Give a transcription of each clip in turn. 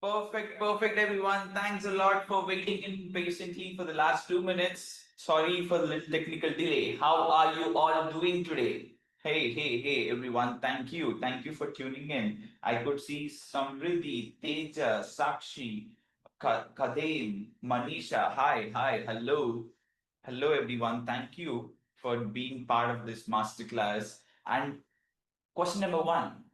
Perfect, everyone. Thanks a lot for waiting in patiently for the last 2 minutes. Sorry for the little technical delay. How are you all doing today? Hey, everyone. Thank you for tuning in. I could see Samriddhi, Teja, Sakshi, Kadeem, Manisha. Hi, hello, everyone. Thank you for being part of this masterclass. And question number one,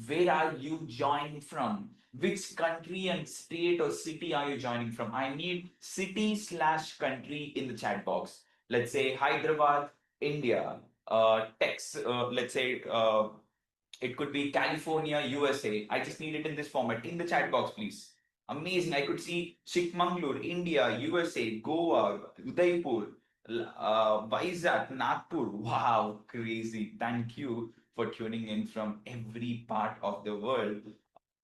where are you joining from? Which country and state or city are you joining from? I need city slash country in the chat box. Let's say Hyderabad, India. Let's say it could be California, USA. I just need it in this format. In the chat box, please. Amazing. I could see Chikmagalur, India, USA, Goa, Udaipur, Vizag, Nagpur. Wow, crazy. Thank you for tuning in from every part of the world.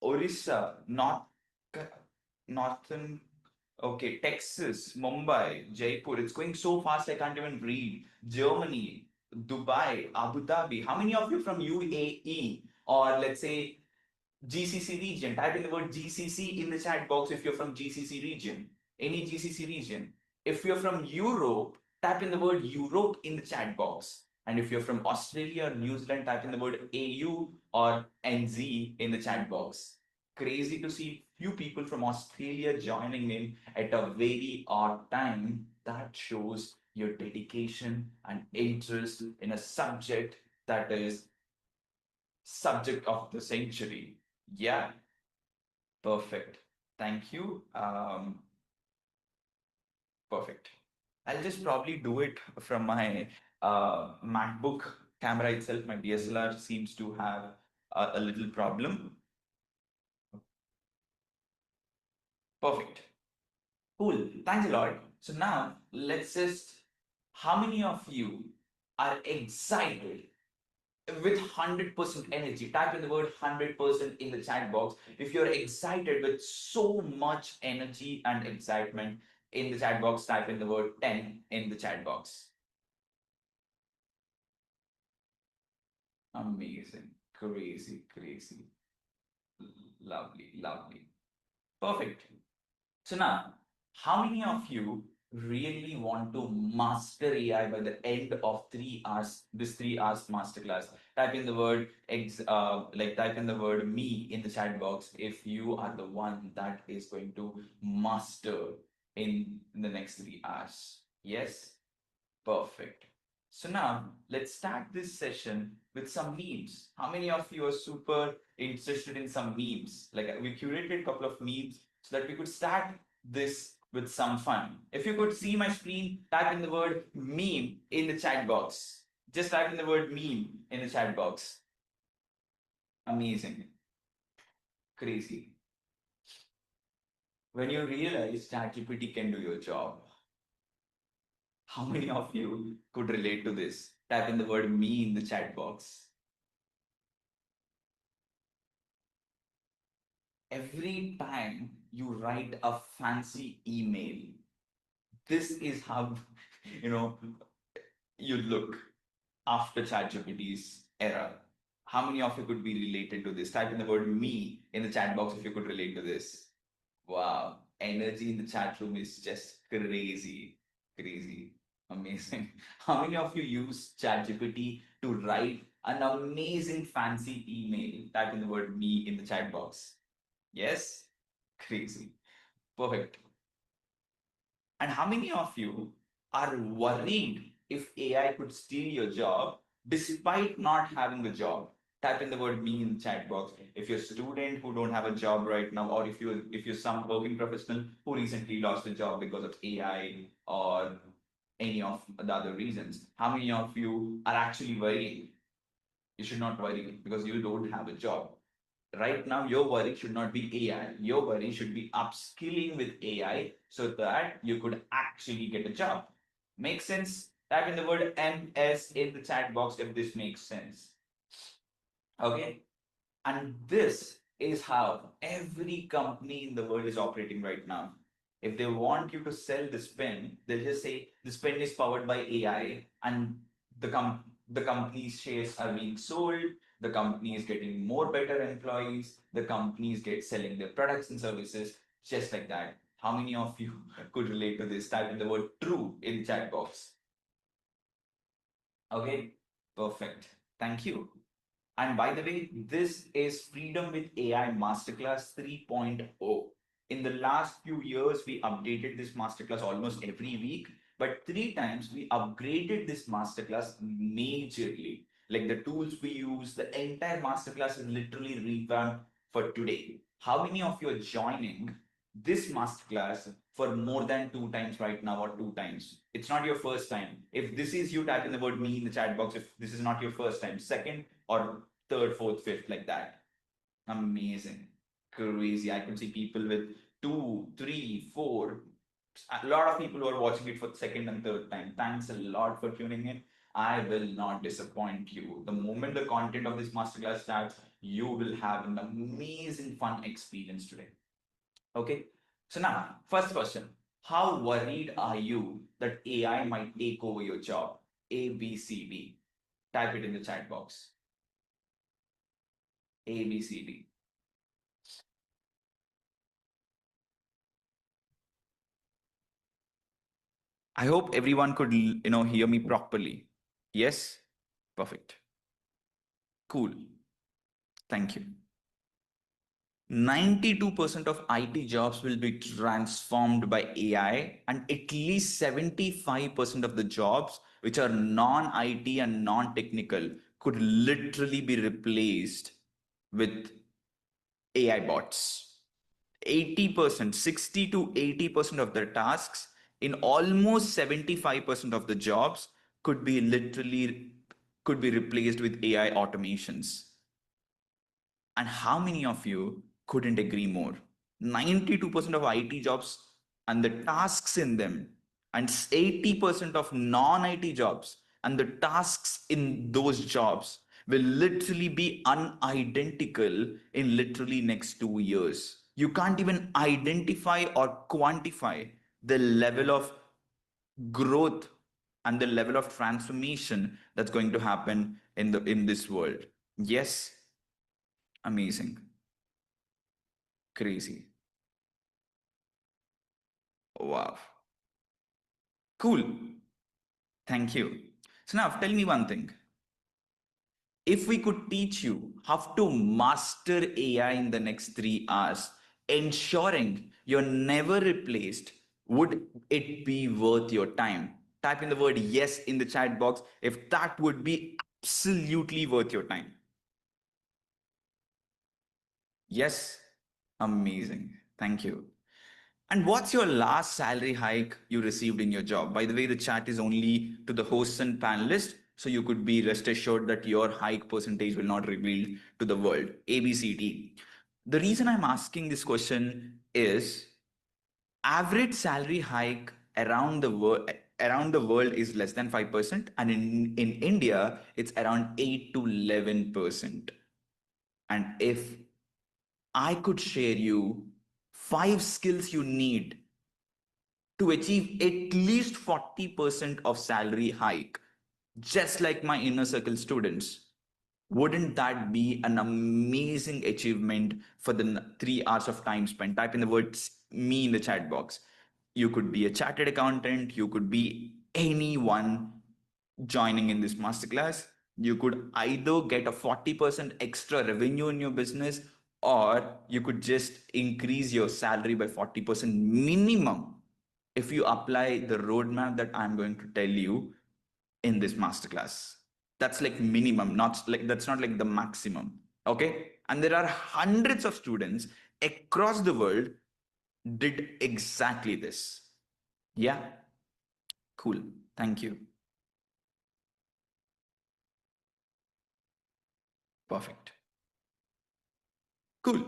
Orissa, Northern, okay, Texas, Mumbai, Jaipur. It's going so fast I can't even read. Germany, Dubai, Abu Dhabi. How many of you from UAE or let's say GCC region? Type in the word GCC in the chat box if you're from GCC region. Any GCC region. If you're from Europe, type in the word Europe in the chat box. And if you're from Australia or New Zealand, type in the word AU or NZ in the chat box. Crazy to see few people from Australia joining in at a very odd time. That shows your dedication and interest in a subject that is subject of the century. Yeah, perfect. Thank you. Perfect. I'll just probably do it from my MacBook camera itself. My DSLR seems to have a little problem. Perfect. Cool. Thanks a lot. So now let's just, how many of you are excited with 100% energy? Type in the word 100% in the chat box. If you're excited with so much energy and excitement in the chat box, type in the word 10 in the chat box. Amazing. Crazy. Lovely. Perfect. So now, how many of you really want to master AI by the end of 3 hours, this 3 hours masterclass? Type in the word type in the word me in the chat box if you are the one that is going to master in the next 3 hours. Yes? Perfect. So now let's start this session with some memes. How many of you are super interested in some memes? Like we curated a couple of memes so that we could start this with some fun. If you could see my screen, type in the word meme in the chat box. Just type in the word meme in the chat box. Amazing. Crazy. When you realize ChatGPT can do your job, how many of you could relate to this? Type in the word me in the chat box. Every time you write a fancy email, this is how you know you look after ChatGPT's era. How many of you could be related to this? Type in the word me in the chat box if you could relate to this. Wow, energy in the chat room is just crazy, amazing. How many of you use ChatGPT to write an amazing fancy email? Type in the word me in the chat box. Yes? Crazy. Perfect. And how many of you are worried if AI could steal your job despite not having the job? Type in the word me in the chat box. If you're a student who don't have a job right now, or if you're some working professional who recently lost a job because of AI or any of the other reasons, how many of you are actually worrying? You should not worry because you don't have a job. Right now your worry should not be AI. Your worry should be upskilling with AI so that you could actually get a job. Make sense? Type in the word MS in the chat box if this makes sense. Okay. And this is how every company in the world is operating right now. If they want you to sell this pen, they'll just say this pen is powered by AI and the company's shares are being sold. the company is getting more better employees, the companies get selling their products and services, just like that. How many of you could relate to this? Type in the word true in chat box. Okay, perfect. Thank you. And by the way, this is Freedom with AI Masterclass 3.0. In the last few years, we updated this masterclass almost every week, but three times we upgraded this masterclass majorly. Like the tools we use, the entire masterclass is literally revamped for today. How many of you are joining this masterclass for more than two times right now or two times? It's not your first time. If this is you, type in the word me in the chat box. If this is not your first time, second or third, fourth, fifth, like that. Amazing. Crazy. I could see people with two, three, four. A lot of people who are watching it for the second and third time. Thanks a lot for tuning in. I will not disappoint you. The moment the content of this masterclass starts, you will have an amazing fun experience today. Okay. So now, first question. How worried are you that AI might take over your job? A, B, C, D. Type it in the chat box. A, B, C, D. I hope everyone could, hear me properly. Yes? Perfect. Cool. Thank you. 92% of IT jobs will be transformed by AI, and at least 75% of the jobs, which are non IT and non technical, could literally be replaced with AI bots. 80%, 60 to 80% of the tasks in almost 75% of the jobs could be replaced with AI automations. And how many of you couldn't agree more? 92% of IT jobs and the tasks in them, and 80% of non IT jobs and the tasks in those jobs will literally be unidentical in literally next 2 years. You can't even identify or quantify the level of growth and the level of transformation that's going to happen in this world. Yes, amazing. Crazy. Wow. Cool. Thank you. So now tell me one thing. If we could teach you how to master AI in the next 3 hours, ensuring you're never replaced, would it be worth your time? Type in the word yes in the chat box if that would be absolutely worth your time. Yes? Amazing. Thank you. And what's your last salary hike you received in your job? By the way, the chat is only to the hosts and panelists, so you could be rest assured that your hike percentage will not reveal to the world. ABCD. The reason I'm asking this question is average salary hike around the world is less than 5%, and in India it's around 8 to 11%. And if I could share you 5 skills you need to achieve at least 40% of salary hike, just like my inner circle students, wouldn't that be an amazing achievement for the 3 hours of time spent? Type in the words me in the chat box. You could be a chartered accountant, you could be anyone joining in this masterclass. You could either get a 40% extra revenue in your business, or you could just increase your salary by 40% minimum if you apply the roadmap that I'm going to tell you in this masterclass. That's like minimum, not like that's not like the maximum. Okay. And there are hundreds of students across the world did exactly this. Yeah. Cool. Thank you. Perfect. Cool.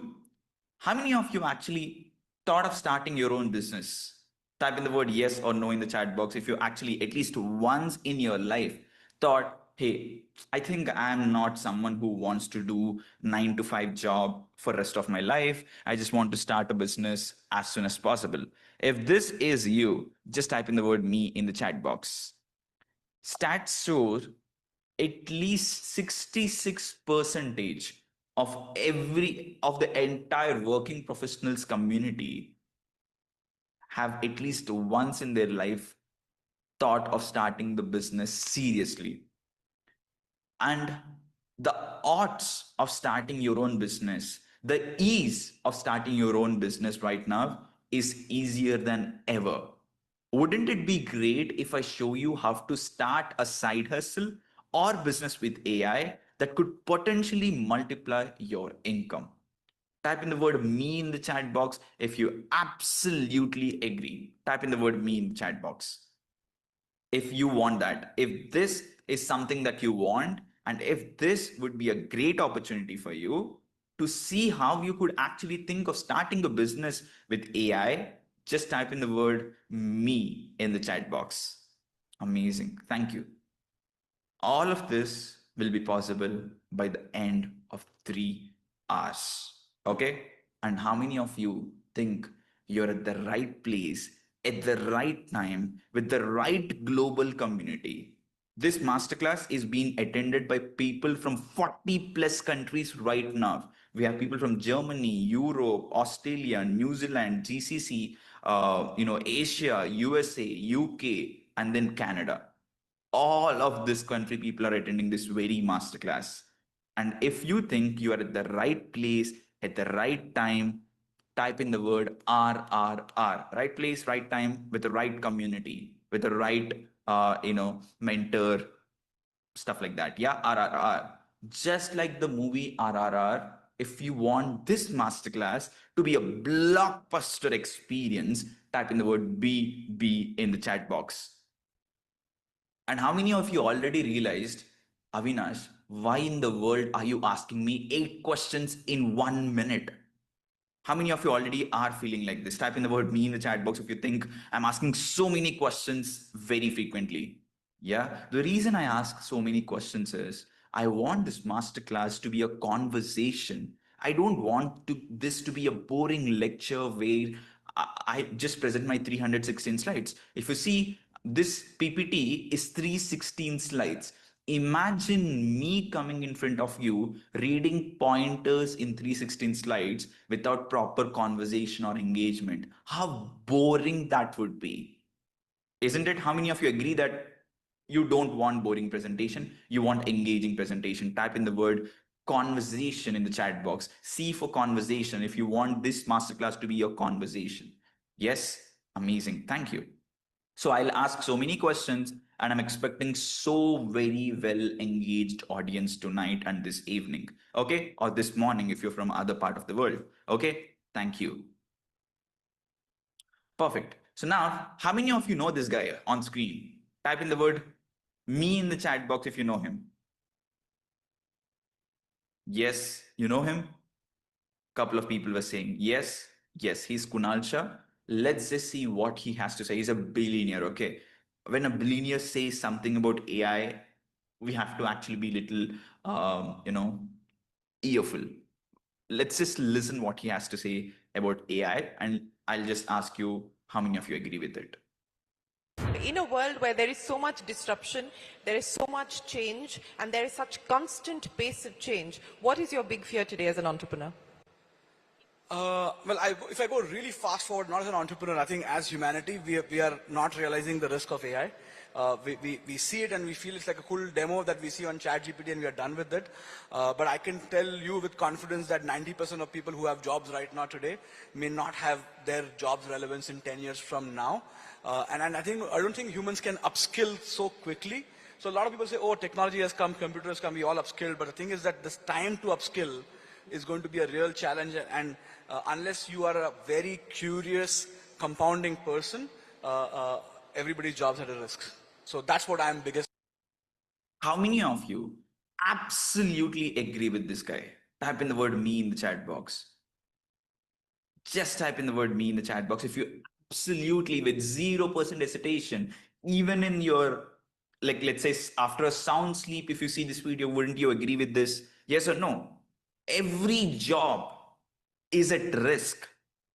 How many of you actually thought of starting your own business? Type in the word yes or no in the chat box if you actually, at least once in your life, thought, hey, I think I'm not someone who wants to do 9 to 5 job for rest of my life. I just want to start a business as soon as possible. If this is you, just type in the word me in the chat box. Stats show at least 66 percentage of the entire working professionals community have at least once in their life thought of starting the business seriously. And the odds of starting your own business, the ease of starting your own business right now is easier than ever. Wouldn't it be great if I show you how to start a side hustle or business with AI that could potentially multiply your income? Type in the word me in the chat box if you absolutely agree. Type in the word me in the chat box if you want that, if this is something that you want, and if this would be a great opportunity for you to see how you could actually think of starting a business with AI, just type in the word me in the chat box. Amazing. Thank you. All of this will be possible by the end of 3 hours. Okay? And how many of you think you're at the right place at the right time with the right global community? This masterclass is being attended by people from 40 plus countries right now. We have people from Germany, Europe, Australia, New Zealand, GCC, Asia, USA, UK, and then Canada. All of this country people are attending this very masterclass. And if you think you are at the right place at the right time, type in the word RRR. Right place, right time, with the right community, with the right mentor, stuff like that. Yeah, RRR. Just like the movie RRR, if you want this masterclass to be a blockbuster experience, type in the word B in the chat box. And how many of you already realized, Avinash, why in the world are you asking me 8 questions in 1 minute? How many of you already are feeling like this? Type in the word me in the chat box if you think I'm asking so many questions very frequently. Yeah. The reason I ask so many questions is I want this masterclass to be a conversation. I don't want this to be a boring lecture where I just present my 316 slides. If you see, this PPT is 316 slides. Imagine me coming in front of you, reading pointers in 316 slides without proper conversation or engagement. How boring that would be. Isn't it? How many of you agree that you don't want boring presentation, you want engaging presentation? Type in the word conversation in the chat box. C for conversation if you want this masterclass to be your conversation. Yes, amazing. Thank you. So I'll ask so many questions, and I'm expecting so very well engaged audience tonight and this evening. Okay, or this morning if you're from other part of the world. Okay, thank you. Perfect. So now, how many of you know this guy on screen? Type in the word me in the chat box if you know him. Yes, you know him. Couple of people were saying yes, yes, he's Kunal Shah. Let's just see what he has to say. He's a billionaire. Okay, when a billionaire says something about AI, we have to actually be little, earful. Let's just listen what he has to say about AI, and I'll just ask you how many of you agree with it. In a world where there is so much disruption, there is so much change, and there is such constant pace of change, what is your big fear today as an entrepreneur? If I go really fast forward, not as an entrepreneur, I think as humanity, we are not realizing the risk of AI. We see it and we feel it's like a cool demo that we see on ChatGPT and we are done with it. But I can tell you with confidence that 90% of people who have jobs right now today may not have their jobs relevance in 10 years from now. And I don't think humans can upskill so quickly. So a lot of people say, oh, technology has come, computer has come, we all upskilled. But the thing is that this time to upskill is going to be a real challenge, and unless you are a very curious, compounding person, everybody's jobs are at risk. So that's what I'm biggest. How many of you absolutely agree with this guy? Type in the word me in the chat box. Just type in the word me in the chat box if you absolutely, with 0% hesitation, even in your, like, let's say after a sound sleep, if you see this video, wouldn't you agree with this? Yes or no? Every job is at risk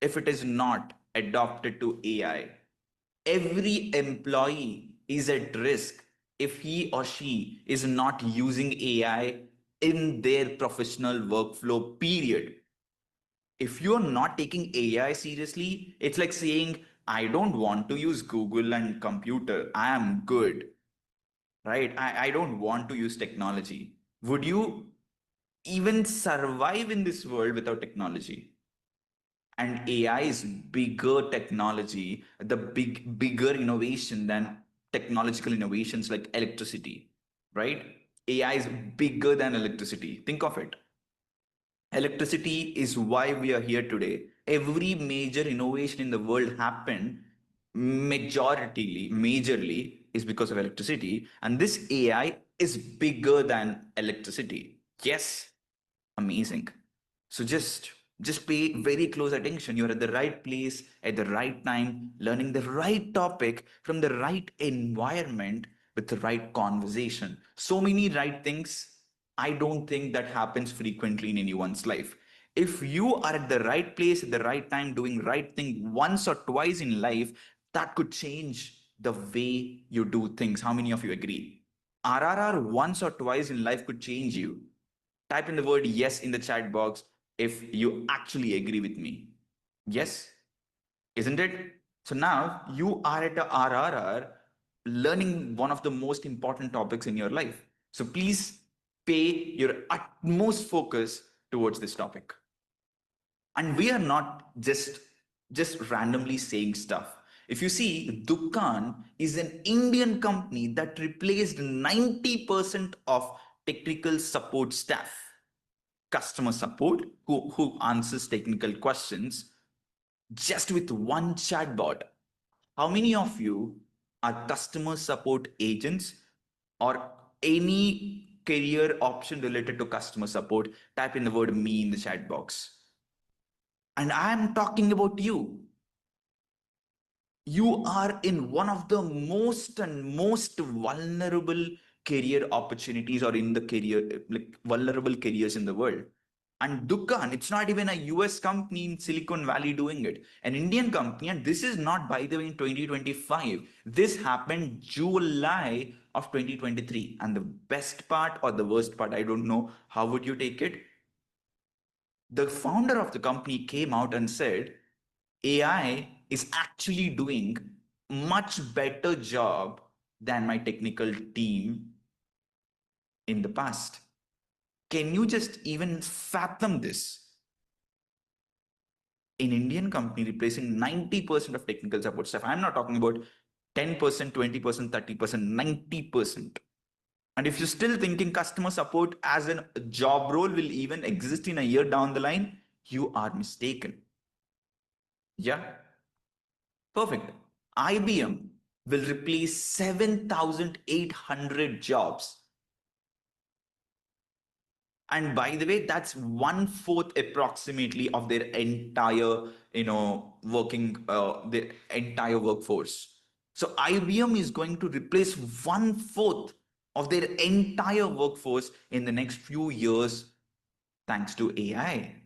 if it is not adopted to AI. Every employee is at risk if he or she is not using AI in their professional workflow, period. If you're not taking AI seriously, it's like saying, I don't want to use Google and computer. I am good, right? I don't want to use technology. Would you even survive in this world without technology? And AI is bigger technology, the bigger innovation than technological innovations like electricity, right? AI is bigger than electricity. Think of it. Electricity is why we are here today. Every major innovation in the world happened majorly is because of electricity. And this AI is bigger than electricity. Yes, amazing. So just pay very close attention. You're at the right place at the right time, learning the right topic from the right environment with the right conversation. So many right things. I don't think that happens frequently in anyone's life. If you are at the right place at the right time, doing right thing once or twice in life, that could change the way you do things. How many of you agree? RRR once or twice in life could change you. Type in the word yes in the chat box if you actually agree with me. Yes, isn't it? So now you are at a RRR learning one of the most important topics in your life. So please pay your utmost focus towards this topic. And we are not just randomly saying stuff. If you see, Dukan is an Indian company that replaced 90% of technical support staff, customer support who answers technical questions just with one chatbot. How many of you are customer support agents or any career option related to customer support? Type in the word me in the chat box. And I am talking about you. You are in one of the most vulnerable career opportunities or in the career, like vulnerable careers in the world. And Dukkan, it's not even a US company in Silicon Valley doing it, an Indian company. And this is not, by the way, in 2025. This happened July of 2023. And the best part or the worst part, I don't know, how would you take it? The founder of the company came out and said, AI is actually doing much better job than my technical team in the past. Can you just even fathom this? An Indian company replacing 90% of technical support staff. I'm not talking about 10%, 20%, 30%, 90%. And if you're still thinking customer support as a job role will even exist in a year down the line, you are mistaken. Yeah, perfect. IBM will replace 7,800 jobs. And by the way, that's one fourth approximately of their entire, the entire workforce. So IBM is going to replace one fourth of their entire workforce in the next few years, thanks to AI.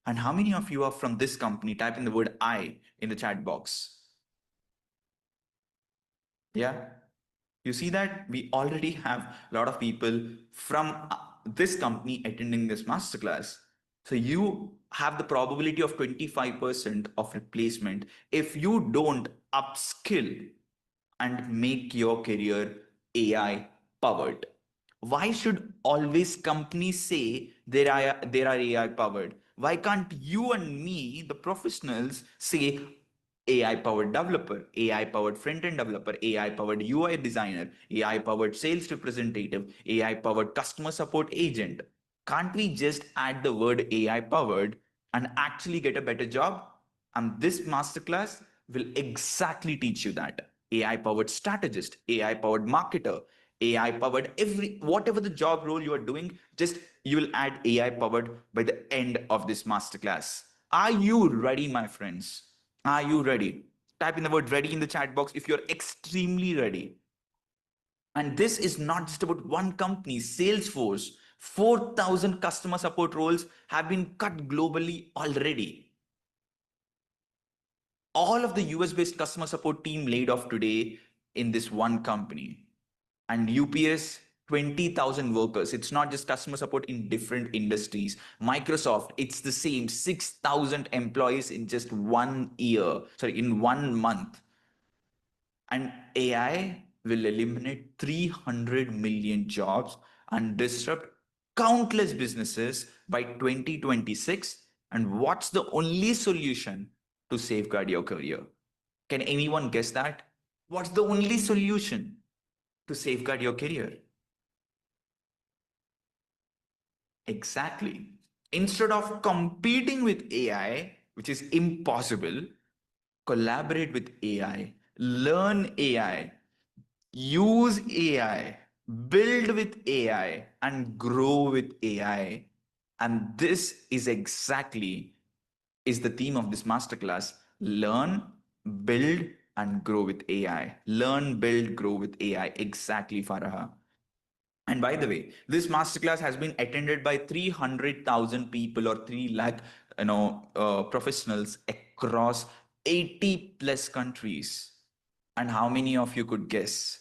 And how many of you are from this company? Type in the word I in the chat box. Yeah. You see that we already have a lot of people from this company attending this masterclass. So you have the probability of 25% of replacement if you don't upskill and make your career AI powered. Why should always companies say they are AI powered? Why can't you and me, the professionals, say AI powered developer, AI powered front end developer, AI powered UI designer, AI powered sales representative, AI powered customer support agent? Can't we just add the word AI powered and actually get a better job? And this masterclass will exactly teach you that. AI powered strategist, AI powered marketer, AI powered every whatever the job role you are doing, just you will add AI powered by the end of this masterclass. Are you ready, my friends? Are you ready? Type in the word ready in the chat box if you're extremely ready. And this is not just about one company, Salesforce. 4,000 customer support roles have been cut globally already. All of the US based customer support team laid off today. in this one company. And UPS, 20,000 workers. It's not just customer support in different industries. Microsoft, it's the same, 6,000 employees in just 1 year, sorry, in 1 month. And AI will eliminate 300 million jobs and disrupt countless businesses by 2026. And what's the only solution to safeguard your career? Can anyone guess that? What's the only solution to safeguard your career? Exactly. Instead of competing with AI, which is impossible, collaborate with AI, learn AI, use AI, build with AI, and grow with AI. And this is exactly is the theme of this masterclass. Learn, build, and grow with AI. Learn, build, grow with AI. Exactly, Faraha. And by the way, this masterclass has been attended by 300,000 people or 3 lakh, professionals across 80 plus countries. And how many of you could guess?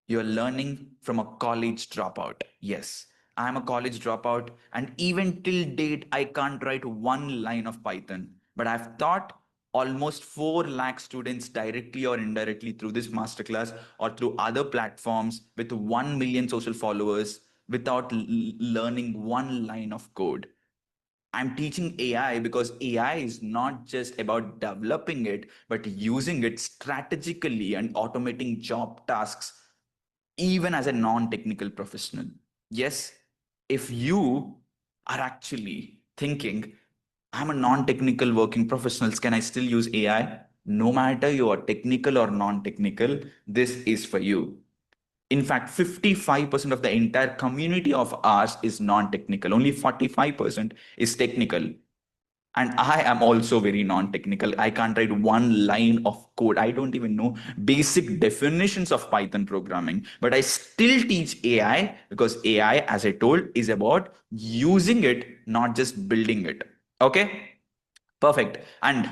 You're learning from a college dropout. Yes, I'm a college dropout, and even till date, I can't write one line of Python. But I've taught almost 4 lakh students directly or indirectly through this masterclass or through other platforms with 1 million social followers without learning one line of code. I'm teaching AI because AI is not just about developing it, but using it strategically and automating job tasks even as a non-technical professional. Yes, if you are actually thinking, I'm a non-technical working professional, can I still use AI? No matter you are technical or non-technical, this is for you. In fact, 55% of the entire community of ours is non-technical. Only 45% is technical. And I am also very non-technical. I can't write one line of code. I don't even know basic definitions of Python programming. But I still teach AI because AI, as I told, is about using it, not just building it. Okay? Perfect. And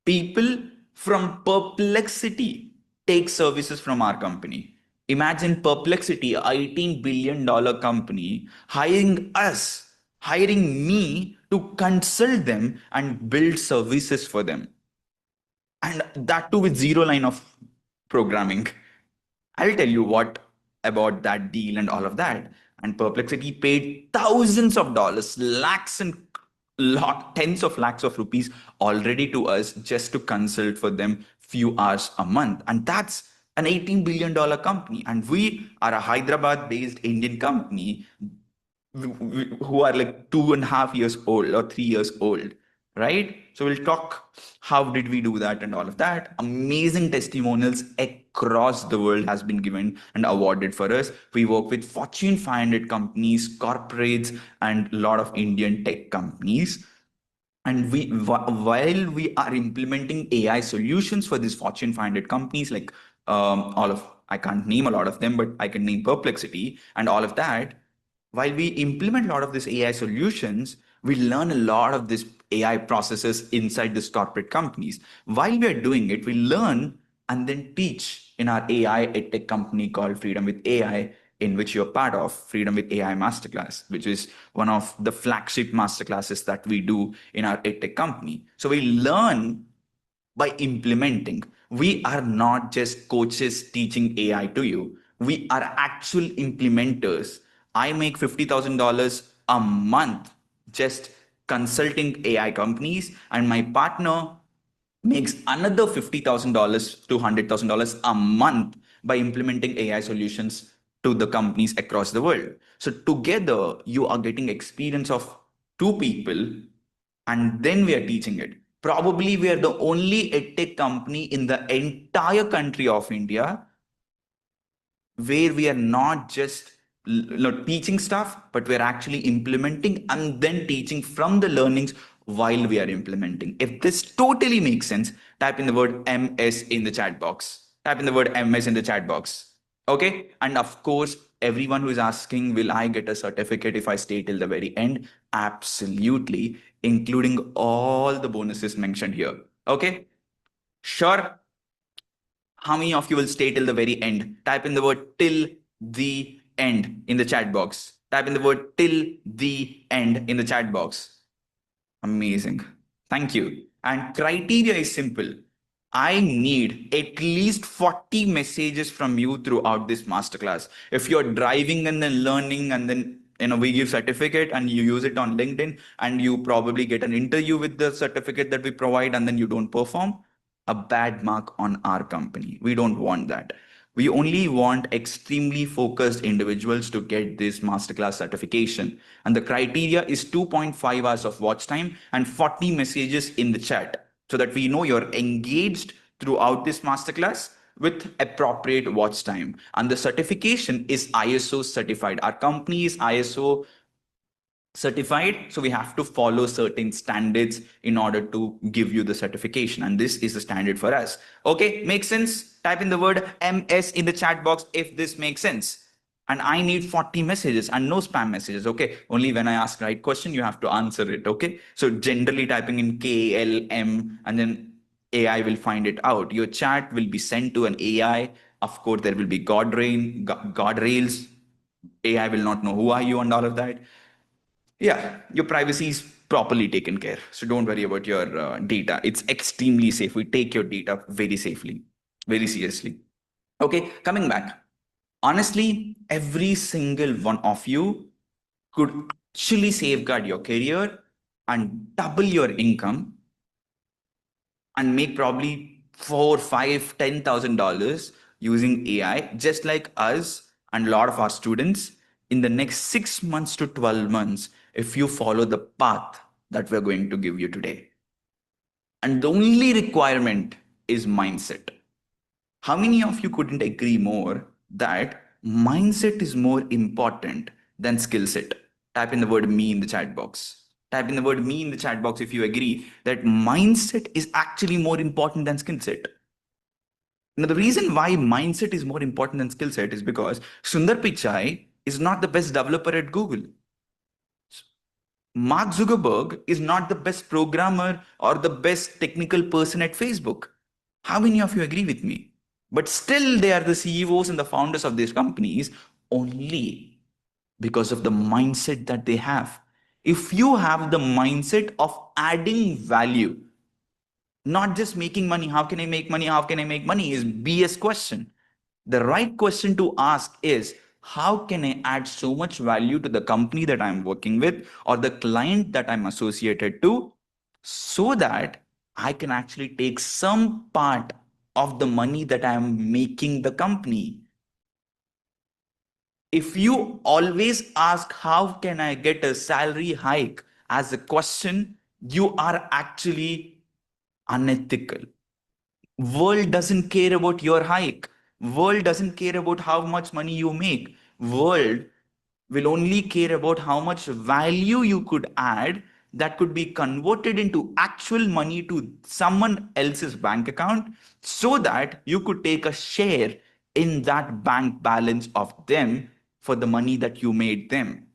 people from Perplexity take services from our company. Imagine Perplexity, a $18 billion company, hiring me to consult them and build services for them. And that too with zero line of programming. I'll tell you what about that deal and all of that. And Perplexity paid thousands of dollars, lakhs and tens of lakhs of rupees already to us just to consult for them few hours a month. And that's an $18 billion company. And we are a Hyderabad based Indian company who are like 2.5 years old or 3 years old, right? So we'll talk how did we do that and all of that. Amazing testimonials across the world has been given and awarded for us. We work with Fortune 500 companies, corporates, and a lot of Indian tech companies. And while we are implementing AI solutions for these Fortune 500 companies, like all of, I can't name a lot of them, but I can name Perplexity and all of that. While we implement a lot of these AI solutions, we learn a lot of these AI processes inside these corporate companies. While we are doing it, we learn and then teach in our AI edtech company called Freedom with AI, in which you're part of, Freedom with AI Masterclass, which is one of the flagship masterclasses that we do in our edtech company. So we learn by implementing. We are not just coaches teaching AI to you. We are actual implementers. I make $50,000 a month just consulting AI companies, and my partner makes another $50,000 to $100,000 a month by implementing AI solutions to the companies across the world. So together, you are getting experience of two people, and then we are teaching it. Probably we are the only edtech company in the entire country of India where we are not just teaching stuff, but we're actually implementing and then teaching from the learnings while we are implementing. If this totally makes sense, type in the word MS in the chat box. Type in the word MS in the chat box. Okay. And of course, everyone who is asking, will I get a certificate if I stay till the very end? Absolutely, including all the bonuses mentioned here. Okay. Sure. How many of you will stay till the very end? Type in the word till the end in the chat box. Type in the word till the end in the chat box. Amazing. Thank you. And criteria is simple. I need at least 40 messages from you throughout this masterclass. If you're driving and then learning and then we give certificate and you use it on LinkedIn and you probably get an interview with the certificate that we provide and then you don't perform, a bad mark on our company. We don't want that. We only want extremely focused individuals to get this masterclass certification. And the criteria is 2.5 hours of watch time and 40 messages in the chat so that we know you're engaged throughout this masterclass with appropriate watch time. And the certification is ISO certified. Our company is ISO certified, so we have to follow certain standards in order to give you the certification, and this is the standard for us. Okay, makes sense? Type in the word MS in the chat box if this makes sense. And I need 40 messages and no spam messages. Okay, only when I ask right question you have to answer it. Okay, so generally typing in KLM and then AI will find it out. Your chat will be sent to an AI. Of course there will be guardrails. AI will not know who are you and all of that. Yeah, your privacy is properly taken care. So don't worry about your data. It's extremely safe. We take your data very safely, very seriously. Okay, coming back. Honestly, every single one of you could actually safeguard your career and double your income and make probably four, five, $10,000 using AI, just like us and a lot of our students in the next 6 months to 12 months, if you follow the path that we're going to give you today. And the only requirement is mindset. How many of you couldn't agree more that mindset is more important than skill set? Type in the word me in the chat box. Type in the word me in the chat box if you agree that mindset is actually more important than skill set. Now, the reason why mindset is more important than skill set is because Sundar Pichai is not the best developer at Google. Mark Zuckerberg is not the best programmer or the best technical person at Facebook. How many of you agree with me? But still, they are the CEOs and the founders of these companies only because of the mindset that they have. If you have the mindset of adding value, not just making money, how can I make money? How can I make money is BS question. The right question to ask is, how can I add so much value to the company that I'm working with or the client that I'm associated to so that I can actually take some part of the money that I'm making the company. If you always ask, how can I get a salary hike as a question, you are actually unethical. World doesn't care about your hike. World doesn't care about how much money you make. World will only care about how much value you could add that could be converted into actual money to someone else's bank account so that you could take a share in that bank balance of them for the money that you made them.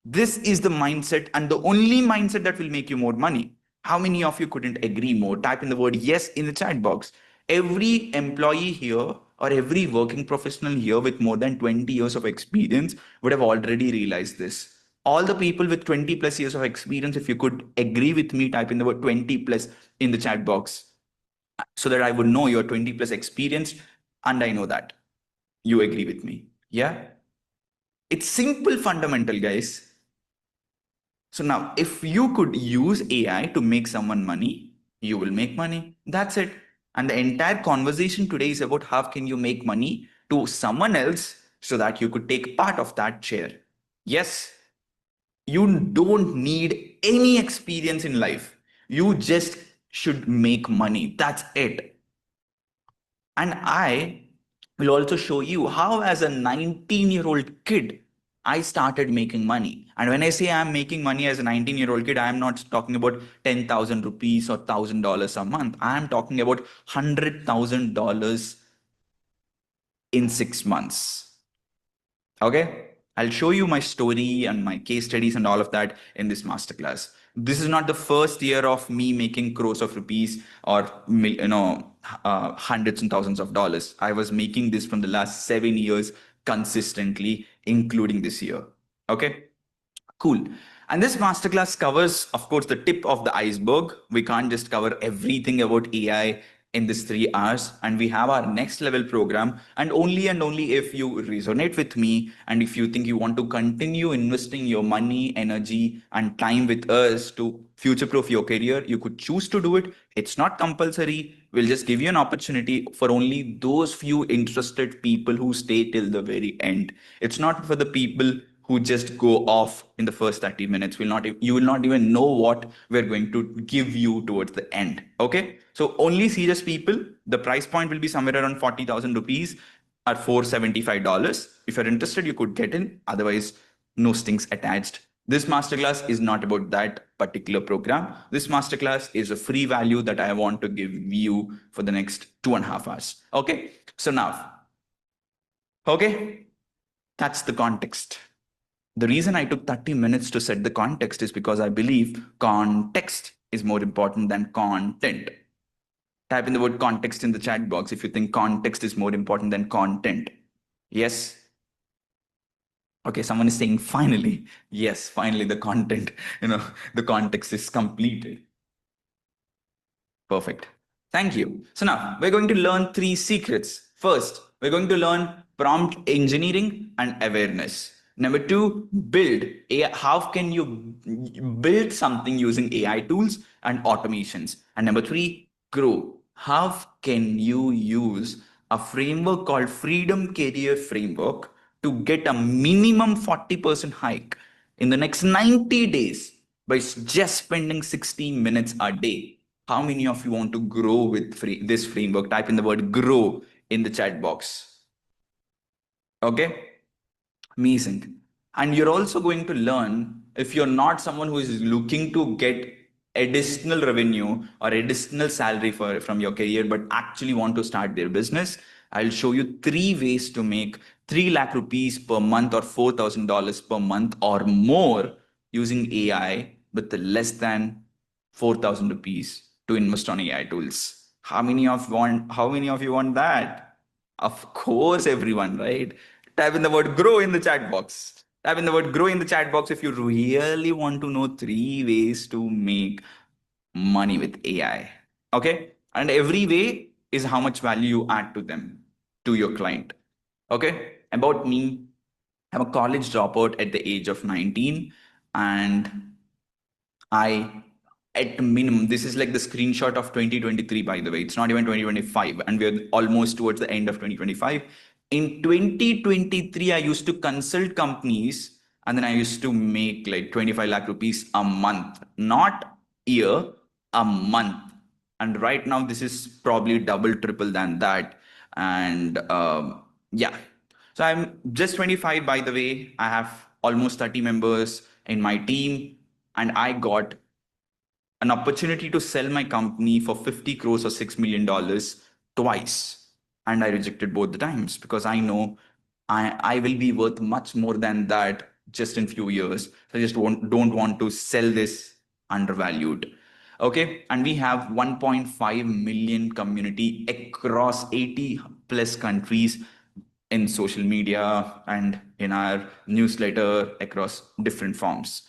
This is the mindset and the only mindset that will make you more money. How many of you couldn't agree more? Type in the word yes in the chat box. Every employee here or every working professional here with more than 20 years of experience would have already realized this. All the people with 20 plus years of experience, if you could agree with me, type in the word 20 plus in the chat box so that I would know you're 20 plus experienced and I know that you agree with me. Yeah? It's simple, fundamental, guys. So now, if you could use AI to make someone money, you will make money. That's it. And the entire conversation today is about how can you make money to someone else so that you could take part of that share. Yes, you don't need any experience in life. You just should make money. That's it. And I will also show you how, as a 19-year-old kid, I started making money. And when I say I'm making money as a 19-year-old kid, I'm not talking about 10,000 rupees or $1,000 a month. I'm talking about $100,000 in 6 months. Okay? I'll show you my story and my case studies and all of that in this masterclass. This is not the first year of me making crores of rupees or hundreds and thousands of dollars. I was making this from the last 7 years consistently, including this year. Okay. Cool. And this masterclass covers, of course, the tip of the iceberg. We can't just cover everything about AI in this 3 hours. And we have our next level program. And only if you resonate with me and if you think you want to continue investing your money, energy, and time with us to future proof your career, you could choose to do it. It's not compulsory. We'll just give you an opportunity for only those few interested people who stay till the very end. It's not for the people who just go off in the first 30 minutes. You will not even know what we're going to give you towards the end. Okay. So only serious people, the price point will be somewhere around 40,000 rupees or $475. If you're interested, you could get in. Otherwise, no strings attached. This masterclass is not about that particular program. This masterclass is a free value that I want to give you for the next 2.5 hours. Okay. So now, okay, that's the context. The reason I took 30 minutes to set the context is because I believe context is more important than content. Type in the word context in the chat box if you think context is more important than content. Yes. Okay, someone is saying finally. Yes, finally the content, the context is completed. Perfect. Thank you. So now we're going to learn 3 secrets. First, we're going to learn prompt engineering and awareness. Number 2, build. How can you build something using AI tools and automations? And number 3, grow. How can you use a framework called Freedom Career Framework to get a minimum 40% hike in the next 90 days by just spending 60 minutes a day? How many of you want to grow with this framework? Type in the word grow in the chat box. Okay. Amazing. And you're also going to learn, if you're not someone who is looking to get additional revenue or additional salary from your career, but actually want to start their business, I'll show you 3 ways to make 3 lakh rupees per month or $4,000 per month or more using AI with less than 4,000 rupees to invest on AI tools. How many of you want that? Of course, everyone, right? Type in the word grow in the chat box. Type in the word grow in the chat box if you really want to know 3 ways to make money with AI. Okay. And every way is how much value you add to them, to your client. Okay. About me, I'm a college dropout at the age of 19, and I, at minimum, this is like the screenshot of 2023, by the way. It's not even 2025, and we're almost towards the end of 2025. In 2023, I used to consult companies, and then I used to make like 25 lakh rupees a month, not year, a month. And right now, this is probably double, triple than that. And yeah. So I'm just 25, by the way. I have almost 30 members in my team, and I got an opportunity to sell my company for 50 crores or $6 million twice. And I rejected both the times because I know I will be worth much more than that just in few years. So I just don't want to sell this undervalued. Okay. And we have 1.5 million community across 80 plus countries in social media and in our newsletter across different forms.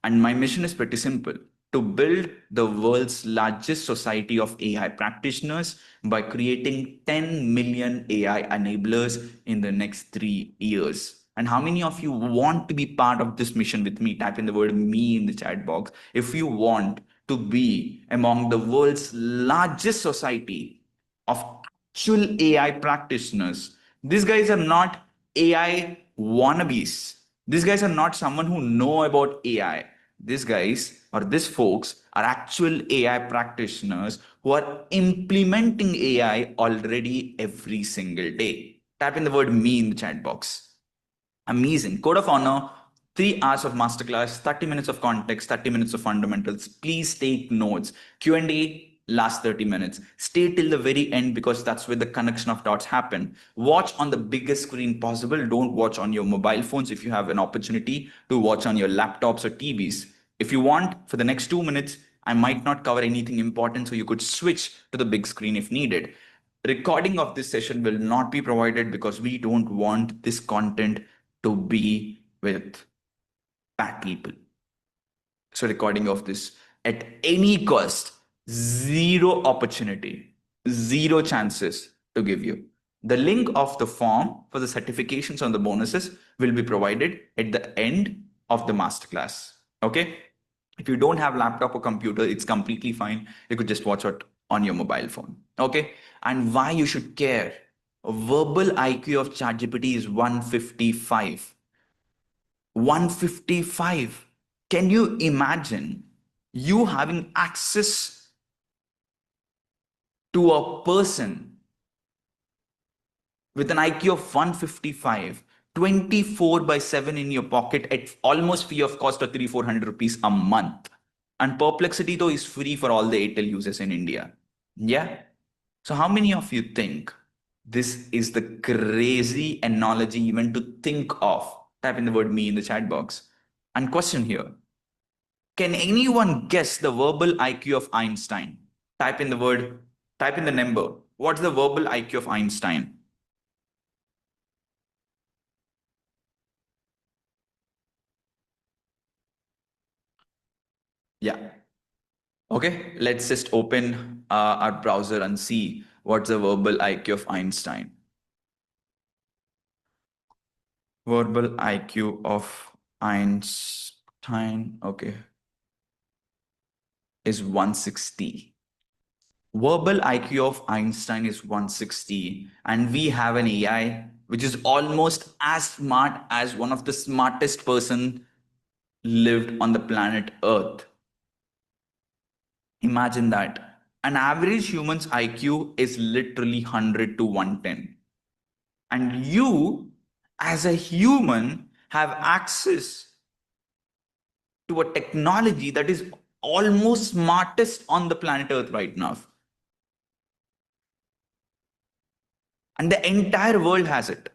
And my mission is pretty simple: to build the world's largest society of AI practitioners by creating 10 million AI enablers in the next 3 years. And how many of you want to be part of this mission with me? Type in the word me in the chat box if you want to be among the world's largest society of actual AI practitioners. These guys are not AI wannabes. These guys are not someone who know about AI. These guys or these folks are actual AI practitioners who are implementing AI already every single day. Type in the word me in the chat box. Amazing. Code of honor, 3 hours of masterclass, 30 minutes of context, 30 minutes of fundamentals. Please take notes. Q&A, last 30 minutes. Stay till the very end because that's where the connection of dots happen. Watch on the biggest screen possible. Don't watch on your mobile phones. If you have an opportunity to watch on your laptops or TVs, If you want, for the next 2 minutes, I might not cover anything important, so you could switch to the big screen if needed. Recording of this session will not be provided because we don't want this content to be with bad people. So recording of this at any cost, zero opportunity, zero chances to give you. The link of the form for the certifications on the bonuses will be provided at the end of the masterclass. Okay. If you don't have laptop or computer, it's completely fine. You could just watch it on your mobile phone. Okay. And why you should care? A verbal IQ of ChatGPT is 155. 155. Can you imagine you having access to a person with an IQ of 155, 24 by 7 in your pocket at almost free of cost of 300-400 rupees a month? And Perplexity, though, is free for all the Airtel users in India. Yeah. So, how many of you think this is the crazy analogy even to think of? Type in the word me in the chat box. And question here, can anyone guess the verbal IQ of Einstein? Type in the word, type in the number. What's the verbal IQ of Einstein? Yeah. Okay, let's just open our browser and see what's the verbal IQ of Einstein. Verbal IQ of Einstein, okay, is 160. Verbal IQ of Einstein is 160, and we have an AI which is almost as smart as one of the smartest person lived on the planet Earth. Imagine that. An average human's IQ is literally 100 to 110. And you, as a human, have access to a technology that is almost smartest on the planet Earth right now. And the entire world has it.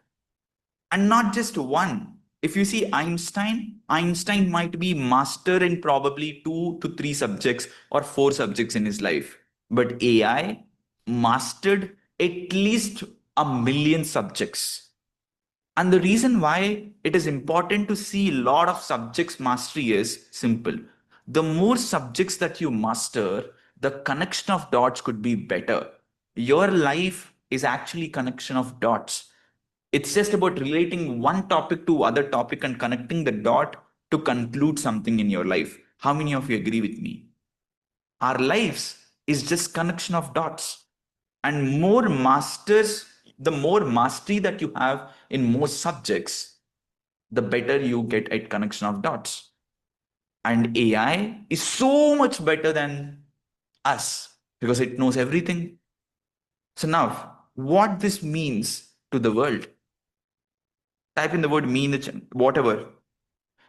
And not just one. If you see Einstein might be master in probably 2 to 3 subjects or 4 subjects in his life. But AI mastered at least a million subjects. And the reason why it is important to see a lot of subjects mastery is simple. The more subjects that you master, the connection of dots could be better. Your life is actually connection of dots. It's just about relating one topic to other topic and connecting the dot to conclude something in your life. How many of you agree with me? Our lives is just connection of dots. And more masters, the more mastery that you have in most subjects, the better you get at connection of dots. And AI is so much better than us because it knows everything. So now, what this means to the world? Type in the word me in the whatever.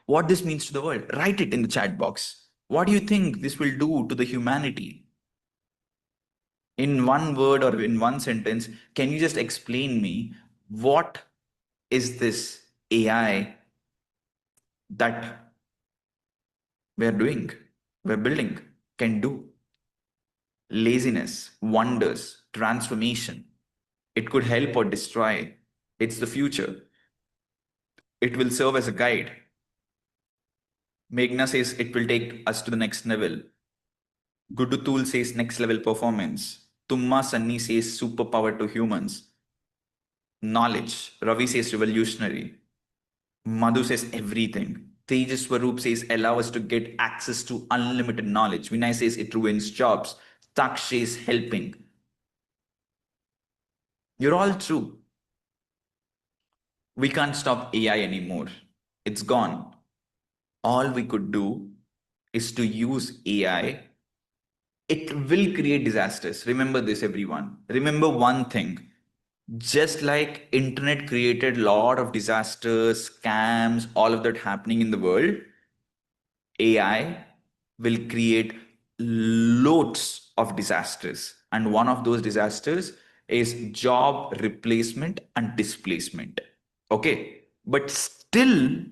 What this means to the world? Write it in the chat box. What do you think this will do to the humanity? In one word or in one sentence, can you just explain me what is this AI that we're doing, we're building, can do? Laziness, wonders, transformation. It could help or destroy. It's the future. It will serve as a guide. Meghna says it will take us to the next level. Gudu Tool says next level performance. Tumma Sunny says superpower to humans. Knowledge. Ravi says revolutionary. Madhu says everything. Tejas Swaroop says allow us to get access to unlimited knowledge. Vinay says it ruins jobs. Taksh says helping. You're all true. We can't stop AI anymore. It's gone. All we could do is to use AI. It will create disasters. Remember this, everyone. Remember one thing. Just like internet created a lot of disasters, scams, all of that happening in the world, AI will create loads of disasters. And one of those disasters is job replacement and displacement. Okay. But still,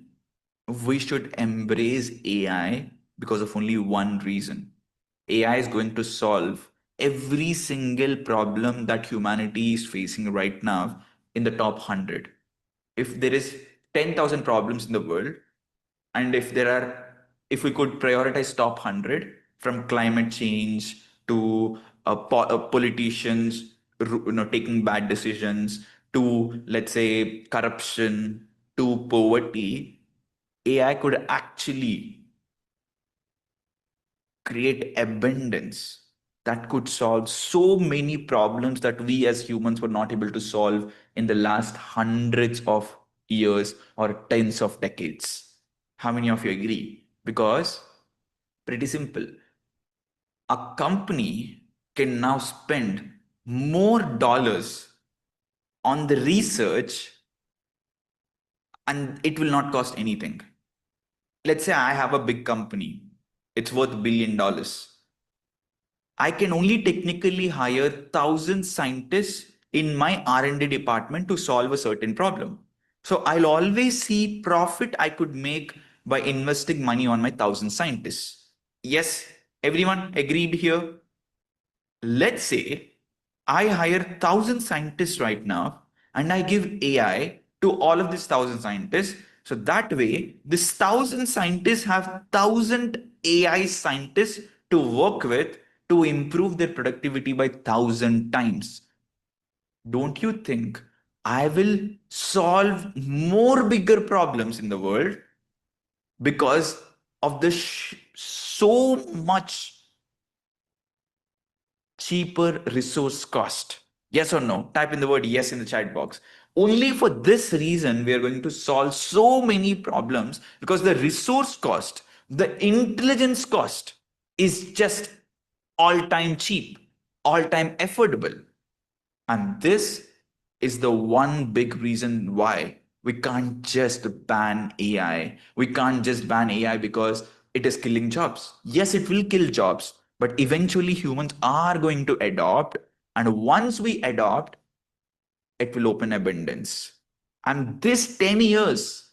we should embrace AI because of only one reason. AI is going to solve every single problem that humanity is facing right now in the top 100. If there is 10,000 problems in the world, and if we could prioritize top 100, from climate change to politicians taking bad decisions, to, let's say, corruption, to poverty, AI could actually create abundance that could solve so many problems that we as humans were not able to solve in the last hundreds of years or tens of decades. How many of you agree? Because, pretty simple, a company can now spend more dollars on the research and it will not cost anything. Let's say I have a big company, it's worth $1 billion. I can only technically hire 1,000 scientists in my R&D department to solve a certain problem. So I'll always see profit I could make by investing money on my 1,000 scientists. Yes, everyone agreed here? Let's say I hire 1,000 scientists right now and I give AI to all of these 1,000 scientists. So that way, this 1,000 scientists have 1,000 AI scientists to work with to improve their productivity by 1,000 times. Don't you think I will solve more bigger problems in the world because of the so much cheaper resource cost? Yes or no? Type in the word yes in the chat box. Only for this reason, we are going to solve so many problems, because the resource cost, the intelligence cost is just all time cheap, all time affordable. And this is the one big reason why we can't just ban AI. We can't just ban AI because it is killing jobs. Yes, it will kill jobs, but eventually humans are going to adopt. And once we adopt, it will open abundance. And this 10 years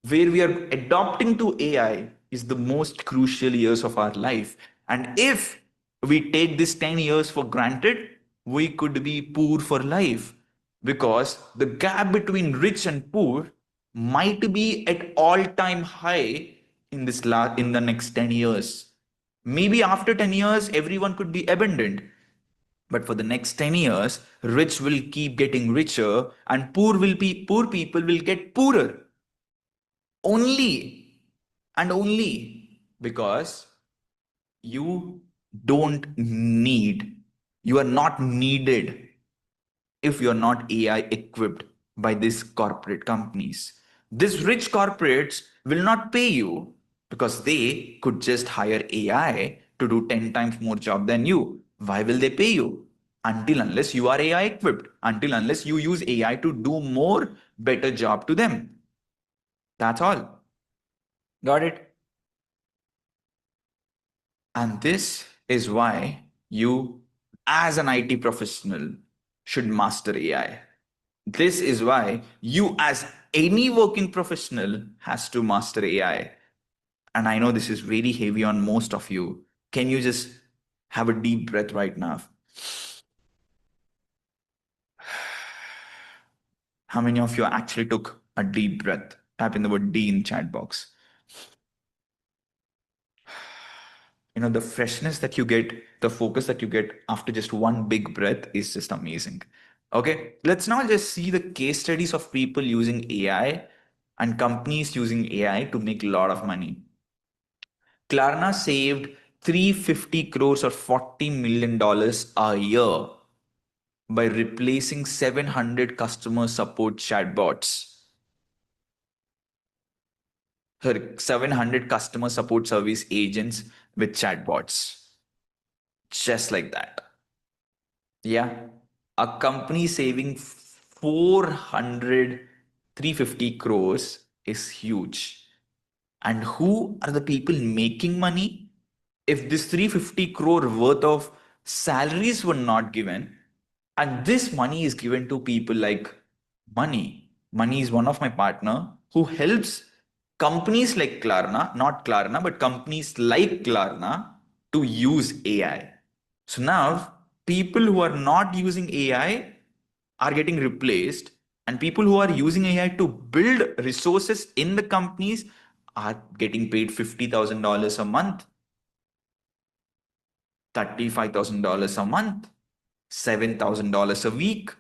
where we are adopting to AI is the most crucial years of our life. And if we take this 10 years for granted, we could be poor for life, because the gap between rich and poor might be at all-time high in the next 10 years. Maybe after 10 years, everyone could be abundant. But for the next 10 years, rich will keep getting richer and poor people will get poorer. Only and only because you don't need, you are not needed if you're not AI equipped by these corporate companies. These rich corporates will not pay you because they could just hire AI to do 10 times more job than you. Why will they pay you? Until unless you are AI equipped, until unless you use AI to do more better job to them. That's all. Got it? And this is why you, as an IT professional, should master AI. This is why you, as any working professional, has to master AI. And I know this is very heavy on most of you. Can you just have a deep breath right now? How many of you actually took a deep breath? Type in the word D in chat box. The freshness that you get, the focus that you get after just one big breath is just amazing. Okay, let's now just see the case studies of people using AI and companies using AI to make a lot of money. Klarna saved 350 crores or $40 million a year by replacing 700 customer support chatbots. Sorry, 700 customer support service agents with chatbots. Just like that. Yeah. A company saving 350 crores is huge. And who are the people making money? If this 350 crore worth of salaries were not given, and this money is given to people like Money. Money is one of my partner who helps companies like Klarna, not Klarna, but companies like Klarna to use AI. So now people who are not using AI are getting replaced, and people who are using AI to build resources in the companies are getting paid $50,000 a month, $35,000 a month, $7,000 a week,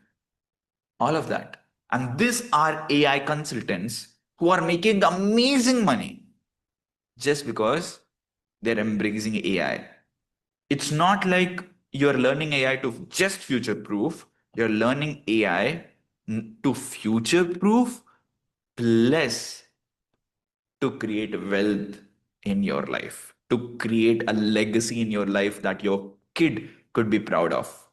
all of that. And these are AI consultants who are making amazing money just because they're embracing AI. It's not like you're learning AI to just future proof, you're learning AI to future proof plus to create wealth in your life, to create a legacy in your life that your kid could be proud of.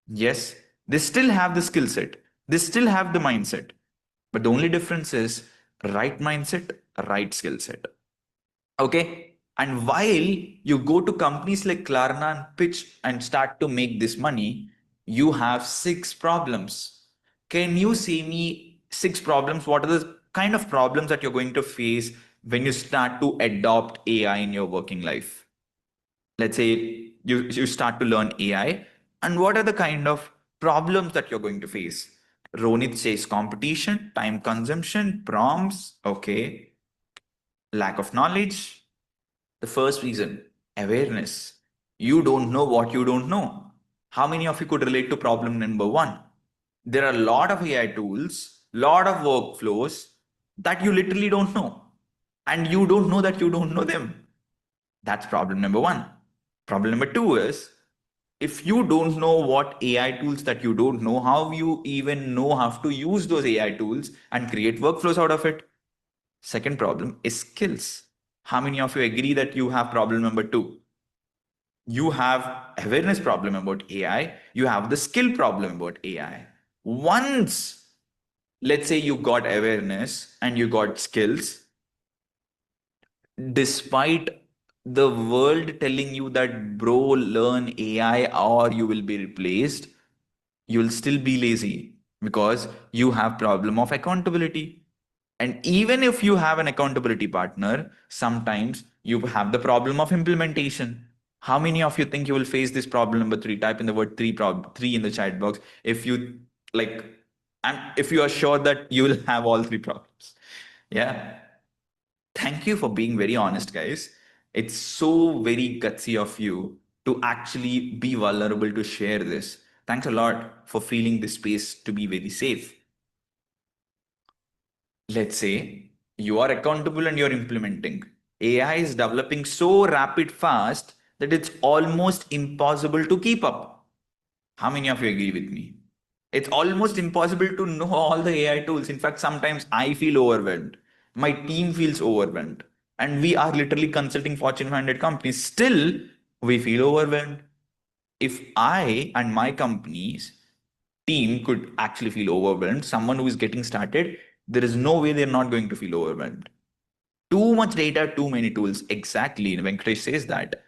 Yes, they still have the skill set, they still have the mindset, but the only difference is right mindset, right skill set. Okay. And while you go to companies like Klarna and pitch and start to make this money, you have six problems. Can you say me six problems? What are the kind of problems that you're going to face when you start to adopt AI in your working life? Let's say you start to learn AI, and what are the kind of problems that you're going to face? Ronit says competition, time consumption, prompts, okay, lack of knowledge. The first reason, awareness. You don't know what you don't know. How many of you could relate to problem number one? There are a lot of AI tools, lot of workflows that you literally don't know. And you don't know that you don't know them. That's problem number one. Problem number two is, if you don't know what AI tools that you don't know, how you even know how to use those AI tools and create workflows out of it? Second problem is skills. How many of you agree that you have problem number two? You have awareness problem about AI. You have the skill problem about AI. Once, let's say you got awareness and you got skills, despite the world telling you that, bro, learn AI or you will be replaced, you'll still be lazy because you have problem of accountability. And even if you have an accountability partner, sometimes you have the problem of implementation. How many of you think you will face this problem number three? Type in the word three in the chat box if you like, and if you are sure that you will have all three problems. Yeah. Thank you for being very honest, guys. It's so very gutsy of you to actually be vulnerable to share this. Thanks a lot for feeling this space to be very safe. Let's say you are accountable and you're implementing. AI is developing so rapid fast that it's almost impossible to keep up. How many of you agree with me? It's almost impossible to know all the AI tools. In fact, sometimes I feel overwhelmed. My team feels overwhelmed. And we are literally consulting Fortune 500 companies. Still, we feel overwhelmed. If I and my company's team could actually feel overwhelmed, someone who is getting started, there is no way they're not going to feel overwhelmed. Too much data, too many tools. Exactly. Venkatesh says that.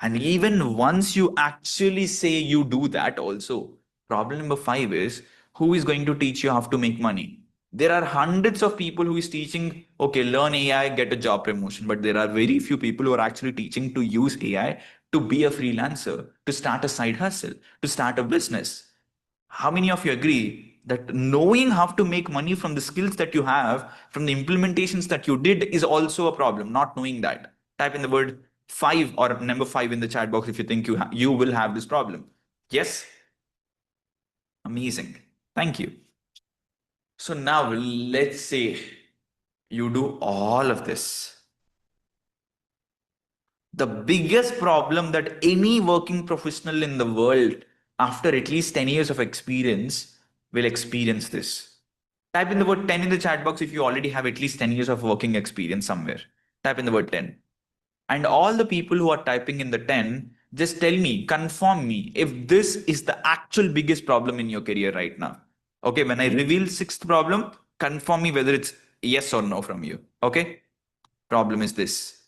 And even once you actually say you do that also, problem number five is, who is going to teach you how to make money? There are hundreds of people who is teaching, okay, learn AI, get a job promotion. But there are very few people who are actually teaching to use AI to be a freelancer, to start a side hustle, to start a business. How many of you agree that knowing how to make money from the skills that you have, from the implementations that you did, is also a problem? Not knowing that. Type in the word five or number five in the chat box if you think you will have this problem. Yes? Amazing. Thank you. So now let's say you do all of this. The biggest problem that any working professional in the world, after at least 10 years of experience, will experience this. Type in the word 10 in the chat box if you already have at least 10 years of working experience somewhere. Type in the word 10. And all the people who are typing in the 10, just tell me, confirm me if this is the actual biggest problem in your career right now. Okay, when I reveal sixth problem, confirm me whether it's yes or no from you. Okay, problem is this: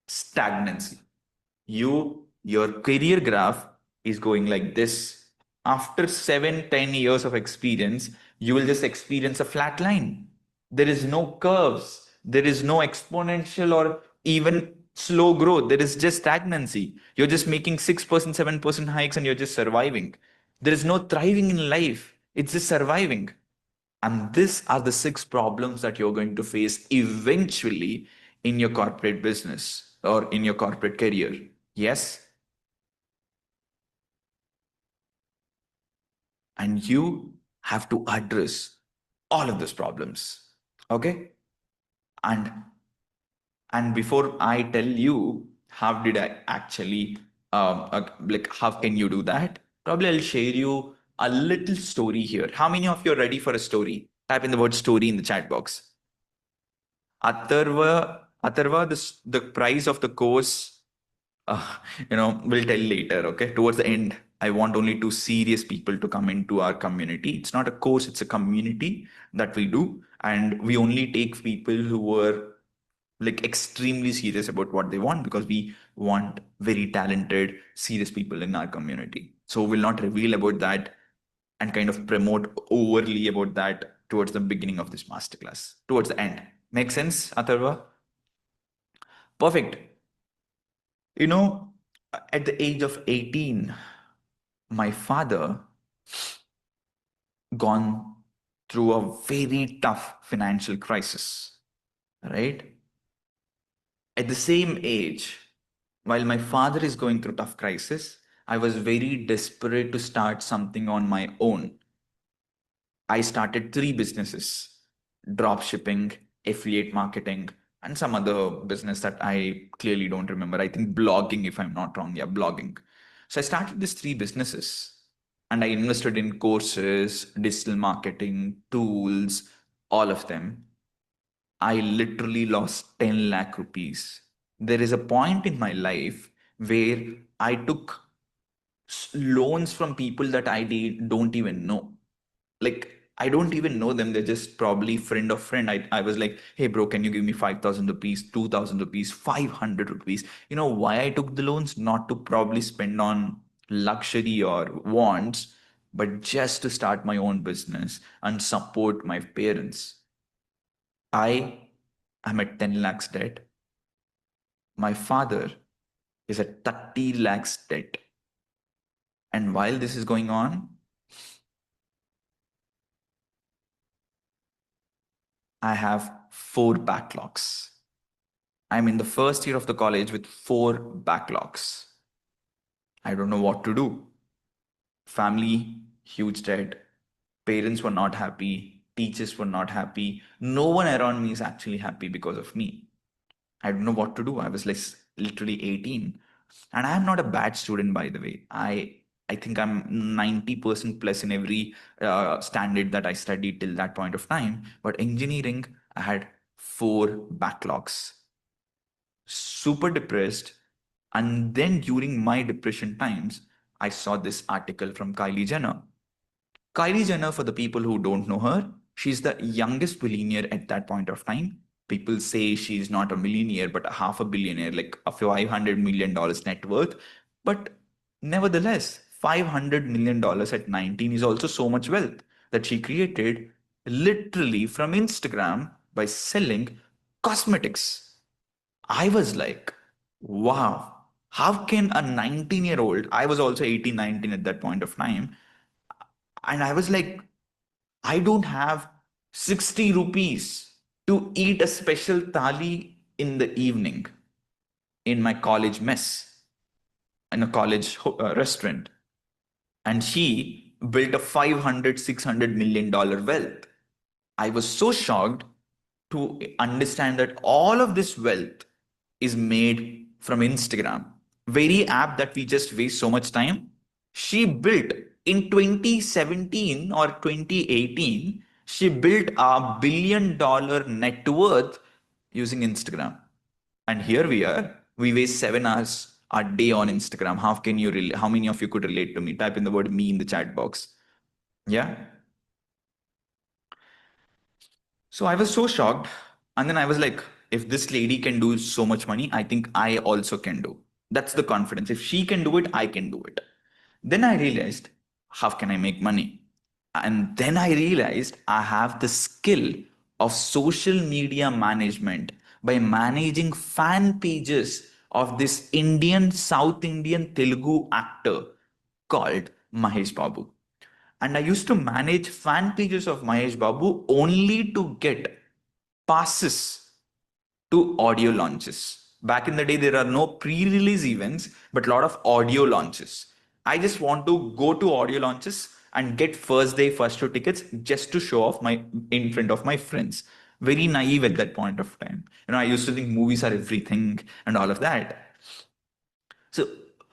stagnancy. Your career graph is going like this. After 7, 10 years of experience, you will just experience a flat line. There is no curves. There is no exponential or even slow growth. There is just stagnancy. You're just making 6%, 7% hikes and you're just surviving. There is no thriving in life. It's just surviving. And these are the six problems that you're going to face eventually in your corporate business or in your corporate career. Yes. And you have to address all of those problems. Okay. And before I tell you how did I actually like how can you do that? Probably I'll share you a little story here. How many of you are ready for a story? Type in the word story in the chat box. Atharva, the price of the course, uh, we'll tell later. Okay, towards the end, I want only two serious people to come into our community. It's not a course; it's a community that we do, and we only take people who are like extremely serious about what they want because we want very talented, serious people in our community. So we'll not reveal about that and kind of promote overly about that towards the beginning of this masterclass, towards the end. Make sense, Atharva? Perfect. You know, at the age of 18, my father gone through a very tough financial crisis, right? At the same age, while my father is going through tough crisis, I was very desperate to start something on my own. I started three businesses: drop shipping, affiliate marketing, and some other business that I clearly don't remember. I think blogging, if I'm not wrong. Yeah, blogging. So I started these three businesses and I invested in courses, digital marketing, tools, all of them. I literally lost 10 lakh rupees. There is a point in my life where I took loans from people that don't even know. Like, I don't even know them. They're just probably friend of friend. I was like, hey, bro, can you give me 5,000 rupees, 2,000 rupees, 500 rupees? You know why I took the loans? Not to probably spend on luxury or wants, but just to start my own business and support my parents. I am at 10 lakhs debt. My father is at 30 lakhs debt. And while this is going on, I have four backlogs. I'm in the first year of the college with four backlogs. I don't know what to do. Family, huge debt. Parents were not happy. Teachers were not happy. No one around me is actually happy because of me. I don't know what to do. I was like literally 18. And I'm not a bad student, by the way. I think I'm 90% plus in every standard that I studied till that point of time. But engineering, I had four backlogs. Super depressed. And then during my depression times, I saw this article from Kylie Jenner. Kylie Jenner, for the people who don't know her, she's the youngest billionaire at that point of time. People say she's not a millionaire, but a half a billionaire, like a $500 million net worth. But nevertheless, $500 million at 19 is also so much wealth that she created literally from Instagram by selling cosmetics. I was like, wow, how can a 19-year-old, I was also 18, 19 at that point of time, and I was like, I don't have 60 rupees to eat a special thali in the evening in my college mess, in a college restaurant. And she built a 500, $600 million wealth. I was so shocked to understand that all of this wealth is made from Instagram. Very app that we just waste so much time. She built in 2017 or 2018, she built a $1 billion net worth using Instagram. And here we are. We waste 7 hours a day on Instagram. How many of you could relate to me? Type in the word me in the chat box. Yeah. So I was so shocked. And then I was like, if this lady can do so much money, I think I also can do. That's the confidence. If she can do it, I can do it. Then I realized, how can I make money? And then I realized I have the skill of social media management by managing fan pages of this South Indian Telugu actor called Mahesh Babu. And I used to manage fan pages of Mahesh Babu only to get passes to audio launches. Back in the day, there are no pre-release events, but a lot of audio launches. I just want to go to audio launches and get first day, first show tickets just to show off my in front of my friends. Very naive at that point of time. I used to think movies are everything and all of that. So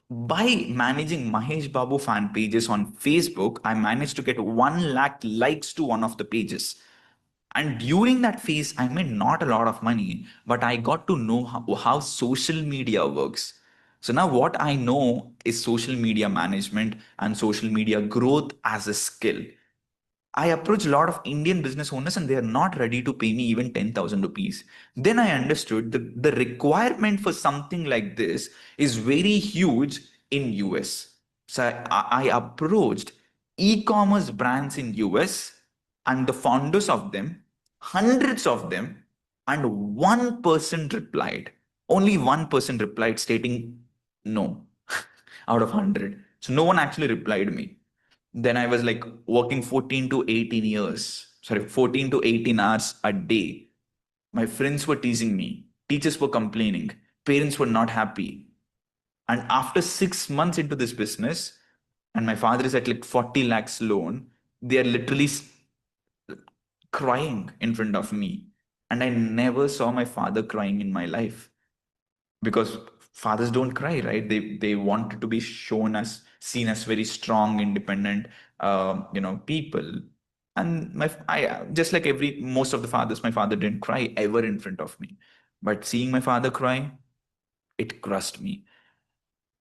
by managing Mahesh Babu fan pages on Facebook, I managed to get 1 lakh likes to one of the pages. And during that phase, I made not a lot of money, but I got to know how social media works. So now what I know is social media management and social media growth as a skill. I approach a lot of Indian business owners and they are not ready to pay me even 10,000 rupees. Then I understood the requirement for something like this is very huge in US. So I approached e-commerce brands in US and the founders of them, hundreds of them, and one person replied. Only one person replied stating no out of 100. So no one actually replied me. Then I was like working 14 to 18 years, sorry, 14 to 18 hours a day. My friends were teasing me, teachers were complaining, parents were not happy. And after 6 months into this business, and my father is at like 40 lakhs loan, they are literally crying in front of me. And I never saw my father crying in my life because fathers don't cry, right? They want to be shown as seen as very strong, independent, people. And I just like every most of the fathers, my father didn't cry ever in front of me, but seeing my father cry, it crushed me.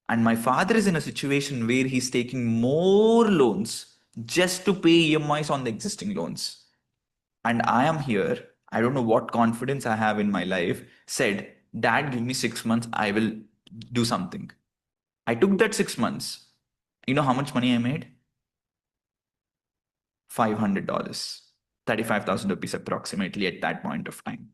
And my father is in a situation where he's taking more loans just to pay EMIs on the existing loans. And I am here. I don't know what confidence I have in my life. Said, Dad, give me 6 months. I will do something. I took that 6 months. You know how much money I made? $500, 35,000 rupees approximately at that point of time.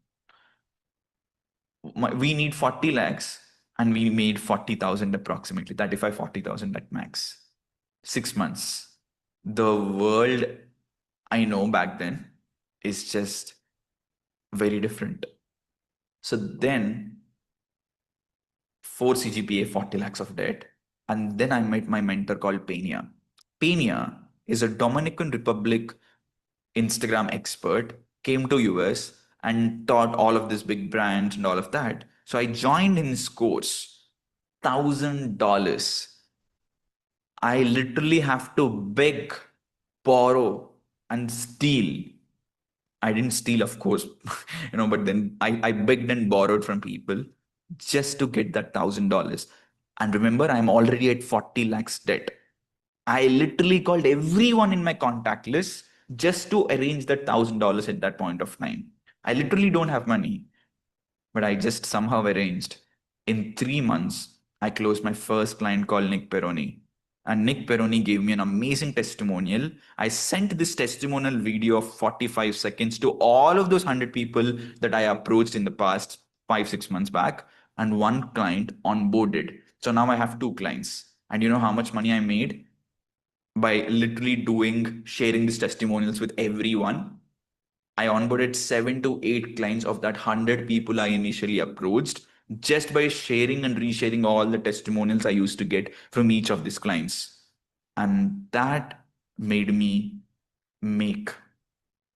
We need 40 lakhs and we made 40,000 approximately, 35, 40,000 at max. 6 months. The world I know back then is just very different. So then 4 CGPA, 40 lakhs of debt. And then I met my mentor called Pena. Pena is a Dominican Republic Instagram expert, came to US and taught all of this big brands and all of that. So I joined in his course, $1,000. I literally have to beg, borrow, and steal. I didn't steal, of course, but then I begged and borrowed from people just to get that $1,000. And remember, I'm already at 40 lakhs debt. I literally called everyone in my contact list just to arrange that $1,000 at that point of time. I literally don't have money, but I just somehow arranged. In 3 months, I closed my first client called Nick Peroni. And Nick Peroni gave me an amazing testimonial. I sent this testimonial video of 45 seconds to all of those 100 people that I approached in the past 5, 6 months back. And one client onboarded. So now I have two clients. And you know how much money I made? By literally sharing these testimonials with everyone. I onboarded 7 to 8 clients of that 100 people I initially approached just by sharing and resharing all the testimonials I used to get from each of these clients. And that made me make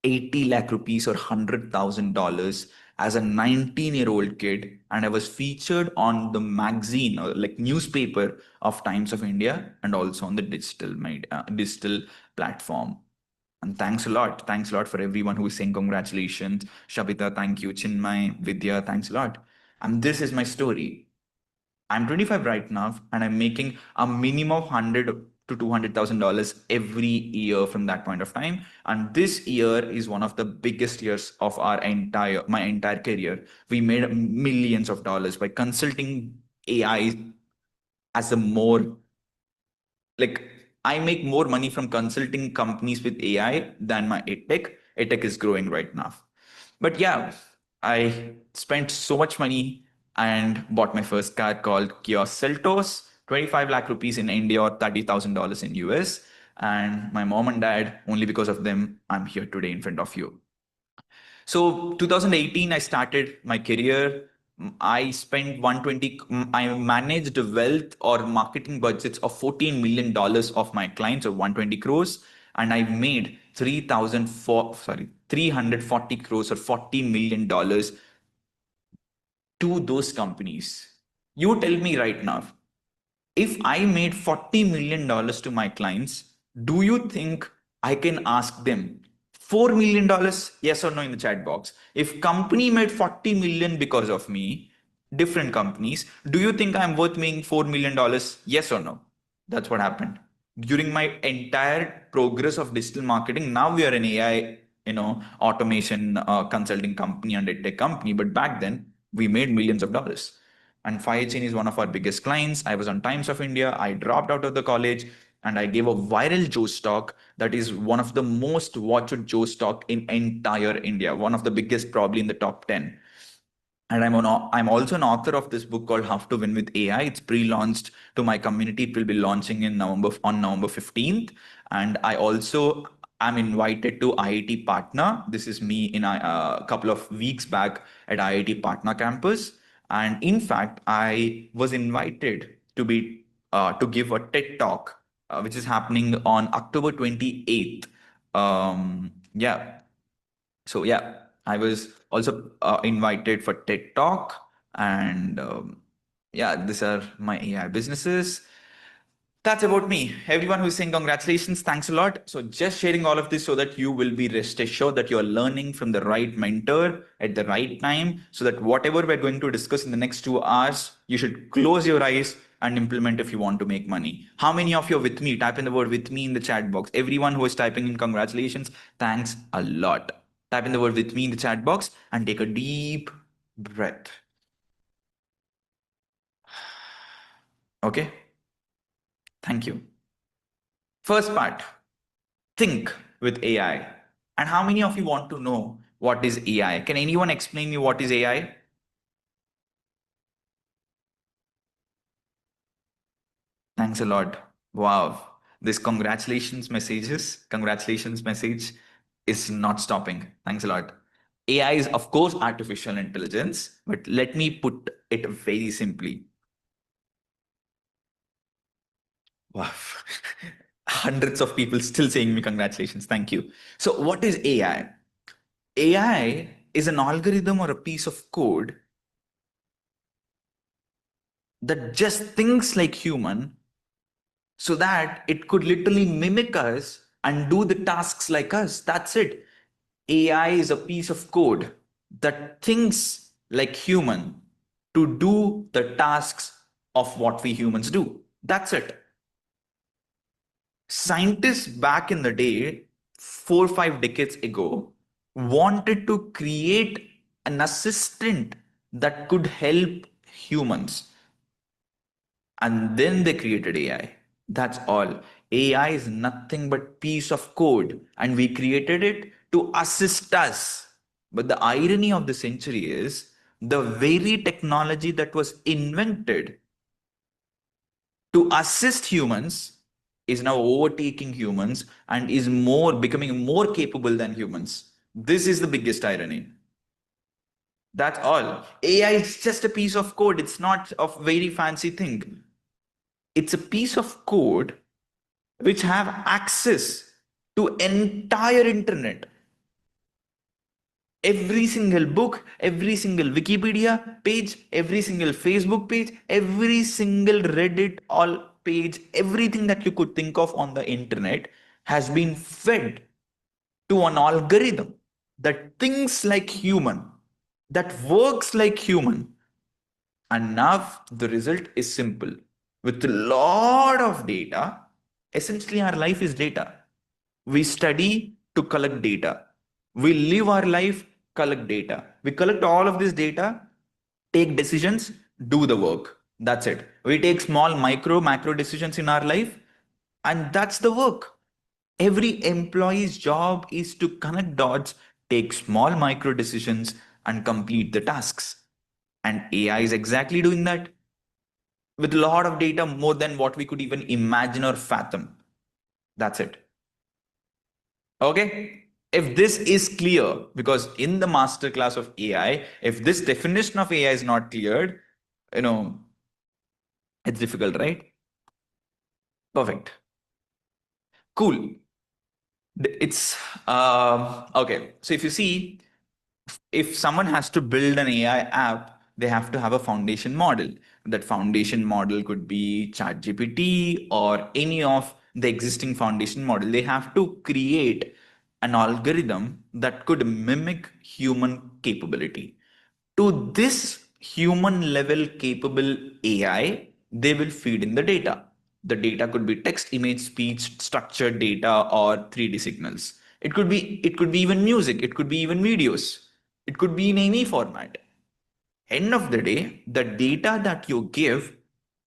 80 lakh rupees or $100,000 as a 19-year-old kid. And I was featured on the magazine or like newspaper of Times of India and also on the digital platform. And thanks a lot. Thanks a lot for everyone who is saying congratulations. Shabita, thank you. Chinmay, Vidya, thanks a lot. And this is my story. I'm 25 right now, and I'm making a minimum of 100 to $200,000 every year from that point of time. And this year is one of the biggest years of my entire career. We made millions of dollars by consulting AI as a more like I make more money from consulting companies with AI than my edtech. Edtech is growing right now. But yeah, I spent so much money and bought my first car called Kia Seltos, 25 lakh rupees in India or $30,000 in US. And my mom and dad, only because of them, I'm here today in front of you. So 2018, I started my career. I spent 120, I managed wealth or marketing budgets of $14 million of my clients, or 120 crores. And I made 340 crores or $40 million to those companies. You tell me right now, if I made $40 million to my clients, do you think I can ask them $4 million? Yes or no in the chat box. If company made 40 million because of me, different companies, do you think I'm worth making $4 million? Yes or no? That's what happened. During my entire progress of digital marketing, now we are an AI, automation consulting company and a tech company. But back then, we made millions of dollars. And Fire Chain is one of our biggest clients. I was on Times of India. I dropped out of the college and I gave a viral Joe stock that is one of the most watched Joe stock in entire India, one of the biggest, probably in the top 10. And I'm also an author of this book called How to Win with AI. It's pre-launched to my community. It will be launching in November 15th. And I also am invited to IIT Patna. This is me in a couple of weeks back at IIT Patna campus. And in fact, I was invited to give a TED talk, which is happening on October 28th. Yeah, so yeah, I was also invited for TED Talk, and yeah, these are my AI businesses. That's about me. Everyone who's saying congratulations, thanks a lot. So just sharing all of this so that you will be rest assured that you're learning from the right mentor at the right time, so that whatever we're going to discuss in the next 2 hours, you should close your eyes and implement if you want to make money. How many of you are with me? Type in the word with me in the chat box. Everyone who is typing in congratulations, thanks a lot. Type in the word with me in the chat box and take a deep breath. Okay? Thank you. First part, think with AI. And how many of you want to know what is AI? Can anyone explain me what is AI? Thanks a lot. Wow. This congratulations message is not stopping. Thanks a lot. AI is, of course, artificial intelligence, but let me put it very simply. Wow. Hundreds of people still saying me congratulations. Thank you. So, what is AI? AI is an algorithm or a piece of code that just thinks like human, so that it could literally mimic us and do the tasks like us. That's it. AI is a piece of code that thinks like human to do the tasks of what we humans do. That's it. Scientists back in the day, 4 or 5 decades ago, wanted to create an assistant that could help humans. And then they created AI. That's all. AI is nothing but piece of code, and we created it to assist us. But the irony of the century is the very technology that was invented to assist humans is now overtaking humans and is becoming more capable than humans. This is the biggest irony. That's all. AI is just a piece of code. It's not a very fancy thing. It's a piece of code which have access to entire internet. Every single book, every single Wikipedia page, every single Facebook page, every single Reddit all page, everything that you could think of on the internet has been fed to an algorithm that thinks like human, that works like human. And now the result is simple. With a lot of data, essentially our life is data. We study to collect data. We live our life, collect data. We collect all of this data, take decisions, do the work. That's it. We take small macro decisions in our life, and that's the work. Every employee's job is to connect dots, take small micro decisions, and complete the tasks. And AI is exactly doing that with a lot of data, more than what we could even imagine or fathom. That's it. Okay. If this is clear, because in the masterclass of AI, if this definition of AI is not cleared, you know, it's difficult, right? Perfect. Cool. It's okay. So if you see, if someone has to build an AI app, they have to have a foundation model. That foundation model could be ChatGPT or any of the existing foundation model. They have to create an algorithm that could mimic human capability. To this human level capable AI, they will feed in the data. The data could be text, image, speech, structured data, or 3D signals. It could be even music, it could be even videos. It could be in any format. End of the day, the data that you give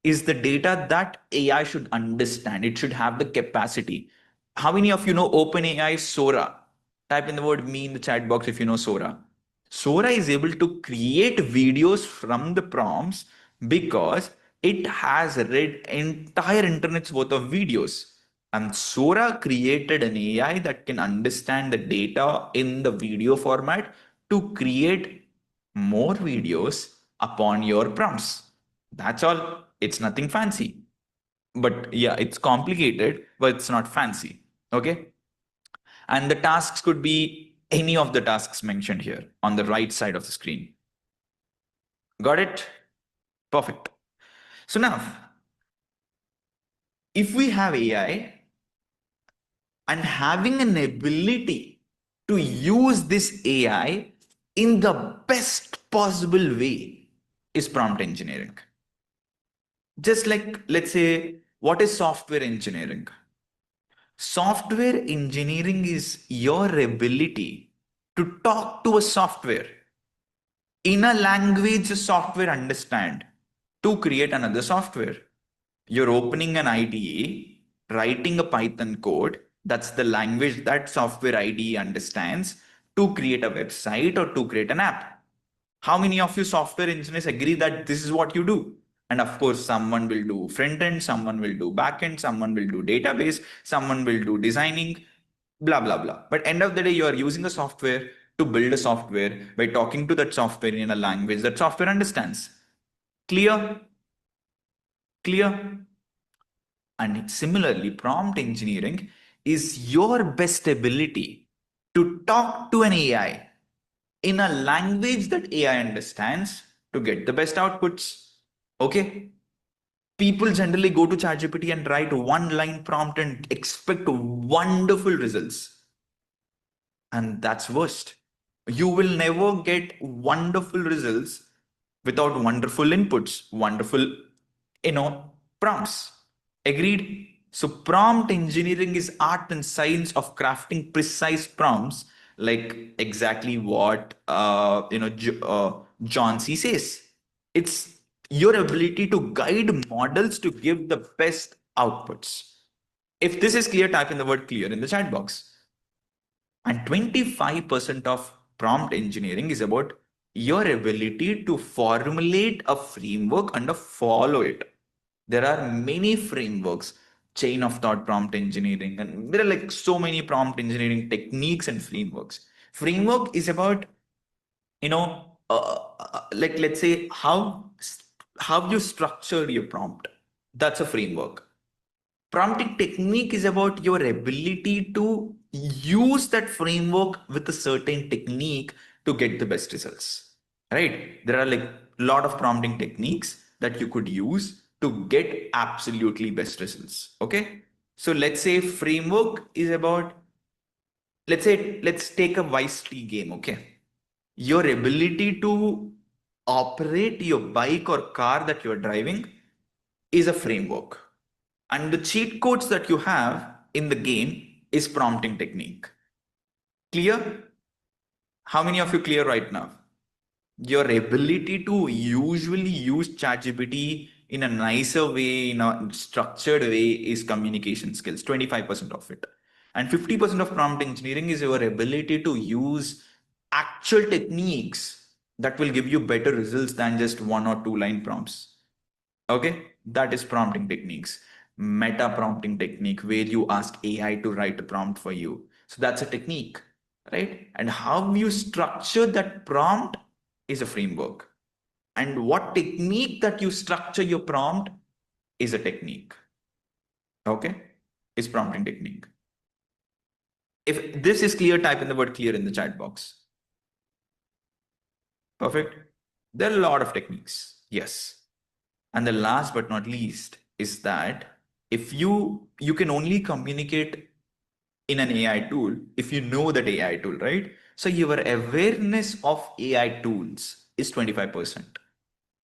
is the data that AI should understand. It should have the capacity. How many of you know OpenAI Sora? Type in the word me in the chat box if you know Sora. Sora is able to create videos from the prompts because it has read entire internet's worth of videos. And Sora created an AI that can understand the data in the video format to create more videos upon your prompts. That's all. It's nothing fancy. But yeah, it's complicated, but it's not fancy. Okay. And the tasks could be any of the tasks mentioned here on the right side of the screen. Got it? Perfect. So now, if we have AI and having an ability to use this AI in the best possible way is prompt engineering. Just like, let's say, what is software engineering? Software engineering is your ability to talk to a software in a language the software understand to create another software. You're opening an IDE, writing a Python code. That's the language that software IDE understands to create a website or to create an app. How many of you software engineers agree that this is what you do? And of course, someone will do front end, someone will do back end, someone will do database, someone will do designing, blah, blah, blah. But end of the day, you are using a software to build a software by talking to that software in a language that software understands. Clear? Clear? And similarly, prompt engineering is your best ability to talk to an AI in a language that AI understands to get the best outputs. Okay? People generally go to ChatGPT and write one line prompt and expect wonderful results. And that's worst. You will never get wonderful results without wonderful inputs, wonderful, prompts. Agreed? So prompt engineering is art and science of crafting precise prompts, like exactly what John C says. It's your ability to guide models to give the best outputs. If this is clear, type in the word clear in the chat box. And 25% of prompt engineering is about your ability to formulate a framework and follow it. There are many frameworks, chain of thought prompt engineering, and there are like so many prompt engineering techniques and frameworks. Framework is about, like let's say how you structure your prompt. That's a framework. Prompting technique is about your ability to use that framework with a certain technique to get the best results. Right? There are like a lot of prompting techniques that you could use to get absolutely best results. Okay. So let's say framework is about, let's take a Vice City game. Okay. Your ability to operate your bike or car that you're driving is a framework. And the cheat codes that you have in the game is prompting technique. Clear? How many of you clear right now? Your ability to usually use ChatGPT in a nicer way, in a structured way, is communication skills, 25% of it. And 50% of prompt engineering is your ability to use actual techniques that will give you better results than just 1 or 2 line prompts. Okay, that is prompting techniques. Meta prompting technique, where you ask AI to write a prompt for you. So that's a technique, right? And how you structure that prompt is a framework. And what technique that you structure your prompt is a technique. Okay, is prompting technique. If this is clear, type in the word clear in the chat box. Perfect. There are a lot of techniques. Yes. And the last but not least is that if you can only communicate in an AI tool if you know that AI tool, right? So your awareness of AI tools is 25%.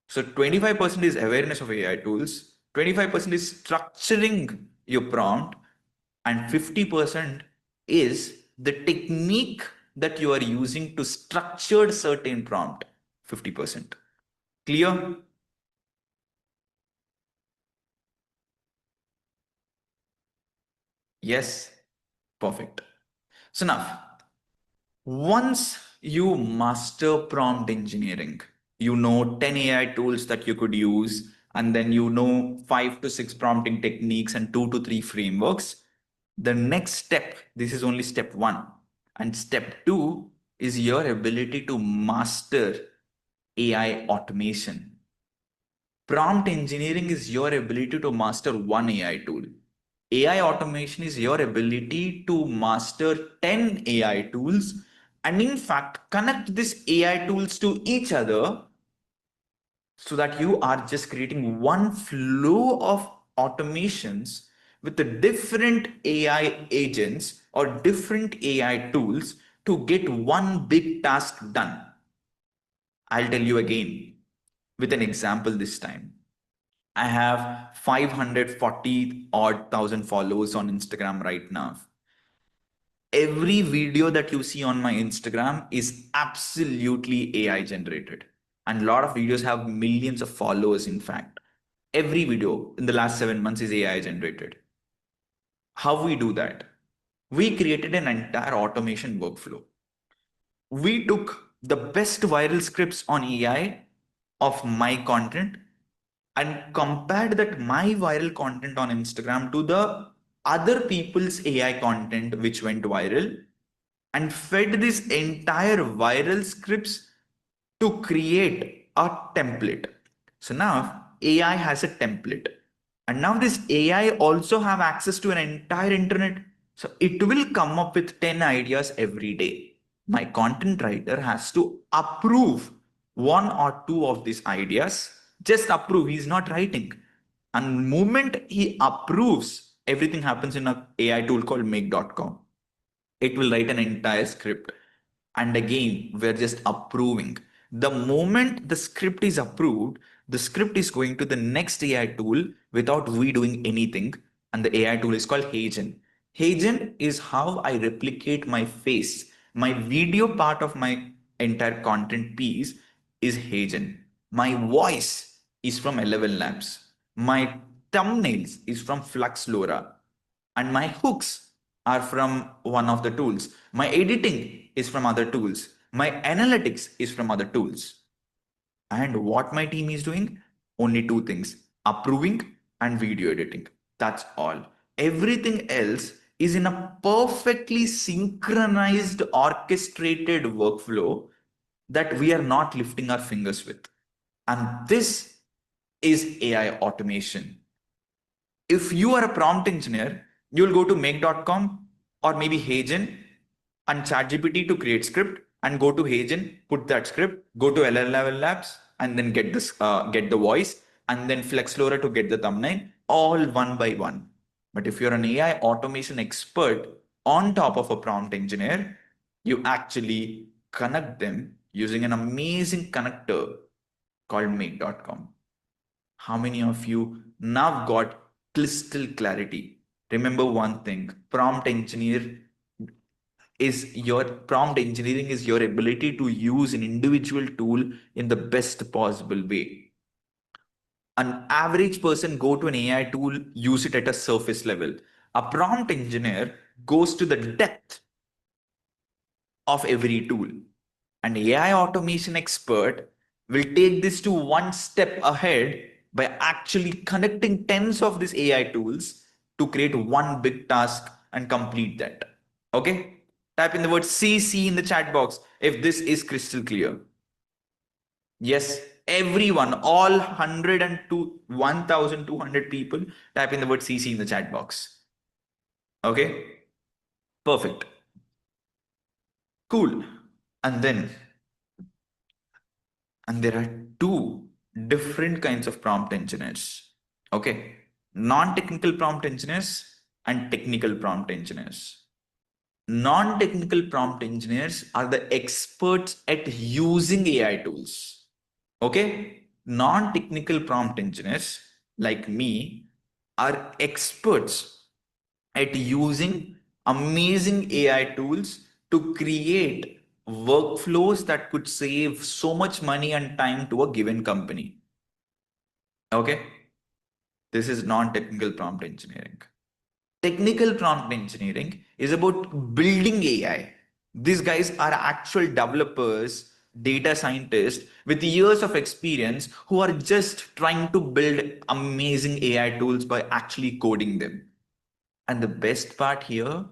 So 25% is awareness of AI tools, 25% is structuring your prompt, and 50% is the technique that you are using to structure certain prompt. 50%. Clear? Yes. Perfect. So now, once you master prompt engineering, you know 10 AI tools that you could use, and then you know 5 to 6 prompting techniques and 2 to 3 frameworks. The next step, this is only step one. And step two is your ability to master AI automation. Prompt engineering is your ability to master one AI tool. AI automation is your ability to master 10 AI tools and, in fact, connect these AI tools to each other so that you are just creating one flow of automations with the different AI agents or different AI tools to get one big task done. I'll tell you again with an example this time. I have 540 odd thousand followers on Instagram right now. Every video that you see on my Instagram is absolutely AI generated. And a lot of videos have millions of followers, in fact. Every video in the last 7 months is AI generated. How we do that? We created an entire automation workflow. We took the best viral scripts on AI of my content and compared that my viral content on Instagram to the other people's AI content which went viral and fed this entire viral scripts to create a template. So now AI has a template. And now this AI also have access to an entire internet. So it will come up with 10 ideas every day. My content writer has to approve 1 or 2 of these ideas. Just approve. He's not writing. And moment he approves, everything happens in a AI tool called make.com. It will write an entire script. And again, we're just approving. The moment the script is approved, the script is going to the next AI tool without we doing anything. And the AI tool is called Hagen. Hagen is how I replicate my face. My video part of my entire content piece is Hagen. My voice is from 11 Labs. My thumbnails is from Flux Lora and my hooks are from one of the tools. My editing is from other tools. My analytics is from other tools. And what my team is doing? Only 2 things: approving and video editing. That's all. Everything else is in a perfectly synchronized, orchestrated workflow that we are not lifting our fingers with. And this is AI automation. If you are a prompt engineer, you'll go to make.com or maybe Hagen and ChatGPT to create script and go to Hagen, put that script, go to LLM Labs and then get this, get the voice and then FlexLorer to get the thumbnail all one by one. But if you're an AI automation expert on top of a prompt engineer, you actually connect them using an amazing connector called make.com. How many of you now got crystal clarity? Remember one thing: prompt engineering is your ability to use an individual tool in the best possible way. An average person go to an AI tool, use it at a surface level. A prompt engineer goes to the depth of every tool. An AI automation expert will take this to one step ahead by actually connecting tens of these AI tools to create one big task and complete that. Okay? Type in the word CC in the chat box if this is crystal clear. Yes, everyone, all 102, 1,200 people, type in the word CC in the chat box. Okay? Perfect. Cool. And then And there are two different kinds of prompt engineers. Okay. Non-technical prompt engineers and technical prompt engineers. Non-technical prompt engineers are the experts at using AI tools. Okay. Non-technical prompt engineers like me are experts at using amazing AI tools to create workflows that could save so much money and time to a given company. Okay, this is non technical prompt engineering. Technical prompt engineering is about building AI. These guys are actual developers, data scientists with years of experience who are just trying to build amazing AI tools by actually coding them. And the best part here,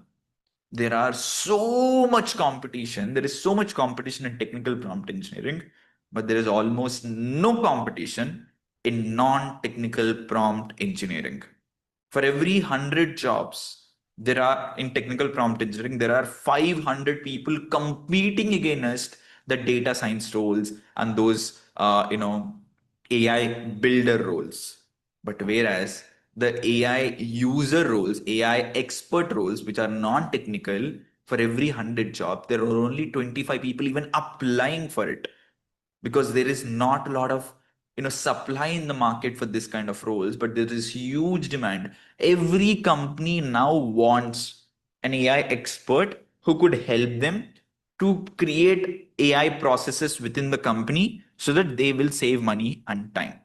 there are so much competition. There is so much competition in technical prompt engineering, but there is almost no competition in non-technical prompt engineering. For every 100 jobs, there are in technical prompt engineering, there are 500 people competing against the data science roles and those, AI builder roles. But whereas the AI user roles, AI expert roles, which are non-technical, for every 100 jobs, there are only 25 people even applying for it because there is not a lot of supply in the market for this kind of roles, but there is huge demand. Every company now wants an AI expert who could help them to create AI processes within the company so that they will save money and time.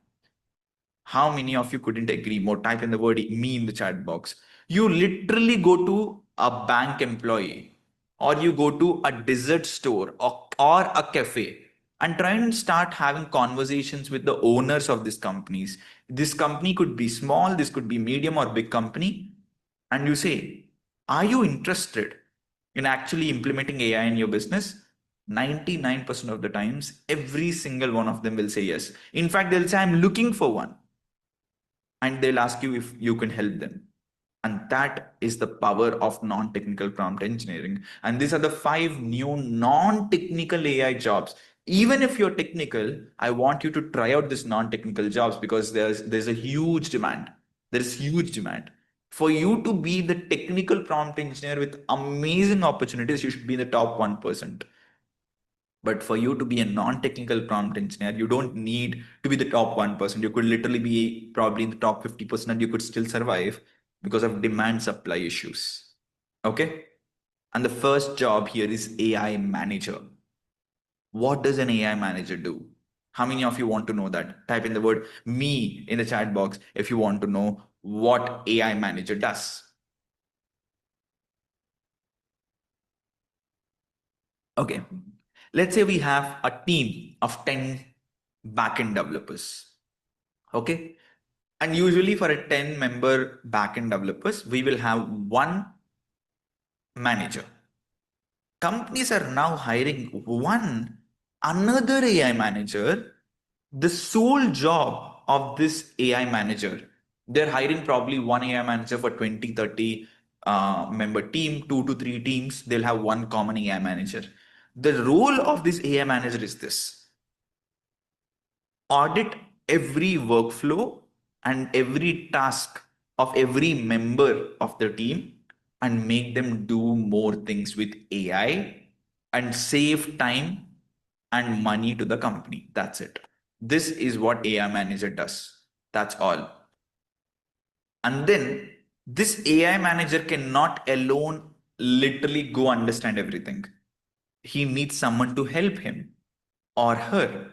How many of you couldn't agree more? Type in the word me in the chat box. You literally go to a bank employee or you go to a dessert store or a cafe and try and start having conversations with the owners of these companies. This company could be small, this could be medium or big company. And you say, are you interested in actually implementing AI in your business? 99% of the times, every single one of them will say yes. In fact, they'll say, I'm looking for one, and they'll ask you if you can help them. And that is the power of non technical prompt engineering. And these are the five new non technical AI jobs. Even if you're technical, I want you to try out this non technical jobs because there's a huge demand. There's huge demand. For you to be the technical prompt engineer with amazing opportunities, you should be in the top 1%. But for you to be a non-technical prompt engineer, you don't need to be the top 1%. You could literally be probably in the top 50% and you could still survive because of demand supply issues. Okay. And the first job here is AI manager. What does an AI manager do? How many of you want to know that? Type in the word me in the chat box if you want to know what AI manager does. Okay. Let's say we have a team of 10 backend developers. Okay. And usually for a 10-member backend developers, we will have one manager. Companies are now hiring another AI manager. The sole job of this AI manager, they're hiring probably one AI manager for 20, 30 member team, 2 to 3 teams. They'll have one common AI manager. The role of this AI manager is this: audit every workflow and every task of every member of the team and make them do more things with AI and save time and money to the company. That's it. This is what AI manager does. That's all. And then this AI manager cannot alone literally go understand everything. He needs someone to help him or her.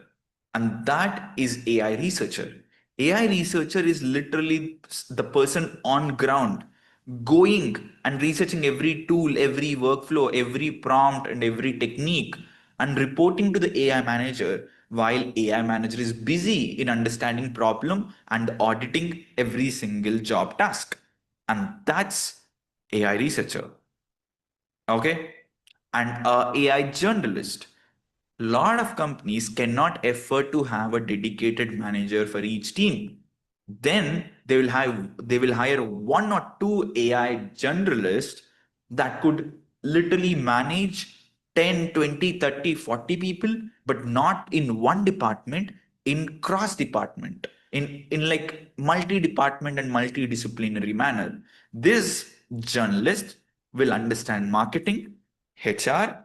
And that is AI researcher. AI researcher is literally the person on ground going and researching every tool, every workflow, every prompt, and every technique and reporting to the AI manager while AI manager is busy in understanding problem and auditing every single job task. And that's AI researcher. Okay. And a AI journalist. Lot of companies cannot afford to have a dedicated manager for each team. Then they will hire one or two AI generalists that could literally manage 10, 20, 30, 40 people, but not in one department, in cross department, in like multi-department and multidisciplinary manner. This journalist will understand marketing, HR,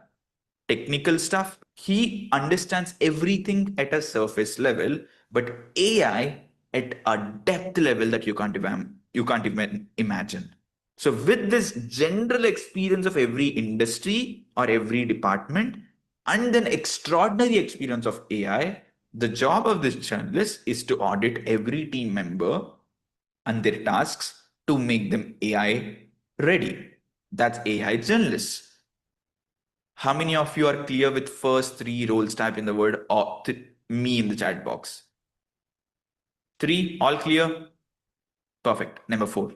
technical stuff. He understands everything at a surface level, but AI at a depth level that you can't even imagine. So with this general experience of every industry or every department, and then extraordinary experience of AI, the job of this journalist is to audit every team member and their tasks to make them AI ready. That's AI journalists. How many of you are clear with first three roles? Type in the word me in the chat box. Three, all clear? Perfect. Number four.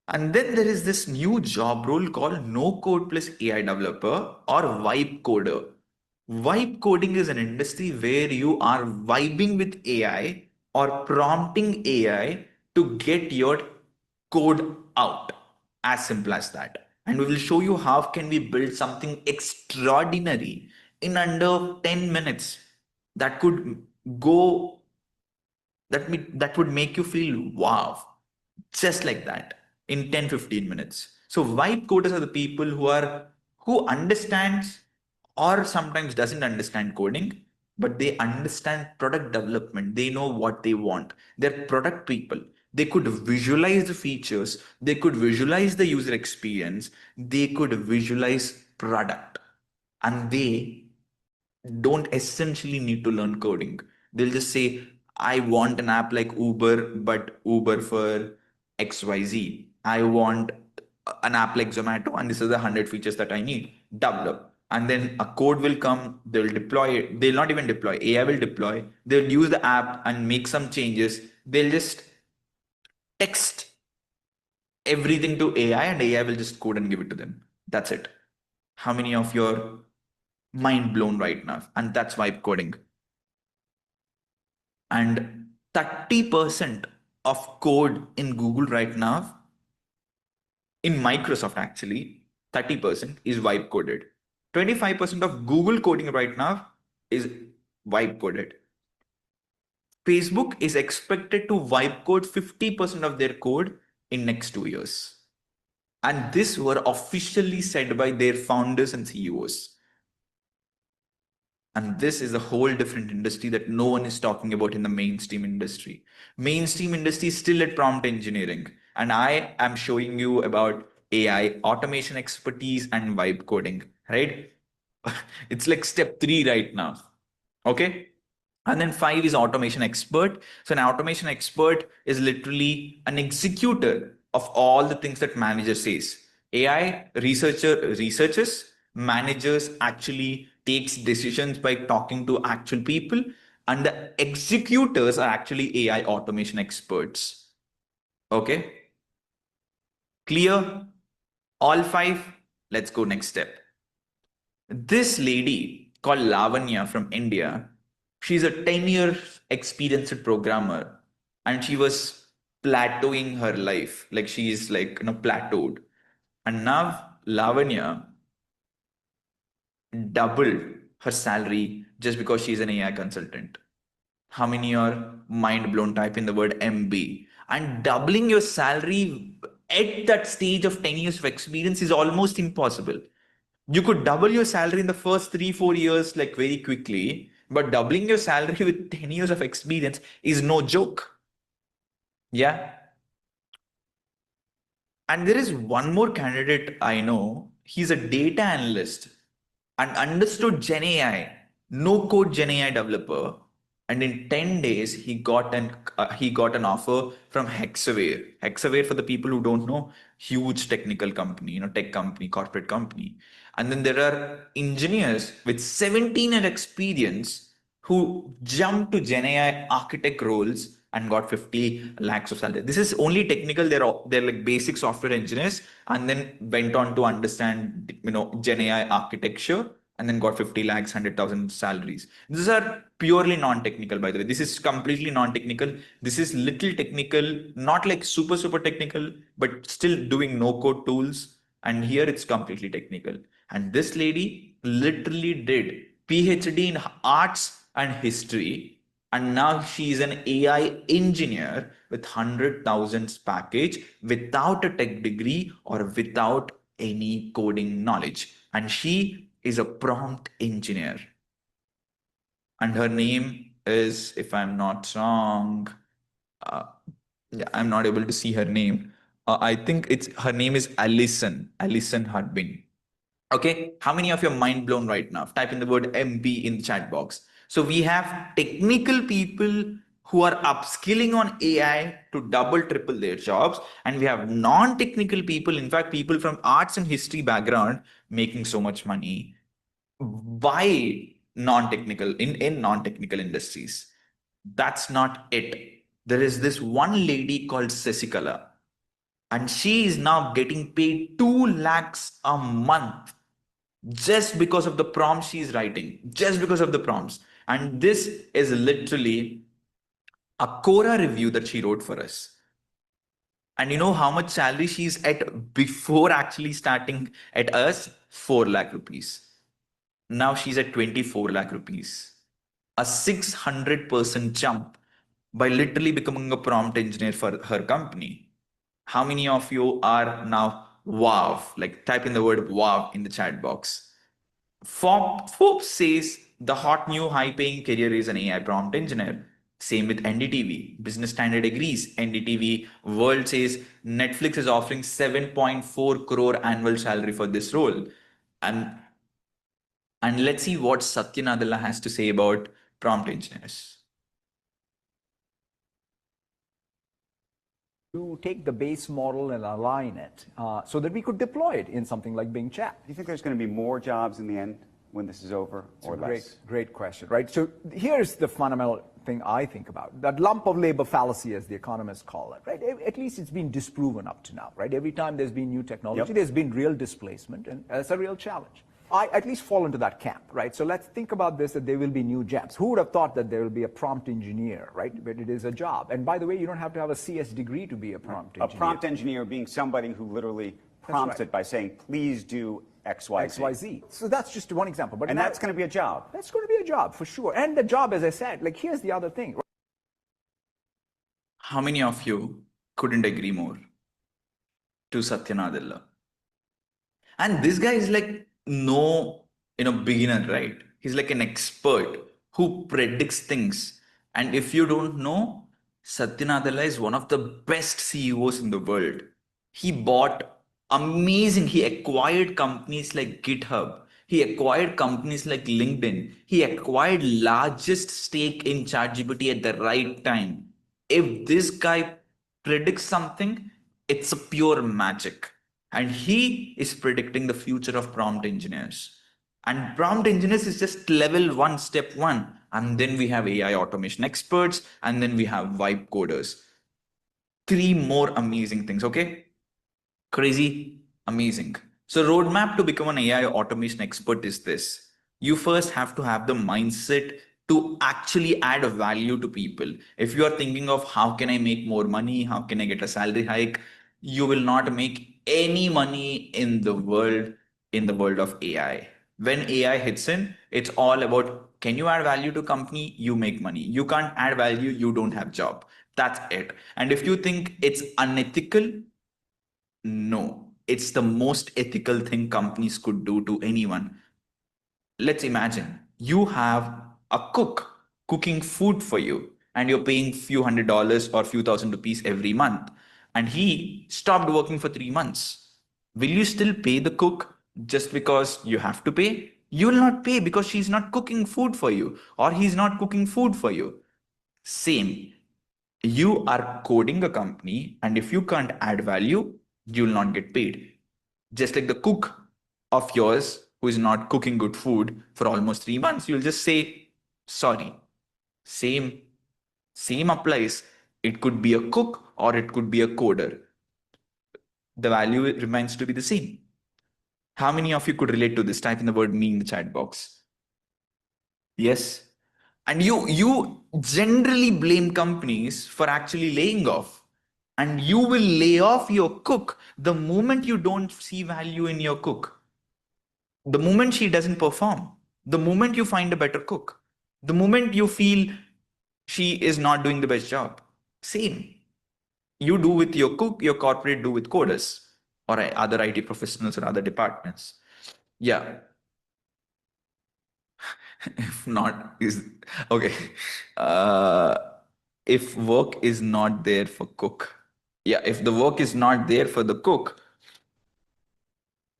And then there is this new job role called no code plus AI developer or vibe coder. Vibe coding is an industry where you are vibing with AI or prompting AI to get your code out. As simple as that. And we will show you how can we build something extraordinary in under 10 minutes that could go that would make you feel wow, just like that, in 10-15 minutes. So vibe coders are the people who understands or sometimes doesn't understand coding, but they understand product development. They know what they want. They're product people. They could visualize the features, they could visualize the user experience, they could visualize product, and they don't essentially need to learn coding. They'll just say, I want an app like Uber, but Uber for XYZ. I want an app like Zomato, and this is the 100 features that I need. Develop. And then a code will come, they'll deploy it. They'll not even deploy, AI will deploy. They'll use the app and make some changes. They'll just text everything to AI, and AI will just code and give it to them. That's it. How many of you are mind blown right now? And that's vibe coding. And 30% of code in Google right now, in Microsoft actually, 30% is vibe coded. 25% of Google coding right now is vibe coded. Facebook is expected to vibe code 50% of their code in next 2 years. And this were officially said by their founders and CEOs. And this is a whole different industry that no one is talking about in the mainstream industry. Mainstream industry is still at prompt engineering. And I am showing you about AI, automation expertise, and vibe coding, right? It's like step three right now. Okay. And then five is automation expert. So an automation expert is literally an executor of all the things that manager says. AI researchers, managers actually takes decisions by talking to actual people, and the executors are actually AI automation experts. Okay, clear? All five? Let's go next step. This lady called Lavanya from India, she's a 10-year experienced programmer, and she was plateauing her life. Like she's like, plateaued. And now Lavanya doubled her salary just because she's an AI consultant. How many are mind blown? Type in the word MB. And doubling your salary at that stage of 10 years of experience is almost impossible. You could double your salary in the first 3-4 years, like very quickly, but doubling your salary with 10 years of experience is no joke. Yeah. And there is one more candidate I know. He's a data analyst and understood Gen AI, no code Gen AI developer. And in 10 days, he got an offer from Hexaware. Hexaware, for the people who don't know, huge technical company, tech company, corporate company. And then there are engineers with 17 year experience who jumped to Gen AI architect roles and got 50 lakhs of salary. This is only technical. They're like basic software engineers, and then went on to understand, Gen AI architecture, and then got 50 lakhs, 100,000 salaries. These are purely non-technical, by the way. This is completely non-technical. This is little technical, not like super, super technical, but still doing no-code tools. And here it's completely technical. And this lady literally did PhD in arts and history, and now she is an AI engineer with 100,000 package without a tech degree or without any coding knowledge. And she is a prompt engineer. And her name is, if I'm not wrong, uh, yeah, I'm not able to see her name. I think her name is Alison Harbin. Okay, how many of you are mind blown right now? Type in the word MB in the chat box. So we have technical people who are upskilling on AI to double, triple their jobs, and we have non-technical people, in fact, people from arts and history background making so much money. Why non-technical in non-technical industries? That's not it. There is this one lady called Sasikala, and she is now getting paid 2 lakhs a month just because of the prompts she's writing, just because of the prompts. And this is literally a Quora review that she wrote for us. And you know how much salary she's at before actually starting at us? 4 lakh rupees. Now she's at 24 lakh rupees. A 600% jump by literally becoming a prompt engineer for her company. How many of you are now wow? Like type in the word wow in the chat box. Forbes says the hot new high paying career is an AI prompt engineer. Same with NDTV. Business Standard agrees. NDTV World says Netflix is offering 7.4 crore annual salary for this role. And let's see what Satya Nadella has to say about prompt engineers. To take the base model and align it so that we could deploy it in something like Bing Chat. Do you think there's going to be more jobs in the end when this is over, or less? Great question, right? So here's the fundamental thing I think about. That lump of labor fallacy, as the economists call it, right? At least it's been disproven up to now, right? Every time there's been new technology, there's been real displacement, and it's a real challenge. I at least fall into that camp, right? So let's think about this, that there will be new jobs. Who would have thought that there will be a prompt engineer, right? But it is a job. And by the way, you don't have to have a CS degree to be a prompt engineer. A prompt engineer being somebody who literally prompts it by saying, please do X, Y, Z. XYZ. So that's just one example. But that's going to be a job. That's going to be a job, for sure. And the job, as I said, like here's the other thing. How many of you couldn't agree more to Satya Nadella? And this guy is like no, beginner, right? He's like an expert who predicts things. And if you don't know, Satya Nadella is one of the best CEOs in the world. He bought amazing, he acquired companies like GitHub. He acquired companies like LinkedIn. He acquired largest stake in ChatGPT at the right time. If this guy predicts something, it's a pure magic. And he is predicting the future of prompt engineers. And prompt engineers is just level one, step one. And then we have AI automation experts, and then we have vibe coders. 3 more amazing things, okay? Crazy, amazing. So roadmap to become an AI automation expert is this. You first have to have the mindset to actually add value to people. If you are thinking of how can I make more money, how can I get a salary hike, you will not make any money in the world of AI. When AI hits in, it's all about can you add value to company, you make money. You can't add value, you don't have job. That's it. And if you think it's unethical, no, it's the most ethical thing companies could do to anyone. Let's imagine you have a cook cooking food for you, and you're paying few $100s or few thousand rupees every month, and he stopped working for 3 months. Will you still pay the cook just because you have to pay? You will not pay because she's not cooking food for you, or he's not cooking food for you. Same. You are coding a company, and if you can't add value, you'll not get paid. Just like the cook of yours who is not cooking good food for almost 3 months, you'll just say, sorry. Same, same applies. It could be a cook or it could be a coder. The value remains to be the same. How many of you could relate to this? Type in the word me in the chat box. Yes. And you generally blame companies for actually laying off. And you will lay off your cook the moment you don't see value in your cook. The moment she doesn't perform, the moment you find a better cook, the moment you feel she is not doing the best job. Same. You do with your cook, your corporate do with coders or other IT professionals or other departments. Yeah. If not, is okay. Uh, if work is not there for cook, yeah, if the work is not there for the cook,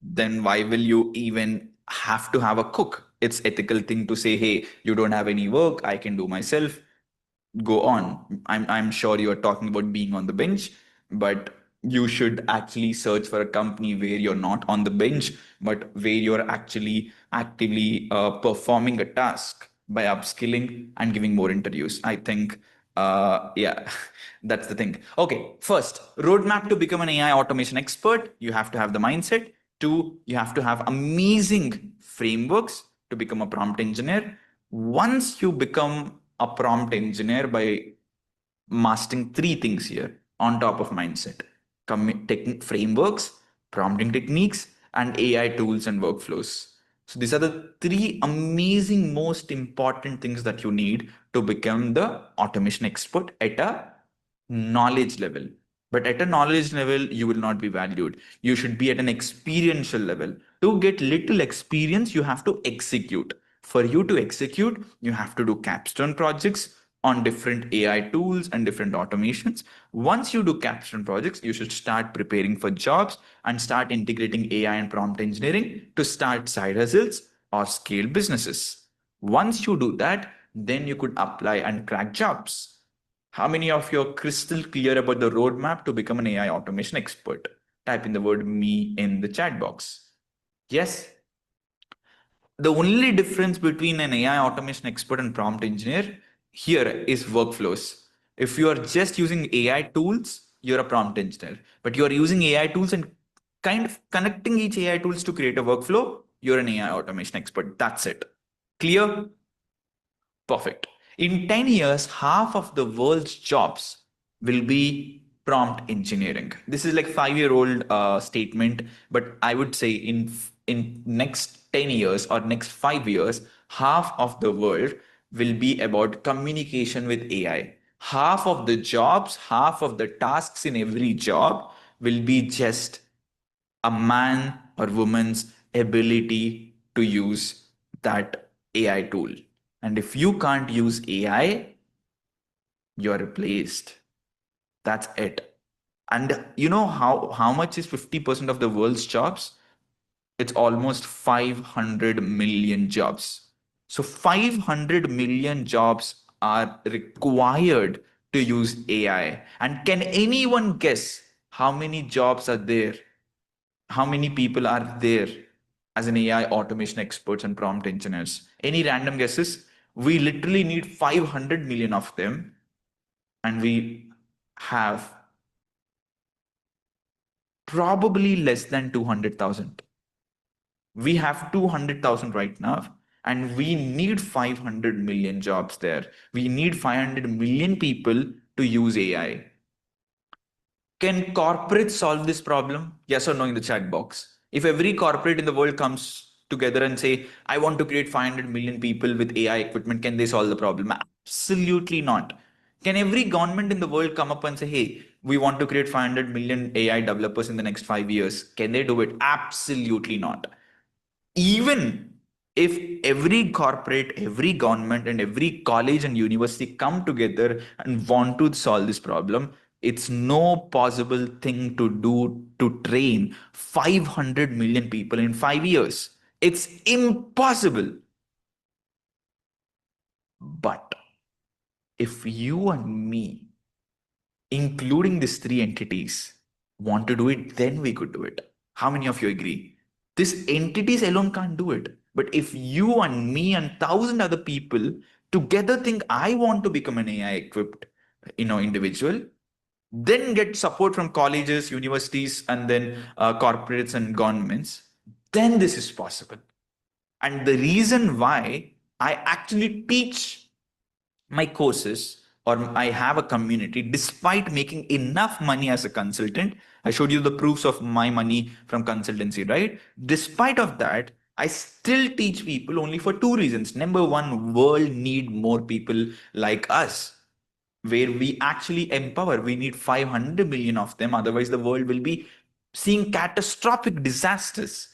then why will you even have to have a cook? It's ethical thing to say, hey, you don't have any work, I can do myself. Go on. I'm sure you are talking about being on the bench, but you should actually search for a company where you're not on the bench, but where you're actually actively performing a task by upskilling and giving more interviews. I think, yeah, that's the thing. Okay, first, roadmap to become an AI automation expert. You have to have the mindset. Two, you have to have amazing frameworks to become a prompt engineer. Once you become a prompt engineer by mastering three things here on top of mindset: frameworks, prompting techniques, and AI tools and workflows. So these are the three amazing, most important things that you need to become the automation expert at a knowledge level. But at a knowledge level, you will not be valued. You should be at an experiential level. To get little experience, you have to execute. For you to execute, you have to do capstone projects on different AI tools and different automations. Once you do capstone projects, you should start preparing for jobs and start integrating AI and prompt engineering to start side hustles or scale businesses. Once you do that, then you could apply and crack jobs. How many of you are crystal clear about the roadmap to become an AI automation expert? Type in the word me in the chat box. Yes. The only difference between an AI automation expert and prompt engineer here is workflows. If you are just using AI tools, you're a prompt engineer. But you are using AI tools and kind of connecting each AI tools to create a workflow, you're an AI automation expert. That's it. Clear? Perfect. In 10 years, half of the world's jobs will be prompt engineering. This is like 5-year-old statement, but I would say in next 10 years or next 5 years, half of the world will be about communication with AI. Half of the jobs, half of the tasks in every job will be just a man or woman's ability to use that AI tool. And if you can't use AI, you're replaced. That's it. And you know how much is 50% of the world's jobs? It's almost 500 million jobs. So 500 million jobs are required to use AI. And can anyone guess how many jobs are there? How many people are there as an AI automation experts and prompt engineers? Any random guesses? We literally need 500 million of them, and we have probably less than 200,000. We have 200,000 right now, and we need 500 million jobs there. We need 500 million people to use AI. Can corporates solve this problem? Yes or no in the chat box. If every corporate in the world comes together and say, I want to create 500 million people with AI equipment, can they solve the problem? Absolutely not. Can every government in the world come up and say, hey, we want to create 500 million AI developers in the next 5 years? Can they do it? Absolutely not. Even if every corporate, every government, and every college and university come together and want to solve this problem, it's no possible thing to do to train 500 million people in 5 years. It's impossible. But if you and me, including these three entities, want to do it, then we could do it. How many of you agree? This entities alone can't do it. But if you and me and thousand other people together think I want to become an AI equipped, individual, then get support from colleges, universities, and then corporates and governments, then this is possible. And the reason why I actually teach my courses or I have a community despite making enough money as a consultant. I showed you the proofs of my money from consultancy, right? Despite of that, I still teach people only for two reasons. Number one, world need more people like us, where we actually empower. We need 500 million of them. Otherwise, the world will be seeing catastrophic disasters.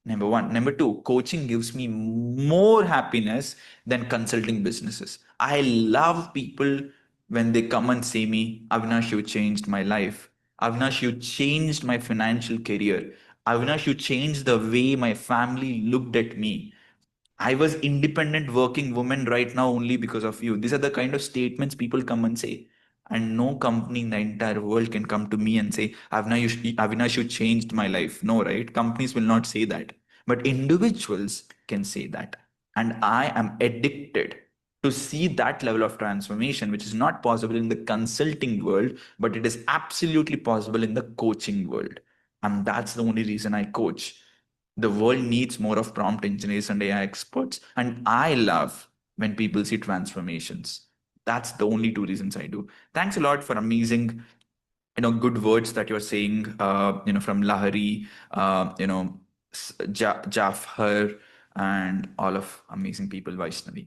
Number one. Number two, coaching gives me more happiness than consulting businesses. I love people when they come and say me, Avinash, you changed my life. Avinash, you changed my financial career. Avinash, you changed the way my family looked at me. I was independent working woman right now only because of you. These are the kind of statements people come and say. And no company in the entire world can come to me and say, Avinash, you changed my life. No, right? Companies will not say that. But individuals can say that. And I am addicted to see that level of transformation, which is not possible in the consulting world, but it is absolutely possible in the coaching world. And that's the only reason I coach. The world needs more of prompt engineers and AI experts. And I love when people see transformations. That's the only two reasons I do. Thanks a lot for amazing, good words that you're saying, from Lahari, Jafar, and all of amazing people, Vaishnavi.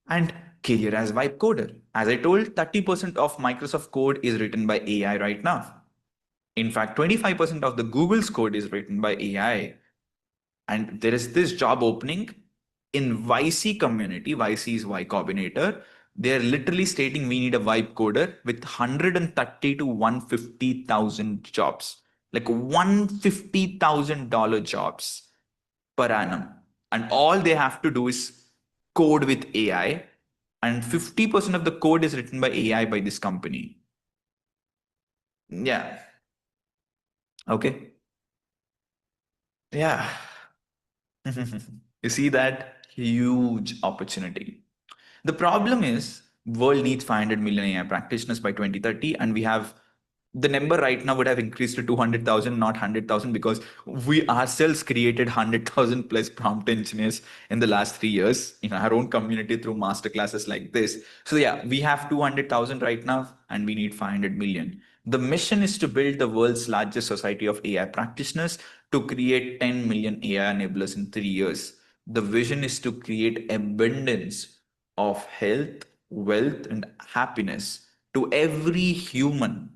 And career as vibe coder. As I told, 30% of Microsoft code is written by AI right now. In fact, 25% of the Google's code is written by AI. And there is this job opening in YC community. YC is Y Combinator. They're literally stating we need a vibe coder with 130 to 150,000 jobs, like $150,000 jobs per annum. And all they have to do is code with AI. And 50% of the code is written by AI by this company. Yeah. Okay. Yeah. You see that huge opportunity. The problem is world needs 500 million AI practitioners by 2030, and we have the number right now would have increased to 200,000, not 100,000, because we ourselves created 100,000 plus prompt engineers in the last 3 years in our own community through master classes like this. So yeah, we have 200,000 right now, and we need 500 million. The mission is to build the world's largest society of AI practitioners to create 10 million AI enablers in 3 years. The vision is to create abundance of health, wealth, and happiness to every human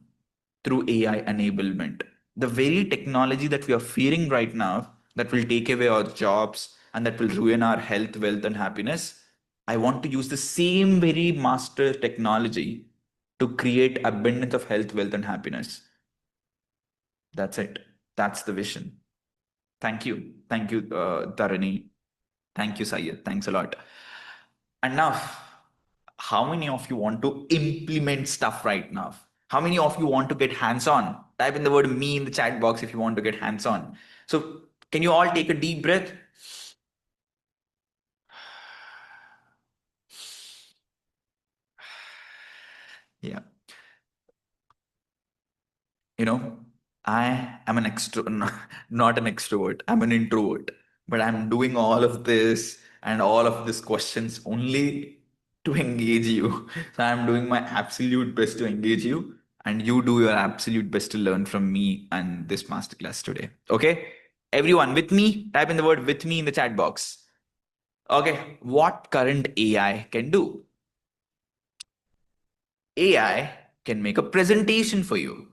through AI enablement. The very technology that we are fearing right now that will take away our jobs and that will ruin our health, wealth, and happiness. I want to use the same very master technology to create abundance of health, wealth, and happiness. That's it. That's the vision. Thank you. Thank you, Dharani. Thank you, Syed. Thanks a lot. And now, how many of you want to implement stuff right now? How many of you want to get hands on? Type in the word me in the chat box if you want to get hands on. So, can you all take a deep breath? Yeah. You know, I am an not an extrovert. I'm an introvert. But I'm doing all of this and all of these questions only to engage you. So I'm doing my absolute best to engage you, and you do your absolute best to learn from me and this masterclass today. Okay? Everyone with me, type in the word with me in the chat box. Okay, what current AI can do? AI can make a presentation for you.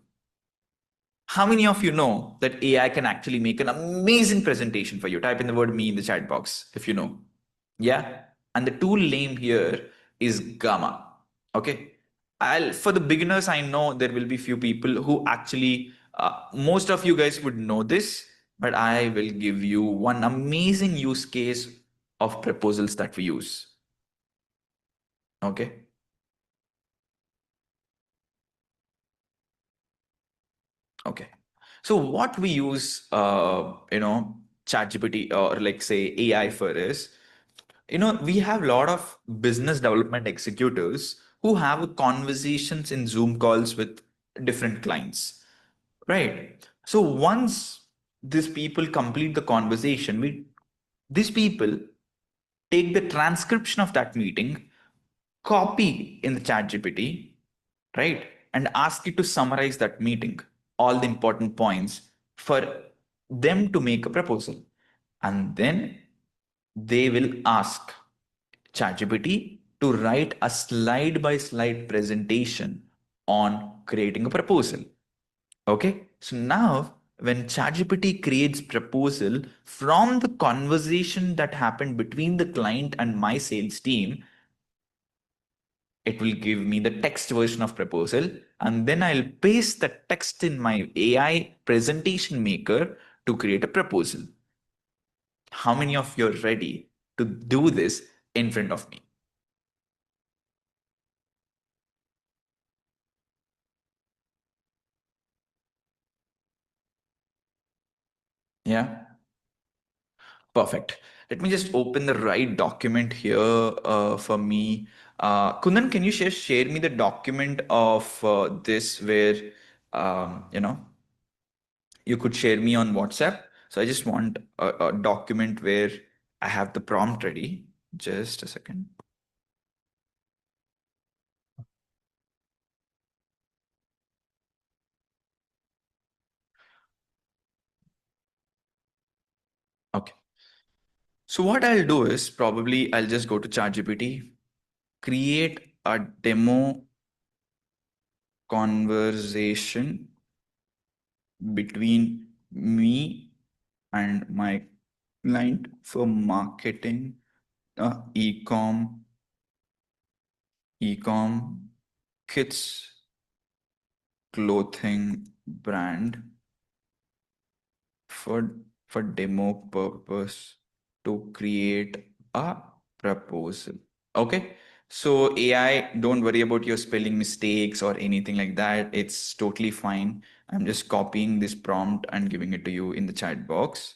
How many of you know that AI can actually make an amazing presentation for you? Type in the word me in the chat box if you know. Yeah. And the tool name here is Gamma. Okay. For the beginners, I know there will be few people who actually, most of you guys would know this, but I will give you one amazing use case of proposals that we use. Okay. Okay. So what we use, ChatGPT or like say AI for is, we have a lot of business development executives who have conversations in Zoom calls with different clients, right? So once these people complete the conversation, these people take the transcription of that meeting, copy in the chat GPT, right? And ask it to summarize that meeting, all the important points for them to make a proposal. And then they will ask ChatGPT to write a slide by slide presentation on creating a proposal. Okay, so now when ChatGPT creates proposal from the conversation that happened between the client and my sales team, it will give me the text version of proposal, and then I'll paste the text in my AI presentation maker to create a proposal. How many of you are ready to do this in front of me? Yeah. Perfect. Let me just open the right document here for me. Kundan, can you share me the document of this where you could share me on WhatsApp? So I just want a document where I have the prompt ready. Just a second. Okay. So what I'll do is probably I'll just go to ChatGPT, create a demo conversation between me and my client for marketing ecom kids clothing brand for demo purpose to create a proposal. Okay. So AI, don't worry about your spelling mistakes or anything like that. It's totally fine. I'm just copying this prompt and giving it to you in the chat box.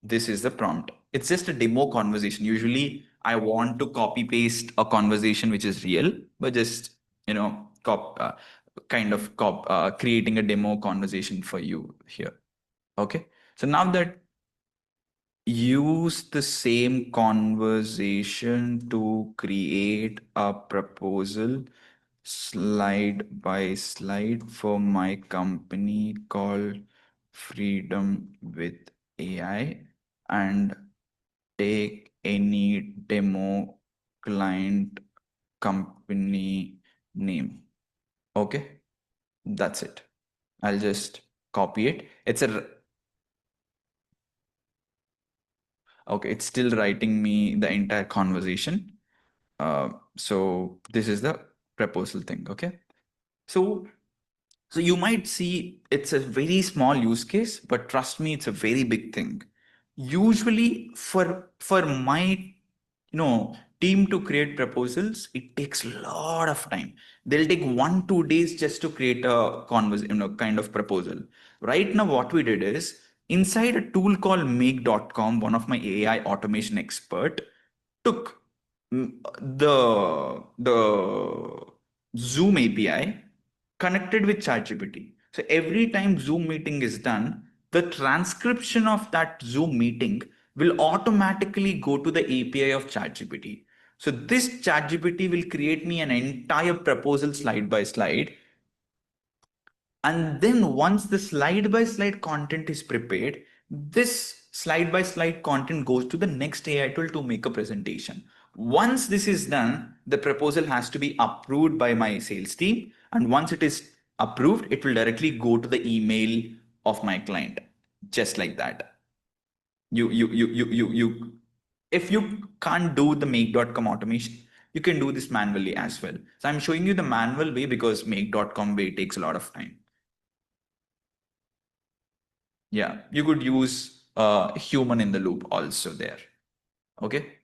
This is the prompt. It's just a demo conversation. Usually I want to copy paste a conversation which is real, but just, creating a demo conversation for you here. Okay. So now that use the same conversation to create a proposal slide by slide for my company called Freedom with AI, and take any demo client company name. Okay, that's it. I'll just copy it. Okay, it's still writing me the entire conversation. So this is the proposal thing. Okay. So you might see it's a very small use case, but trust me, it's a very big thing. Usually for my team to create proposals, it takes a lot of time. They'll take 1-2 days just to create a kind of proposal. Right now, what we did is inside a tool called make.com, one of my AI automation expert took the Zoom API connected with ChatGPT. So every time Zoom meeting is done, the transcription of that Zoom meeting will automatically go to the API of ChatGPT. So this ChatGPT will create me an entire proposal slide by slide, and then once the slide by slide content is prepared, this slide by slide content goes to the next AI tool to make a presentation. Once this is done, the proposal has to be approved by my sales team. And once it is approved, it will directly go to the email of my client. Just like that. If you can't do the make.com automation, you can do this manually as well. So I'm showing you the manual way because make.com way takes a lot of time. Yeah, you could use human in the loop also there. Okay.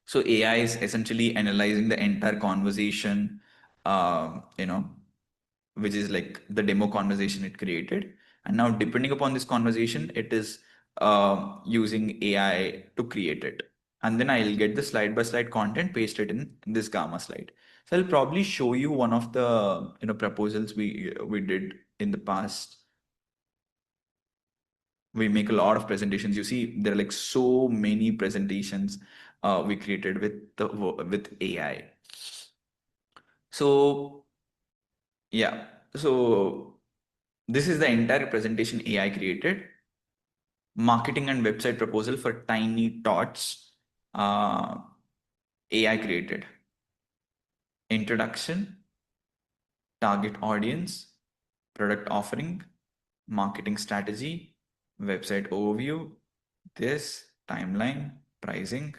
So AI is essentially analyzing the entire conversation, you know, which is like the demo conversation it created. And now, depending upon this conversation, it is using AI to create it. And then I'll get the slide by slide content, paste it in this Gamma slide. So I'll probably show you one of the proposals we did in the past. We make a lot of presentations. You see, there are like so many presentations we created with AI. So yeah, so this is the entire presentation AI created. Marketing and website proposal for tiny tots. AI created. Introduction, target audience, product offering, marketing strategy, website overview, this, timeline, pricing,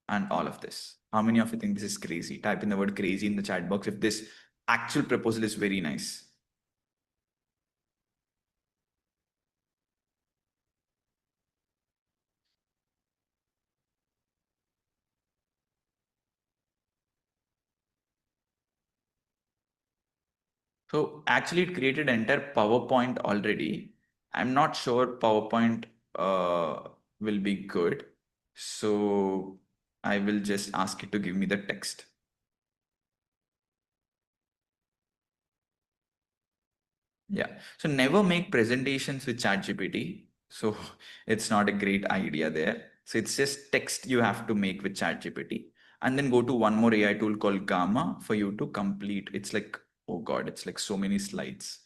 and all of this. How many of you think this is crazy? Type in the word crazy in the chat box if this actual proposal is very nice. So actually it created entire PowerPoint already. I'm not sure PowerPoint will be good. So I will just ask it to give me the text. Yeah. So never make presentations with ChatGPT. So it's not a great idea there. So it's just text you have to make with ChatGPT. And then go to one more AI tool called Gamma for you to complete. It's like, oh God, it's like so many slides.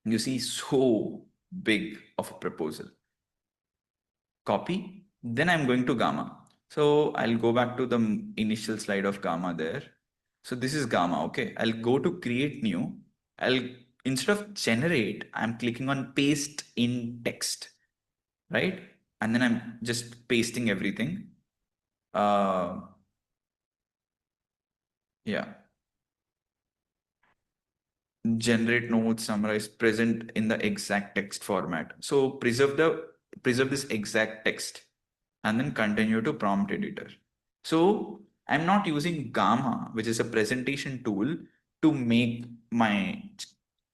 You see so big of a proposal. Copy. Then I'm going to Gamma. So I'll go back to the initial slide of Gamma there. So this is Gamma. Okay. I'll go to create new. I'll instead of generate, I'm clicking on paste in text, right? And then I'm just pasting everything. Yeah. Generate notes, summarize, present in the exact text format. So preserve this exact text and then continue to prompt editor. So I'm not using Gamma, which is a presentation tool, to make my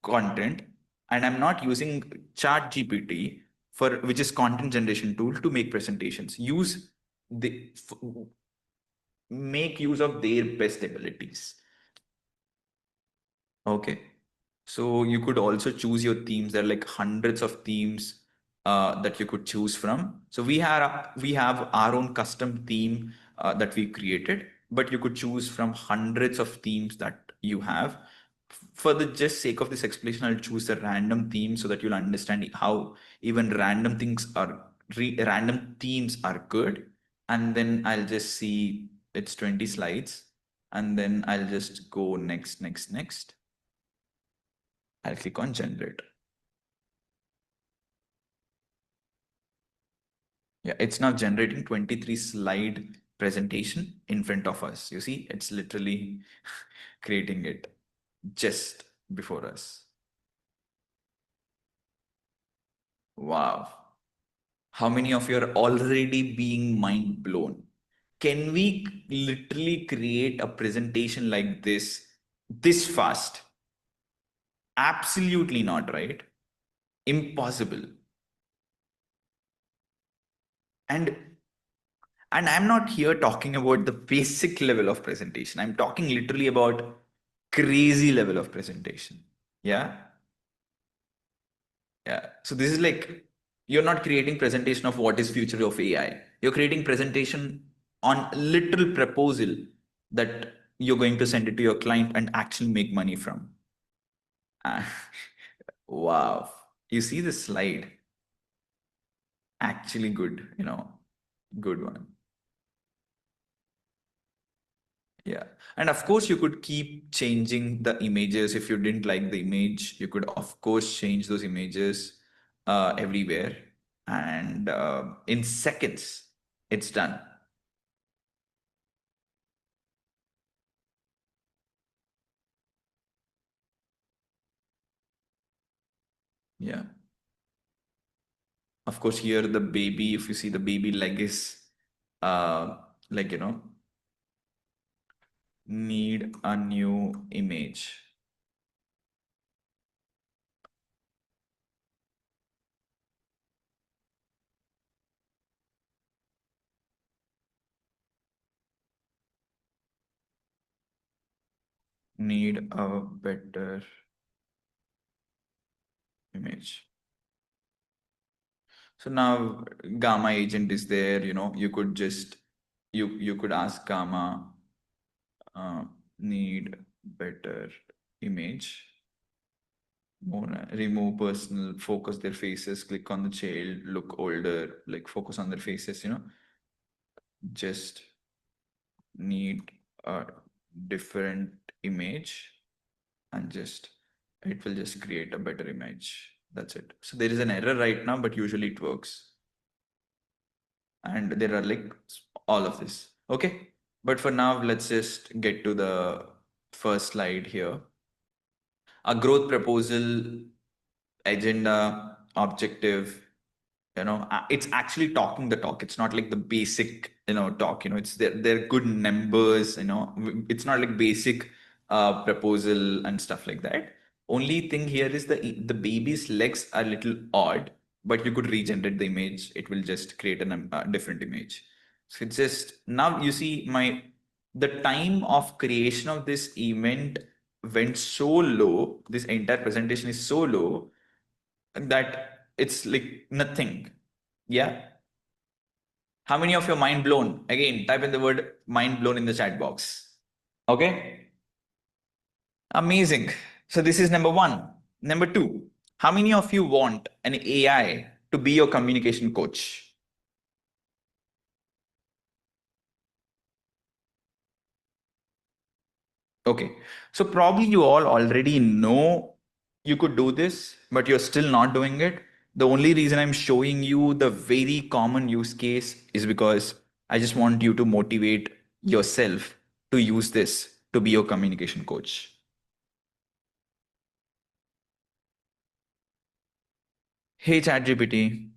content, and I'm not using Chat GPT for which is content generation tool to make presentations. Make use of their best abilities. Okay. So you could also choose your themes. There are like hundreds of themes that you could choose from. So we have our own custom theme that we created, but you could choose from hundreds of themes that you have. For the just sake of this explanation, I'll choose a random theme so that you'll understand how even random themes are good. And then I'll just see it's 20 slides, and then I'll just go next, next, next. I'll click on generate. Yeah, it's now generating 23 slide presentation in front of us. You see, it's literally creating it just before us. Wow. How many of you are already being mind blown? Can we literally create a presentation like this fast? Absolutely not, right? Impossible. And I'm not here talking about the basic level of presentation. I'm talking literally about crazy level of presentation. Yeah. Yeah. So this is like, you're not creating presentation of what is future of AI. You're creating presentation on literal proposal that you're going to send it to your client and actually make money from. Ah, wow. You see the slide? Actually good, good one. Yeah. And of course, you could keep changing the images. If you didn't like the image, you could, of course, change those images everywhere. And in seconds, it's done. Yeah. Of course, here the baby, if you see the baby leg is uh, like, need a new image. Need a better image. So now Gamma agent is there, you could just, you could ask Gamma, need better image. Remove personal, focus their faces, click on the child, look older, like focus on their faces, just need a different image and just, it will just create a better image. That's it. So there is an error right now, but usually it works. And there are like all of this. Okay. But for now, let's just get to the first slide here. A growth proposal, agenda, objective, it's actually talking the talk. It's not like the basic, talk, it's they're good numbers, it's not like basic proposal and stuff like that. Only thing here is the baby's legs are a little odd, but you could regenerate the image. It will just create a different image. So it's just, now you see the time of creation of this event went so low. This entire presentation is so low that it's like nothing. Yeah. How many of you are mind blown? Again, type in the word mind blown in the chat box. Okay. Amazing. So this is number one. Number two, how many of you want an AI to be your communication coach? Okay. So probably you all already know you could do this, but you're still not doing it. The only reason I'm showing you the very common use case is because I just want you to motivate yourself to use this to be your communication coach. Hey, ChatGPT,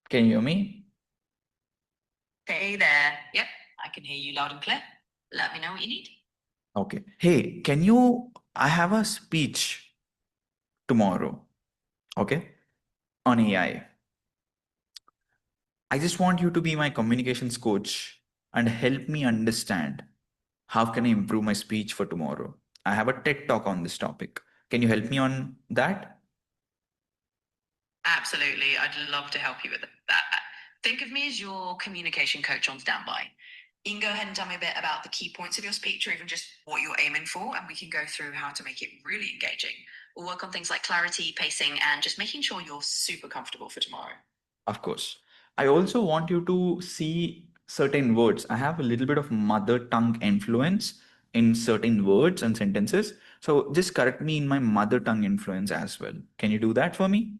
can you hear me? Hey there. Yep, I can hear you loud and clear. Let me know what you need. Okay. Hey, I have a speech tomorrow, okay, on AI. I just want you to be my communications coach and help me understand how can I improve my speech for tomorrow. I have a TED talk on this topic. Can you help me on that? Absolutely. I'd love to help you with that. Think of me as your communication coach on standby. You can go ahead and tell me a bit about the key points of your speech or even just what you're aiming for, and we can go through how to make it really engaging. We'll work on things like clarity, pacing, and just making sure you're super comfortable for tomorrow. Of course. I also want you to see certain words. I have a little bit of mother tongue influence in certain words and sentences. So just correct me in my mother tongue influence as well. Can you do that for me?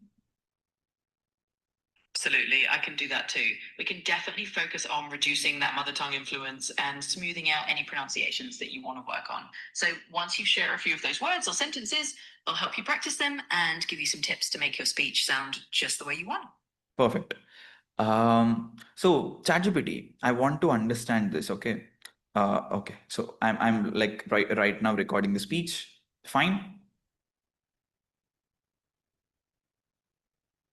Absolutely, I can do that too. We can definitely focus on reducing that mother tongue influence and smoothing out any pronunciations that you want to work on. So once you share a few of those words or sentences, I'll help you practice them and give you some tips to make your speech sound just the way you want. Perfect. So ChatGPT, I want to understand this. Okay. Okay. So I'm like right now recording the speech. Fine.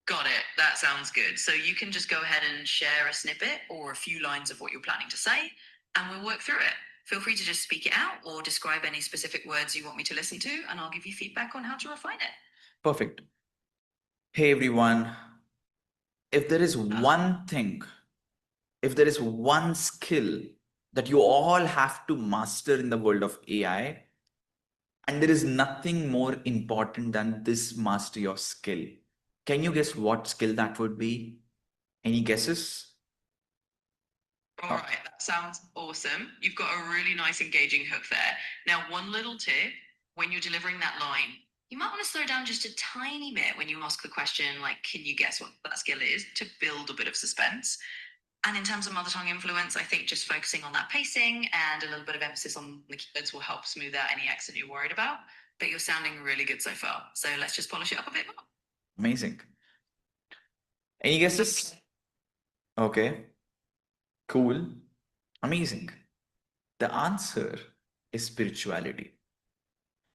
Got it. That sounds good. So you can just go ahead and share a snippet or a few lines of what you're planning to say, and we'll work through it. Feel free to just speak it out or describe any specific words you want me to listen to, and I'll give you feedback on how to refine it. Perfect. Hey everyone. If there is one thing, if there is one skill that you all have to master in the world of AI, and there is nothing more important than this mastery of skill, can you guess what skill that would be? Any guesses? All right, that sounds awesome. You've got a really nice engaging hook there. Now, one little tip, when you're delivering that line, you might want to slow down just a tiny bit when you ask the question, like, can you guess what that skill is, to build a bit of suspense. And in terms of mother tongue influence, I think just focusing on that pacing and a little bit of emphasis on the keywords will help smooth out any accent you're worried about. But you're sounding really good so far. So let's just polish it up a bit more. Amazing. Any guesses? Okay, cool. Amazing. The answer is spirituality.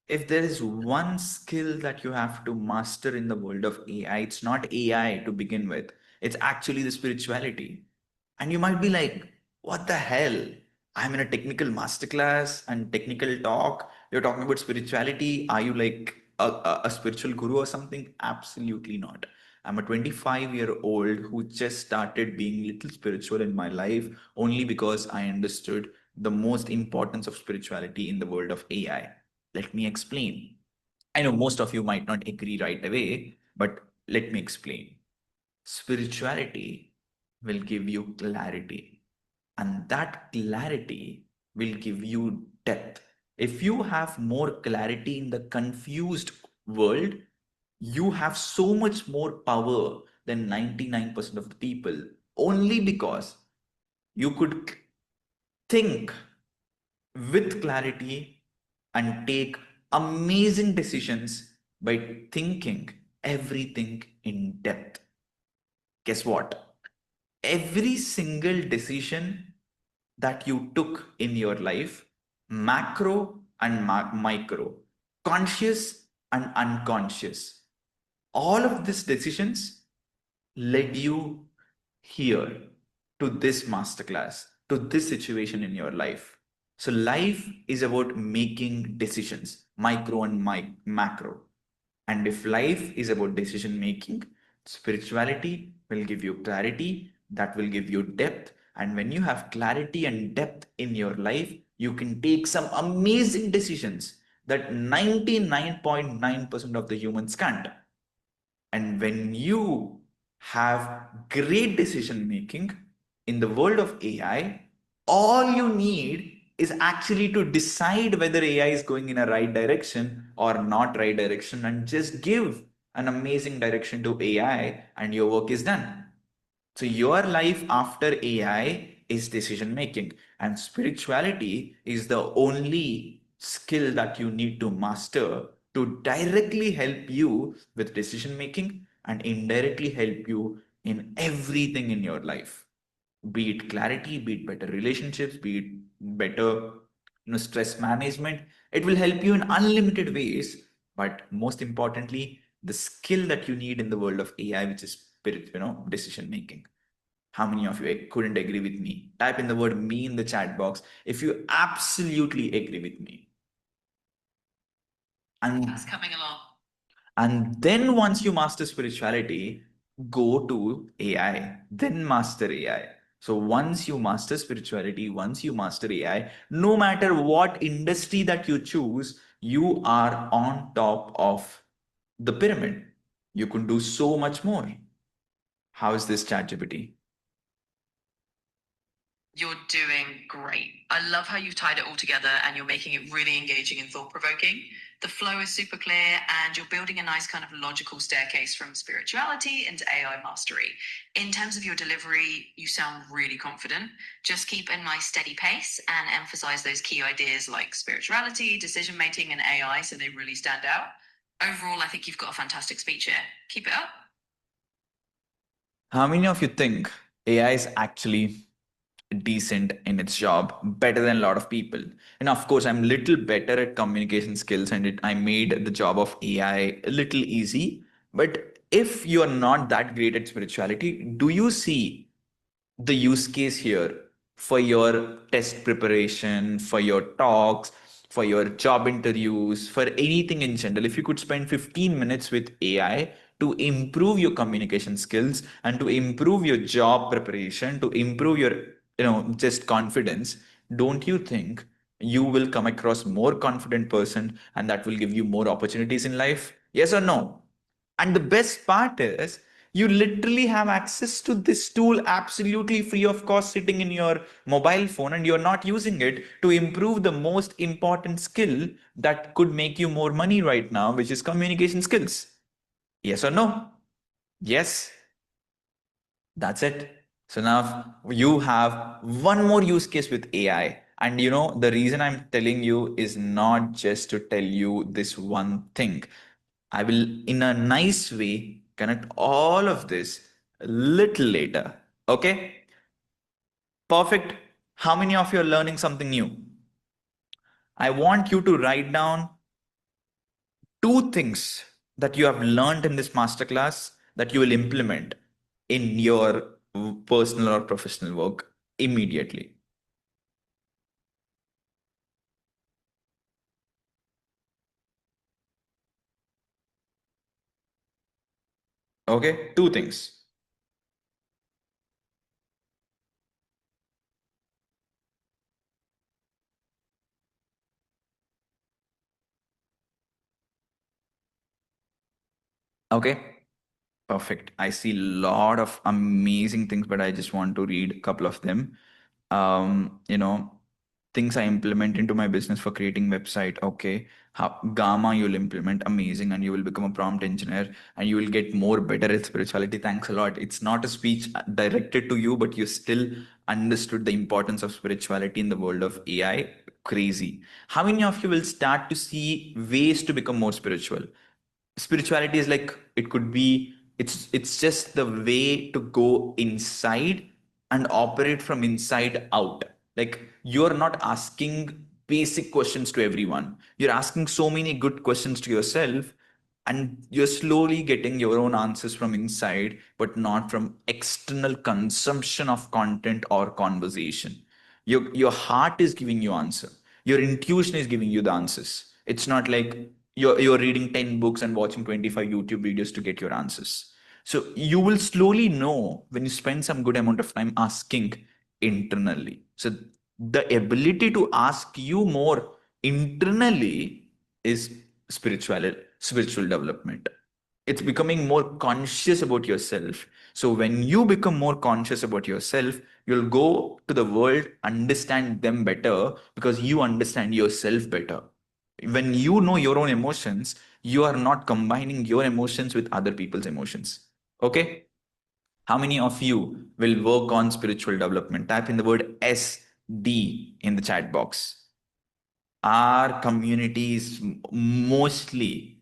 If there is one skill that you have to master in the world of AI, it's not AI to begin with. It's actually the spirituality. And you might be like, what the hell? I'm in a technical masterclass and technical talk. You're talking about spirituality. Are you like a spiritual guru or something? Absolutely not. I'm a 25-year-old who just started being little spiritual in my life only because I understood the most importance of spirituality in the world of AI. Let me explain. I know most of you might not agree right away, but let me explain. Spirituality will give you clarity, and that clarity will give you depth. If you have more clarity in the confused world, you have so much more power than 99% of the people, only because you could think with clarity and take amazing decisions by thinking everything in depth. Guess what? Every single decision that you took in your life, macro and micro, conscious and unconscious, all of these decisions led you here to this masterclass, to this situation in your life. So, life is about making decisions, micro and macro. And if life is about decision making, spirituality will give you clarity, that will give you depth. And when you have clarity and depth in your life, you can take some amazing decisions that 99.9% of the humans can't. And when you have great decision making in the world of AI, all you need is actually to decide whether AI is going in a right direction or not right direction and just give an amazing direction to AI and your work is done. So your life after AI is decision making, and spirituality is the only skill that you need to master to directly help you with decision making and indirectly help you in everything in your life. Be it clarity, be it better relationships, be it better stress management. It will help you in unlimited ways. But most importantly, the skill that you need in the world of AI, which is spirit, decision making. How many of you couldn't agree with me? Type in the word me in the chat box if you absolutely agree with me. And That's coming along. and then once you master spirituality, go to AI, then master AI. So once you master spirituality, once you master AI, no matter what industry that you choose, you are on top of the pyramid. You can do so much more. How is this ChatGPT? You're doing great. I love how you've tied it all together and you're making it really engaging and thought provoking. The flow is super clear and you're building a nice kind of logical staircase from spirituality into AI mastery. In terms of your delivery, you sound really confident. Just keep a nice steady pace and emphasize those key ideas like spirituality, decision making, and AI so they really stand out. Overall, I think you've got a fantastic speech here. Keep it up. How many of you think AI is actually decent in its job, better than a lot of people? And of course, I'm little better at communication skills, and I made the job of AI a little easy. But if you are not that great at spirituality, do you see the use case here for your test preparation, for your talks, for your job interviews, for anything in general? If you could spend 15 minutes with AI to improve your communication skills and to improve your job preparation, to improve your, just confidence, don't you think you will come across more confident person and that will give you more opportunities in life? Yes or no? And the best part is, you literally have access to this tool absolutely free of cost sitting in your mobile phone, and you're not using it to improve the most important skill that could make you more money right now, which is communication skills. Yes or no? Yes, that's it. So now you have one more use case with AI. And the reason I'm telling you is not just to tell you this one thing. I will, in a nice way, connect all of this a little later. Okay? Perfect. How many of you are learning something new? I want you to write down two things that you have learned in this masterclass that you will implement in your personal or professional work immediately. Okay, two things. Okay, perfect. I see a lot of amazing things, but I just want to read a couple of them. You know, things I implement into my business for creating website. Okay, how Gamma you'll implement, amazing, and you will become a prompt engineer, and you will get more better at spirituality. Thanks a lot. It's not a speech directed to you, but you still understood the importance of spirituality in the world of AI. Crazy. How many of you will start to see ways to become more spiritual? Spirituality is like, it could be, it's just the way to go inside and operate from inside out. Like, you're not asking basic questions to everyone, you're asking so many good questions to yourself, and you're slowly getting your own answers from inside, but not from external consumption of content or conversation. Your heart is giving you answer, your intuition is giving you the answers. It's not like you're reading 10 books and watching 25 YouTube videos to get your answers. So you will slowly know when you spend some good amount of time asking internally. So the ability to ask you more internally is spiritual development. It's becoming more conscious about yourself. So when you become more conscious about yourself, you'll go to the world, understand them better, because you understand yourself better. When you know your own emotions, you are not combining your emotions with other people's emotions. Okay, how many of you will work on spiritual development? Type in the word SD in the chat box. Our community is mostly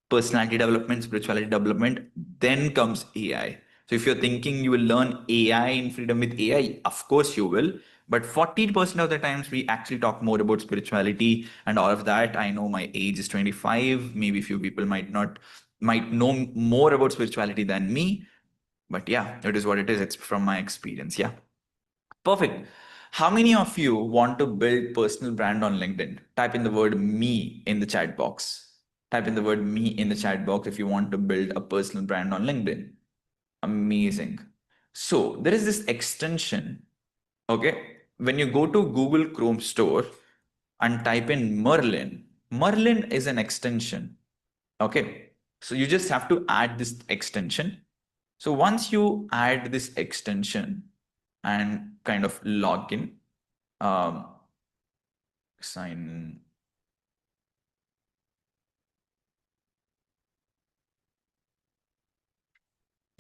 personality development, spirituality development, then comes AI. So if you're thinking you will learn AI in Freedom with AI, of course you will. But 40% of the times we actually talk more about spirituality and all of that. I know my age is 25. Maybe few people might know more about spirituality than me. But yeah, it is what it is. It's from my experience. Yeah. Perfect. How many of you want to build personal brand on LinkedIn? Type in the word me in the chat box. Type in the word me in the chat box if you want to build a personal brand on LinkedIn. Amazing. So there is this extension. Okay. When you go to Google Chrome store and type in Merlin, Merlin is an extension. Okay. So you just have to add this extension. So once you add this extension and kind of log in, um, sign in.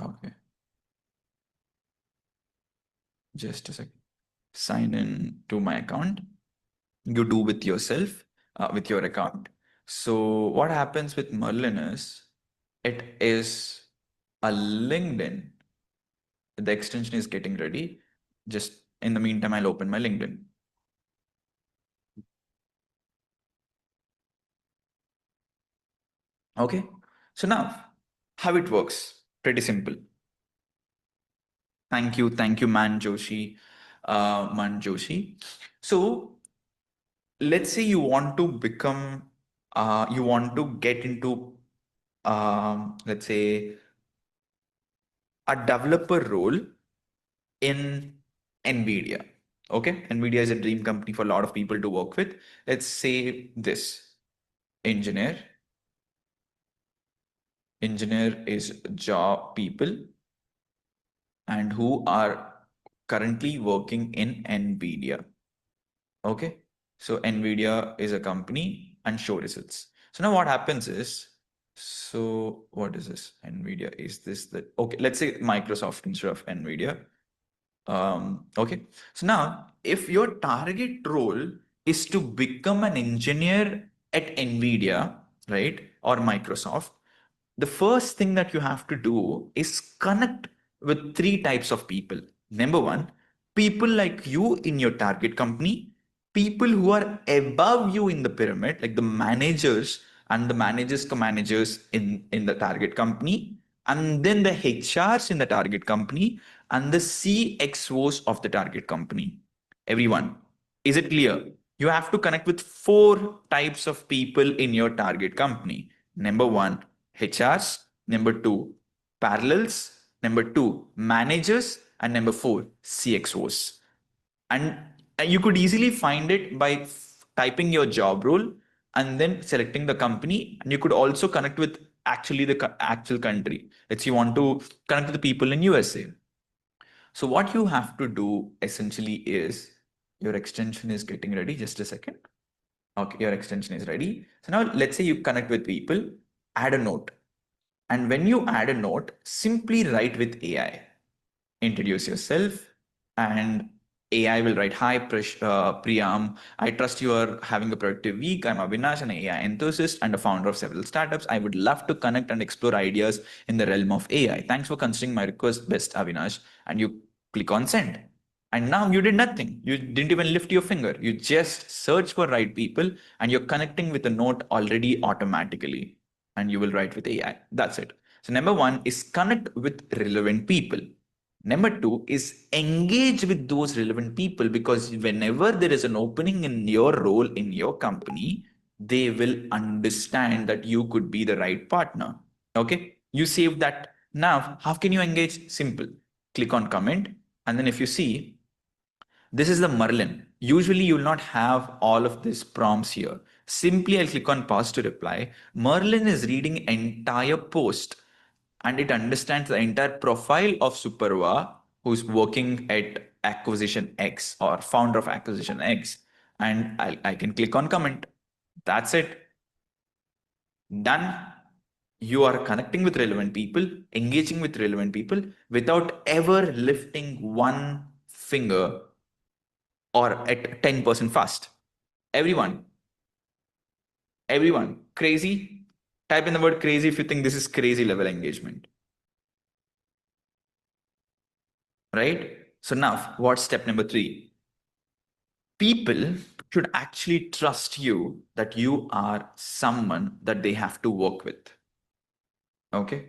Okay, just a second. Sign in to my account. You do with yourself, with your account. So what happens with Merlin is, it is a LinkedIn. The extension is getting ready. Just in the meantime, I'll open my LinkedIn. Okay. So now, how it works? Pretty simple. Thank you, Man Joshi. So let's say you want to become, you want to get into, let's say, a developer role in NVIDIA. Okay, NVIDIA is a dream company for a lot of people to work with. Let's say this engineer. Engineer is job people and who are currently working in NVIDIA. Okay, so NVIDIA is a company and show results. So now what happens is, so what is this? NVIDIA is this that? Okay, let's say Microsoft instead of NVIDIA. Okay, so now if your target role is to become an engineer at NVIDIA, right, or Microsoft, the first thing that you have to do is connect with three types of people. Number one, people like you in your target company, people who are above you in the pyramid, like the managers and the managers to managers in the target company, and then the HRs in the target company, and the CXOs of the target company. Everyone. Is it clear? You have to connect with four types of people in your target company. Number one, HRs. Number two, parallels. Number two, managers. And number four, CXOs. And you could easily find it by typing your job role and then selecting the company. And you could also connect with actually the actual country. Let's say you want to connect with the people in USA. So what you have to do essentially is your extension is getting ready. Just a second. Okay, your extension is ready. So now let's say you connect with people, add a note. And when you add a note, simply write with AI. Introduce yourself, and AI will write, "Hi, Priyam. I trust you are having a productive week. I'm Avinash, an AI enthusiast and a founder of several startups. I would love to connect and explore ideas in the realm of AI. Thanks for considering my request, best Avinash." And you click on send. And now you did nothing. You didn't even lift your finger. You just search for right people and you're connecting with a note already automatically. And you will write with AI. That's it. So number one is connect with relevant people. Number two is engage with those relevant people, because whenever there is an opening in your role in your company, they will understand that you could be the right partner. Okay, you save that. Now, how can you engage? Simple. Click on comment. And then if you see, this is the Merlin. Usually you will not have all of these prompts here. Simply I'll click on pause to reply. Merlin is reading entire post and it understands the entire profile of Superva, who's working at acquisition X or founder of acquisition X. And I can click on comment. That's it. Done. You are connecting with relevant people, engaging with relevant people without ever lifting one finger or at 10% fast. Everyone, everyone, crazy? Type in the word crazy if you think this is crazy level engagement. Right? So now, what's step number 3? People should actually trust you that you are someone that they have to work with. Okay?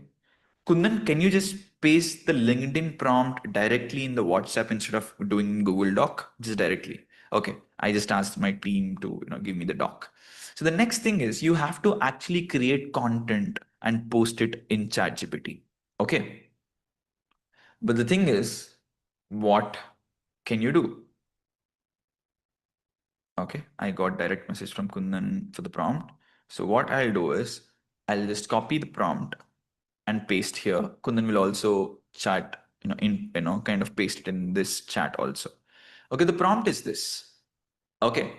Kundan, can you just paste the LinkedIn prompt directly in the WhatsApp instead of doing Google Doc? Just directly. Okay. I just asked my team to give me the doc. So the next thing is you have to actually create content and post it in ChatGPT. Okay. But the thing is, what can you do? Okay, I got direct message from Kundan for the prompt. So what I'll do is I'll just copy the prompt and paste here. Kundan will also chat, kind of paste it in this chat also. Okay, the prompt is this. Okay,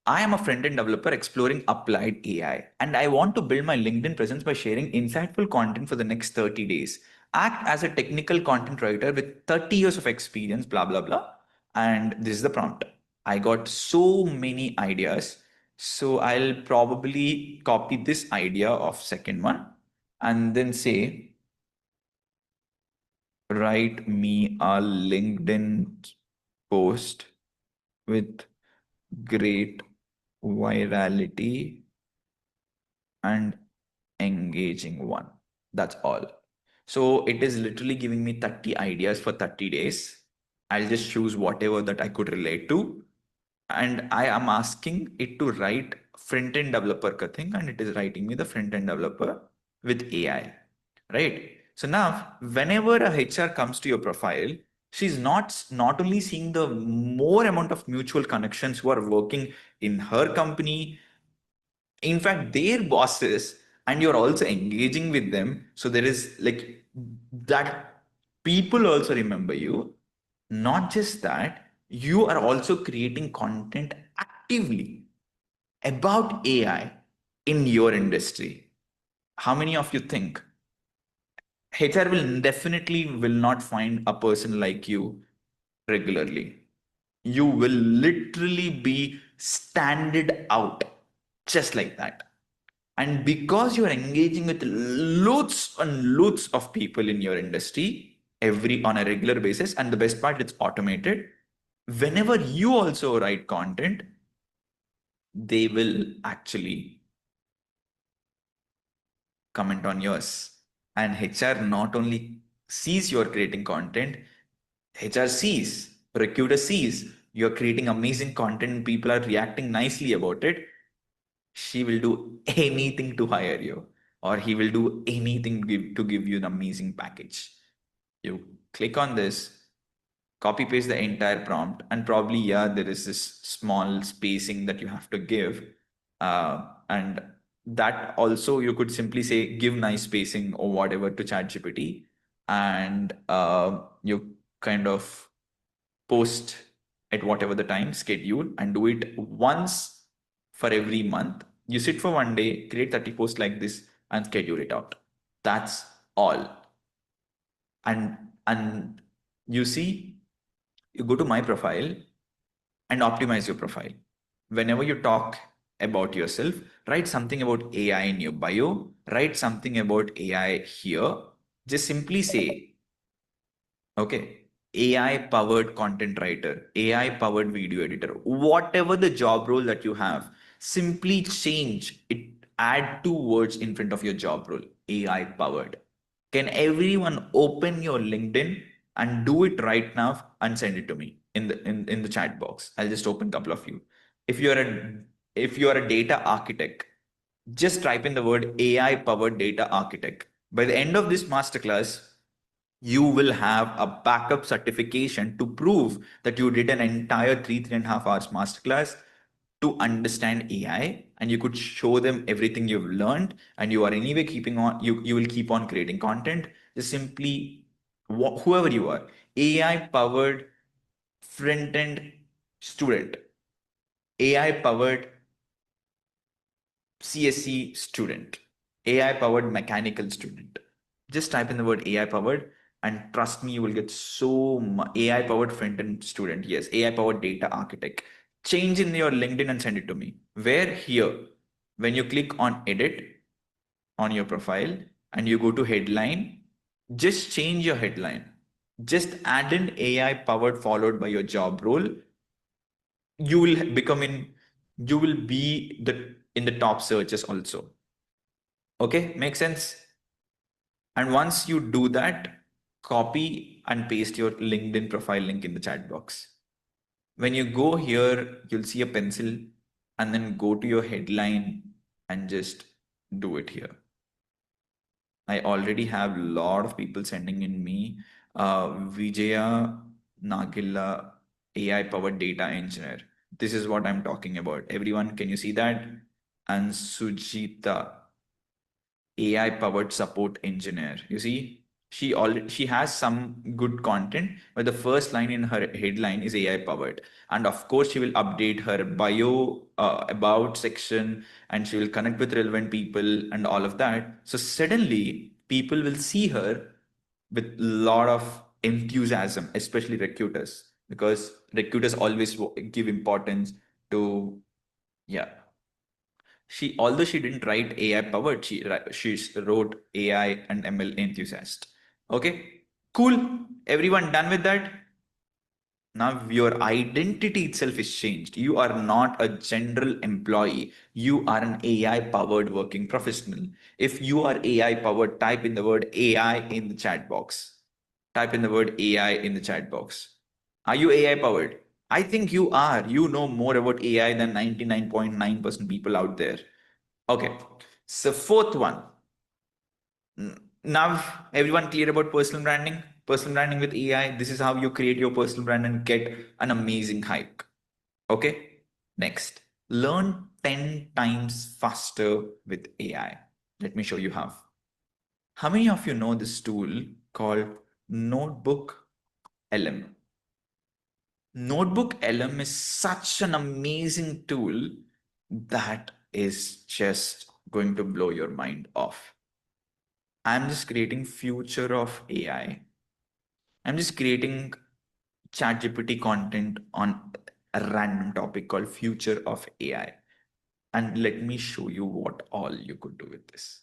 I am a front-end developer exploring applied AI, and I want to build my LinkedIn presence by sharing insightful content for the next 30 days. Act as a technical content writer with 30 years of experience, blah, blah, blah. And this is the prompt. I got so many ideas. So I'll probably copy this idea of second one and then say, write me a LinkedIn post with great virality and engaging one. That's all. So it is literally giving me 30 ideas for 30 days. I'll just choose whatever that I could relate to. And I am asking it to write front-end developer ka thing, and it is writing me the front-end developer with AI. Right? So now, whenever a HR comes to your profile, she's not only seeing the more amount of mutual connections who are working in her company, in fact their bosses, and you're also engaging with them, so there is like that people also remember you. Not just that, you are also creating content actively about AI in your industry. How many of you think HR will definitely will not find a person like you regularly? You will literally be standed out just like that. And because you're engaging with loads and loads of people in your industry every on a regular basis, and the best part, it's automated, whenever you also write content, they will actually comment on yours. And HR not only sees you're creating content, HR sees, recruiter sees you're creating amazing content, people are reacting nicely about it. She will do anything to hire you, or he will do anything to give you an amazing package. You click on this, copy paste the entire prompt, and probably, yeah, there is this small spacing that you have to give. And that also you could simply say, give nice spacing or whatever to ChatGPT, and you kind of post at whatever the time schedule and do it once for every month. You sit for one day, create 30 posts like this, and schedule it out. That's all. And you see, you go to my profile and optimize your profile. Whenever you talk about yourself, write something about AI in your bio, write something about AI here. Just simply say, okay, AI powered content writer, AI powered video editor, whatever the job role that you have, simply change it, add two words in front of your job role, AI powered. Can everyone open your LinkedIn and do it right now and send it to me in the chat box? I'll just open a couple of you. If you're a if you are a data architect, just type in the word AI powered data architect. By the end of this masterclass, you will have a backup certification to prove that you did an entire 3.5 hours masterclass to understand AI, and you could show them everything you've learned, and you are anyway keeping on, you will keep on creating content. Just simply, whoever you are, AI powered front end student, AI powered CSE student, AI powered mechanical student. Just type in the word AI powered, and trust me, you will get so much. AI powered front end student. Yes, AI powered data architect. Change in your LinkedIn and send it to me. Where here, when you click on edit on your profile and you go to headline, just change your headline. Just add in AI powered followed by your job role. You will become in, you will be the in the top searches also. Okay, make sense? And once you do that, copy and paste your LinkedIn profile link in the chat box. When you go here, you'll see a pencil, and then go to your headline and just do it here. I already have a lot of people sending in me Vijaya Nagilla, AI powered data engineer. This is what I'm talking about. Everyone, can you see that? And Sujita, AI powered support engineer. You see, she has some good content, but the first line in her headline is AI powered, and of course she will update her bio about section, and she will connect with relevant people and all of that. So suddenly people will see her with a lot of enthusiasm, especially recruiters, because recruiters always give importance to, yeah, she, although she didn't write AI powered, she wrote AI and ML enthusiast. Okay, cool. Everyone done with that? Now your identity itself is changed. You are not a general employee. You are an AI powered working professional. If you are AI powered, type in the word AI in the chat box. Type in the word AI in the chat box. Are you AI powered? I think you are. You know more about AI than 99.9% people out there. Okay. So fourth one. Now everyone clear about personal branding? Personal branding with AI. This is how you create your personal brand and get an amazing hike. Okay. Next. Learn 10 times faster with AI. Let me show you how. How many of you know this tool called Notebook LM? Notebook LM is such an amazing tool that is just going to blow your mind off. I'm just creating future of AI. I'm just creating ChatGPT content on a random topic called future of AI. And let me show you what all you could do with this.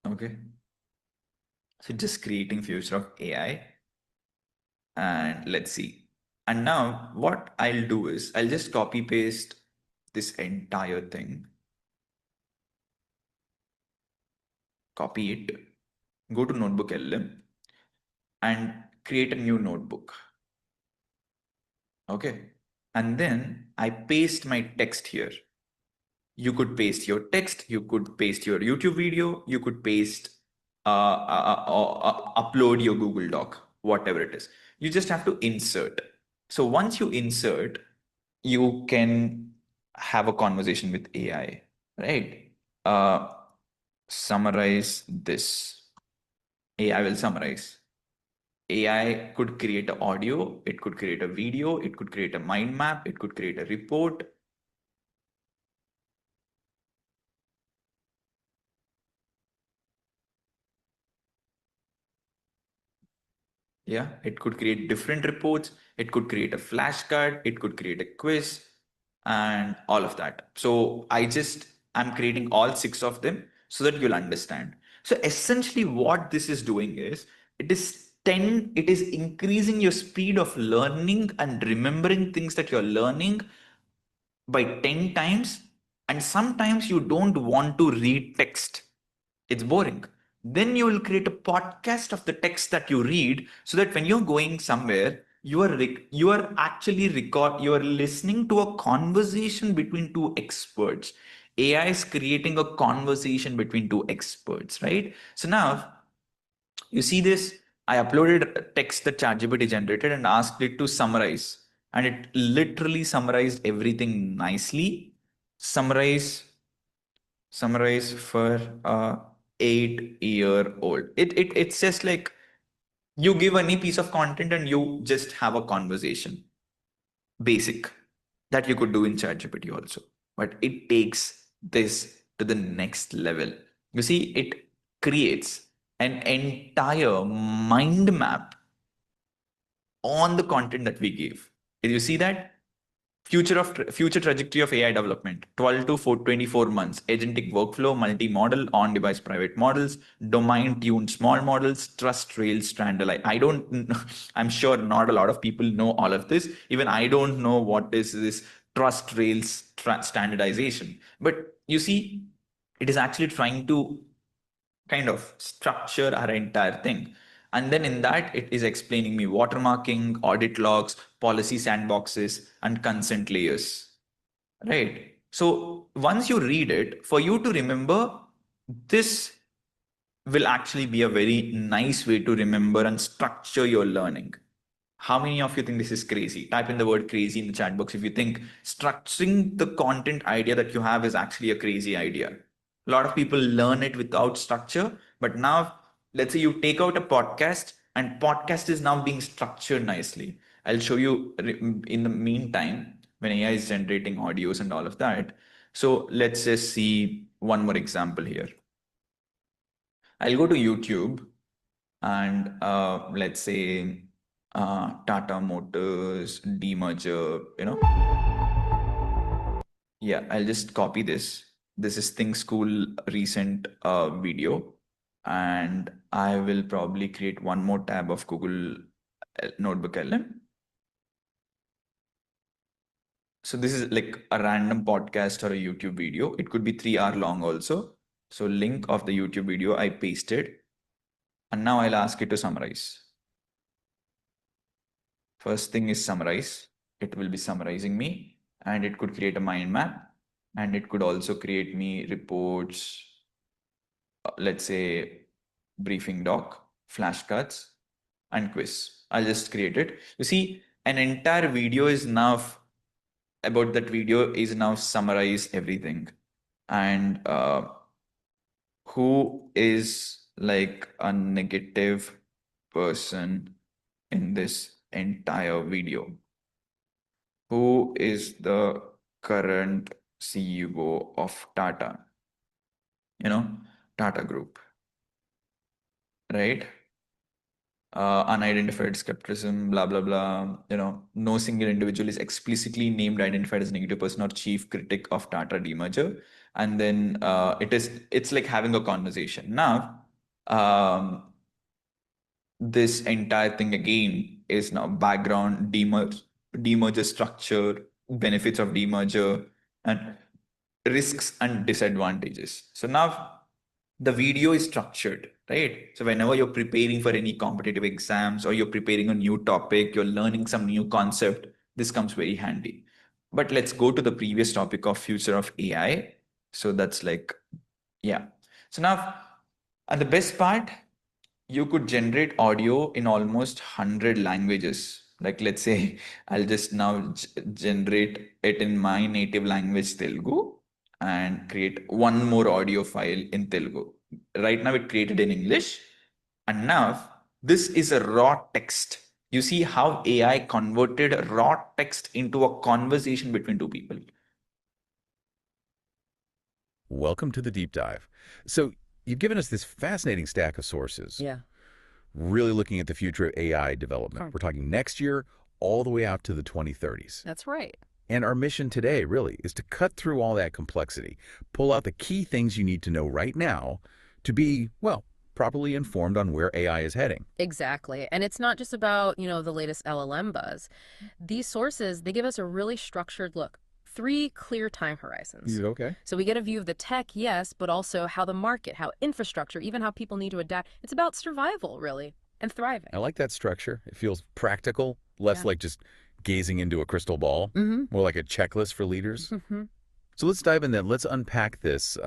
Okay. So just creating future of AI, and let's see. And now what I'll do is I'll just copy paste this entire thing, copy it, go to Notebook LM and create a new notebook. Okay. And then I paste my text here. You could paste your text, you could paste your YouTube video, you could paste, upload your Google Doc, whatever it is. You just have to insert. So once you insert, you can have a conversation with AI, right? Uh, Summarize this. AI will summarize. AI could create an audio, it could create a video, it could create a mind map, it could create a report. Yeah, it could create different reports, it could create a flashcard, it could create a quiz, and all of that. So I'm creating all 6 of them so that you'll understand. So essentially what this is doing is it is increasing your speed of learning and remembering things that you're learning by 10 times. And sometimes you don't want to read text, it's boring. Then you will create a podcast of the text that you read, so that when you're going somewhere, you are actually you are listening to a conversation between two experts. AI is creating a conversation between two experts, right? So now you see this, I uploaded a text that ChatGPT generated and asked it to summarize. And it literally summarized everything nicely. Summarize, summarize for a 8-year-old. It's just like you give any piece of content and you just have a conversation. Basic that you could do in ChatGPT also. But it takes this to the next level. You see, it creates an entire mind map on the content that we give. Did you see that? Future trajectory of AI development: 12 to 24 months. Agentic workflow, multi-model, on-device private models, domain-tuned small models, trust rails, standardized. I don't. I'm sure not a lot of people know all of this. Even I don't know what is this trust rails standardization. But you see, it is actually trying to kind of structure our entire thing. And then in that, it is explaining me watermarking, audit logs, policy sandboxes, and consent layers. Right. So once you read it, for you to remember, this will actually be a very nice way to remember and structure your learning. How many of you think this is crazy? Type in the word crazy in the chat box if you think structuring the content idea that you have is actually a crazy idea. A lot of people learn it without structure, but now let's say you take out a podcast and podcast is now being structured nicely. I'll show you in the meantime when AI is generating audios and all of that. So let's just see one more example here. I'll go to YouTube and let's say Tata Motors demerger, Yeah, I'll just copy this. This is Think School recent video. And I will probably create one more tab of Google Notebook LM. So this is like a random podcast or a YouTube video. It could be 3 hour long also. So link of the YouTube video I pasted. And now I'll ask it to summarize. First thing is summarize. It will be summarizing me, and it could create a mind map, and it could also create me reports, let's say briefing doc, flashcards, and quiz. I'll just create it. You see, an entire video is now about that video is now summarize everything. And who is like a negative person in this entire video? Who is the current CEO of Tata? Tata Group, right? Unidentified skepticism, blah, blah, blah. No single individual is explicitly named, identified as negative person or chief critic of Tata demerger. And then it's like having a conversation. Now, this entire thing again is now background, demerger structure, benefits of demerger, and risks and disadvantages. So now the video is structured, right? So whenever you're preparing for any competitive exams or you're preparing a new topic, you're learning some new concept, this comes very handy. But let's go to the previous topic of future of AI. So that's like, yeah. So now, and the best part, you could generate audio in almost 100 languages. Like, let's say, I'll just now generate it in my native language, Telugu, and create one more audio file in Telugu. Right now, it created in English. And now, this is a raw text. You see how AI converted raw text into a conversation between two people. Welcome to the deep dive. So you've given us this fascinating stack of sources. Yeah. Really looking at the future of AI development. Correct. We're talking next year all the way out to the 2030s. That's right. And our mission today really is to cut through all that complexity, pull out the key things you need to know right now to be, well, properly informed on where AI is heading. Exactly. And it's not just about, the latest LLM buzz. These sources, they give us a really structured look. 3 clear time horizons. Okay. So we get a view of the tech, yes, but also how the market, how infrastructure, even how people need to adapt. It's about survival, really, and thriving. I like that structure. It feels practical, less like just gazing into a crystal ball, more like a checklist for leaders. So let's dive in then. Let's unpack this,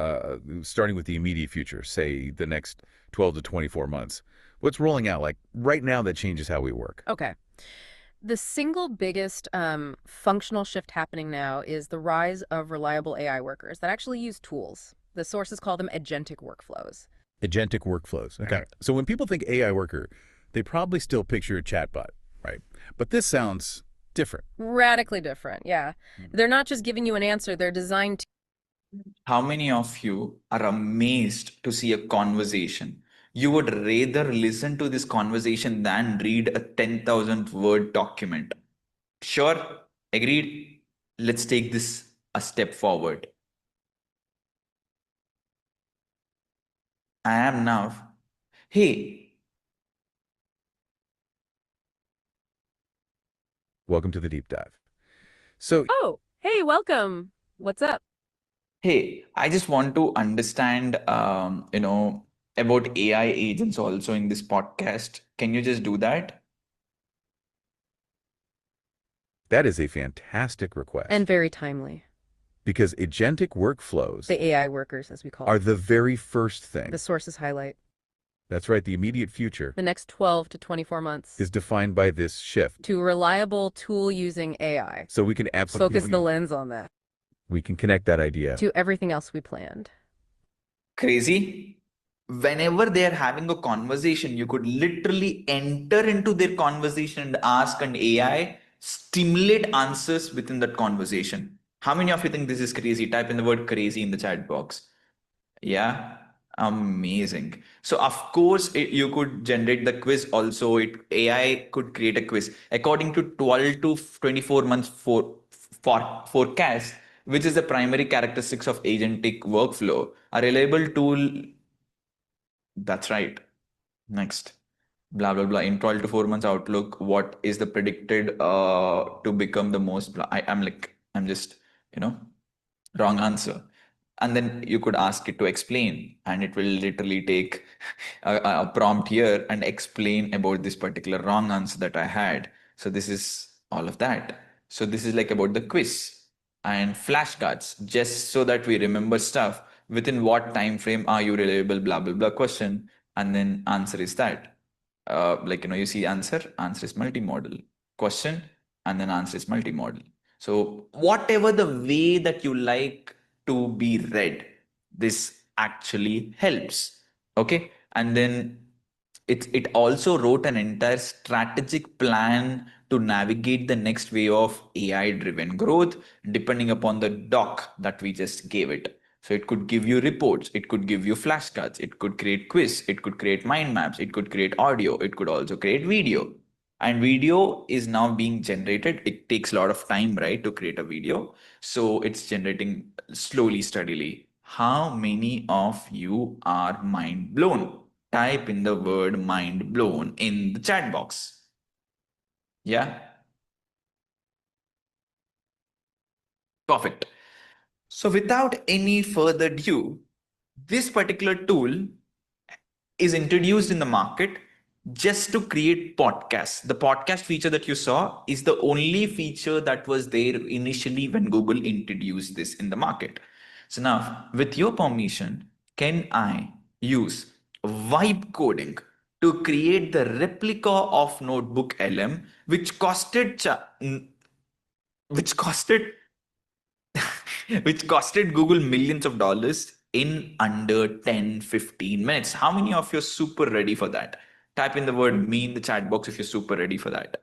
starting with the immediate future, say the next 12 to 24 months. What's rolling out like right now that changes how we work? Okay. The single biggest functional shift happening now is the rise of reliable AI workers that actually use tools. The sources call them agentic workflows. Agentic workflows. Okay. So when people think AI worker, they probably still picture a chatbot, right? But this sounds different. Radically different, yeah. They're not just giving you an answer, they're designed to. How many of you are amazed to see a conversation? You would rather listen to this conversation than read a 10,000 word document. Sure, agreed. Let's take this a step forward. I am now. Hey, Welcome to the deep dive. So Oh, hey, welcome. What's up? hey, I just want to understand, about AI agents also in this podcast. Can you just do that? that is a fantastic request. And very timely. because agentic workflows The AI workers, as we call are them. the very first thing. The sources highlight. That's right. The immediate future The next 12 to 24 months. is defined by this shift. To reliable tool using AI. So we can absolutely Focus the lens on that. we can connect that idea. To everything else we planned. Crazy. Whenever they are having a conversation, you could literally enter into their conversation and ask an AI, stimulate answers within that conversation. How many of you think this is crazy? Type in the word crazy in the chat box. Yeah, amazing. So of course, you could generate the quiz also. AI could create a quiz according to 12 to 24 months forecast, which is the primary characteristics of agentic workflow. A reliable tool. That's right. Next. Blah blah blah. In 12 to 4 months outlook, what is the predicted to become the most I'm just, wrong answer. And then you could ask it to explain, and it will literally take a prompt here and explain about this particular wrong answer that I had. So this is all of that. So this is like about the quiz and flashcards, just so that we remember stuff. Within what time frame are you reliable? Blah blah blah question, and then answer is that. You see answer is multimodal. Question, and then answer is multimodal. So whatever the way that you like to be read, this actually helps. Okay. And then it also wrote an entire strategic plan to navigate the next wave of AI driven growth, depending upon the doc that we just gave it. So it could give you reports, it could give you flashcards, it could create quiz, it could create mind maps, it could create audio, it could also create video. And video is now being generated. It takes a lot of time, right, to create a video. So it's generating slowly, steadily. How many of you are mind blown? type in the word mind blown in the chat box. Yeah? Perfect. So without any further ado, this particular tool is introduced in the market just to create podcasts. The podcast feature that you saw is the only feature that was there initially when Google introduced this in the market. So now, with your permission, can I use vibe coding to create the replica of Notebook LM, which costed which costed Google millions of dollars in under 10-15 minutes. How many of you are super ready for that? Type in the word me in the chat box if you're super ready for that.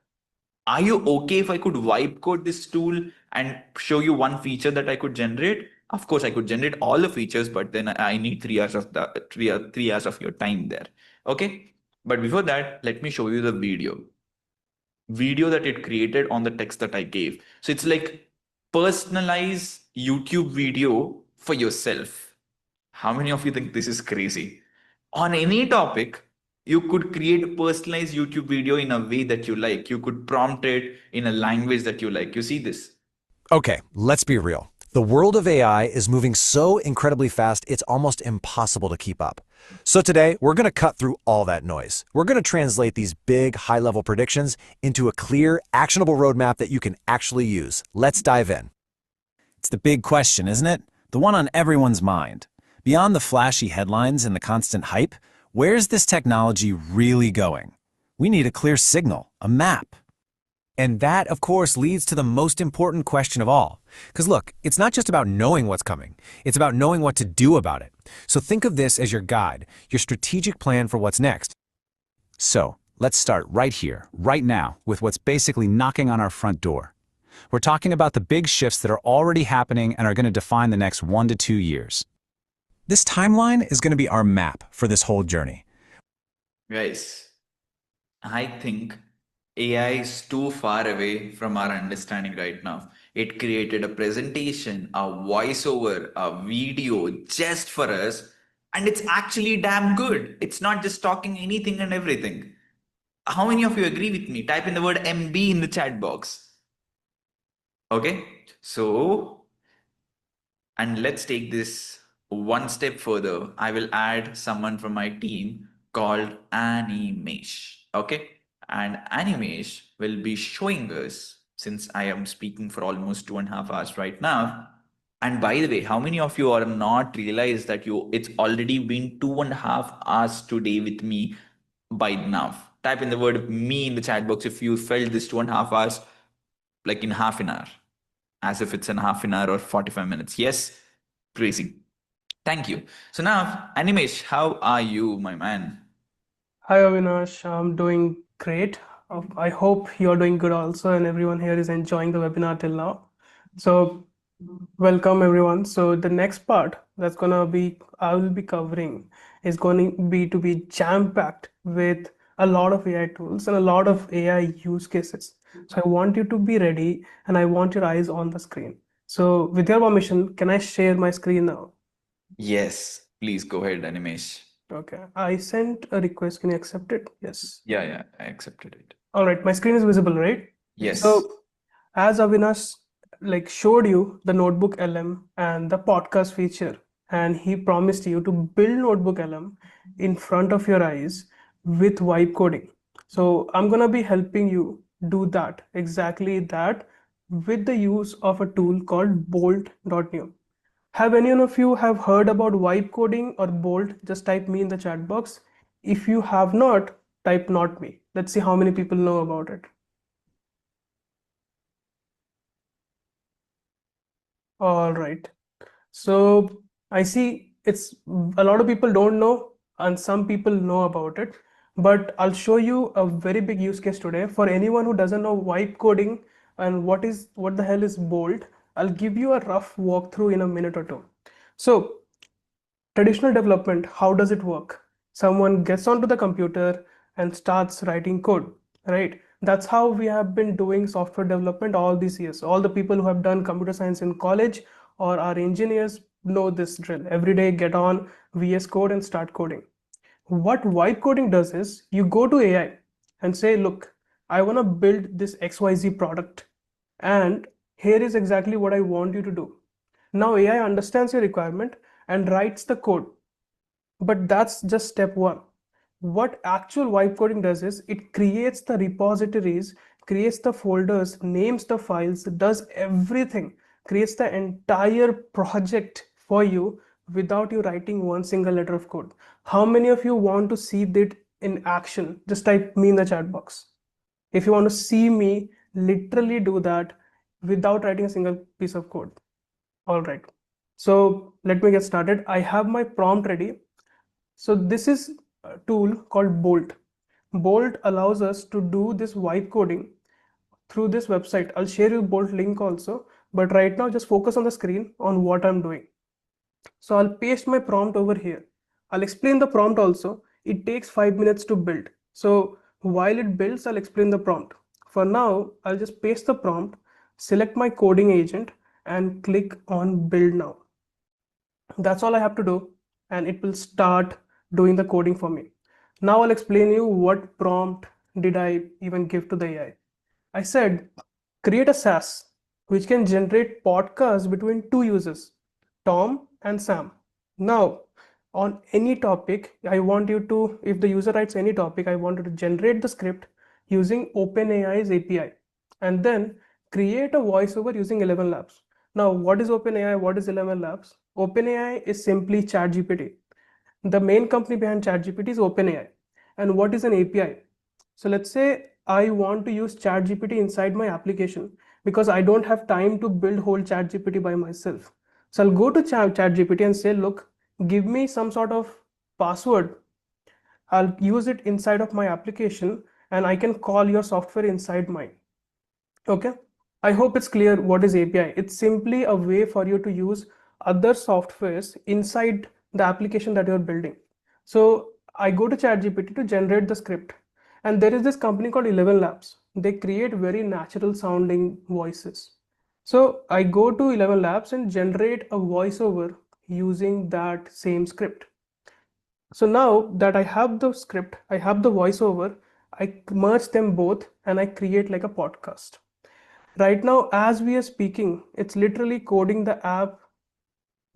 Are you okay if I could wipe code this tool and show you one feature that I could generate? Of course, I could generate all the features, but then I need 3 hours of the 3 hours of your time there. Okay. But before that, let me show you the video that it created on the text that I gave. So it's like personalize YouTube video for yourself. How many of you think this is crazy? On any topic, you could create a personalized YouTube video in a way that you like. You could prompt it in a language that you like. You see this? Okay, let's be real. The world of AI is moving so incredibly fast, it's almost impossible to keep up. So today, we're going to cut through all that noise. We're going to translate these big, high-level predictions into a clear, actionable roadmap that you can actually use. Let's dive in. It's the big question, isn't it? The one on everyone's mind. Beyond the flashy headlines and the constant hype, where's this technology really going? We need a clear signal, a map. And that, of course, leads to the most important question of all. Because look, it's not just about knowing what's coming. It's about knowing what to do about it. So think of this as your guide, your strategic plan for what's next. So, let's start right here, right now, with what's basically knocking on our front door. We're talking about the big shifts that are already happening and are going to define the next 1 to 2 years. This timeline is going to be our map for this whole journey. Guys, I think AI is too far away from our understanding right now. It created a presentation, a voiceover, a video just for us, and it's actually damn good. It's not just talking anything and everything. How many of you agree with me? Type in the word MB in the chat box. Okay, so, and let's take this one step further. I will add someone from my team called Animesh. Okay. And Animesh will be showing us, since I am speaking for almost 2.5 hours right now. And by the way, how many of you are not realized that it's already been 2.5 hours today with me by now? Type in the word me in the chat box if you felt this 2.5 hours like in half an hour, as if it's in half an hour or 45 minutes. Yes, crazy. Thank you. So now, Animesh, how are you, my man? Hi Avinash, I'm doing great. I hope you're doing good also, and everyone here is enjoying the webinar till now. So, welcome everyone. So, the next part that's gonna be I will be covering is going to be jam-packed with a lot of AI tools and a lot of AI use cases. So, I want you to be ready, and I want your eyes on the screen. So, with your permission, can I share my screen now? Yes, please go ahead, Animesh. Okay, I sent a request. Can you accept it? Yes. Yeah, I accepted it. All right, my screen is visible, right? Yes. So, as Avinash showed you the Notebook LM and the podcast feature, and he promised you to build Notebook LM in front of your eyes with vibe coding. So, I'm gonna be helping you do that, exactly that, with the use of a tool called Bolt.new. Have any of you have heard about vibe coding or Bolt? Just type me in the chat box. If you have not, type not me. Let's see how many people know about it. All right. So I see it's a lot of people don't know and some people know about it. But I'll show you a very big use case today. For anyone who doesn't know vibe coding and what the hell is Bolt, I'll give you a rough walkthrough in a minute or two. So traditional development, how does it work? Someone gets onto the computer and starts writing code, right? That's how we have been doing software development all these years. All the people who have done computer science in college or are engineers know this drill. Every day, get on VS Code and start coding. What vibe coding does is you go to AI and say, look, I want to build this XYZ product, and here is exactly what I want you to do. Now AI understands your requirement and writes the code. But that's just step one. What actual vibe coding does is it creates the repositories, creates the folders, names the files, does everything, creates the entire project for you without you writing one single letter of code. How many of you want to see that in action? Just type me in the chat box. If you want to see me literally do that without writing a single piece of code. All right. So let me get started. I have my prompt ready. So this is a tool called Bolt. Bolt allows us to do this vibe coding through this website. I'll share you Bolt link also, but right now just focus on the screen on what I'm doing. So I'll paste my prompt over here. I'll explain the prompt also. It takes 5 minutes to build. So while it builds, I'll explain the prompt. For now, I'll just paste the prompt, select my coding agent, and click on build now. That's all I have to do, and it will start doing the coding for me. Now I'll explain you what prompt did I even give to the AI. I said, create a SaaS which can generate podcasts between two users, Tom and Sam. Now, on any topic, I want you to, if the user writes any topic, I want you to generate the script using OpenAI's API and then create a voiceover using 11 Labs. Now, what is OpenAI? What is 11 Labs? OpenAI is simply ChatGPT. The main company behind ChatGPT is OpenAI. And what is an API? So let's say I want to use ChatGPT inside my application because I don't have time to build whole ChatGPT by myself. So I'll go to ChatGPT and say, look, give me some sort of password. I'll use it inside of my application and I can call your software inside mine. Okay. I hope it's clear what is API. It's simply a way for you to use other softwares inside the application that you're building. So I go to ChatGPT to generate the script. And there is this company called 11 Labs. They create very natural sounding voices. So I go to 11 Labs and generate a voiceover using that same script. So now that I have the script, I have the voiceover, I merge them both and I create like a podcast. Right now, as we are speaking, it's literally coding the app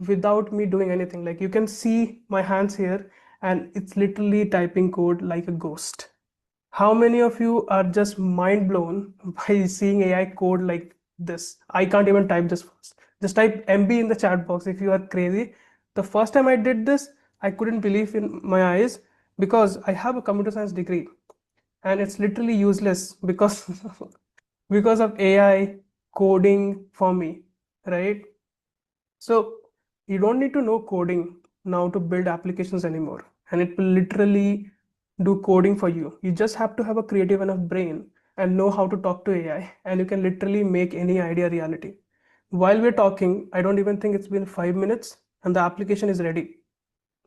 without me doing anything. Like you can see my hands here and it's literally typing code like a ghost. How many of you are just mind blown by seeing AI code like this? I can't even type this fast. Just type MB in the chat box if you are crazy. The first time I did this, I couldn't believe in my eyes because I have a computer science degree and it's literally useless because because of AI coding for me, right? So you don't need to know coding now to build applications anymore, and it will literally do coding for you. You just have to have a creative enough brain and know how to talk to AI, and you can literally make any idea reality. While we're talking, I don't even think it's been 5 minutes, and the application is ready.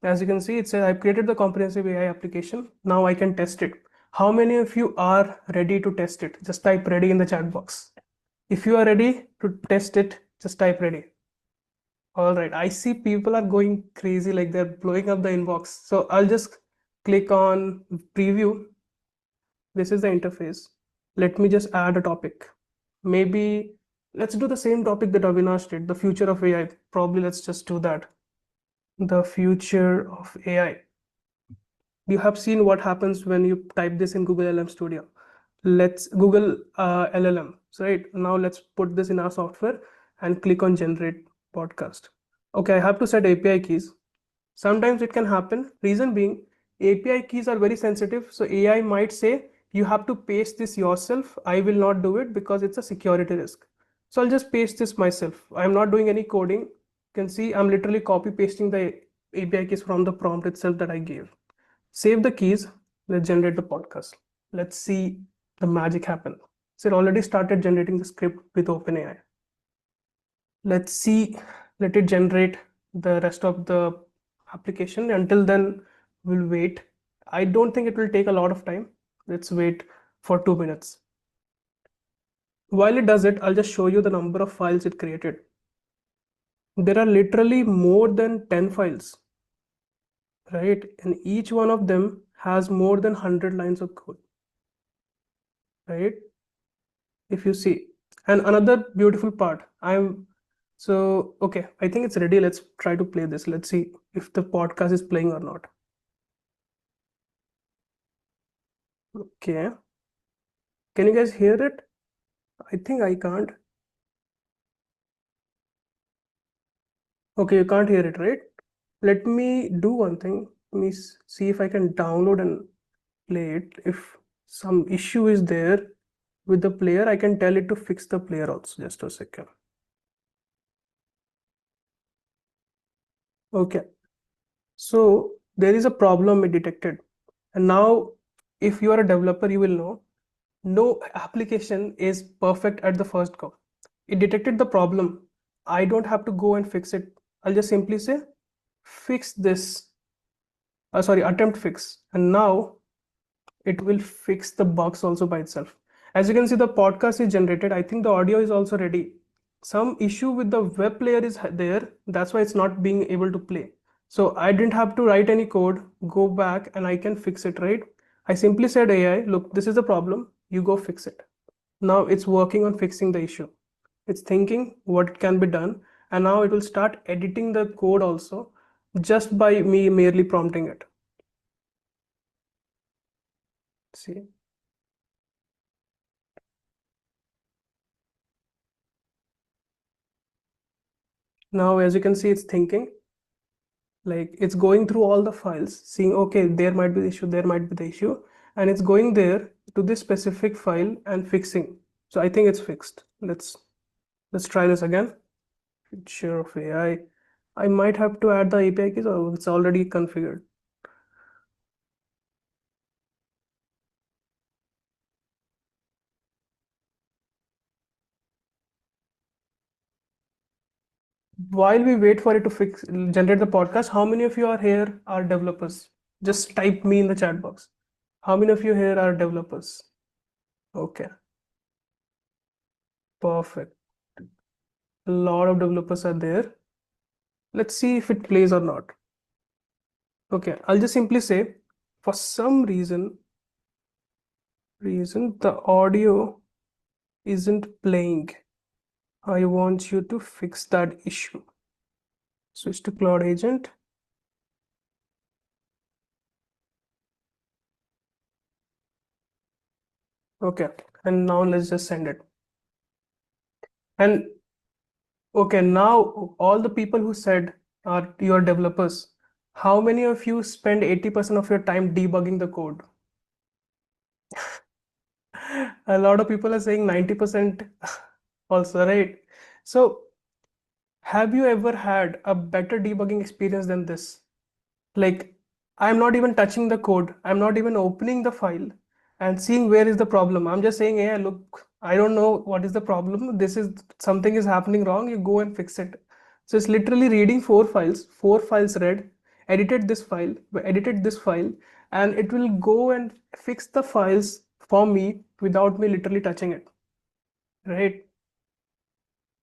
As you can see, it says I've created the comprehensive AI application. Now I can test it. How many of you are ready to test it? Just type ready in the chat box. If you are ready to test it, just type ready. All right, I see people are going crazy, like they're blowing up the inbox. So I'll just click on preview. This is the interface. Let me just add a topic. Maybe let's do the same topic that Avinash did, the future of AI. Probably let's just do that. The future of AI. You have seen what happens when you type this in Google LM Studio. Let's Google LLM, right? Now let's put this in our software and click on generate podcast. Okay, I have to set API keys. Sometimes it can happen. Reason being, API keys are very sensitive. So AI might say, you have to paste this yourself. I will not do it because it's a security risk. So I'll just paste this myself. I'm not doing any coding. You can see I'm literally copy pasting the API keys from the prompt itself that I gave. Save the keys. Let's generate the podcast. Let's see the magic happen. So it already started generating the script with OpenAI. Let's see, let it generate the rest of the application. Until then, we'll wait. I don't think it will take a lot of time. Let's wait for 2 minutes. While it does it, I'll just show you the number of files it created. There are literally more than 10 files. right? And each one of them has more than 100 lines of code, right? If you see. And another beautiful part, okay, I think it's ready. Let's try to play this. Let's see if the podcast is playing or not. Okay. Can you guys hear it? I think I can't. Okay, you can't hear it, right? Let me do one thing. Let me see if I can download and play it. If some issue is there with the player, I can tell it to fix the player also. Just a second. Okay. So there is a problem it detected. And now, if you are a developer, you will know no application is perfect at the first go. It detected the problem. I don't have to go and fix it. I'll just simply say, fix this. Sorry, attempt fix. And now it will fix the bugs also by itself. As you can see, the podcast is generated. I think the audio is also ready. Some issue with the web player is there. That's why it's not being able to play. So I didn't have to write any code, go back and I can fix it, right? I simply said AI, look, this is the problem. You go fix it. Now it's working on fixing the issue. It's thinking what can be done. And now it will start editing the code also just by me merely prompting it. See. Now, as you can see, it's thinking, like it's going through all the files, seeing, okay, there might be the issue, there might be the issue, and it's going there to this specific file and fixing. So I think it's fixed. Let's try this again. Feature of AI. I might have to add the API keys, or it's already configured. While we wait for it to generate the podcast, how many of you are here are developers? Just type me in the chat box. How many of you here are developers? Okay, perfect. A lot of developers are there. Let's see if it plays or not. Okay, I'll just simply say, for some reason the audio isn't playing. I want you to fix that issue. Switch to Cloud Agent. Okay, and now let's just send it. And okay, now all the people who said are your developers. How many of you spend 80% of your time debugging the code? A lot of people are saying 90% also, right? So have you ever had a better debugging experience than this? Like, I'm not even touching the code. I'm not even opening the file and seeing where is the problem. I'm just saying, hey, look, I don't know what is the problem. This is something is happening wrong. You go and fix it. So it's literally reading four files read, edited this file, and it will go and fix the files for me without me literally touching it, right?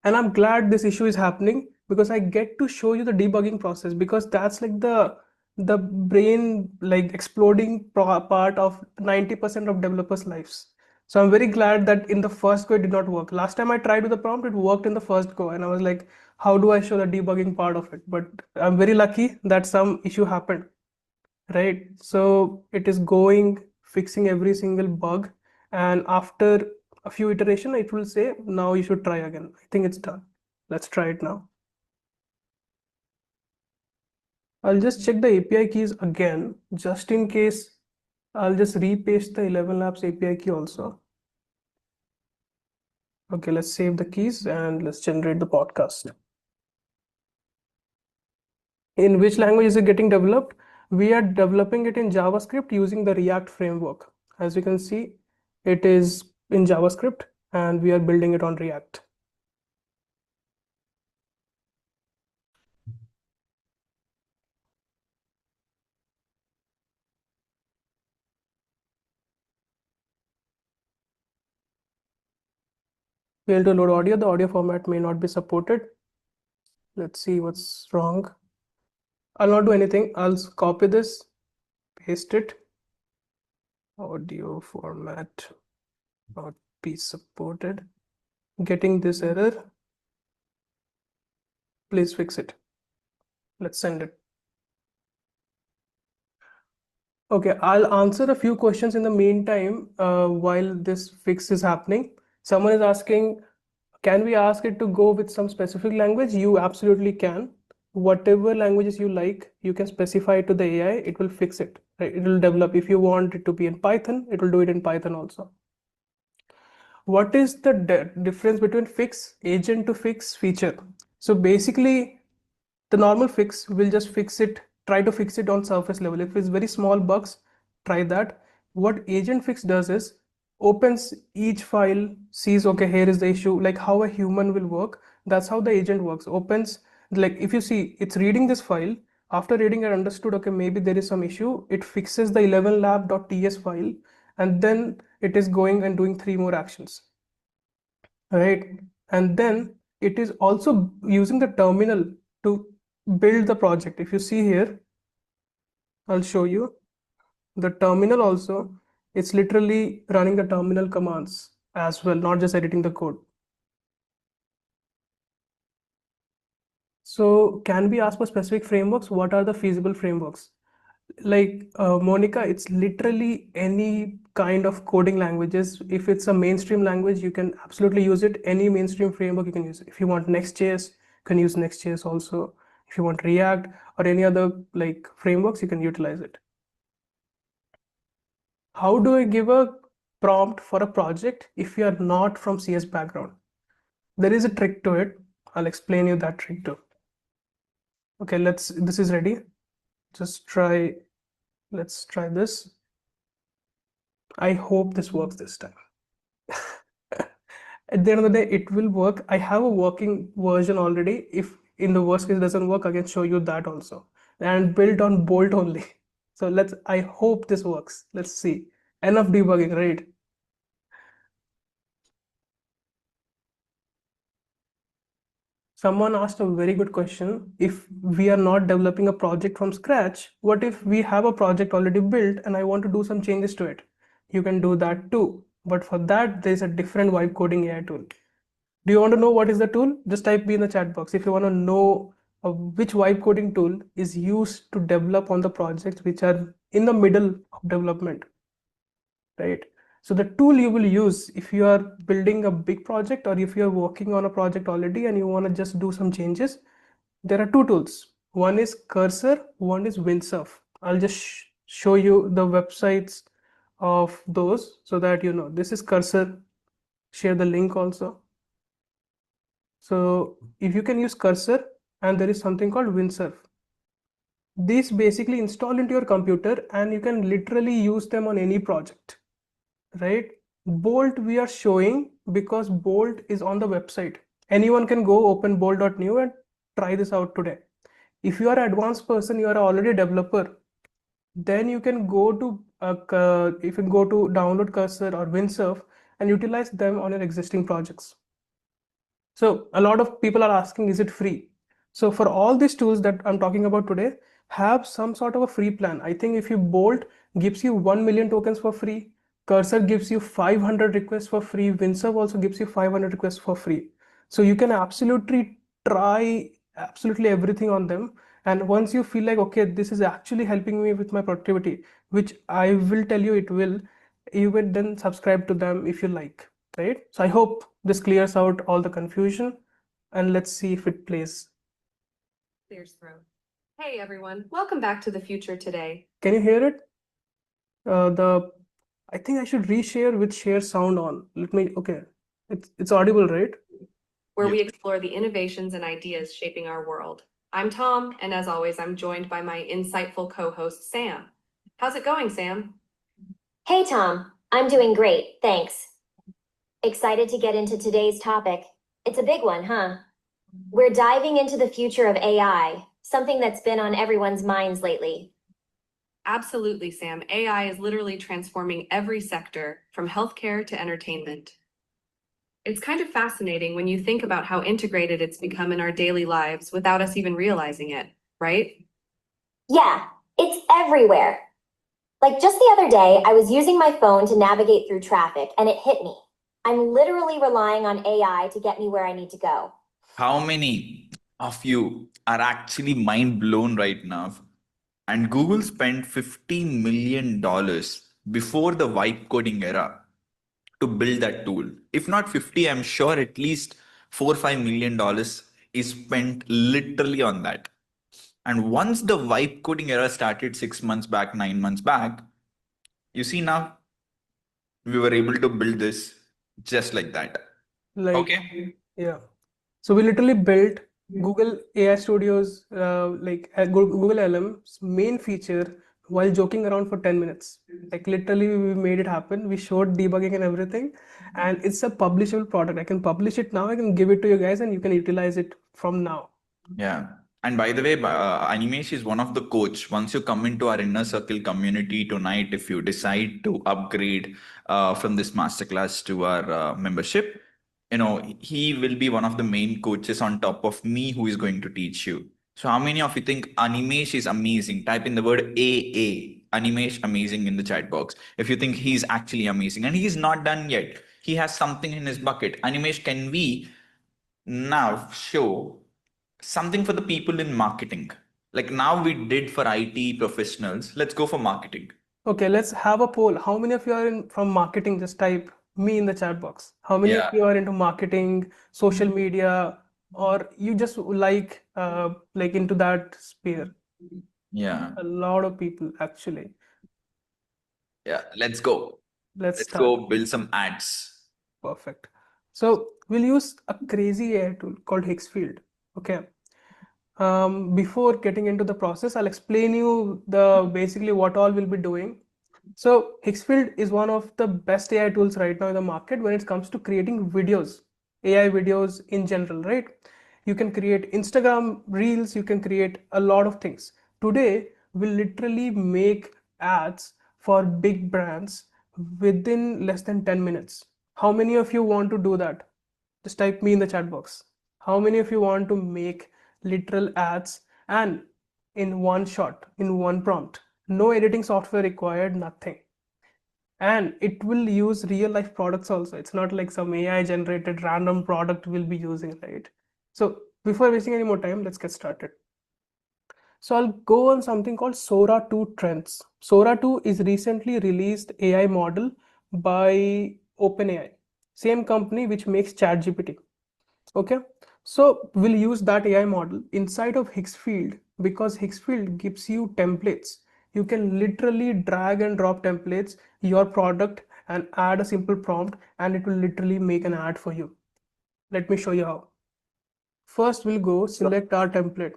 And I'm glad this issue is happening because I get to show you the debugging process, because that's like the brain like exploding part of 90% of developers lives. So I'm very glad that in the first go it did not work. Last time I tried with the prompt, it worked in the first go, and I was like, how do I show the debugging part of it? But I'm very lucky that some issue happened, right? So it is going, fixing every single bug, and after a few iteration, it will say, now you should try again. I think it's done. Let's try it now. I'll just check the API keys again, just in case. I'll just repaste the 11 Labs API key also. Okay, let's save the keys and let's generate the podcast. In which language is it getting developed? We are developing it in JavaScript using the React framework. As you can see, it is in JavaScript and we are building it on React. Fail to load audio. The audio format may not be supported. Let's see what's wrong. I'll not do anything. I'll copy this, paste it. Audio format not be supported. Getting this error. Please fix it. Let's send it. Okay, I'll answer a few questions in the meantime while this fix is happening. Someone is asking, can we ask it to go with some specific language? You absolutely can. Whatever languages you like, you can specify it to the AI, it will fix it. Right? It will develop. If you want it to be in Python, it will do it in Python also. What is the difference between fix, agent to fix feature? So basically, the normal fix will just fix it, try to fix it on surface level. If it's very small bugs, try that. What agent fix does is opens each file, sees, okay, here is the issue, like how a human will work. That's how the agent works. Opens, like if you see, it's reading this file. After reading it, understood, okay, maybe there is some issue. It fixes the 11lab.ts file, and then it is going and doing 3 more actions, right? And then it is also using the terminal to build the project. If you see here, I'll show you the terminal also. It's literally running the terminal commands as well, not just editing the code. So can we ask for specific frameworks? What are the feasible frameworks? Like Monica, it's literally any kind of coding languages. If it's a mainstream language, you can absolutely use it. Any mainstream framework you can use it. If you want Next.js, you can use Next.js also. If you want React or any other like frameworks, you can utilize it. How do I give a prompt for a project if you are not from CS background? There is a trick to it. I'll explain you that trick too. Okay, this is ready. Just try, let's try this. I hope this works this time. At the end of the day, it will work. I have a working version already. If in the worst case it doesn't work, I can show you that also. And built on Bolt only. So I hope this works. Let's see. Enough debugging, right? Someone asked a very good question. If we are not developing a project from scratch, what if we have a project already built and I want to do some changes to it? You can do that too. But for that, there's a different vibe coding AI tool. Do you want to know what is the tool? Just type B in the chat box. If you want to know which vibe coding tool is used to develop on the projects which are in the middle of development, right? So the tool you will use if you are building a big project or if you are working on a project already and you want to just do some changes, there are two tools. One is Cursor, one is Windsurf. I'll just show you the websites of those so that you know. This is Cursor. Share the link also. So if you can use Cursor, and there is something called Windsurf. These basically install into your computer and you can literally use them on any project, right? Bolt we are showing because Bolt is on the website. Anyone can go open bolt.new and try this out today. If you are an advanced person, you are already a developer, then you can go to download Cursor or Windsurf and utilize them on your existing projects. So a lot of people are asking, is it free? So for all these tools that I'm talking about today, have some sort of a free plan. I think if you Bolt gives you 1 million tokens for free, Cursor gives you 500 requests for free, Windsurf also gives you 500 requests for free. So you can absolutely try absolutely everything on them. And once you feel like, okay, this is actually helping me with my productivity, which I will tell you it will, you will then subscribe to them if you like, right? So I hope this clears out all the confusion, and let's see if it plays. Clears throat. Hey everyone, welcome back to the future today. Can you hear it? I think I should reshare with share sound on. Okay, it's audible, right? Where we explore the innovations and ideas shaping our world. I'm Tom, and as always, I'm joined by my insightful co-host, Sam. How's it going, Sam? Hey Tom, I'm doing great, thanks. Excited to get into today's topic. It's a big one, huh? We're diving into the future of AI, something that's been on everyone's minds lately. Absolutely, Sam. AI is literally transforming every sector, from healthcare to entertainment. It's kind of fascinating when you think about how integrated it's become in our daily lives without us even realizing it, right? Yeah, it's everywhere. Like just the other day, I was using my phone to navigate through traffic and it hit me. I'm literally relying on AI to get me where I need to go. How many of you are actually mind blown right now? And Google spent $50 million before the vibe coding era to build that tool. If not 50, I'm sure at least $4 or $5 million is spent literally on that. And once the vibe coding era started 6 months back, 9 months back, you see now we were able to build this just like that. Like, Okay. yeah. So we literally built Google AI Studio's Google LM's main feature while joking around for 10 minutes. Like literally we made it happen. We showed debugging and everything, and it's a publishable product. I can publish it now. I can give it to you guys and you can utilize it from now. Yeah. And by the way, Animesh is one of the coach. Once you come into our inner circle community tonight, if you decide to upgrade from this masterclass to our membership, he will be one of the main coaches on top of me who is going to teach you. So how many of you think Animesh is amazing? Type in the word AA, Animesh amazing in the chat box. If you think he's actually amazing, and he's not done yet, he has something in his bucket. Animesh, can we now show something for the people in marketing? Like now we did for IT professionals, let's go for marketing. Okay, let's have a poll. How many of you are in from marketing? Just type me in the chat box. How many of Yeah. you are into marketing, social media, or you just like into that sphere? Yeah. A lot of people actually. Yeah. Let's go. Let's Let's start. go build some ads. Perfect. So we'll use a crazy AI tool called Higgsfield. Okay. Before getting into the process, I'll explain you the basically what all we'll be doing. So Higgsfield is one of the best AI tools right now in the market when it comes to creating videos, AI videos in general, right? You can create Instagram reels, you can create a lot of things. Today, we'll literally make ads for big brands within less than 10 minutes. How many of you want to do that? Just type me in the chat box. How many of you want to make literal ads and in one shot, in one prompt? No editing software required, nothing. And it will use real life products also. It's not like some AI generated random product we'll be using, right? So before wasting any more time, let's get started. So I'll go on something called Sora 2 Trends. Sora 2 is recently released AI model by OpenAI, same company which makes ChatGPT. Okay, so we'll use that AI model inside of Higgsfield because Higgsfield gives you templates. You can literally drag and drop templates, your product, and add a simple prompt, and it will literally make an ad for you. Let me show you how. First, we'll go select our template.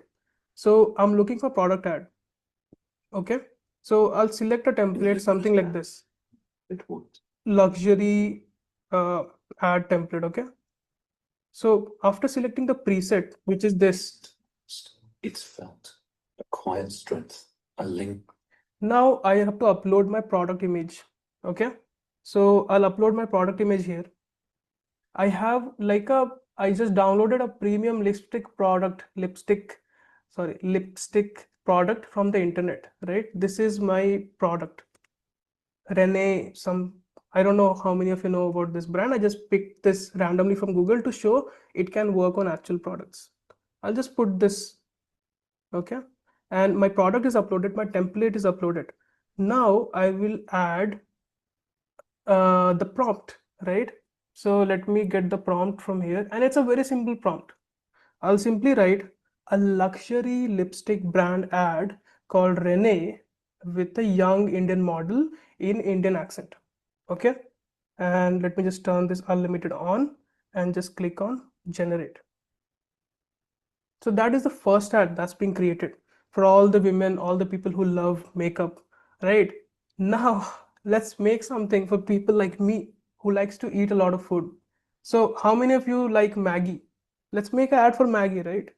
So I'm looking for product ad. Okay, so I'll select a template, something like this. Luxury ad template. Okay. So after selecting the preset, which is this, it's felt a quiet strength, a link. Now I have to upload my product image. Okay. So I'll upload my product image here. I just downloaded a premium lipstick product from the internet, right? This is my product. Rene, I don't know how many of you know about this brand. I just picked this randomly from Google to show it can work on actual products. I'll just put this, okay? And my product is uploaded, my template is uploaded. Now I will add the prompt, right? So let me get the prompt from here, and it's a very simple prompt. I'll simply write a luxury lipstick brand ad called Rene with a young Indian model in Indian accent. Okay, and let me just turn this unlimited on and just click on generate. So that is the first ad that's being created for all the women, all the people who love makeup, right? Now let's make something for people like me who likes to eat a lot of food. So how many of you like Maggie? Let's make an ad for Maggie, right?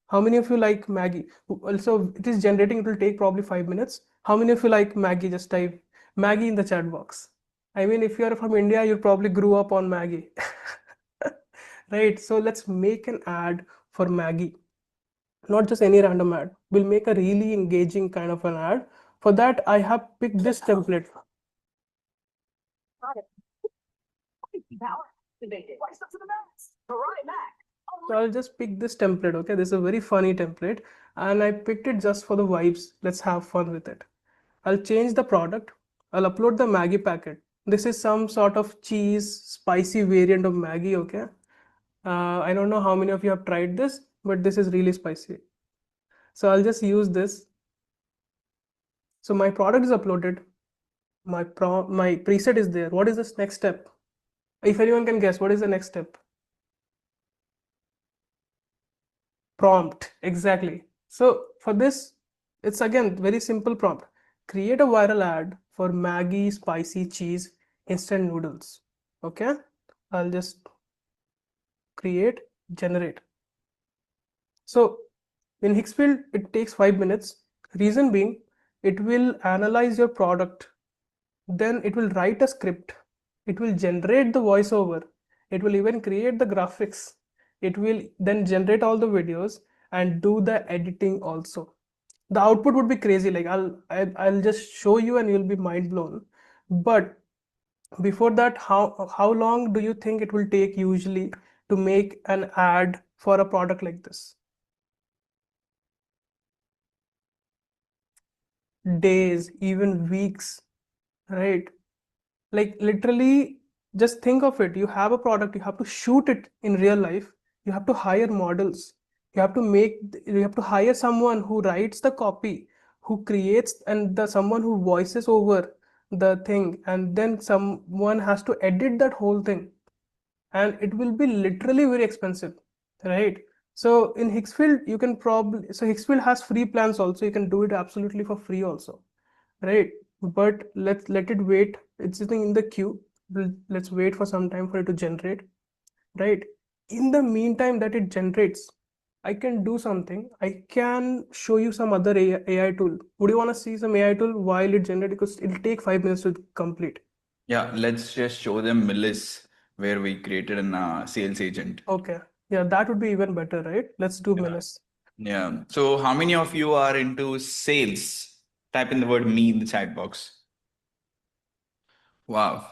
How many of you like Maggie? Also, it is generating, it will take probably 5 minutes. How many of you like Maggie? Just type Maggie in the chat box. I mean, if you're from India, you probably grew up on Maggie. Right? So let's make an ad for Maggie. Not just any random ad. will make a really engaging kind of an ad. For that, I have picked this template. So I'll just pick this template, okay? This is a very funny template, and I picked it just for the vibes. Let's have fun with it. I'll change the product. I'll upload the Maggie packet. This is some sort of cheese, spicy variant of Maggie, okay? I don't know how many of you have tried this, but this is really spicy. So I'll just use this. So my product is uploaded. My preset is there. What is this next step? If anyone can guess, what is the next step? Prompt, exactly. So for this, it's again very simple prompt. Create a viral ad for Maggi spicy cheese instant noodles. Okay, I'll just create, generate. So in Hixfield, it takes 5 minutes. Reason being, it will analyze your product, then it will write a script, it will generate the voiceover, it will even create the graphics, it will then generate all the videos and do the editing also. The output would be crazy. Like I'll just show you and you'll be mind blown. But before that, how long do you think it will take usually to make an ad for a product like this? Days, even weeks, right? Like literally, just think of it. You have a product, you have to shoot it in real life, you have to hire models, you have to hire someone who writes the copy, who creates, and the someone who voices over the thing, and then someone has to edit that whole thing, and it will be literally very expensive, right? So in Hixfield, you can probably, so Hixfield has free plans also, you can do it absolutely for free also, right? But let's let it wait. It's sitting in the queue. Let's wait for some time for it to generate, right? In the meantime that it generates, I can do something. I can show you some other AI tool. Would you want to see some AI tool while it generates? Because it'll take 5 minutes to complete. Yeah, let's just show them Millis, where we created an sales agent. Okay. Yeah, that would be even better, right? Let's do Menace. Yeah. So how many of you are into sales? Type in the word me in the chat box. Wow.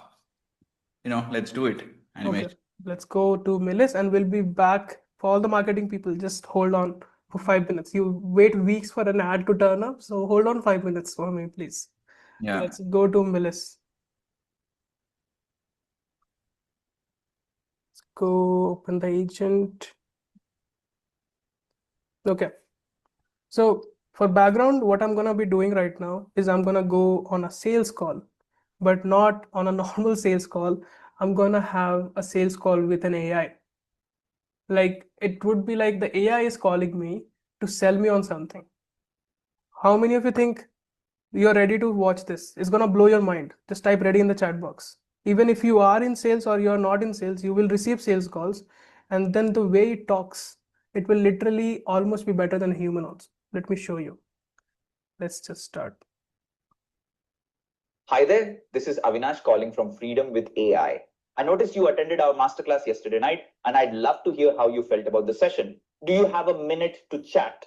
Let's do it. Anyway. Okay. Let's go to Melis and we'll be back for all the marketing people. Just hold on for 5 minutes. You wait weeks for an ad to turn up. So hold on 5 minutes for me, please. Yeah. Let's go to Melis. Let's go open the agent. Okay. So for background, what I'm gonna be doing right now is I'm gonna go on a sales call, but not on a normal sales call. I'm gonna have a sales call with an AI. Like it would be like the AI is calling me to sell me on something. How many of you think you're ready to watch this? It's gonna blow your mind. Just type ready in the chat box. Even if you are in sales or you're not in sales, you will receive sales calls, and then the way it talks, it will literally almost be better than a human also. Let me show you. Let's just start. Hi there, this is Avinash calling from Freedom with AI. I noticed you attended our masterclass yesterday night, and I'd love to hear how you felt about the session. Do you have a minute to chat?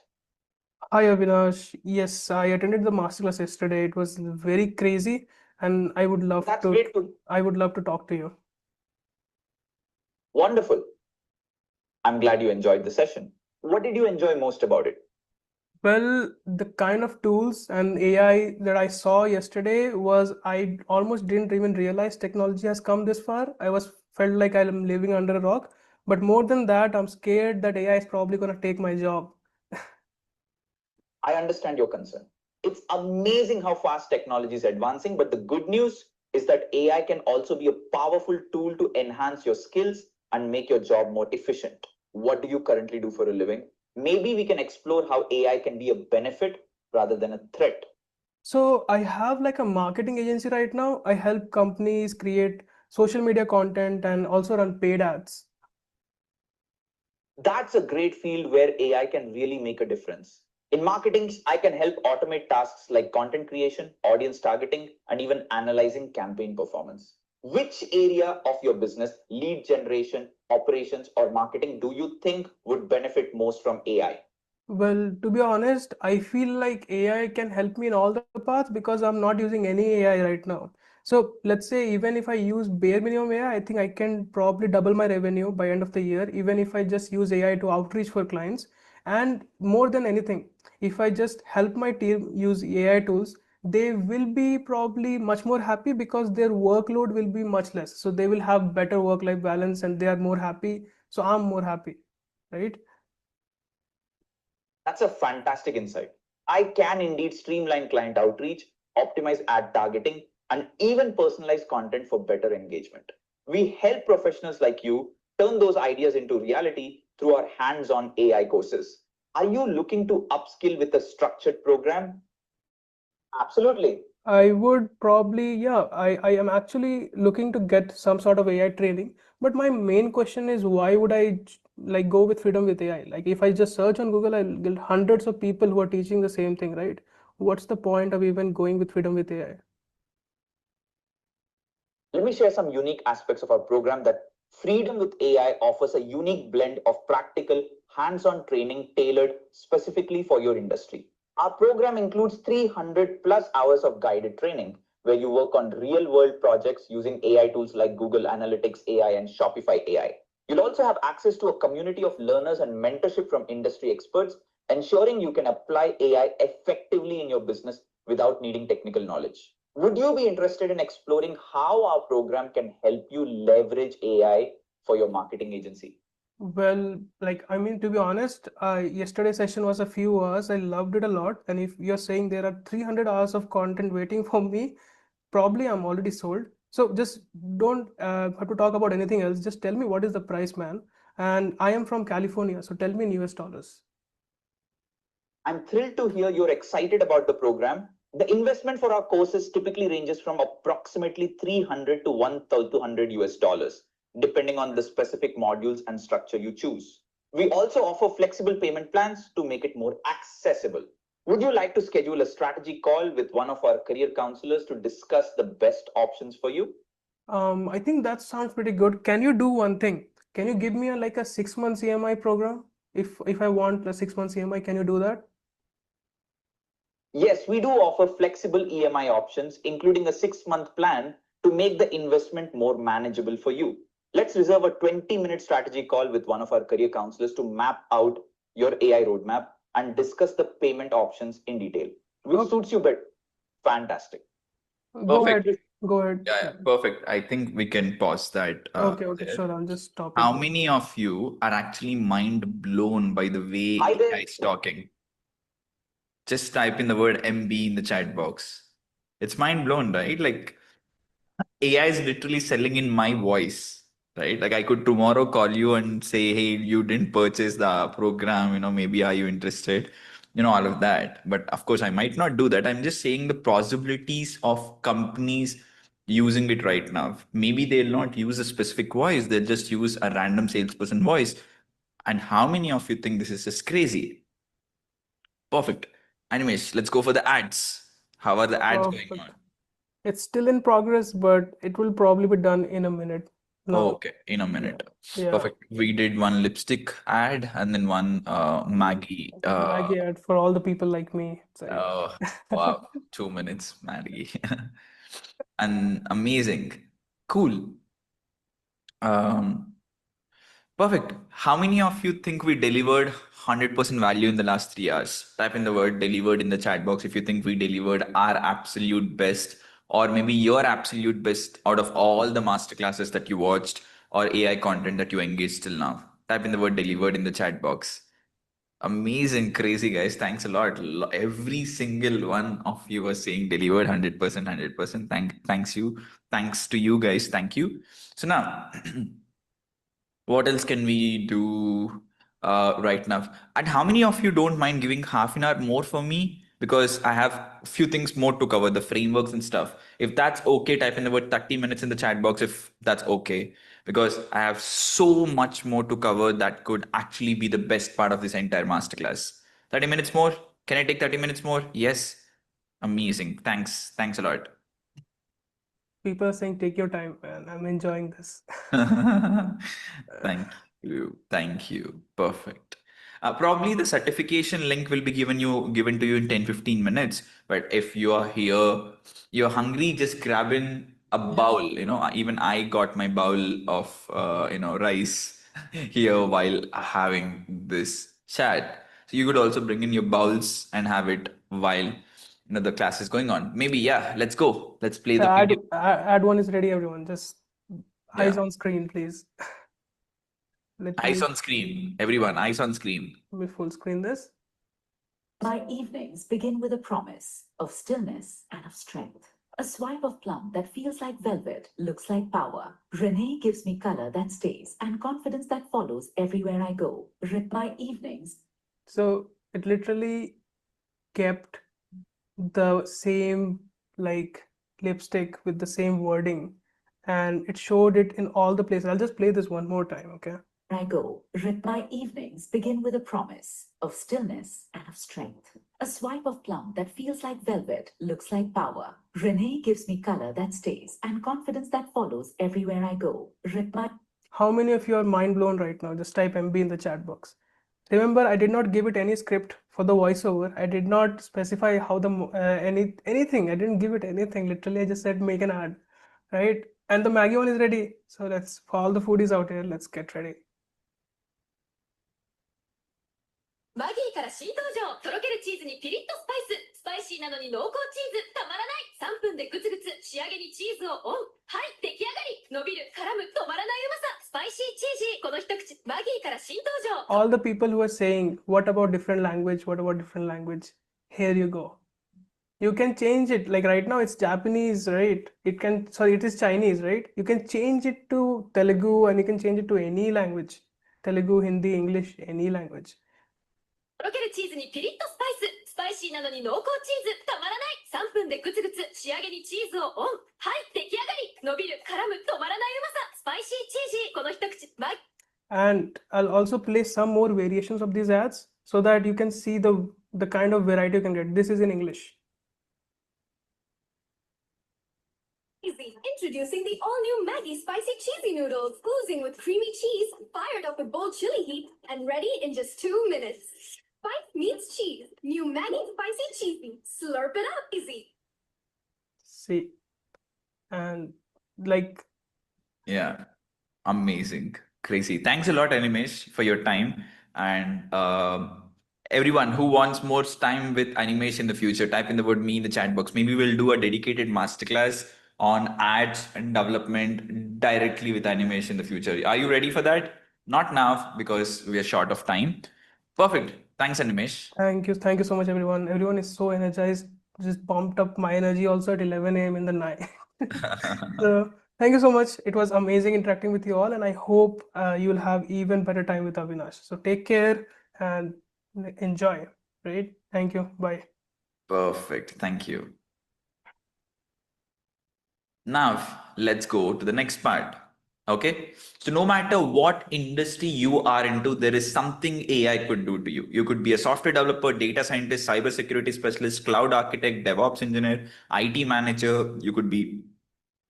Hi Avinash. Yes, I attended the masterclass yesterday. It was very crazy, and I would love to talk to you. Wonderful. I'm glad you enjoyed the session. What did you enjoy most about it? Well, the kind of tools and AI that I saw yesterday was I almost didn't even realize technology has come this far. Felt like I'm living under a rock. But more than that, I'm scared that AI is probably going to take my job. I understand your concern. It's amazing how fast technology is advancing, but the good news is that AI can also be a powerful tool to enhance your skills and make your job more efficient. What do you currently do for a living? Maybe we can explore how AI can be a benefit rather than a threat. So I have like a marketing agency right now. I help companies create social media content and also run paid ads. That's a great field where AI can really make a difference. In marketing, I can help automate tasks like content creation, audience targeting, and even analyzing campaign performance. Which area of your business, lead generation, operations, or marketing, do you think would benefit most from AI? Well, to be honest, I feel like AI can help me in all the paths because I'm not using any AI right now. So let's say even if I use bare minimum AI, I think I can probably double my revenue by end of the year, even if I just use AI to outreach for clients. And more than anything, if I just help my team use AI tools, they will be probably much more happy because their workload will be much less. So they will have better work-life balance and they are more happy. So I'm more happy, right? That's a fantastic insight. I can indeed streamline client outreach, optimize ad targeting, and even personalize content for better engagement. We help professionals like you turn those ideas into reality through our hands on AI courses. Are you looking to upskill with a structured program? Absolutely. I would probably, yeah, I am actually looking to get some sort of AI training. But my main question is why would I like go with freedom with AI? Like if I just search on Google, I'll get hundreds of people who are teaching the same thing, right? What's the point of even going with freedom with AI? Let me share some unique aspects of our program that Freedom with AI offers a unique blend of practical, hands on training tailored specifically for your industry. Our program includes 300 plus hours of guided training where you work on real world projects using AI tools like Google Analytics AI and Shopify AI. You'll also have access to a community of learners and mentorship from industry experts, ensuring you can apply AI effectively in your business without needing technical knowledge. Would you be interested in exploring how our program can help you leverage AI for your marketing agency? Well, like, I mean, to be honest, yesterday's session was a few hours. I loved it a lot. And if you're saying there are 300 hours of content waiting for me, probably I'm already sold. So just don't have to talk about anything else. Just tell me what is the price, man. And I am from California, so tell me in US dollars. I'm thrilled to hear you're excited about the program. The investment for our courses typically ranges from approximately 300 to 1,200 US dollars, depending on the specific modules and structure you choose. We also offer flexible payment plans to make it more accessible. Would you like to schedule a strategy call with one of our career counselors to discuss the best options for you? I think that sounds pretty good. Can you do one thing? Can you give me a, like a 6 months EMI program? If I want a 6 months EMI, can you do that? Yes, we do offer flexible EMI options, including a 6 month plan to make the investment more manageable for you. Let's reserve a 20-minute strategy call with one of our career counselors to map out your AI roadmap and discuss the payment options in detail. Which suits you better? Fantastic. Go Perfect. ahead. Go ahead. Yeah, yeah, perfect. I think we can pause that Okay, there. sure. I'll just stop it How there. many of you are actually mind blown by the way Hi there. AI is talking? Just type in the word MB in the chat box. It's mind blown, right? Like AI is literally selling in my voice, right? Like I could tomorrow call you and say, hey, you didn't purchase the program, maybe are you interested? All of that. But of course, I might not do that. I'm just saying the possibilities of companies using it right now. Maybe they'll not use a specific voice, they'll just use a random salesperson voice. And how many of you think this is just crazy? Perfect. Anyways, let's go for the ads. How are the ads going on? Perfect. It's still in progress, but it will probably be done in a minute now. Okay, in a Yeah. minute. Yeah. Perfect. We did one lipstick ad and then one Maggie. Maggie ad for all the people like me. So Oh, yeah. wow. 2 minutes, Maggie. And amazing. Cool. Um, Perfect. How many of you think we delivered 100% value in the last 3 hours? Type in the word delivered in the chat box if you think we delivered our absolute best, or maybe your absolute best out of all the masterclasses that you watched or AI content that you engaged till now. Type in the word delivered in the chat box. Amazing, crazy guys. Thanks a lot. Every single one of you was saying delivered 100%, 100%. Thanks you. Thanks to you guys. Thank you. So now, what else can we do right now? And how many of you don't mind giving half an hour more for me? Because I have a few things more to cover, the frameworks and stuff. If that's okay, type in the word 30 minutes in the chat box if that's okay. Because I have so much more to cover that could actually be the best part of this entire masterclass. 30 minutes more? Can I take 30 minutes more? Yes. Amazing. Thanks. Thanks a lot. People are saying, take your time, man. I'm enjoying this. Thank you. Thank you. Perfect. Probably the certification link will be given to you in 10-15 minutes. But if you are here, you're hungry, just grab in a bowl. Even I got my bowl of rice here while having this chat. So you could also bring in your bowls and have it while the class is going on. Maybe, yeah, let's go. Let's play The the video. ad one is ready, everyone. Just eyes Yeah. on screen, please. Let Eyes me on screen. Everyone, eyes on screen. full screen this. My evenings begin with a promise of stillness and of strength. A swipe of plum that feels like velvet, looks like power. Renee gives me color that stays and confidence that follows everywhere I go. My evenings. So it literally kept the same like lipstick with the same wording, and it showed it in all the places. I'll just play this one more time, okay? I go. My evenings begin with a promise of stillness and of strength. A swipe of plum that feels like velvet, looks like power. Renee gives me color that stays and confidence that follows everywhere I go. How many of you are mind blown right now? Just type MB in the chat box. Remember, I did not give it any script for the voiceover. I did not specify how the anything. I didn't give it anything. Literally, I just said make an ad, right? And the Maggie one is ready. So let's, for all the foodies out here, let's get ready. マギーから新登場とろけるチーズにピリッとスパイシーなのに濃厚チーズたまらない3分でグツグツ仕上げにチーズをオンはい出来上がり伸びる絡む止まらないうまさスパイシーチージーこの一口マギーから新登場 All the people who are saying, what about different language? What about different language? Here you go. You can change it. Like right now it's Japanese, right? It is Chinese, right? You can change it to Telugu and you can change it to any language. Telugu, Hindi, English, any language. とろけるチーズにピリッとスパイシーなのに濃厚チーズたまらない3分でグツグツ仕上げにチーズをオンはい出来上がり伸びる絡む止まらないうまさスパイシーチージーこの一口And I'll also play some more variations of these ads so that you can see the kind of variety you can get. This is in English. Introducing the all-new Maggi Spicy Cheesy Noodles, oozing with creamy cheese, fired up with bold chili heat, and ready in just 2 minutes. Spice meets cheese. New Maggi Spicy Cheesy. Slurp it up easy. See, and like, yeah, amazing, crazy. Thanks a lot, Animesh, for your time. And everyone who wants more time with Animesh in the future, type in the word me in the chat box. Maybe we'll do a dedicated masterclass on ads and development directly with Animesh in the future. Are you ready for that? Not now, because we are short of time. Perfect. Thanks, Animesh. Thank you so much, everyone. Everyone is so energized. Just pumped up my energy also at 11 a.m. in the night. So thank you so much. It was amazing interacting with you all, and I hope you'll have even better time with Avinash. So take care and enjoy. Right? Thank you. Bye. Perfect. Thank you. Now, let's go to the next part. Okay. So no matter what industry you are into, there is something AI could do to you. You could be a software developer, data scientist, cybersecurity specialist, cloud architect, DevOps engineer, IT manager. You could be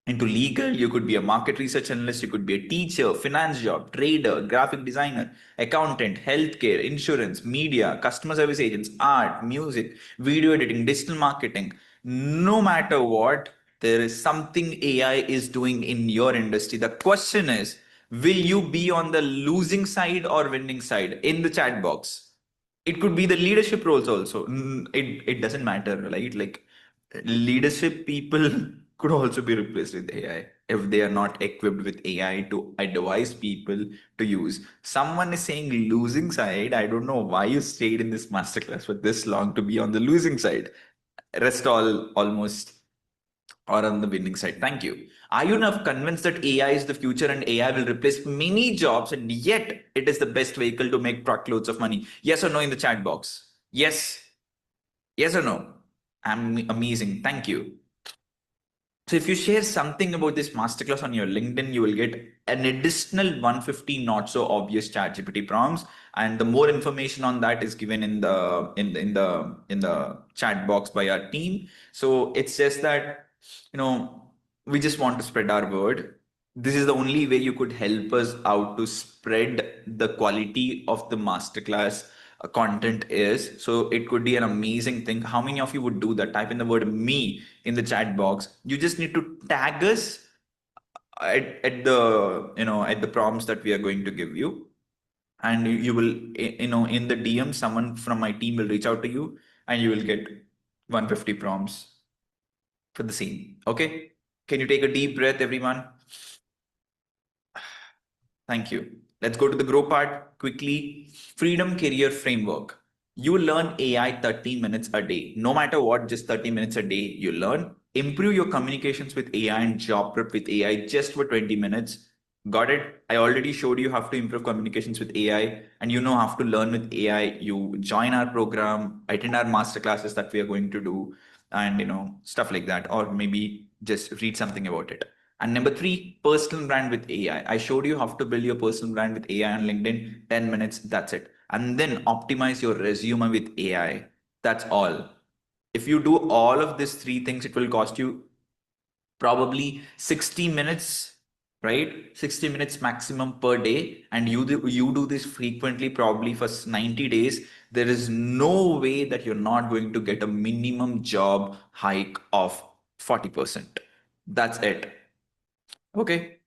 into legal, you could be a market research analyst, you could be a teacher, finance job, trader, graphic designer, accountant, healthcare, insurance, media, customer service agents, art, music, video editing, digital marketing. No matter what, there is something AI is doing in your industry. The question is, will you be on the losing side or winning side? In the chat box. It could be the leadership roles also. It doesn't matter, right? Like leadership people could also be replaced with AI if they are not equipped with AI to advise people to use. Someone is saying losing side. I don't know why you stayed in this masterclass for this long to be on the losing side. Rest all almost or on the winning side. Thank you. Are you now convinced that AI is the future and AI will replace many jobs and yet it is the best vehicle to make truckloads of money? Yes or no in the chat box? Yes. Yes or no? Amazing. Thank you. So if you share something about this masterclass on your LinkedIn, you will get an additional 150 not so obvious ChatGPT prompts, and the more information on that is given in the chat box by our team. So it's just that we just want to spread our word. This is the only way you could help us out to spread the quality of the masterclass content is. So it could be an amazing thing. How many of you would do that? Type in the word me in the chat box. You just need to tag us at the at the prompts that we are going to give you, and you will in the DM someone from my team will reach out to you, and you will get 150 prompts for the same. Okay, can you take a deep breath, everyone? Thank you. Let's go to the grow part quickly. Freedom Career Framework. You learn AI 30 minutes a day. No matter what, just 30 minutes a day you learn. Improve your communications with AI and job prep with AI just for 20 minutes. Got it? I already showed you how to improve communications with AI, and you know how to learn with AI. You join our program, attend our master classes that we are going to do, and stuff like that, or maybe just read something about it. And number three, personal brand with AI. I showed you how to build your personal brand with AI on LinkedIn, 10 minutes, that's it. And then optimize your resume with AI. That's all. If you do all of these three things, it will cost you probably 60 minutes, right? 60 minutes maximum per day. And you do this frequently, probably for 90 days. There is no way that you're not going to get a minimum job hike of 40%. That's it. Okay.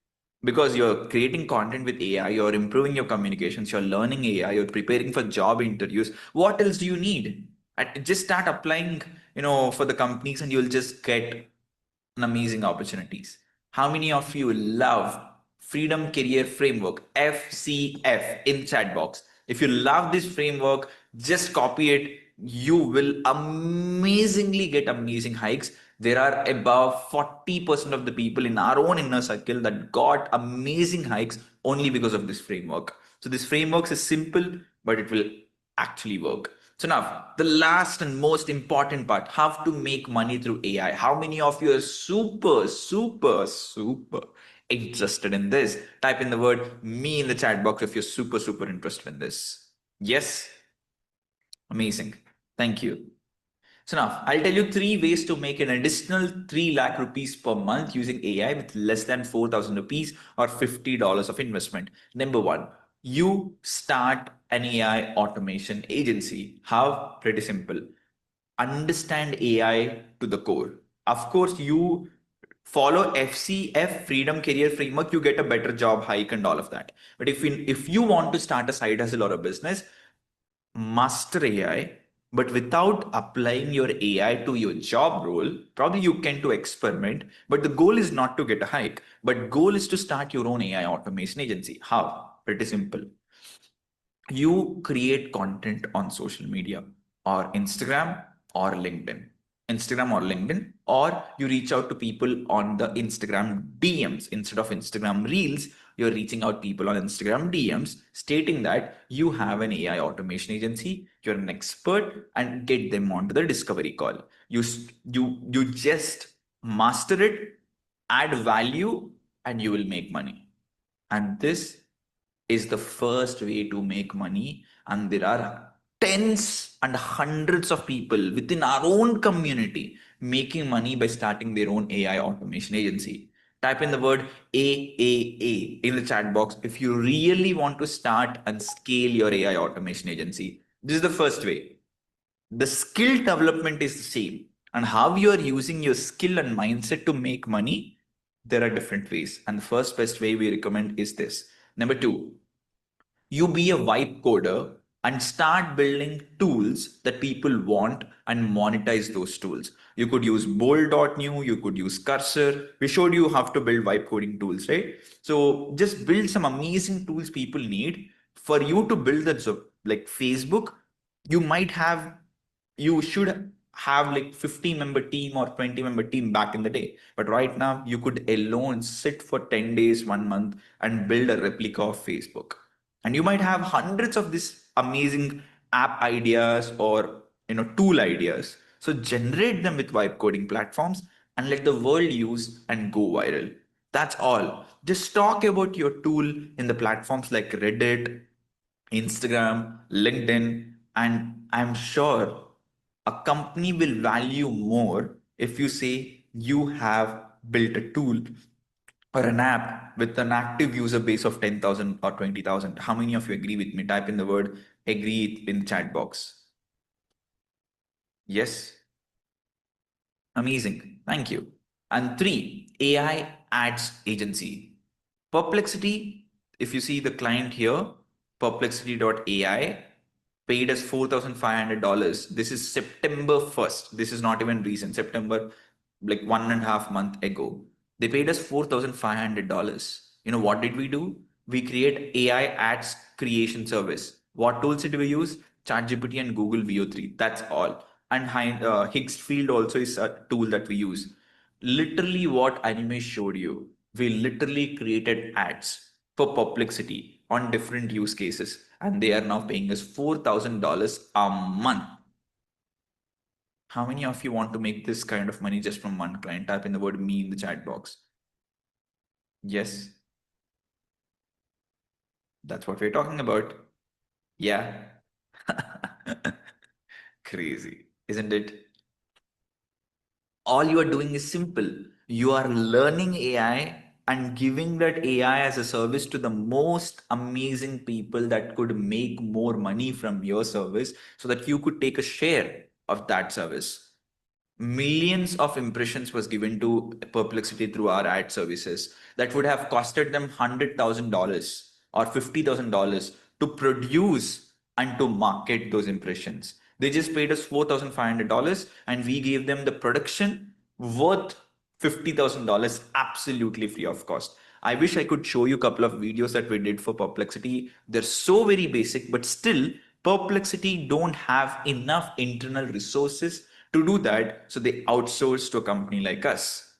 Because you're creating content with AI, you're improving your communications, you're learning AI, you're preparing for job interviews. What else do you need? And just start applying, for the companies, and you'll just get an amazing opportunities. How many of you love Freedom Career Framework, FCF, in chat box? If you love this framework, just copy it. You will amazingly get amazing hikes. There are above 40% of the people in our own inner circle that got amazing hikes only because of this framework. So this framework is simple, but it will actually work. So now the last and most important part, how to make money through AI. How many of you are super, super, super interested in this? Type in the word me in the chat box if you're super, super interested in this. Yes? Amazing. Thank you. So now I'll tell you three ways to make an additional 3 lakh rupees per month using AI with less than 4,000 rupees or $50 of investment. Number one, you start an AI automation agency. How? Pretty simple. Understand AI to the core. Of course, you follow FCF, Freedom Career Framework, you get a better job hike and all of that. But if you want to start a side hustle or a business, master AI, but without applying your AI to your job role. Probably you can do experiment, but the goal is not to get a hike, but goal is to start your own AI automation agency. How? Pretty simple. You create content on social media or Instagram or LinkedIn. Instagram or LinkedIn, or you reach out to people on the Instagram DMs instead of Instagram Reels. You're reaching out people on Instagram DMs stating that you have an AI automation agency, you're an expert, and get them onto the discovery call. You just master it, add value, and you will make money. And this is the first way to make money. And there are tens and hundreds of people within our own community making money by starting their own AI automation agency. Type in the word AAA in the chat box if you really want to start and scale your AI automation agency. This is the first way. The skill development is the same. And how you are using your skill and mindset to make money, there are different ways. And the first best way we recommend is this. Number two, you be a vibe coder and start building tools that people want and monetize those tools. You could use bold.new, you could use Cursor. We showed you how to build vibe coding tools, right? So just build some amazing tools people need. For you to build that, so like Facebook, you might have, you should have like 50-member team or 20-member team back in the day. But right now you could alone sit for 10 days, 1 month and build a replica of Facebook. And you might have hundreds of these amazing app ideas or tool ideas. So generate them with vibe coding platforms and let the world use and go viral. That's all. Just talk about your tool in the platforms like Reddit, Instagram, LinkedIn, and I'm sure a company will value more if you say you have built a tool or an app with an active user base of 10,000 or 20,000. How many of you agree with me? Type in the word agree in the chat box. Yes? Amazing. Thank you. And 3, AI ads agency. Perplexity, if you see the client here, perplexity.ai paid us $4,500. This is September 1st. This is not even recent. September, like 1.5 months ago. They paid us $4,500. You know, what did we do? We create AI ads creation service. What tools did we use? ChatGPT and Google VO3. That's all. And Higgsfield also is a tool that we use. Literally what Anime showed you. We literally created ads for Perplexity on different use cases. And they are now paying us $4,000 a month. How many of you want to make this kind of money just from one client? Type in the word me in the chat box. Yes. That's what we're talking about. Yeah. Crazy, isn't it? All you are doing is simple. You are learning AI and giving that AI as a service to the most amazing people that could make more money from your service so that you could take a share of that service. Millions of impressions was given to Perplexity through our ad services that would have costed them $100,000 or $50,000 to produce and to market those impressions. They just paid us $4,500 and we gave them the production worth $50,000 absolutely free of cost. I wish I could show you a couple of videos that we did for Perplexity. They're so very basic, but still Perplexity don't have enough internal resources to do that, so they outsource to a company like us,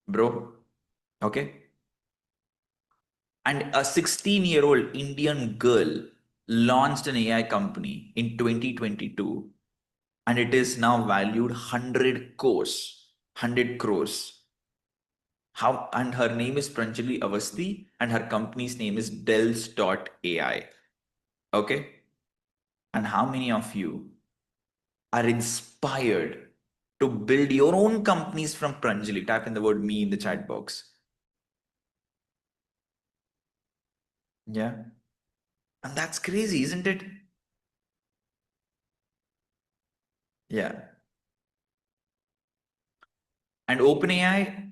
bro. Okay. And a 16-year-old Indian girl launched an AI company in 2022, and it is now valued 100 crores. 100 crores. How? And her name is Pranjali Avasthi, and her company's name is Dells.ai. Okay. And how many of you are inspired to build your own companies from Pranjali? Type in the word me in the chat box. Yeah. And that's crazy, isn't it? Yeah. And OpenAI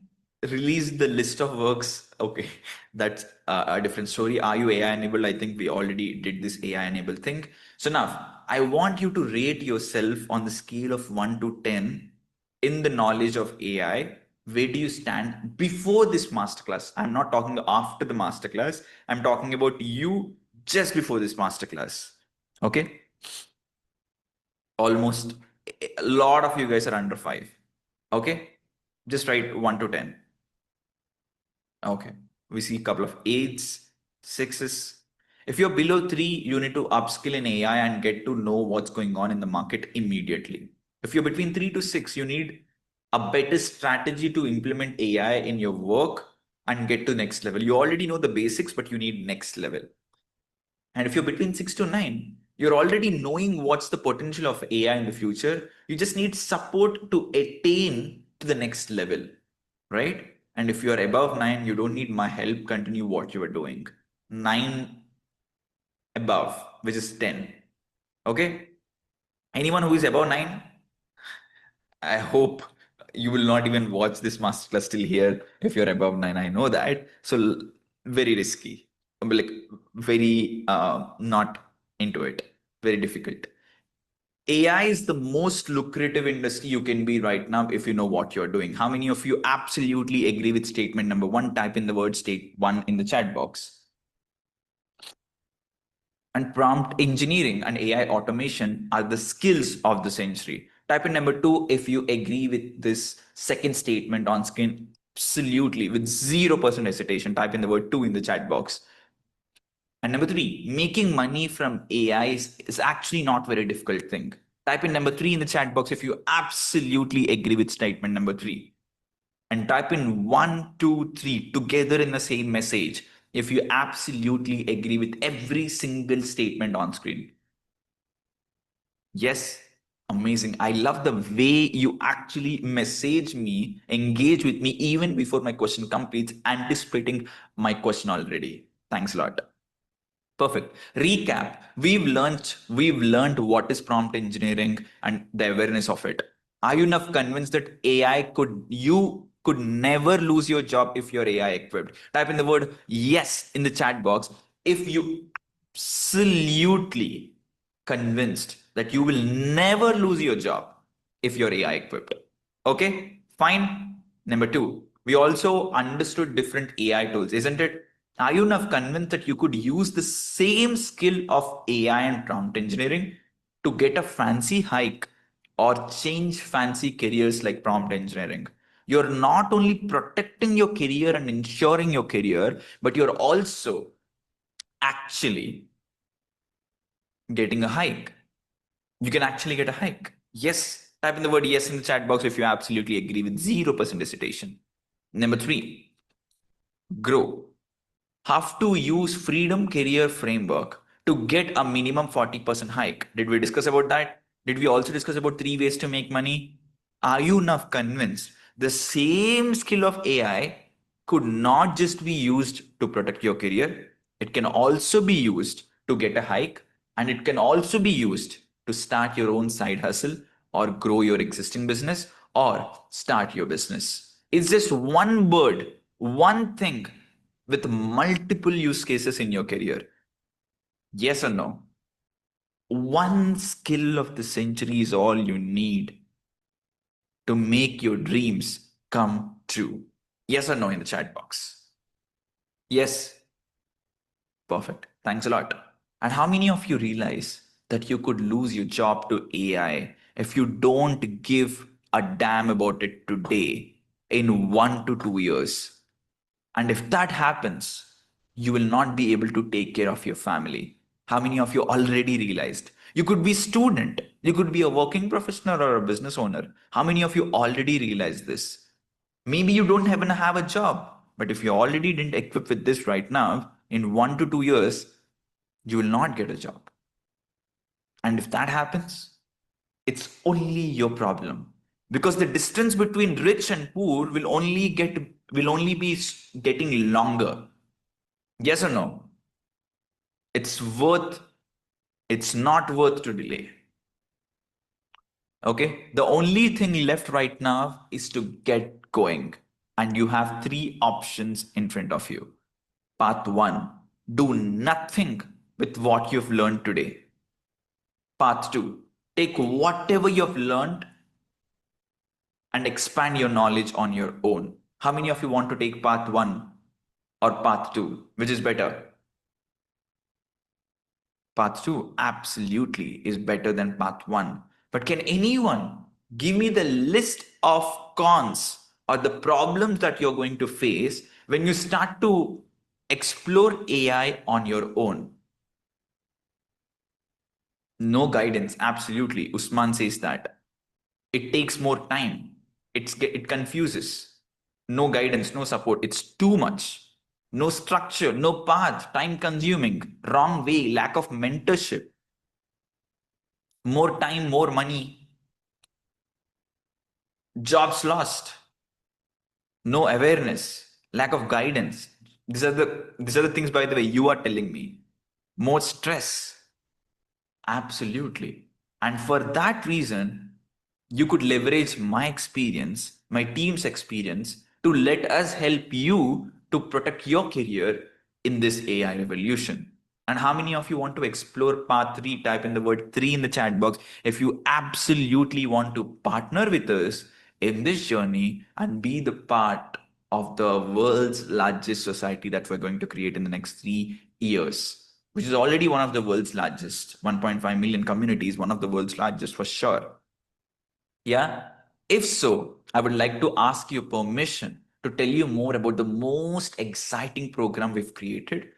released the list of works. Okay, that's a different story. Are you AI enabled? I think we already did this AI enabled thing. So now I want you to rate yourself on the scale of 1 to 10 in the knowledge of AI. Where do you stand before this masterclass? I'm not talking after the masterclass. I'm talking about you just before this masterclass. Okay. Almost a lot of you guys are under 5. Okay. Just write 1 to 10. Okay. We see a couple of 8s, 6s. If you're below 3, you need to upskill in AI and get to know what's going on in the market immediately. If you're between 3 to 6, you need a better strategy to implement AI in your work and get to next level. You already know the basics, but you need next level. And if you're between 6 to 9, you're already knowing what's the potential of AI in the future. You just need support to attain to the next level, right? And if you're above 9, you don't need my help. Continue what you are doing. 9 above, which is 10. Okay? Anyone who is above 9, I hope you will not even watch this masterclass till here if you're above 9. I know that. So very risky. Like very not into it. Very difficult. AI is the most lucrative industry you can be right now if you know what you're doing. How many of you absolutely agree with statement number 1? Type in the word state 1 in the chat box. And prompt engineering and AI automation are the skills of the century. Type in number 2 if you agree with this second statement on screen. Absolutely, with 0% hesitation. Type in the word 2 in the chat box. And number 3, making money from AI is actually not very difficult thing. Type in number 3 in the chat box if you absolutely agree with statement number 3. And type in 1, 2, 3 together in the same message if you absolutely agree with every single statement on screen. Yes. Amazing. I love the way you actually message me, engage with me even before my question completes, anticipating my question already. Thanks a lot. Perfect. Recap. We've learned what is prompt engineering and the awareness of it. Are you enough convinced that you could never lose your job if you're AI equipped? Type in the word yes in the chat box if you absolutely convinced that you will never lose your job if you're AI equipped. Okay, fine. Number two, we also understood different AI tools, isn't it? Are you enough convinced that you could use the same skill of AI and prompt engineering to get a fancy hike or change fancy careers like prompt engineering? You're not only protecting your career and ensuring your career, but you're also actually getting a hike. You can actually get a hike. Yes. Type in the word yes in the chat box if you absolutely agree with 0% hesitation. Number three, grow. Have to use Freedom Career Framework to get a minimum 40% hike. Did we discuss about that? Did we also discuss about 3 ways to make money? Are you now convinced the same skill of AI could not just be used to protect your career? It can also be used to get a hike, and it can also be used to start your own side hustle or grow your existing business or start your business. It's just one bird, one thing with multiple use cases in your career. Yes or no? One skill of the century is all you need to make your dreams come true. Yes or no in the chat box? Yes. Perfect. Thanks a lot. And how many of you realize that you could lose your job to AI if you don't give a damn about it today in 1 to 2 years? And if that happens, you will not be able to take care of your family. How many of you already realized? You could be a student, you could be a working professional or a business owner. How many of you already realized this? Maybe you don't even have a job, but if you already didn't equip with this right now, in 1 to 2 years, you will not get a job. And if that happens, it's only your problem, because the distance between rich and poor will only be getting longer. Yes or no? It's worth, it's not worth to delay. Okay? The only thing left right now is to get going. And you have 3 options in front of you. Path 1, do nothing with what you've learned today. Path 2, take whatever you've learned and expand your knowledge on your own. How many of you want to take path 1 or path 2? Which is better? Path 2 absolutely is better than path 1. But can anyone give me the list of cons or the problems that you're going to face when you start to explore AI on your own? No guidance, absolutely. Usman says that. It takes more time. It confuses. No guidance, no support. It's too much. No structure, no path, time consuming, wrong way, lack of mentorship. More time, more money, jobs lost, no awareness, lack of guidance. These are the things, by the way, you are telling me. More stress. Absolutely. And for that reason, you could leverage my experience, my team's experience, to let us help you to protect your career in this AI revolution. And how many of you want to explore path 3? Type in the word 3 in the chat box if you absolutely want to partner with us in this journey and be the part of the world's largest society that we're going to create in the next 3 years, which is already one of the world's largest. 1.5 million communities, one of the world's largest for sure. Yeah? If so, I would like to ask you permission to tell you more about the most exciting program we've created,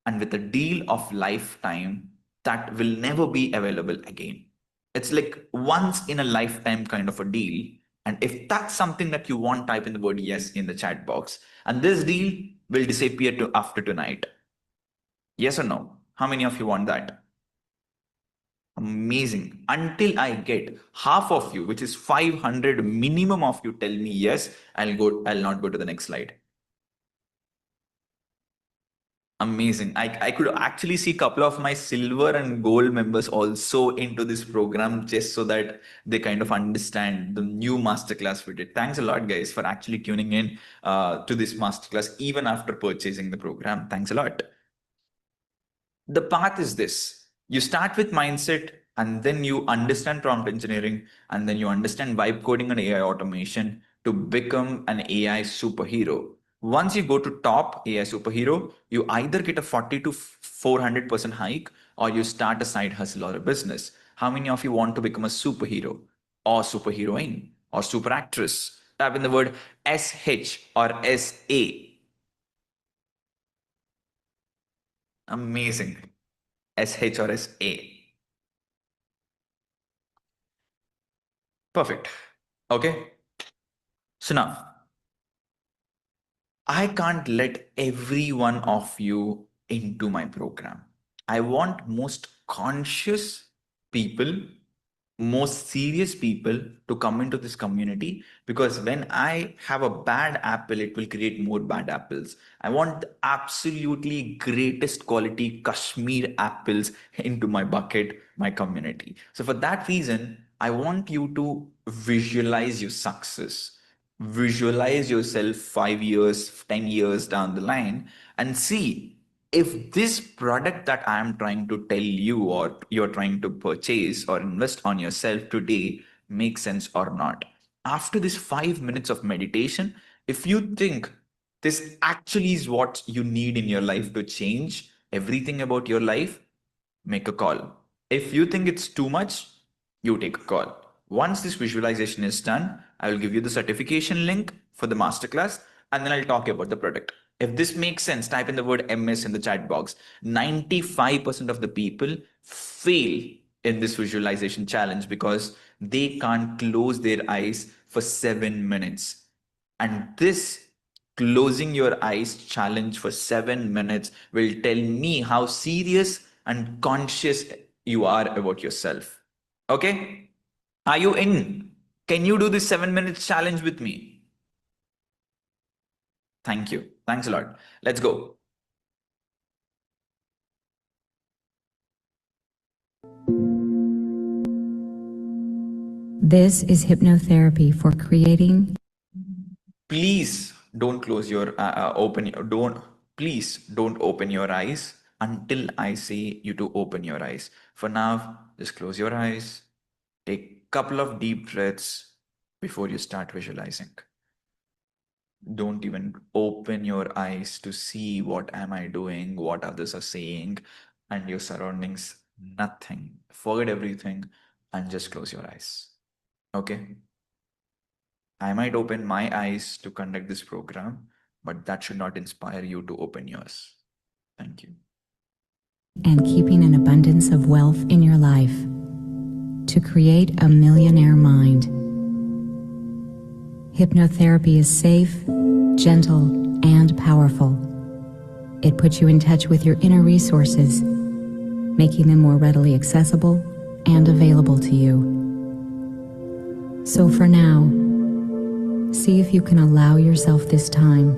and with a deal of lifetime that will never be available again. It's like once in a lifetime kind of a deal. And if that's something that you want, type in the word yes in the chat box. And this deal will disappear to after tonight. Yes or no? How many of you want that? Amazing. Until I get half of you, which is 500 minimum of you tell me yes, I'll not go to the next slide. Amazing. I could actually see a couple of my silver and gold members also into this program just so that they kind of understand the new masterclass we did. Thanks a lot, guys, for actually tuning in to this masterclass even after purchasing the program. Thanks a lot. The path is this. You start with mindset, and then you understand prompt engineering, and then you understand vibe coding and AI automation to become an AI superhero. Once you go to top AI superhero, you either get a 40 to 400% hike, or you start a side hustle or a business. How many of you want to become a superhero or superheroine or super actress? Type in the word SH or SA. Amazing. SH or SA. Perfect. Okay. So now, I can't let every one of you into my program. I want most conscious people, most serious people to come into this community, because when I have a bad apple, it will create more bad apples. I want the absolutely greatest quality Kashmir apples into my bucket, my community. So for that reason, I want you to visualize your success. Visualize yourself 5 years, 10 years down the line and see if this product that I am trying to tell you or you're trying to purchase or invest on yourself today makes sense or not. After this 5 minutes of meditation, if you think this actually is what you need in your life to change everything about your life, make a call. If you think it's too much, you take a call. Once this visualization is done, I will give you the certification link for the masterclass, and then I'll talk about the product. If this makes sense, type in the word MS in the chat box. 95% of the people fail in this visualization challenge because they can't close their eyes for 7 minutes. And this closing your eyes challenge for 7 minutes will tell me how serious and conscious you are about yourself. Okay? Are you in? Can you do this 7 minutes challenge with me? Thank you. Thanks a lot. Let's go. This is hypnotherapy for creating. Please don't close your please don't open your eyes until I say you to open your eyes. For now, just close your eyes. Take a couple of deep breaths before you start visualizing. Don't even open your eyes to see what am I doing, what others are saying, and your surroundings. Nothing. Forget everything and just close your eyes. Okay? I might open my eyes to conduct this program, but that should not inspire you to open yours. Thank you. And keeping an abundance of wealth in your life to create a millionaire mind. Hypnotherapy is safe, gentle, and powerful. It puts you in touch with your inner resources, making them more readily accessible and available to you. So for now, see if you can allow yourself this time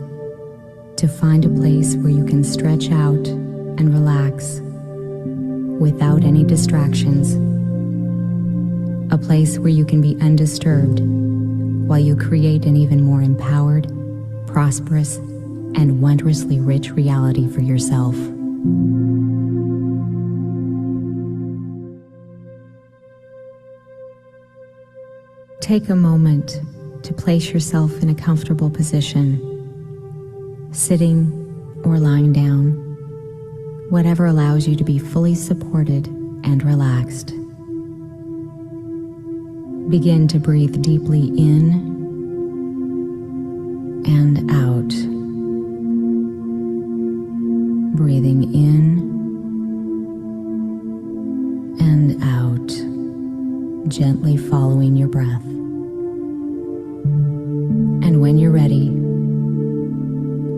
to find a place where you can stretch out and relax without any distractions. A place where you can be undisturbed while you create an even more empowered, prosperous, and wondrously rich reality for yourself. Take a moment to place yourself in a comfortable position, sitting or lying down, whatever allows you to be fully supported and relaxed. Begin to breathe deeply in and out. Breathing in and out, gently following your breath. And when you're ready,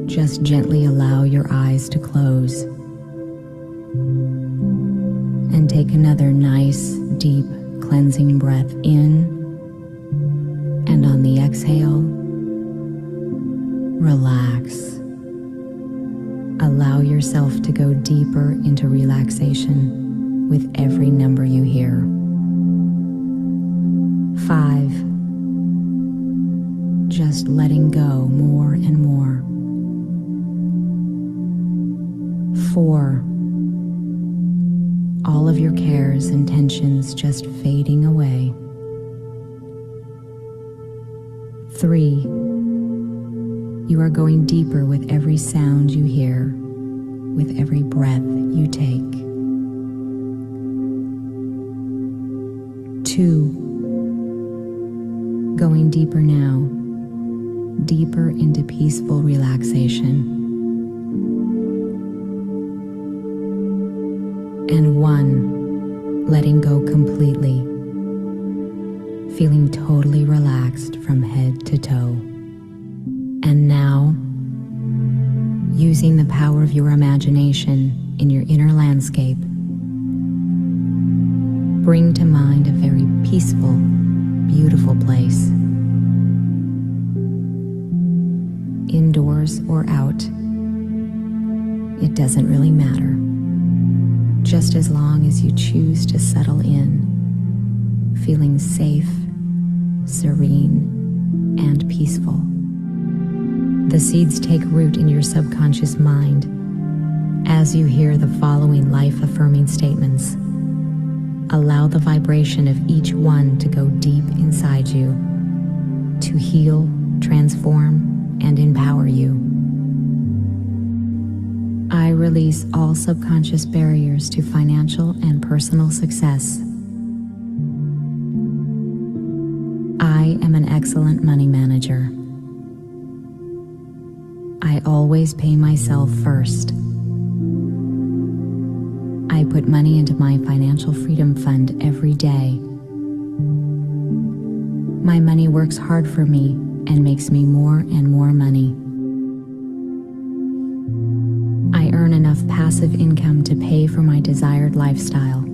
just gently allow your eyes to close and take Take another nice, deep, cleansing breath in, and on the exhale, relax. Allow yourself to go deeper into relaxation with every number you hear. 5. Just letting go more and more. 4. All of your cares and tensions just fading away. 3. You are going deeper with every sound you hear, with every breath you take. 2. Going deeper now, deeper into peaceful relaxation. And 1, letting go completely, feeling totally relaxed from head to toe. And now, using the power of your imagination in your inner landscape, bring to mind a very peaceful, beautiful place. Indoors or out, it doesn't really matter. Just as long as you choose to settle in, feeling safe, serene, and peaceful. The seeds take root in your subconscious mind as you hear the following life-affirming statements. Allow the vibration of each one to go deep inside you, to heal, transform, and empower you. I release all subconscious barriers to financial and personal success. I am an excellent money manager. I always pay myself first. I put money into my financial freedom fund every day. My money works hard for me and makes me more and more money. I earn enough passive income to pay for my desired lifestyle.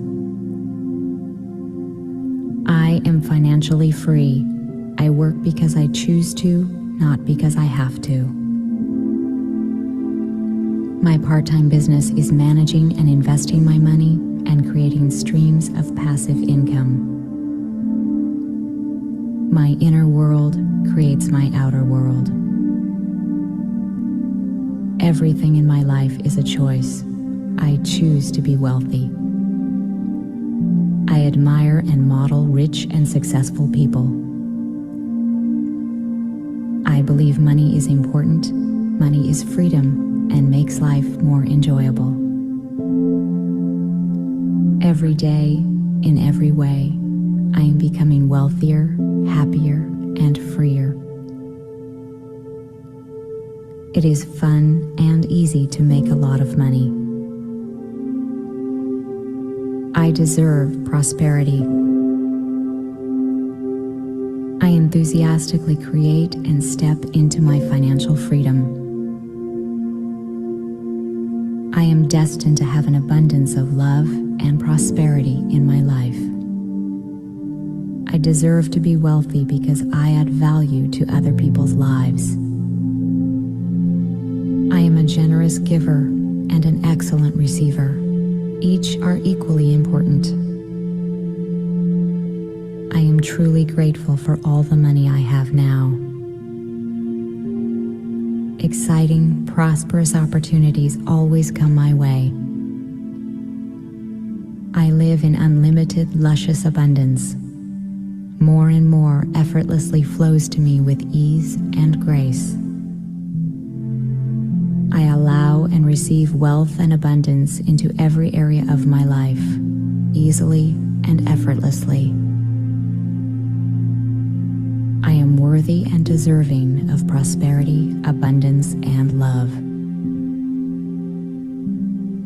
I am financially free. I work because I choose to, not because I have to. My part-time business is managing and investing my money and creating streams of passive income. My inner world creates my outer world. Everything in my life is a choice. I choose to be wealthy. I admire and model rich and successful people. I believe money is important, money is freedom, and makes life more enjoyable. Every day, in every way, I am becoming wealthier, happier, and freer. It is fun and easy to make a lot of money. I deserve prosperity. I enthusiastically create and step into my financial freedom. I am destined to have an abundance of love and prosperity in my life. I deserve to be wealthy because I add value to other people's lives. I am a generous giver and an excellent receiver. Each are equally important. I am truly grateful for all the money I have now. Exciting, prosperous opportunities always come my way. I live in unlimited, luscious abundance. More and more effortlessly flows to me with ease and grace. I allow and receive wealth and abundance into every area of my life, easily and effortlessly. I am worthy and deserving of prosperity, abundance, and love.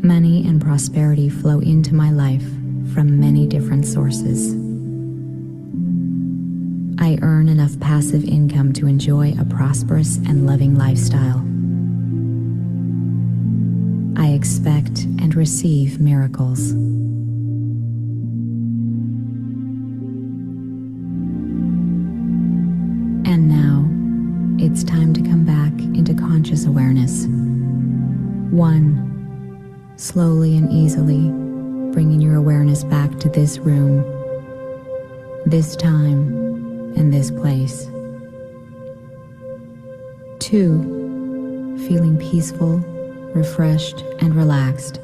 Money and prosperity flow into my life from many different sources. I earn enough passive income to enjoy a prosperous and loving lifestyle. I expect and receive miracles. come back into conscious awareness. 1. Slowly and easily bringing your awareness back to this room, this time, and this place. 2. Feeling peaceful, refreshed, and relaxed.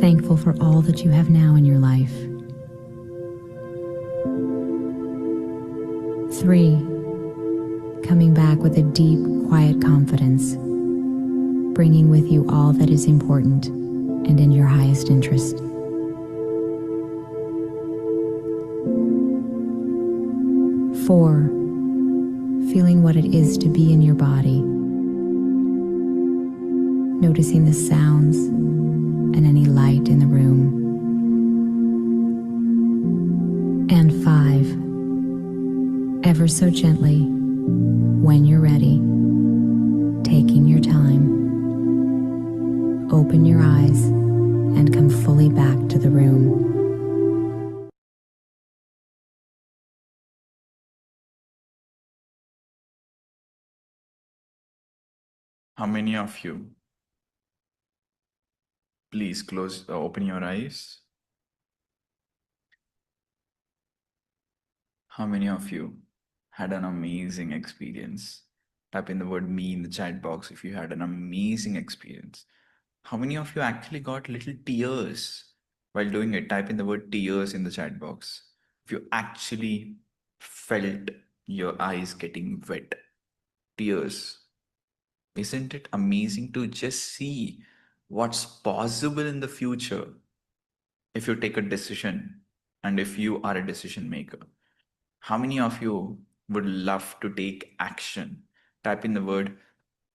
Thankful for all that you have now in your life. 3. Coming back with a deep, quiet confidence, bringing with you all that is important and in your highest interest. 4. Feeling what it is to be in your body, noticing the sounds and any light in the room. And 5. Ever so gently, when you're ready, taking your time, open your eyes and come fully back to the room. How many of you, please open your eyes. How many of you had an amazing experience? Type in the word me in the chat box if you had an amazing experience. How many of you actually got little tears while doing it? Type in the word tears in the chat box. If you actually felt your eyes getting wet, tears. Isn't it amazing to just see what's possible in the future if you take a decision and if you are a decision maker? How many of you would love to take action? Type in the word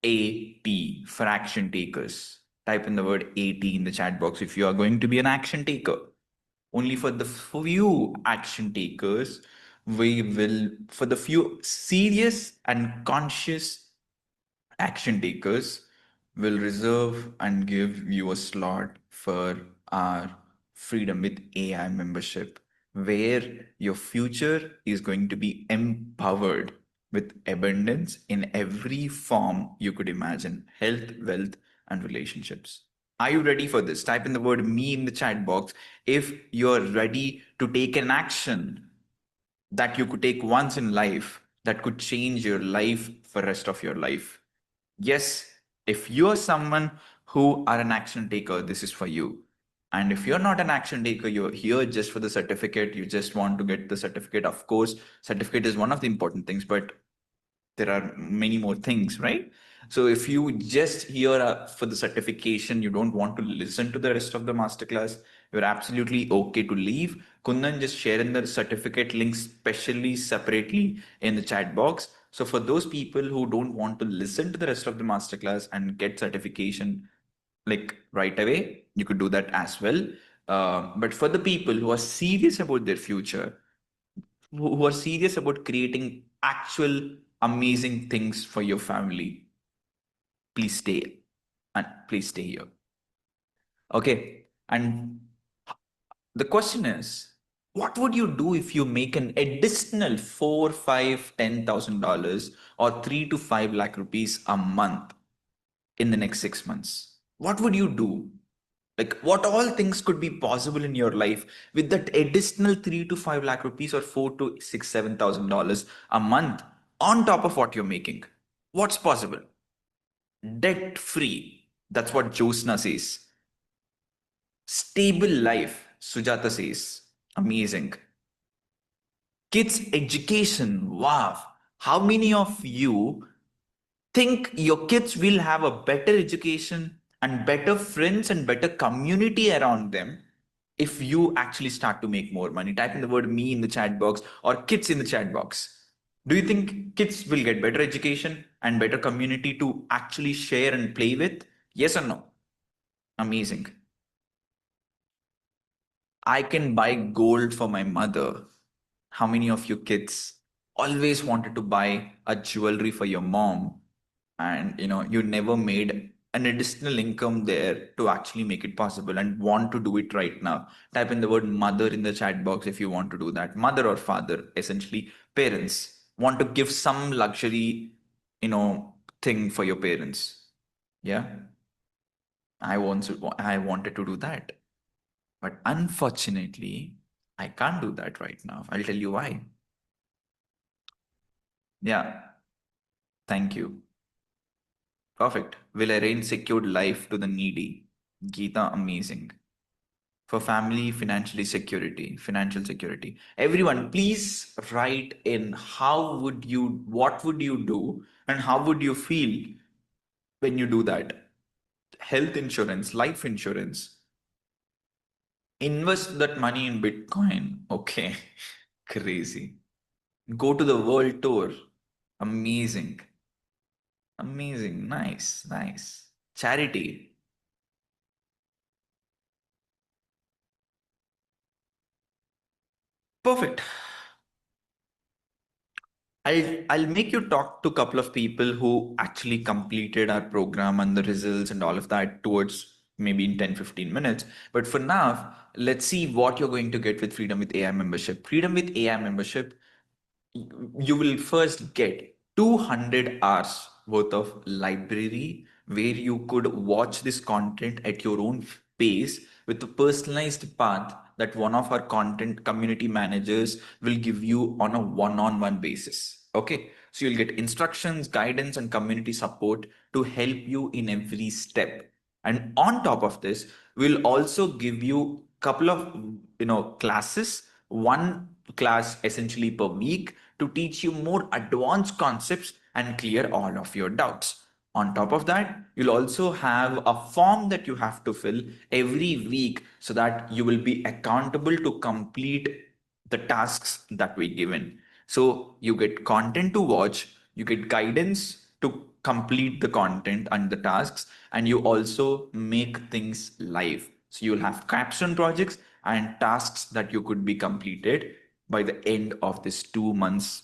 AT for action takers. Type in the word AT in the chat box if you are going to be an action taker. Only for the few action takers, for the few serious and conscious action takers, will reserve and give you a slot for our Freedom with AI membership, where your future is going to be empowered with abundance in every form you could imagine: health, wealth, and relationships. Are you ready for this? Type in the word me in the chat box if you're ready to take an action that you could take once in life that could change your life for rest of your life. Yes, if you're someone who are an action taker, this is for you. And if you're not an action taker, you're here just for the certificate, you just want to get the certificate. Of course, certificate is one of the important things, but there are many more things, right? So if you just here for the certification, you don't want to listen to the rest of the masterclass, you're absolutely okay to leave. Kundan just share in the certificate link specially separately in the chat box. So for those people who don't want to listen to the rest of the masterclass and get certification like right away, you could do that as well. But for the people who are serious about their future, who are serious about creating actual amazing things for your family, please stay and please stay here. Okay. And the question is, what would you do if you make an additional $4, $5, $10,000 or 3 to 5 lakh rupees a month in the next 6 months? What would you do? Like, what all things could be possible in your life with that additional 3 to 5 lakh rupees or 4 to 6, $7,000 a month on top of what you're making? What's possible? Debt free. That's what Josna says. Stable life, Sujata says. Amazing. Kids' education. Wow. How many of you think your kids will have a better education and better friends and better community around them if you actually start to make more money? Type in the word me in the chat box or kids in the chat box. Do you think kids will get better education and better community to actually share and play with? Yes or no? Amazing. I can buy gold for my mother. How many of you kids always wanted to buy a jewelry for your mom, and you never made an additional income there to actually make it possible and want to do it right now? Type in the word mother in the chat box if you want to do that. Mother or father, essentially parents, want to give some luxury thing for your parents. Yeah. I wanted to do that. But unfortunately, I can't do that right now. I'll tell you why. Yeah. Thank you. Perfect. Will arrange secured life to the needy. Geeta, amazing. For family, financial security. Everyone, please write in what would you do and how would you feel when you do that? Health insurance, life insurance. Invest that money in Bitcoin. Okay. Crazy. Go to the world tour. Amazing. Amazing. Nice. Nice. Charity. Perfect. I'll make you talk to a couple of people who actually completed our program and the results and all of that towards maybe in 10-15 minutes. But for now, let's see what you're going to get with Freedom with AI membership. Freedom with AI membership, you will first get 200 hours worth of library where you could watch this content at your own pace with a personalized path that one of our content community managers will give you on a one-on-one basis. Okay, so you'll get instructions, guidance, and community support to help you in every step. And on top of this, we'll also give you couple of classes, one class essentially per week to teach you more advanced concepts and clear all of your doubts. On top of that, you'll also have a form that you have to fill every week so that you will be accountable to complete the tasks that we given. So you get content to watch, you get guidance to complete the content and the tasks, and you also make things live. So you'll have capstone projects and tasks that you could be completed by the end of this 2 months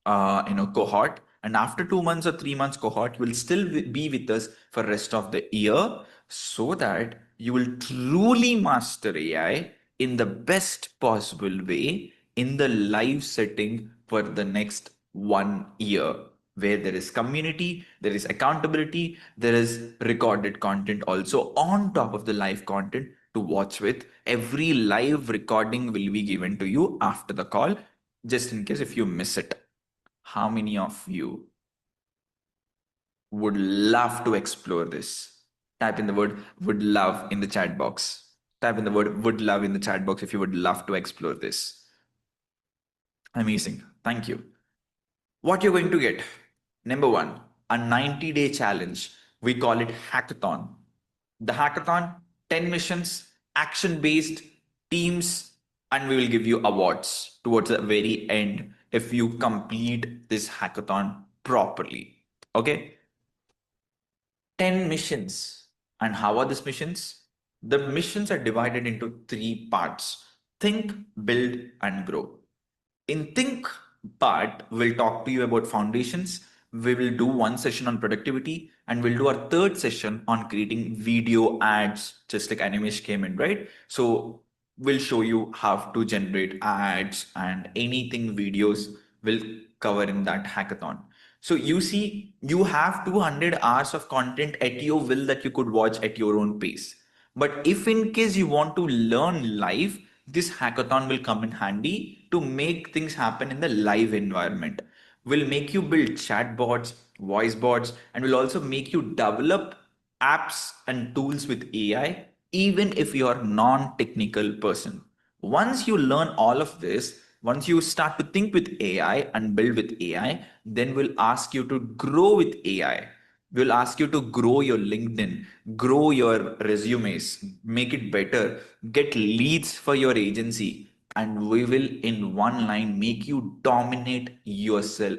cohort. And after 2 months or 3 months cohort, you will still be with us for rest of the year so that you will truly master AI in the best possible way in the live setting for the next 1 year, where there is community, there is accountability, there is recorded content also on top of the live content to watch with. Every live recording will be given to you after the call, just in case if you miss it. How many of you would love to explore this? Type in the word would love in the chat box. Type in the word would love in the chat box if you would love to explore this. Amazing. Thank you. What you're going to get? Number one, a 90-day challenge. We call it hackathon. The hackathon, 10 missions, action based teams, and we will give you awards towards the very end if you complete this hackathon properly. Okay? 10 missions. And how are these missions? The missions are divided into 3 parts: think, build, and grow. In think part, we'll talk to you about foundations. We will do one session on productivity, and we'll do our third session on creating video ads, just like Animesh came in, right? So we'll show you how to generate ads and anything videos will cover in that hackathon. So you see, you have 200 hours of content at your will that you could watch at your own pace. But if in case you want to learn live, this hackathon will come in handy to make things happen in the live environment. Will make you build chatbots, voice bots, and will also make you develop apps and tools with AI, even if you are non-technical person. Once you learn all of this, once you start to think with AI and build with AI, then we'll ask you to grow with AI. We'll ask you to grow your LinkedIn, grow your resumes, make it better, get leads for your agency, and we will, in one line, make you dominate yourself.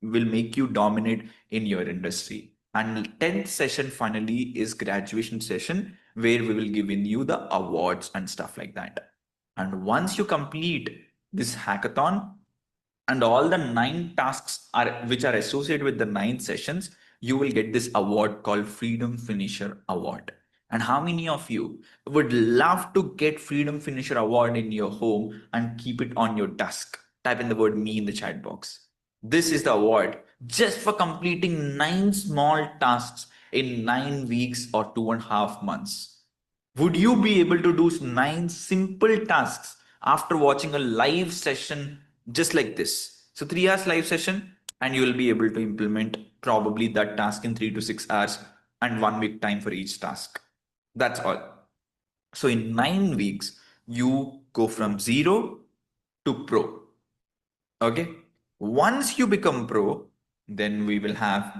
Will make you dominate in your industry. And 10th session finally is graduation session where we will give in you the awards and stuff like that. And once you complete this hackathon, and all the 9 tasks are which are associated with the 9 sessions, you will get this award called Freedom Finisher Award. And how many of you would love to get Freedom Finisher Award in your home and keep it on your desk? Type in the word me in the chat box. This is the award just for completing 9 small tasks in 9 weeks or 2.5 months. Would you be able to do 9 simple tasks after watching a live session just like this? So 3 hours live session, and you will be able to implement probably that task in 3 to 6 hours and 1 week time for each task. That's all. So in 9 weeks, you go from zero to pro. Okay. Once you become pro, then we will have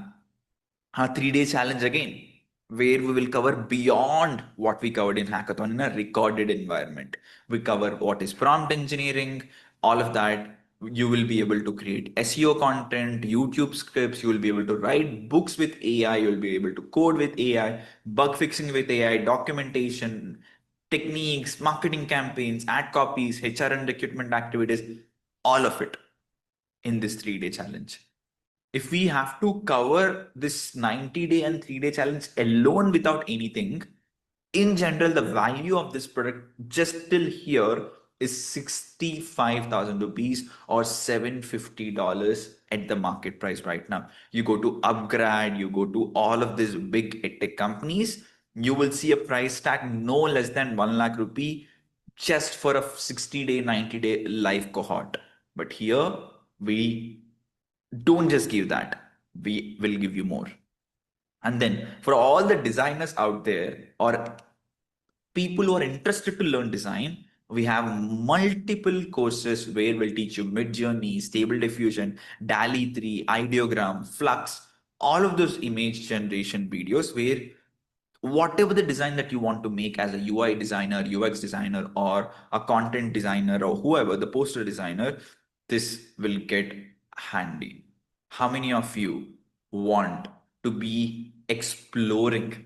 a 3 day challenge again, where we will cover beyond what we covered in hackathon in a recorded environment. We cover what is prompt engineering, all of that. You will be able to create SEO content, YouTube scripts. You will be able to write books with AI. You will be able to code with AI, bug fixing with AI, documentation, techniques, marketing campaigns, ad copies, HR and recruitment activities, all of it in this 3 day challenge. If we have to cover this 90-day and 3 day challenge alone without anything, in general, the value of this product just till here is 65,000 rupees or $750 at the market price right now. You go to Upgrad, you go to all of these big edtech companies, you will see a price tag no less than 1 lakh rupee just for a 60-day, 90-day live cohort. But here we don't just give that, we will give you more. And then for all the designers out there or people who are interested to learn design, we have multiple courses where we'll teach you Midjourney, Stable Diffusion, DALI 3, Ideogram, Flux, all of those image generation videos where whatever the design that you want to make as a UI designer, UX designer, or a content designer, or whoever, the poster designer, this will get handy. How many of you want to be exploring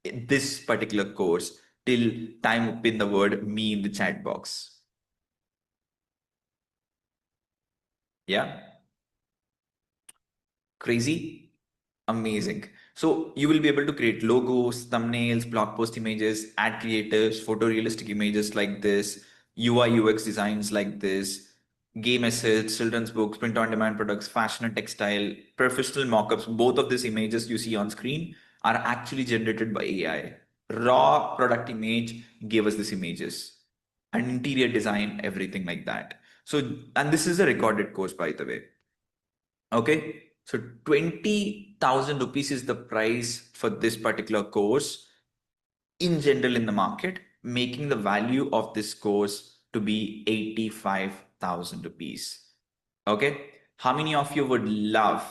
this particular course till time pin the word me in the chat box? Yeah? Crazy? Amazing. So you will be able to create logos, thumbnails, blog post images, ad creatives, photorealistic images like this, UI UX designs like this, game assets, children's books, print on demand products, fashion and textile, professional mockups. Both of these images you see on screen are actually generated by AI. Raw product image gave us these images, and interior design, everything like that. So, and this is a recorded course, by the way. Okay, so 20,000 rupees is the price for this particular course in general in the market, making the value of this course to be 85,000 rupees. Okay, how many of you would love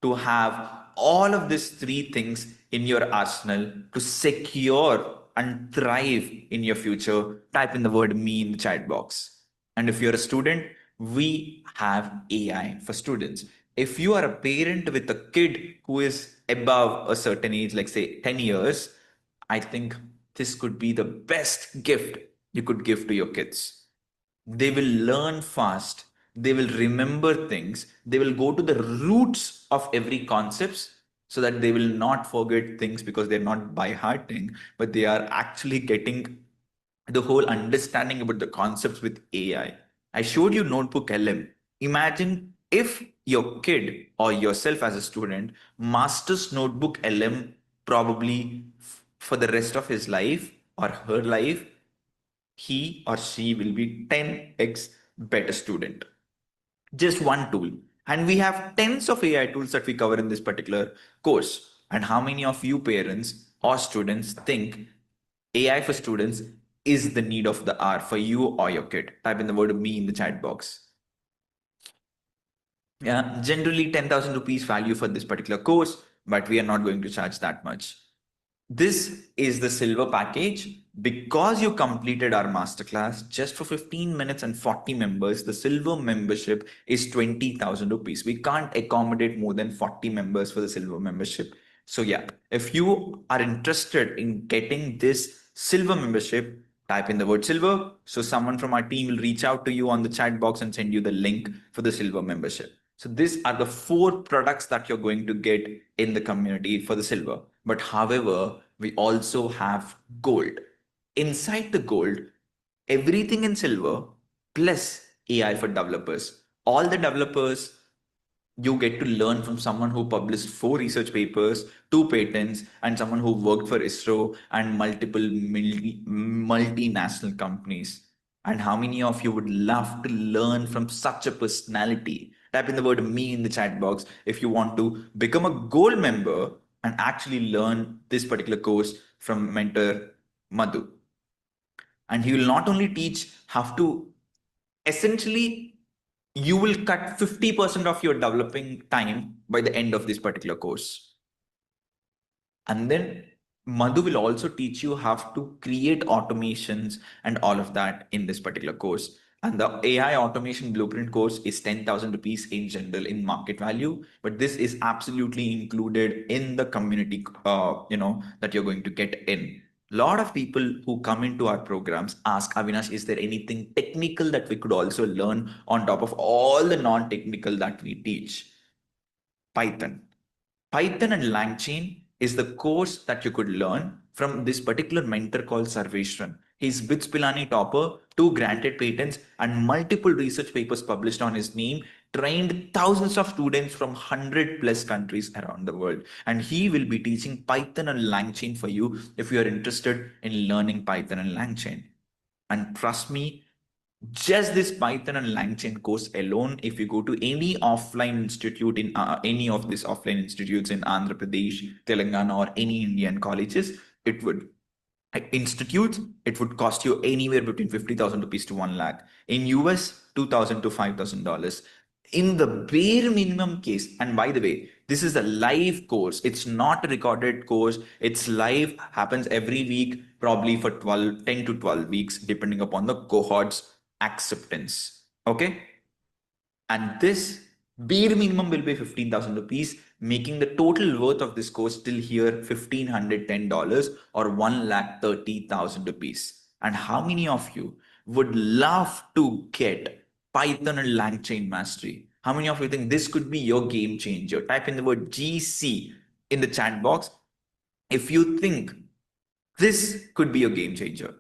to have all of these three things in your arsenal to secure and thrive in your future? Type in the word me in the chat box. And if you're a student, we have AI for students. If you are a parent with a kid who is above a certain age, like say 10 years, I think this could be the best gift you could give to your kids. They will learn fast. They will remember things. They will go to the roots of every concepts so that they will not forget things because they're not by hearting, but they are actually getting the whole understanding about the concepts with AI. I showed you Notebook LM. Imagine if your kid or yourself as a student masters Notebook LM probably for the rest of his life or her life, he or she will be 10x better student. Just one tool. And we have tens of AI tools that we cover in this particular course. And how many of you parents or students think AI for students is the need of the hour for you or your kid? Type in the word me in the chat box. Yeah, generally 10,000 rupees value for this particular course, but we are not going to charge that much. This is the silver package. Because you completed our masterclass just for 15 minutes and 40 members, the silver membership is 20,000 rupees. We can't accommodate more than 40 members for the silver membership. So yeah, if you are interested in getting this silver membership, type in the word silver. So someone from our team will reach out to you on the chat box and send you the link for the silver membership. So these are the 4 products that you're going to get in the community for the silver. But however, we also have gold. Inside the gold, everything in silver plus AI for developers. All the developers you get to learn from someone who published 4 research papers, 2 patents, and someone who worked for ISRO and multiple multinational companies. And how many of you would love to learn from such a personality? Type in the word me in the chat box if you want to become a gold member and actually learn this particular course from mentor Madhu. And he will not only teach how to essentially you will cut 50% of your developing time by the end of this particular course. And then Madhu will also teach you how to create automations and all of that in this particular course. And the AI automation blueprint course is 10,000 rupees in general in market value, but this is absolutely included in the community, that you're going to get in. A lot of people who come into our programs ask, Avinash, is there anything technical that we could also learn on top of all the non-technical that we teach? Python. Python and LangChain is the course that you could learn from this particular mentor called Sarveshran. He's BITS Pilani topper, 2 granted patents, and multiple research papers published on his name, trained thousands of students from 100 plus countries around the world. And he will be teaching Python and LangChain for you if you are interested in learning Python and LangChain. And trust me, just this Python and LangChain course alone, if you go to any offline institute in any of these offline institutes in Andhra Pradesh, Telangana, or any Indian colleges, it would it would cost you anywhere between 50,000 rupees to 1 lakh. In US, 2,000 to $5,000. In the bare minimum case, and by the way, this is a live course. It's not a recorded course. It's live, happens every week, probably for 10 to 12 weeks, depending upon the cohort's acceptance. Okay? And this bare minimum will be 15,000 rupees, making the total worth of this course till here $1,510 or 1,30,000 rupees. And how many of you would love to get Python and LangChain mastery? How many of you think this could be your game changer? Type in the word GC in the chat box if you think this could be a game changer.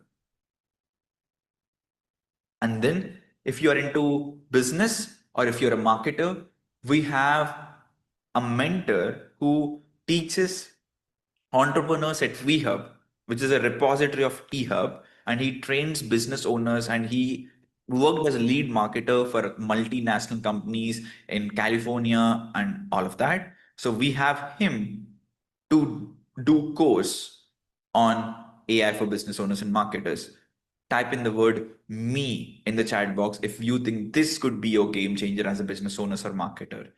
And then if you are into business or if you're a marketer, we have a mentor who teaches entrepreneurs at VHub, which is a repository of T-Hub, and he trains business owners, and he worked as a lead marketer for multinational companies in California and all of that. So we have him to do course on AI for business owners and marketers. Type in the word me in the chat box if you think this could be your game changer as a business owner or marketer.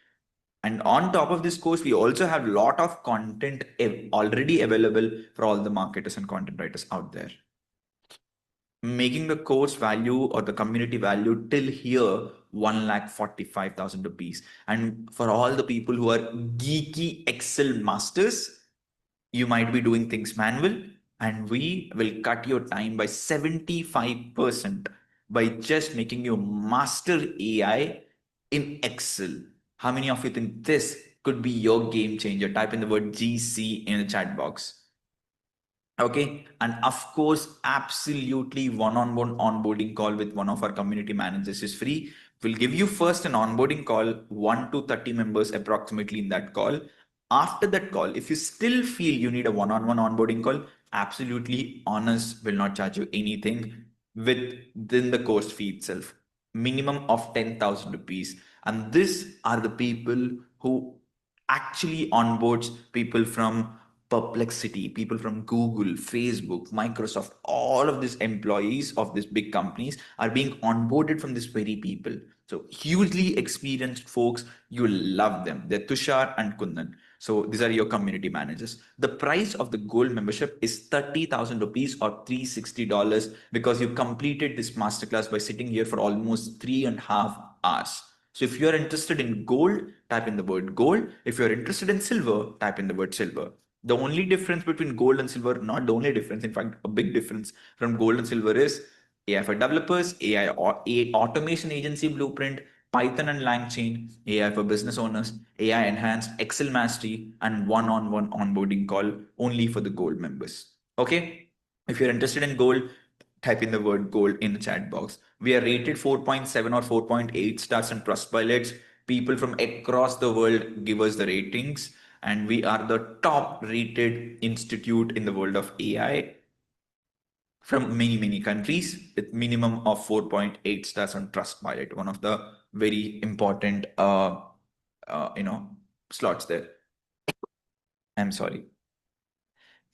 And on top of this course, we also have a lot of content already available for all the marketers and content writers out there. Making the course value or the community value till here 1,45,000 rupees. And for all the people who are geeky Excel masters, you might be doing things manual, and we will cut your time by 75% by just making you master AI in Excel. How many of you think this could be your game changer? Type in the word GC in the chat box. Okay. And of course, absolutely one-on-one onboarding call with one of our community managers is free. We'll give you first an onboarding call, 1 to 30 members approximately in that call. After that call, if you still feel you need a one-on-one onboarding call, absolutely honest, will not charge you anything within the course fee itself. Minimum of 10,000 rupees. And these are the people who actually onboards people from Perplexity, people from Google, Facebook, Microsoft, all of these employees of these big companies are being onboarded from these very people. So hugely experienced folks, you love them. They're Tushar and Kundan. So these are your community managers. The price of the gold membership is 30,000 rupees or $360 because you completed this masterclass by sitting here for almost 3.5 hours. So if you're interested in gold, type in the word gold. If you're interested in silver, type in the word silver. The only difference between gold and silver, not the only difference, in fact, a big difference from gold and silver is AI for developers, AI or automation agency blueprint, Python and LangChain, AI for business owners, AI enhanced Excel mastery, and one-on-one onboarding call only for the gold members. Okay. If you're interested in gold, type in the word gold in the chat box. We are rated 4.7 or 4.8 stars on Trustpilot. People from across the world give us the ratings, and we are the top rated institute in the world of AI from many countries with minimum of 4.8 stars on Trustpilot, one of the very important slots there. I'm sorry.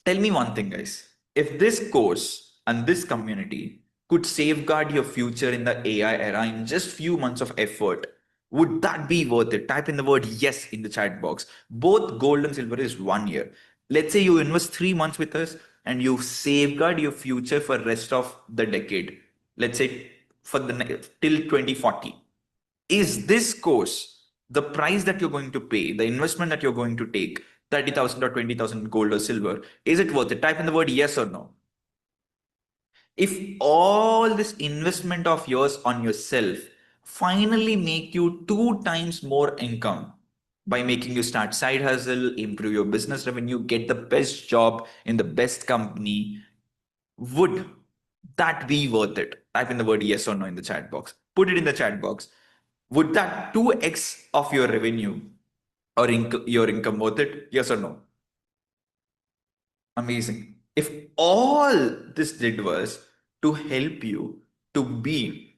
Tell me one thing, guys. If this course and this community could safeguard your future in the AI era in just few months of effort, would that be worth it? Type in the word yes in the chat box. Both gold and silver is 1 year. Let's say you invest 3 months with us and you safeguard your future for rest of the decade. Let's say for till 2040. Is this course the price that you're going to pay, the investment that you're going to take, 30,000 or 20,000 gold or silver, is it worth it? Type in the word yes or no. If all this investment of yours on yourself finally make you 2 times more income by making you start side hustle, improve your business revenue, get the best job in the best company, would that be worth it? Type in the word yes or no in the chat box. Put it in the chat box. Would that 2x of your revenue or your income worth it? Yes or no? Amazing. If all this did was to help you to be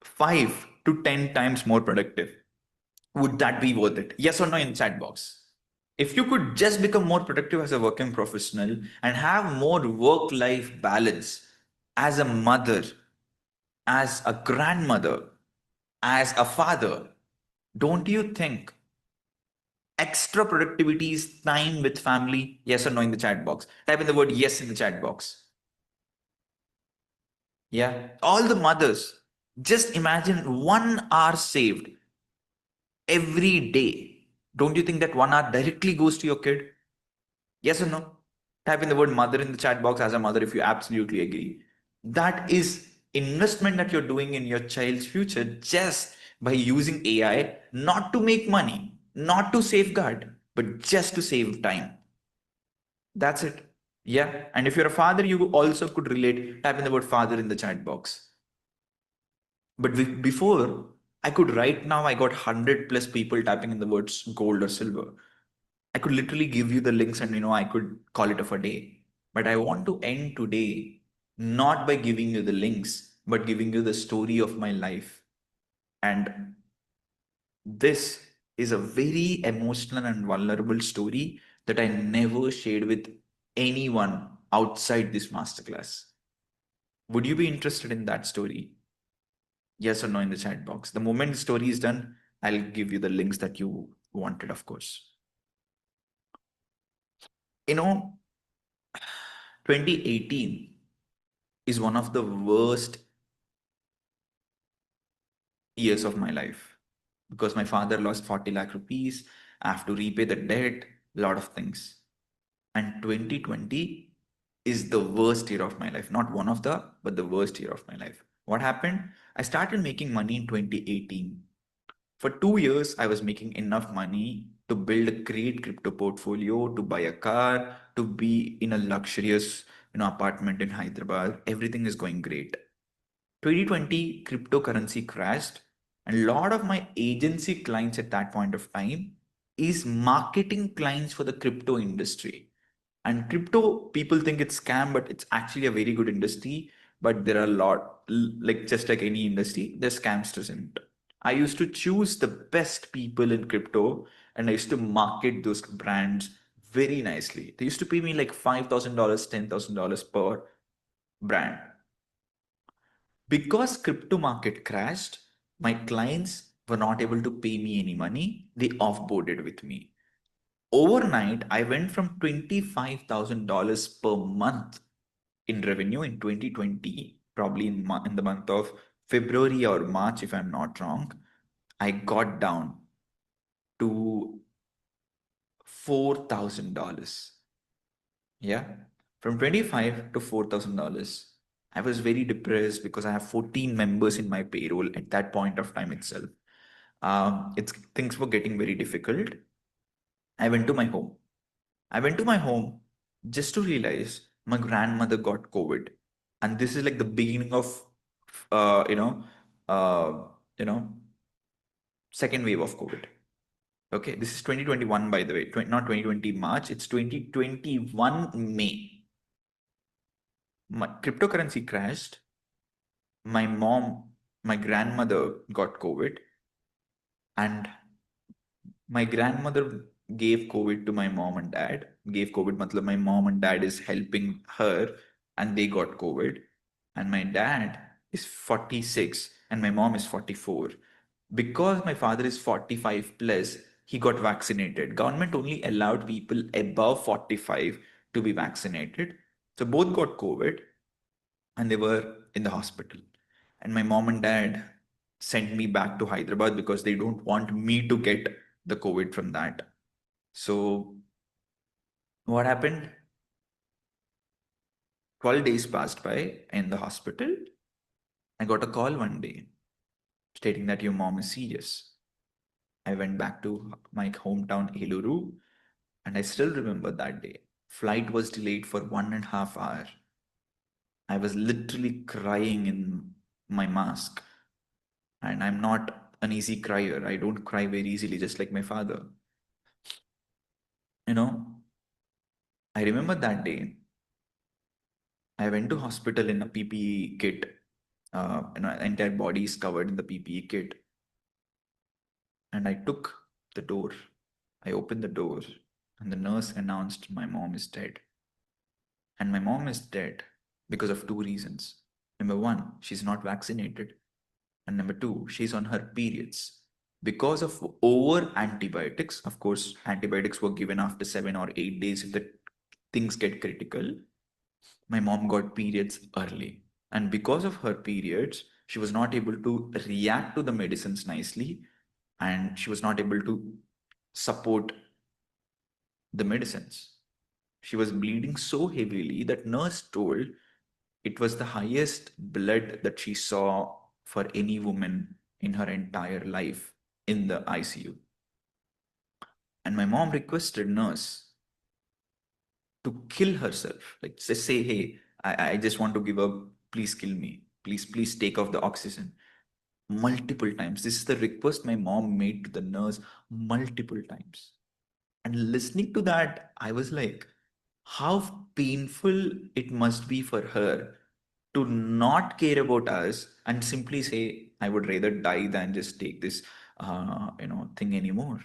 5 to 10 times more productive, would that be worth it? Yes or no in the chat box. If you could just become more productive as a working professional and have more work-life balance as a mother, as a grandmother, as a father, don't you think extra productivity is time with family? Yes or no in the chat box. Type in the word yes in the chat box. Yeah. All the mothers, just imagine 1 hour saved every day. Don't you think that 1 hour directly goes to your kid? Yes or no? Type in the word mother in the chat box as a mother if you absolutely agree. That is investment that you're doing in your child's future just by using AI, not to make money, not to safeguard, but just to save time. That's it. Yeah. And if you're a father, you also could relate. Type in the word father in the chat box. But before, I could right now, I got 100 plus people typing in the words gold or silver. I could literally give you the links and I could call it off a day. But I want to end today not by giving you the links, but giving you the story of my life. And this is a very emotional and vulnerable story that I never shared with anyone outside this masterclass. Would you be interested in that story? Yes or no in the chat box. The moment the story is done, I'll give you the links that you wanted, of course. 2018 is one of the worst years of my life because my father lost 40 lakh rupees. I have to repay the debt, a lot of things. And 2020 is the worst year of my life. Not one of but the worst year of my life. What happened? I started making money in 2018. For 2 years, I was making enough money to build a great crypto portfolio, to buy a car, to be in a luxurious apartment in Hyderabad. Everything is going great. 2020 cryptocurrency crashed, and a lot of my agency clients at that point of time is marketing clients for the crypto industry. And crypto, people think it's scam, but it's actually a very good industry. But there are a lot, like just like any industry, there's scamsters in it. I used to choose the best people in crypto and I used to market those brands very nicely. They used to pay me like $5,000, $10,000 per brand. Because crypto market crashed, my clients were not able to pay me any money. They offboarded with me. Overnight, I went from $25,000 per month in revenue in 2020, probably in the month of February or March, if I'm not wrong. I got down to $4,000. Yeah, from 25 to $4,000. I was very depressed because I have 14 members in my payroll at that point of time itself. Things were getting very difficult. I went to my home. I went to my home just to realize my grandmother got COVID, and this is like the beginning of, uh, you know, uh, you know, second wave of COVID. Okay, this is 2021, by the way, not 2020 March, it's 2021 May. My cryptocurrency crashed. My grandmother got COVID, and my grandmother gave COVID to my mom and dad. Gave COVID, matlab my mom and dad is helping her, and they got COVID. And my dad is 46 and my mom is 44. Because my father is 45 plus, he got vaccinated. Government only allowed people above 45 to be vaccinated. So both got COVID and they were in the hospital. And my mom and dad sent me back to Hyderabad because they don't want me to get the COVID from that. So what happened? 12 days passed by in the hospital. I got a call one day stating that your mom is serious. I went back to my hometown, Eluru, and I still remember that day. Flight was delayed for 1.5 hours. I was literally crying in my mask. And I'm not an easy crier. I don't cry very easily, just like my father. You know, I remember that day. I went to hospital in a PPE kit. Entire body is covered in the PPE kit. And I took the door. I opened the door, and the nurse announced my mom is dead. And my mom is dead because of two reasons. Number one, she's not vaccinated. And number two, she's on her periods. Because of over antibiotics, of course, antibiotics were given after 7 or 8 days if the things get critical. My mom got periods early. And because of her periods, she was not able to react to the medicines nicely, and she was not able to support the medicines. She was bleeding so heavily that nurse told it was the highest blood that she saw for any woman in her entire life in the ICU. And my mom requested nurse to kill herself. Like just say, hey, I just want to give up. Please kill me. Please take off the oxygen. Multiple times. This is the request my mom made to the nurse multiple times. And listening to that, I was like, how painful it must be for her to not care about us and simply say, I would rather die than just take this, thing anymore.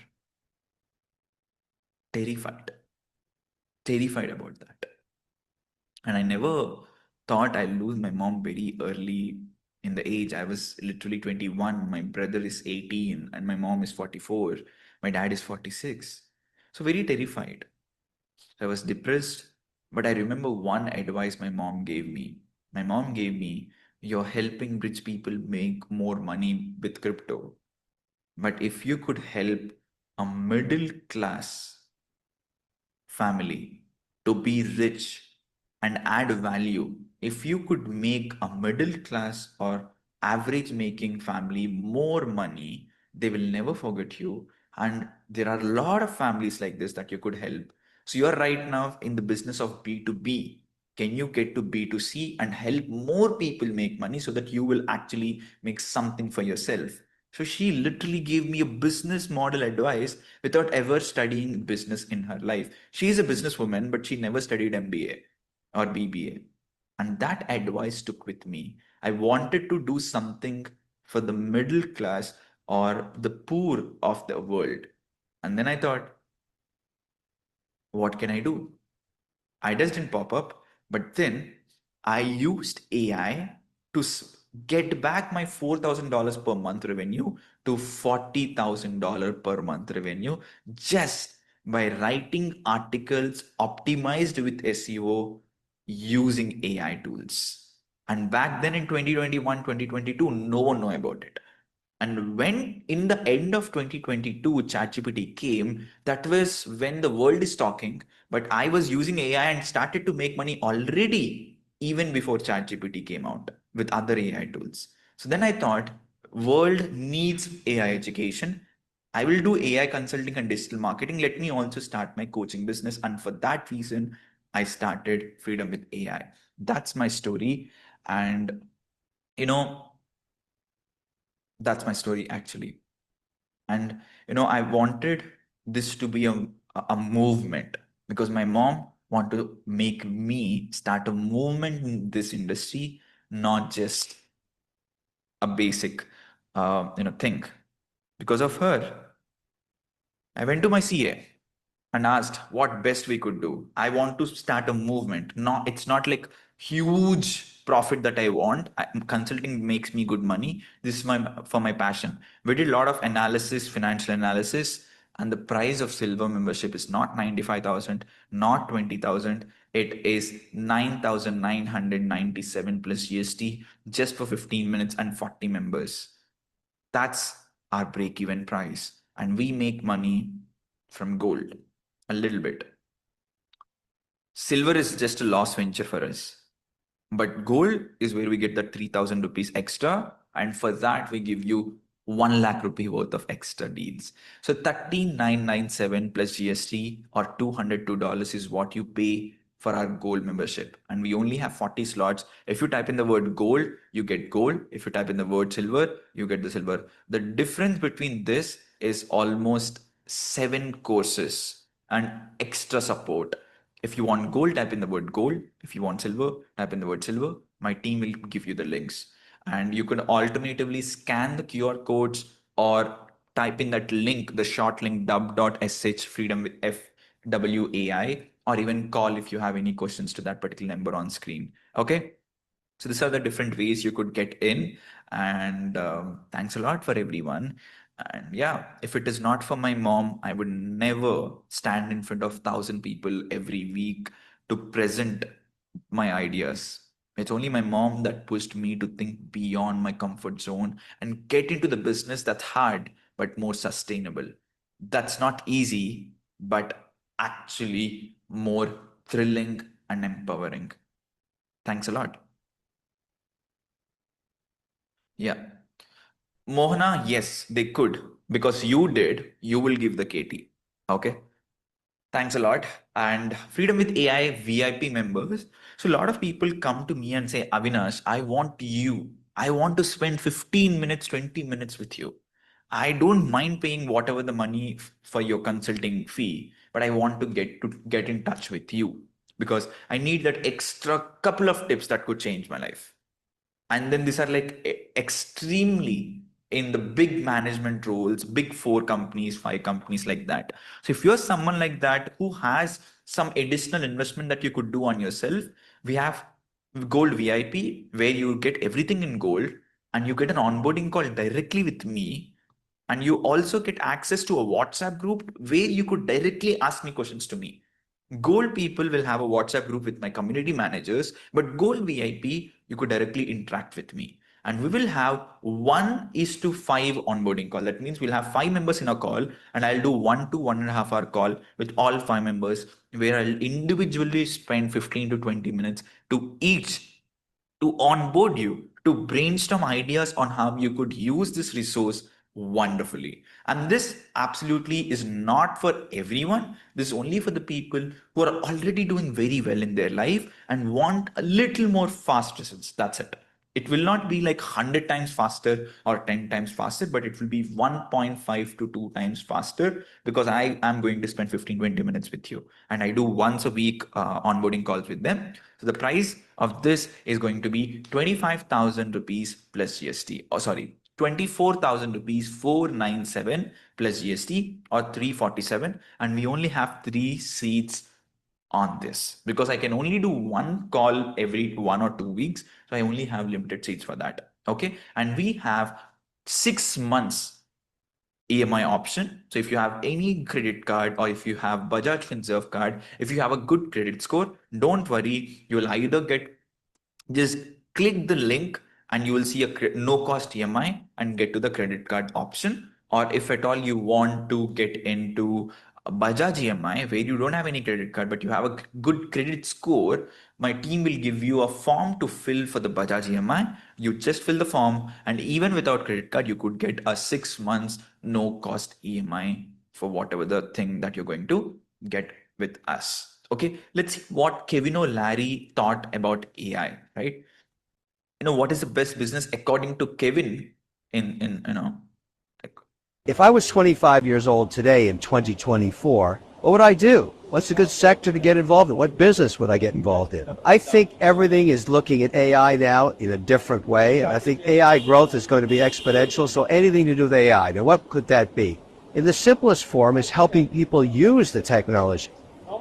Terrified. Terrified about that. And I never thought I'd lose my mom very early in the age. I was literally 21. My brother is 18 and my mom is 44. My dad is 46. So very terrified. I was depressed, but I remember one advice my mom gave me. My mom gave me, you're helping rich people make more money with crypto. But if you could help a middle class family to be rich and add value, if you could make a middle class or average making family more money, they will never forget you. And there are a lot of families like this that you could help. So you're right now in the business of B2B. Can you get to B2C and help more people make money so that you will actually make something for yourself? So she literally gave me a business model advice without ever studying business in her life. She is a businesswoman, but she never studied MBA or BBA. And that advice took with me. I wanted to do something for the middle class or the poor of the world. And then I thought, what can I do? Ideas didn't pop up, but then I used AI to get back my $4,000 per month revenue to $40,000 per month revenue just by writing articles optimized with SEO using AI tools. And back then in 2021, 2022, no one knew about it. And when in the end of 2022, ChatGPT came, that was when the world is talking. But I was using AI and started to make money already, even before ChatGPT came out with other AI tools. So then I thought, world needs AI education. I will do AI consulting and digital marketing. Let me also start my coaching business. And for that reason, I started Freedom with AI. That's my story. And, you know, that's my story actually. And, I wanted this to be a movement because my mom wanted to make me start a movement in this industry, not just a basic, thing. Because of her, I went to my CA and asked what best we could do. I want to start a movement. No, it's not like huge profit that I want. Consulting makes me good money. This is for my passion. We did a lot of analysis, financial analysis, and the price of silver membership is not 95,000, not 20,000. It is 9,997 plus GST just for 15 minutes and 40 members. That's our break even price. And we make money from gold a little bit. Silver is just a loss venture for us. But gold is where we get that 3,000 rupees extra. And for that, we give you 1 lakh rupee worth of extra deals. So 3997 plus GST or $202 is what you pay for our gold membership. And we only have 40 slots. If you type in the word gold, you get gold. If you type in the word silver, you get the silver. The difference between this is almost 7 courses and extra support. If you want gold, type in the word gold. If you want silver, type in the word silver. My team will give you the links. And you can alternatively scan the QR codes or type in that link, the short link dub.sh freedom with FWAI, or even call if you have any questions to that particular number on screen. Okay. So these are the different ways you could get in. And thanks a lot for everyone. And yeah, if it is not for my mom, I would never stand in front of 1,000 people every week to present my ideas. It's only my mom that pushed me to think beyond my comfort zone and get into the business that's hard but more sustainable. That's not easy, but actually more thrilling and empowering. Thanks a lot. Yeah. Mohana, yes, they could. Because you did, you will give the KT. Okay. Thanks a lot. And Freedom with AI VIP members. So a lot of people come to me and say, Avinash, I want you. I want to spend 15 minutes, 20 minutes with you. I don't mind paying whatever the money for your consulting fee, but I want to get in touch with you because I need that extra couple of tips that could change my life. And then these are like extremely in the big management roles, big 4 companies, 5 companies like that. So if you're someone like that who has some additional investment that you could do on yourself, we have gold VIP where you get everything in gold and you get an onboarding call directly with me. And you also get access to a WhatsApp group where you could directly ask me questions to me. Gold people will have a WhatsApp group with my community managers, but Gold VIP, you could directly interact with me. And we will have 1:5 onboarding call. That means we'll have 5 members in a call, and I'll do 1 to 1.5 hour call with all 5 members, where I'll individually spend 15 to 20 minutes to each to onboard you, to brainstorm ideas on how you could use this resource wonderfully. And this absolutely is not for everyone. This is only for the people who are already doing very well in their life and want a little more fast results. That's it. It will not be like 100 times faster or 10 times faster, but it will be 1.5 to 2 times faster because I am going to spend 15-20 minutes with you. And I do once a week onboarding calls with them. So the price of this is going to be 25,000 rupees plus GST. Oh, sorry, 24,000 rupees 497 plus GST or 347. And we only have 3 seats on this because I can only do 1 call every 1 or 2 weeks. So I only have limited seats for that. Okay. And we have 6 months EMI option. So if you have any credit card or if you have Bajaj Finserv card, if you have a good credit score, don't worry. You'll either get, just click the link and you will see a no cost EMI and get to the credit card option. Or if at all you want to get into a Bajaj EMI where you don't have any credit card but you have a good credit score, my team will give you a form to fill for the Bajaj EMI. You just fill the form, and even without credit card, you could get a 6 months no cost EMI for whatever the thing that you're going to get with us. Okay, let's see what Kevin O'Larry thought about AI, right? What is the best business according to Kevin in like If I was 25 years old today in 2024, what would I do? What's a good sector to get involved in? What business would I get involved in? I think everything is looking at AI now in a different way. And I think AI growth is going to be exponential. So anything to do with AI, now what could that be? In the simplest form is helping people use the technology.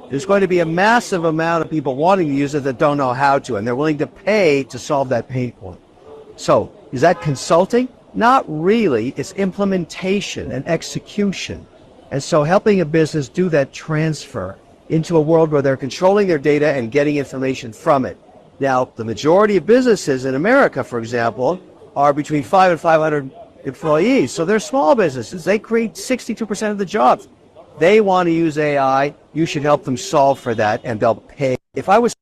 There's going to be a massive amount of people wanting to use it that don't know how to, and they're willing to pay to solve that pain point. So, is that consulting? Not really. It's implementation and execution. And so helping a business do that transfer into a world where they're controlling their data and getting information from it. Now, the majority of businesses in America, for example, are between 5 and 500 employees. So they're small businesses. They create 62% of the jobs. They want to use AI. You should help them solve for that, and they'll pay. If I was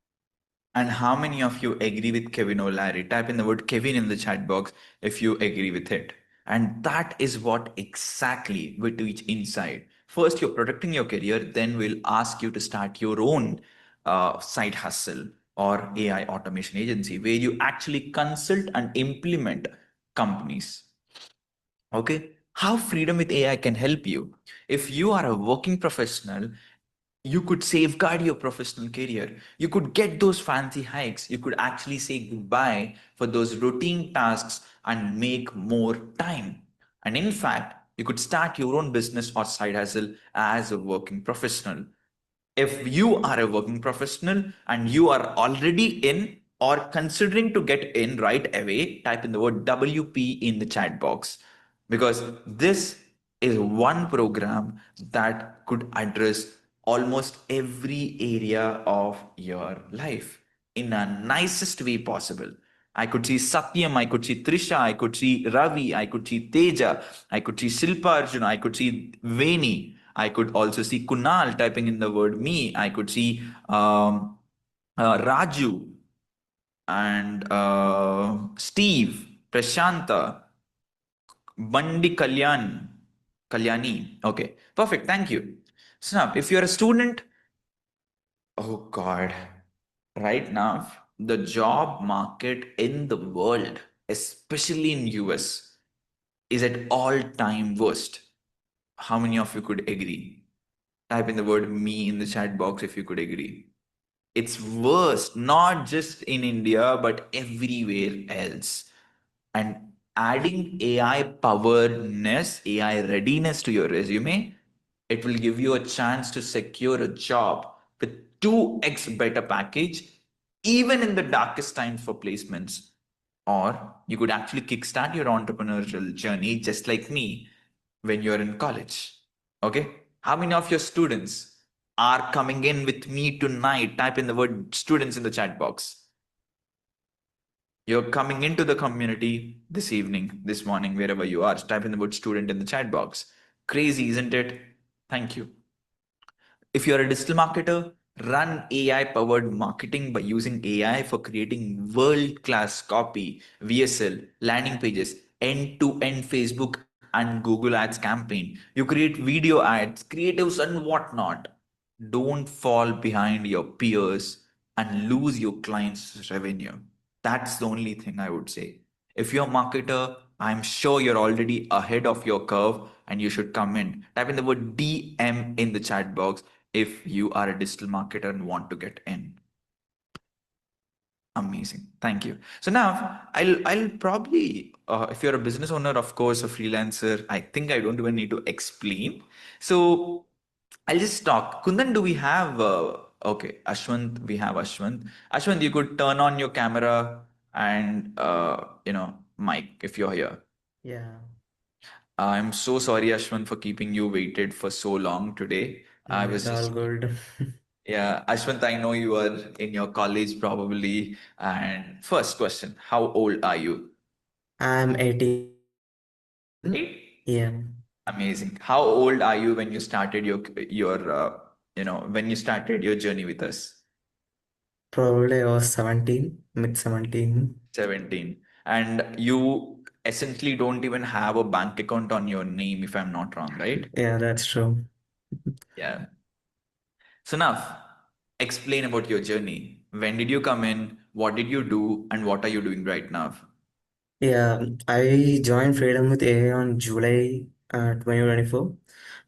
And how many of you agree with Kevin or Larry? Type in the word Kevin in the chat box if you agree with it. And that is what exactly we teach inside. First, you're protecting your career, then we'll ask you to start your own side hustle or AI automation agency where you actually consult and implement companies. Okay, how freedom with AI can help you. If you are a working professional, you could safeguard your professional career. You could get those fancy hikes. You could actually say goodbye for those routine tasks and make more time. And in fact, you could start your own business or side hustle as a working professional. If you are a working professional and you are already in or considering to get in right away, type in the word WP in the chat box because this is one program that could address almost every area of your life in a nicest way possible. I could see Satyam, I could see Trisha, I could see Ravi, I could see Teja, I could see Silpa Arjuna, I could see Veni, I could also see Kunal typing in the word me, I could see Raju and Steve, Prashanta, Bandi Kalyani. Okay, perfect. Thank you. So now, if you're a student, oh God, right now, the job market in the world, especially in US, is at all-time worst. How many of you could agree? Type in the word me in the chat box if you could agree. It's worse, not just in India, but everywhere else. And adding AI powerness, AI readiness to your resume, it will give you a chance to secure a job with 2x better package, even in the darkest times for placements. Or you could actually kickstart your entrepreneurial journey just like me when you're in college. Okay? How many of your students are coming in with me tonight? Type in the word students in the chat box. You're coming into the community this evening, this morning, wherever you are. Type in the word student in the chat box. Crazy, isn't it? Thank you. If you're a digital marketer, run AI powered marketing by using AI for creating world class copy, VSL, landing pages, end to end Facebook and Google Ads campaign. You create video ads, creatives, and whatnot. Don't fall behind your peers and lose your clients' revenue. That's the only thing I would say. If you're a marketer, I'm sure you're already ahead of your curve and you should come in. Type in the word DM in the chat box if you are a digital marketer and want to get in. Amazing. Thank you. So now I'll probably if you're a business owner, of course, a freelancer, I think I don't even need to explain. So I'll just talk. Kundan, do we have okay, Ashwant, we have Ashwant. Ashwant, you could turn on your camera and mic if you're here. Yeah, I'm so sorry, Ashwant, for keeping you waited for so long today. I no, it's was all just good. yeah, Ashwant, I know you are in your college probably. And first question, how old are you? I'm 18. Eight. Yeah, Amazing. How old are you when you started your when you started your journey with us? probably I was 17, mid 17. 17. And you essentially don't even have a bank account on your name, if I'm not wrong, right? Yeah, that's true. Yeah. So now, explain about your journey. When did you come in? What did you do? And what are you doing right now? Yeah, I joined Freedom with AI on July 2024.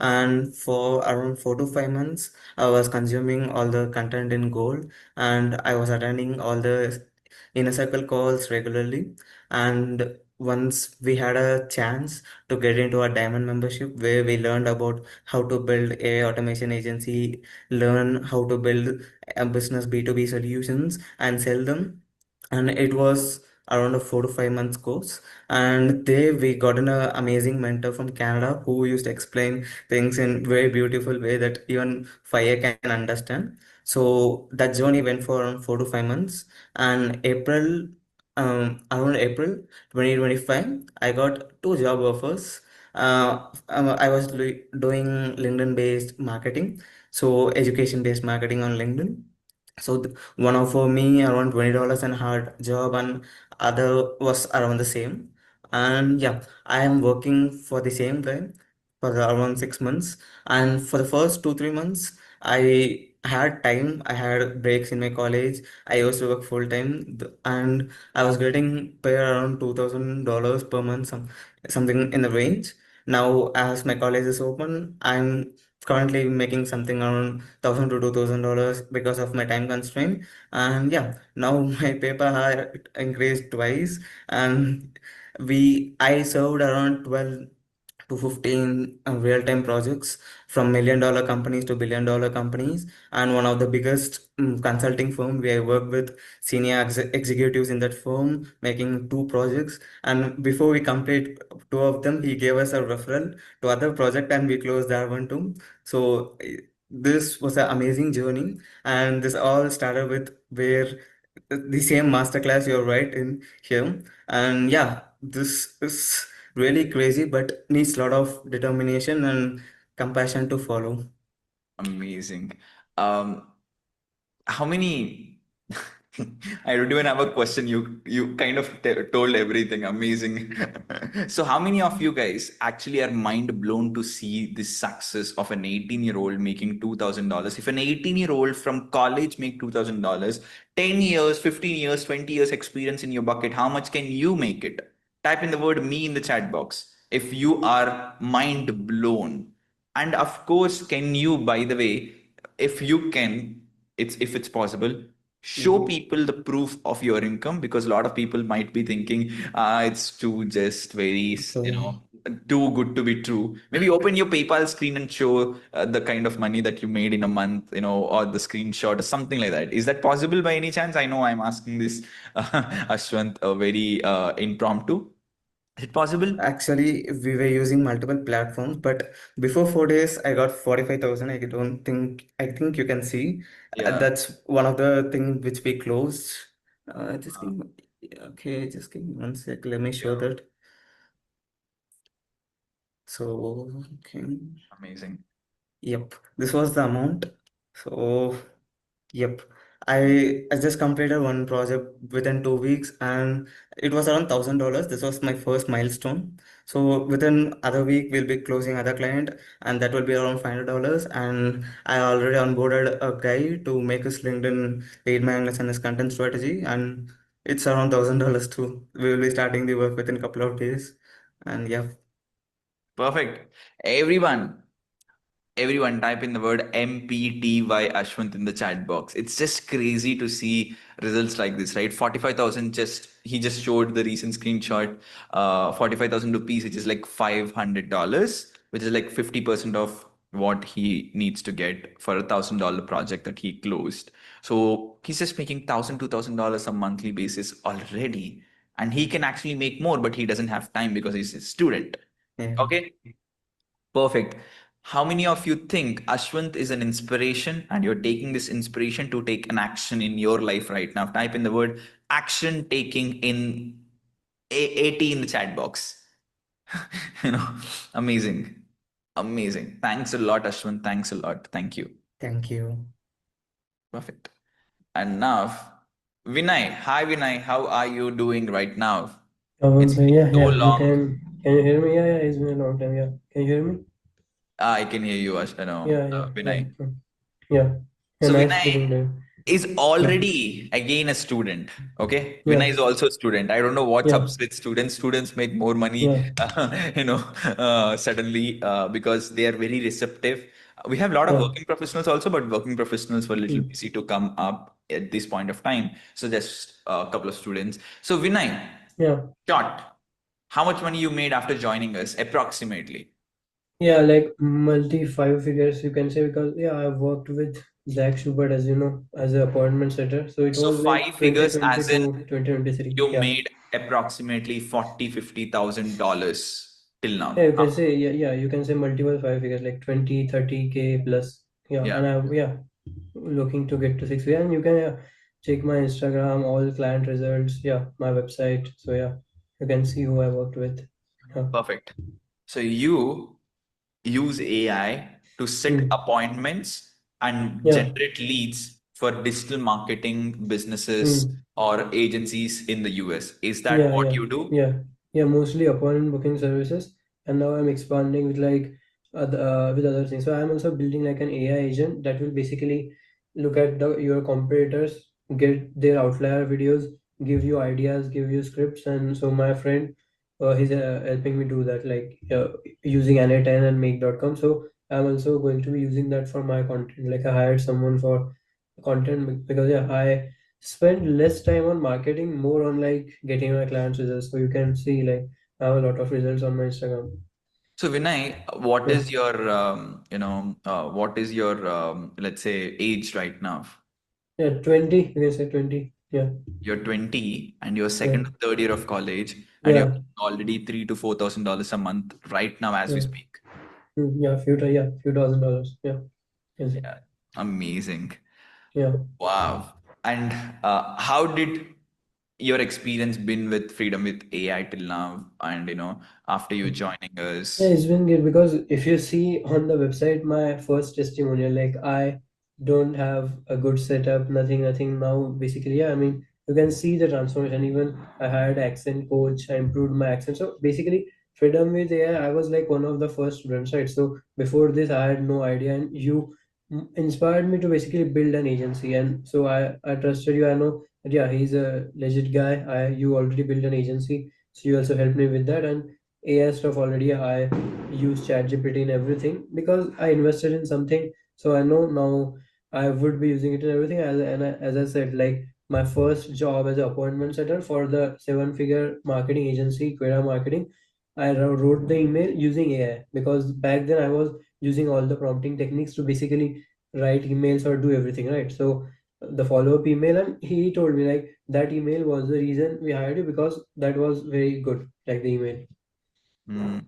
And for around 4 to 5 months, I was consuming all the content in gold, and I was attending all the inner circle calls regularly. And once we had a chance to get into a diamond membership where we learned about how to build a automation agency, learn how to build a business B2B solutions and sell them. And it was around a 4 to 5 months course, and there we got an amazing mentor from Canada who used to explain things in very beautiful way that even fire can understand. So that journey went for around 4 to 5 months, and around April 2025, I got two job offers. I was doing LinkedIn based marketing, so education based marketing on LinkedIn. So one offer me around $20 and hard job, and other was around the same. And yeah, I am working for the same guy for around 6 months. And for the first 2 3 months, I had time. I had breaks in my college. I used to work full time, and I was getting paid around $2,000 per month, something in the range. Now, as my college is open, I'm currently making something around $1,000 to $2,000 because of my time constraint. And yeah, now my paper had increased twice, and I served around 12 to 15 real-time projects from million-dollar companies to billion-dollar companies. And one of the biggest consulting firm, we work with senior executives in that firm making two projects. And before we complete two of them, he gave us a referral to other project, and we closed that one too. So this was an amazing journey, and this all started with where the same masterclass you're right in here. And yeah, this is really crazy, but needs a lot of determination and compassion to follow. Amazing. Um, how many? I don't even have a question. You kind of told everything. Amazing. So, how many of you guys actually are mind blown to see the success of an 18-year-old making $2,000? If an 18-year-old from college make $2,000, 10 years, 15 years, 20 years experience in your bucket, how much can you make it? Type in the word me in the chat box if you are mind blown. And of course, can you, by the way, if you can, if it's possible, show people the proof of your income, because a lot of people might be thinking, it's too just very, So too good to be true. Maybe open your PayPal screen and show the kind of money that you made in a month, or the screenshot or something like that. Is that possible by any chance? I know I'm asking this, Ashwant, very impromptu. Is it possible? actually, we were using multiple platforms, but before 4 days, I got 45,000. I think you can see. Yeah. That's one of the things which we closed. Just give me, okay, just give me 1 sec. Let me show that. So, okay. Amazing. Yep, this was the amount. So, yep. I just completed one project within 2 weeks, and it was around $1,000. This was my first milestone. So within other week we'll be closing other client, and that will be around $500. And I already onboarded a guy to make his LinkedIn lead magnets and his content strategy, and it's around $1,000 too. We will be starting the work within a couple of days. And yeah. Perfect. Everyone, everyone type in the word MPTY Ashwant in the chat box. It's just crazy to see results like this, right? 45,000, he just showed the recent screenshot. 45,000 rupees, which is like $500, which is like 50% of what he needs to get for $1,000 project that he closed. So he's just making $1,000 a monthly basis already. And he can actually make more, but he doesn't have time because he's a student. Yeah. Okay. Perfect. How many of you think Ashwant is an inspiration and you're taking this inspiration to take an action in your life right now? Type in the word action taking in 80 in the chat box. you know, amazing. Amazing. Thanks a lot, Ashwant. Thanks a lot. Thank you. Thank you. Perfect. And now, Vinay. Hi, Vinay. How are you doing right now? It's So been yeah, so yeah, you long. can you hear me? Yeah, yeah, it's been a long time. Yeah, can you hear me? I can hear you, Yeah, yeah, yeah, Vinay. yeah. Yeah, So nice speaking Vinay, to you. is already again a student. Okay, Yeah. Vinay is also a student. I don't know what's Yeah. up with students. Students make more money, Yeah. suddenly because they are very receptive. We have a lot of Yeah. working professionals also, but working professionals were a little Mm. busy to come up at this point of time. So just a couple of students. So Vinay, Yeah. short, how much money you made after joining us, approximately? Yeah, like multi five figures, you can say, because yeah, I've worked with Zach Schubert, as you know, as an appointment setter. So it So was like five figures, as in 2022, 2023. you Yeah. made approximately 40, $50,000 till Yeah, now. you can say, yeah, you can say multiple five figures, like 20, 30K plus. Yeah. Yeah, And yeah, looking to get to six figures. And you can check my Instagram, all client results. Yeah, my website. So yeah, you can see who I worked with. Yeah. perfect. So you use AI to set Mm. appointments and Yeah. generate leads for digital marketing businesses Mm. or agencies in the US. Is that Yeah, what yeah, you do? yeah, yeah. Mostly appointment booking services, and now I'm expanding with like with other things. So I'm also building like an AI agent that will basically look at your competitors, get their outlier videos, give you ideas, give you scripts, and so my friend, he's helping me do that, like using N10 and Make.com. So I'm also going to be using that for my content. Like I hired someone for content because yeah, I spend less time on marketing, more on like getting my clients results. So you can see like I have a lot of results on my Instagram. So Vinay, what Yeah, is your what is your let's say age right now? yeah, 20. You can say 20. Yeah, You're 20 and you're yeah, second or third year of college and you're yeah, making already $3,000 to $4,000 a month right now as we yeah, speak. yeah. Few $1,000. Yeah, yes, Yeah, amazing. yeah. Wow. And how did your experience been with Freedom with AI till now? And after you joining Yeah, us? it's been good because if you see on the website, my first testimonial, like I don't have a good setup, nothing now. Basically, yeah, I mean, you can see the transformation. Even I hired accent coach, I improved my accent. So basically, Freedom with AI, I was like one of the first students, right? So before this, I had no idea, and you inspired me to basically build an agency. And so I trusted you. I know that yeah, he's a legit guy. You already built an agency, so you also helped me with that. And AI stuff already. I use ChatGPT in everything because I invested in something. So I know now I would be using it in everything. As I said, like my first job as an appointment setter for the seven-figure marketing agency, Quera Marketing, I wrote the email using AI because back then I was using all the prompting techniques to basically write emails or do everything, right? So the follow-up email, and he told me like that email was the reason we hired you because that was very good, like the email. Mm,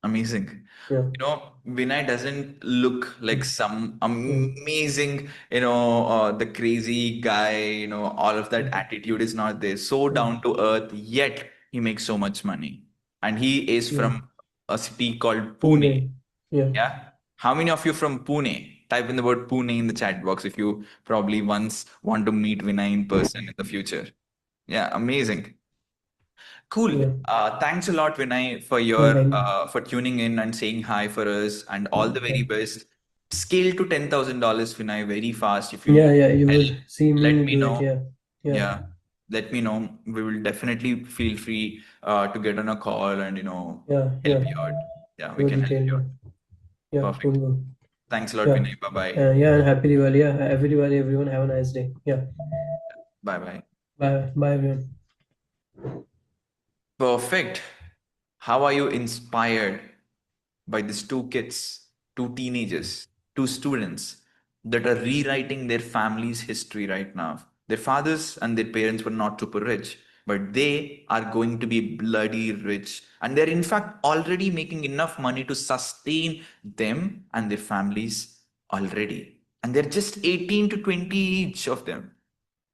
amazing. Yeah. Vinay doesn't look like Mm. some Mm. amazing, the crazy guy, all of that attitude is not there. So Mm. down to earth, yet he makes so much money. And he is Yeah. from a city called Pune. Pune. Yeah. Yeah. How many of you from Pune? Type in the word Pune in the chat box if you probably once want to meet Vinay in person in the future. Yeah, amazing. Cool. Yeah. Thanks a lot, Vinay, for Yeah. your Thank. for tuning in and saying hi for us, and all the Yeah. very best. Scale to $10,000, Vinay, very fast. If you Yeah. need Yeah. You help, would see let me me do it. know. Yeah. Yeah. Yeah, let me know. We will definitely feel free to get on a call and Yeah. help Yeah. you out. Yeah, we Go can help detailed. you Yeah. out. Yeah. Cool. Perfect. Cool. Thanks a lot, Yeah. Vinay. Bye bye. Yeah. And happy Diwali. Yeah. Happy Diwali, everyone. Have a nice day. Yeah. Bye bye. Bye. Bye, everyone. Perfect. How are you inspired by these two kids, two teenagers, two students that are rewriting their family's history right now? Their fathers and their parents were not super rich, but they are going to be bloody rich. And they're in fact already making enough money to sustain them and their families already. And they're just 18 to 20 each of them.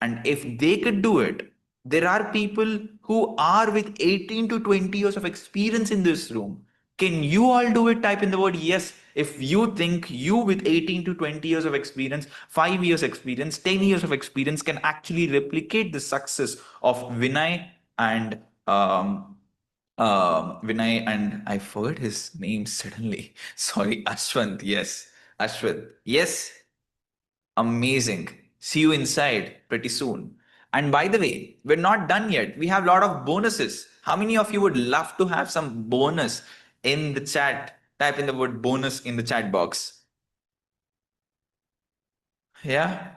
And if they could do it, there are people who are with 18 to 20 years of experience in this room. Can you all do it? Type in the word yes. If you think you with 18 to 20 years of experience, 5 years experience, 10 years of experience can actually replicate the success of and um, Vinay and I forgot his name suddenly. Sorry, Ashwant. Yes, Ashwant. Yes, amazing. See you inside pretty soon. And by the way, we're not done yet. We have a lot of bonuses. How many of you would love to have some bonus in the chat? Type in the word bonus in the chat box. Yeah.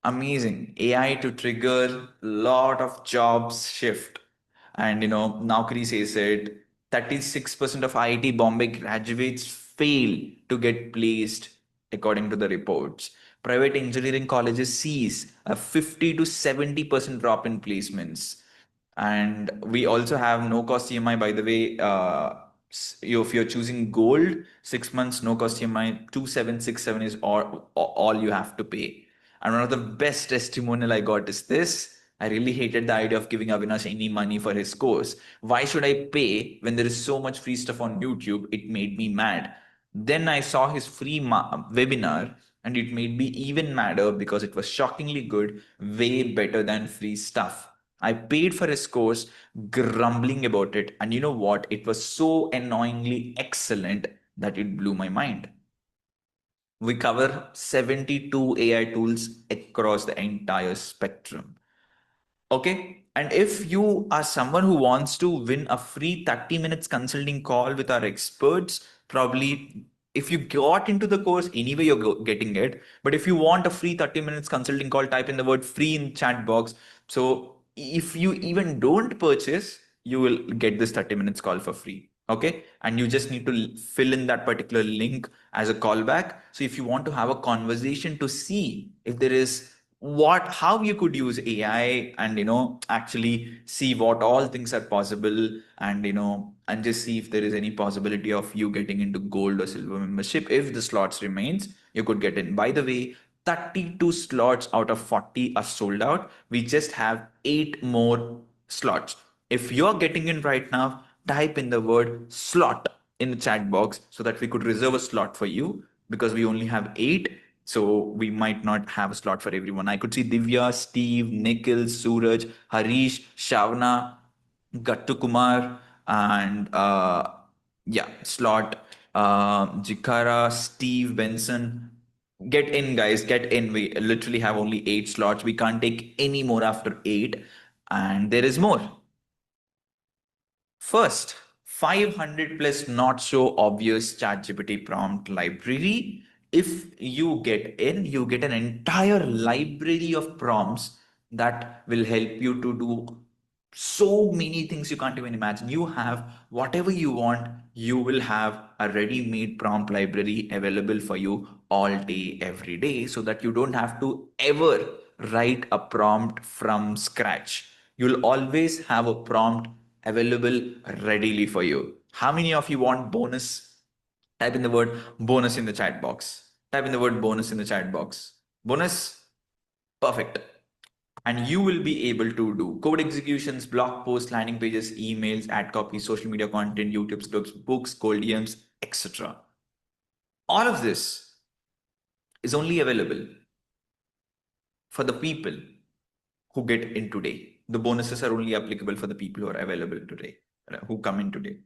Amazing. AI to trigger lot of jobs shift. And Naukri says it, 36% of IIT Bombay graduates fail to get placed according to the reports. Private engineering colleges sees a 50 to 70% drop in placements. And we also have no cost EMI, by the way. If you're choosing gold, 6 months no cost EMI, 2767 is all you have to pay. And one of the best testimonial I got is this. I really hated the idea of giving Avinash any money for his course. Why should I pay when there is so much free stuff on YouTube? It made me mad. Then I saw his free webinar and it made me even madder because it was shockingly good, way better than free stuff. I paid for his course, grumbling about it. And you know what? It was so annoyingly excellent that it blew my mind. We cover 72 AI tools across the entire spectrum. Okay. And if you are someone who wants to win a free 30 minutes consulting call with our experts, probably if you got into the course, anyway, you're getting it. But if you want a free 30 minutes consulting call, type in the word free in chat box. So if you even don't purchase, you will get this 30 minutes call for free. Okay. And you just need to fill in that particular link as a callback. So if you want to have a conversation to see if there is how you could use AI and actually see what all things are possible, and and just see if there is any possibility of you getting into gold or silver membership. If the slots remains, you could get in. By the way, 32 slots out of 40 are sold out. We just have 8 more slots. If you're getting in right now, type in the word slot in the chat box so that we could reserve a slot for you, because we only have 8. So we might not have a slot for everyone. I could see Divya, Steve, Nikhil, Suraj, Harish, Shavna, Gattu Kumar, and yeah, slot, Jikara, Steve, Benson. Get in, guys, get in. We literally have only 8 slots. We can't take any more after 8. And there is more. First, 500 plus not so obvious ChatGPT prompt library. If you get in, you get an entire library of prompts that will help you to do so many things you can't even imagine. You have whatever you want, you will have a ready made prompt library available for you all day, every day, so that you don't have to ever write a prompt from scratch. You'll always have a prompt available readily for you. How many of you want bonus? Type in the word bonus in the chat box. Type in the word bonus in the chat box. Bonus, perfect. And you will be able to do code executions, blog posts, landing pages, emails, ad copy, social media content, YouTube scripts, books, cold DMs, etc. All of this is only available for the people who get in today. The bonuses are only applicable for the people who are available today, who come in today.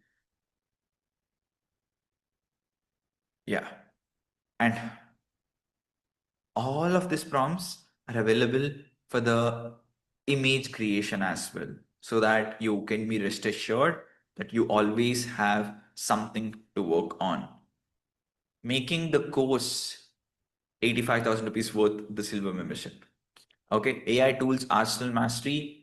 Yeah. And all of these prompts are available for the image creation as well, so that you can be rest assured that you always have something to work on. Making the course 85,000 rupees worth the silver membership. Okay, AI tools, Arsenal Mastery.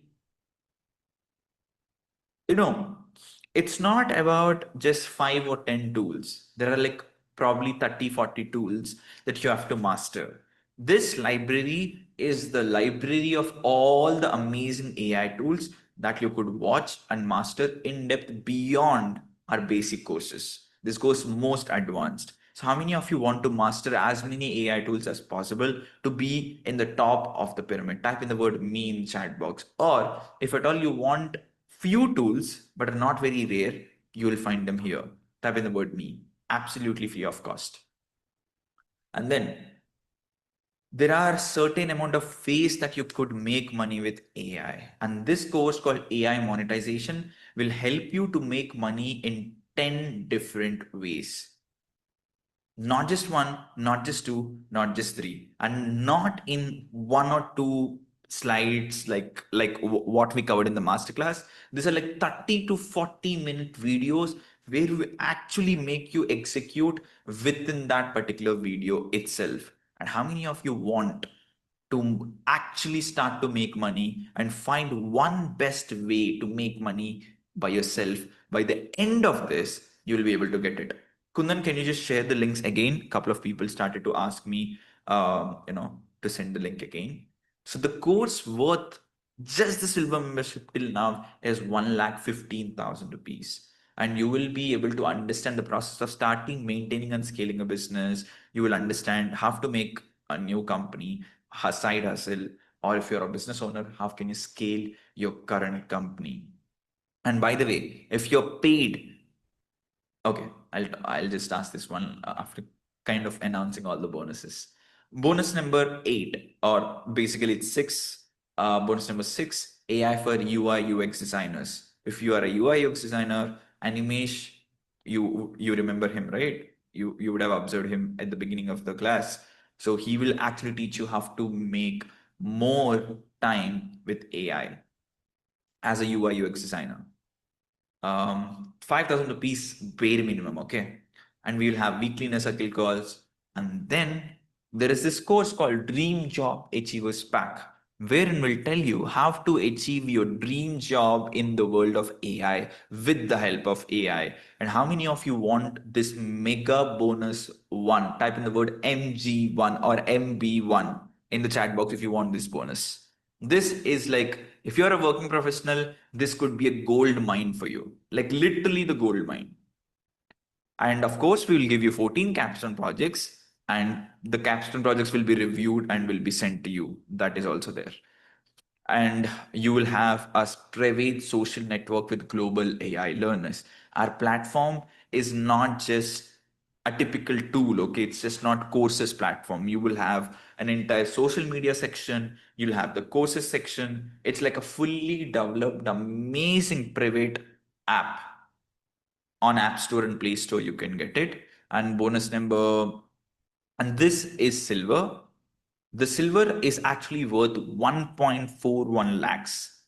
It's not about just 5 or 10 tools. There are like probably 30, 40 tools that you have to master. This library is the library of all the amazing AI tools that you could watch and master in depth beyond our basic courses. This goes most advanced. So how many of you want to master as many AI tools as possible to be in the top of the pyramid? Type in the word me in chat box. Or if at all you want few tools but are not very rare, you will find them here. Type in the word me, absolutely free of cost. And then there are certain amount of ways that you could make money with AI. And this course called AI monetization will help you to make money in 10 different ways. Not just one, not just two, not just three, and not in one or two slides like what we covered in the masterclass. These are like 30 to 40-minute videos where we actually make you execute within that particular video itself. And how many of you want to actually start to make money and find one best way to make money by yourself? By the end of this, you'll be able to get it. Kundan, can you just share the links again? A couple of people started to ask me, to send the link again. So the course worth just the silver membership till now is 1,15,000 rupees. And you will be able to understand the process of starting, maintaining, and scaling a business. You will understand how to make a new company, a side hustle, or if you're a business owner, how can you scale your current company? And by the way, if you're paid, okay, I'll just ask this one after kind of announcing all the bonuses. Bonus number 8, or basically it's 6. Bonus number 6, AI for UI UX designers. If you are a UI UX designer, Animesh, you remember him, right? You would have observed him at the beginning of the class. So he will actually teach you how to make more time with AI as a UI UX designer. 5,000 rupees bare minimum, okay? And we will have weekly inner circle calls. And then there is this course called Dream Job Achievers Pack, wherein we'll tell you how to achieve your dream job in the world of AI with the help of AI. And how many of you want this mega bonus one? Type in the word MG1 or MB1 in the chat box if you want this bonus. This is like, if you're a working professional, this could be a gold mine for you, like literally the gold mine. And of course, we will give you 14 capstone projects, and the capstone projects will be reviewed and will be sent to you. That is also there. And you will have a private social network with global AI learners. Our platform is not just a typical tool, okay? It's just not courses platform. You will have an entire social media section. You'll have the courses section. It's like a fully developed, amazing private app on App Store and Play Store. You can get it. And bonus number, and this is silver. The silver is actually worth 1.41 lakhs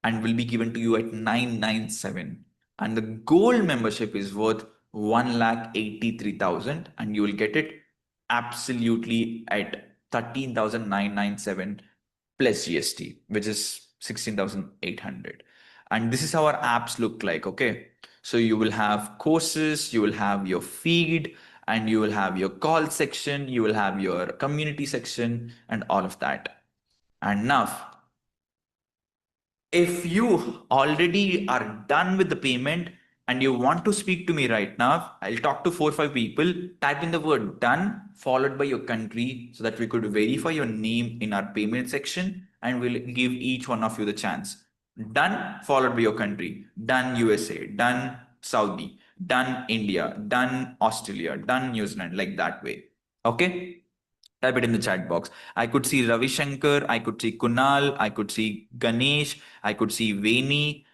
and will be given to you at 997. And the gold membership is worth 1,83,000 and you will get it absolutely at 13,997 plus GST, which is 16,800. And this is how our apps look like, okay? So you will have courses, you will have your feed, and you will have your call section, you will have your community section, and all of that. And now, if you already are done with the payment and you want to speak to me right now, I'll talk to 4 or 5 people. Type in the word done followed by your country so that we could verify your name in our payment section and we'll give each one of you the chance. Done followed by your country. Done USA, done Saudi, done India, done Australia, done New Zealand, like that way. Okay? Type it in the chat box. I could see Ravi Shankar, I could see Kunal, I could see Ganesh, I could see Veni.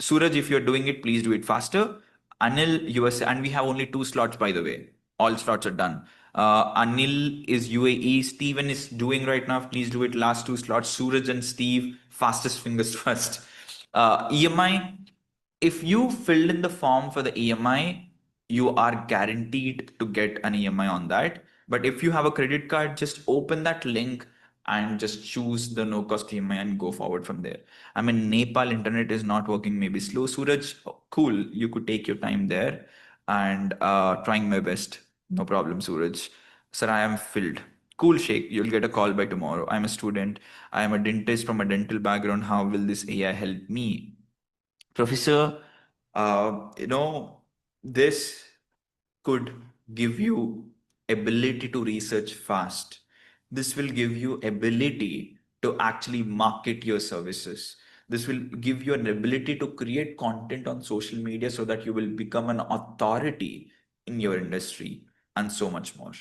Suraj, if you're doing it, please do it faster. Anil, USA, and we have only 2 slots, by the way. All slots are done. Anil is UAE. Steven is doing right now. Please do it. Last 2 slots. Suraj and Steve, fastest fingers first. EMI, if you filled in the form for the EMI, you are guaranteed to get an EMI on that. But if you have a credit card, just open that link and just choose the no cost EMI and go forward from there. I mean, Nepal internet is not working, maybe slow. Suraj, cool. You could take your time there and trying my best. No problem, Suraj. Sir, I am filled. Cool, Sheikh. You'll get a call by tomorrow. I'm a student. I am a dentist from a dental background. How will this AI help me? Professor, this could give you ability to research fast. This will give you ability to actually market your services. This will give you an ability to create content on social media so that you will become an authority in your industry and so much more.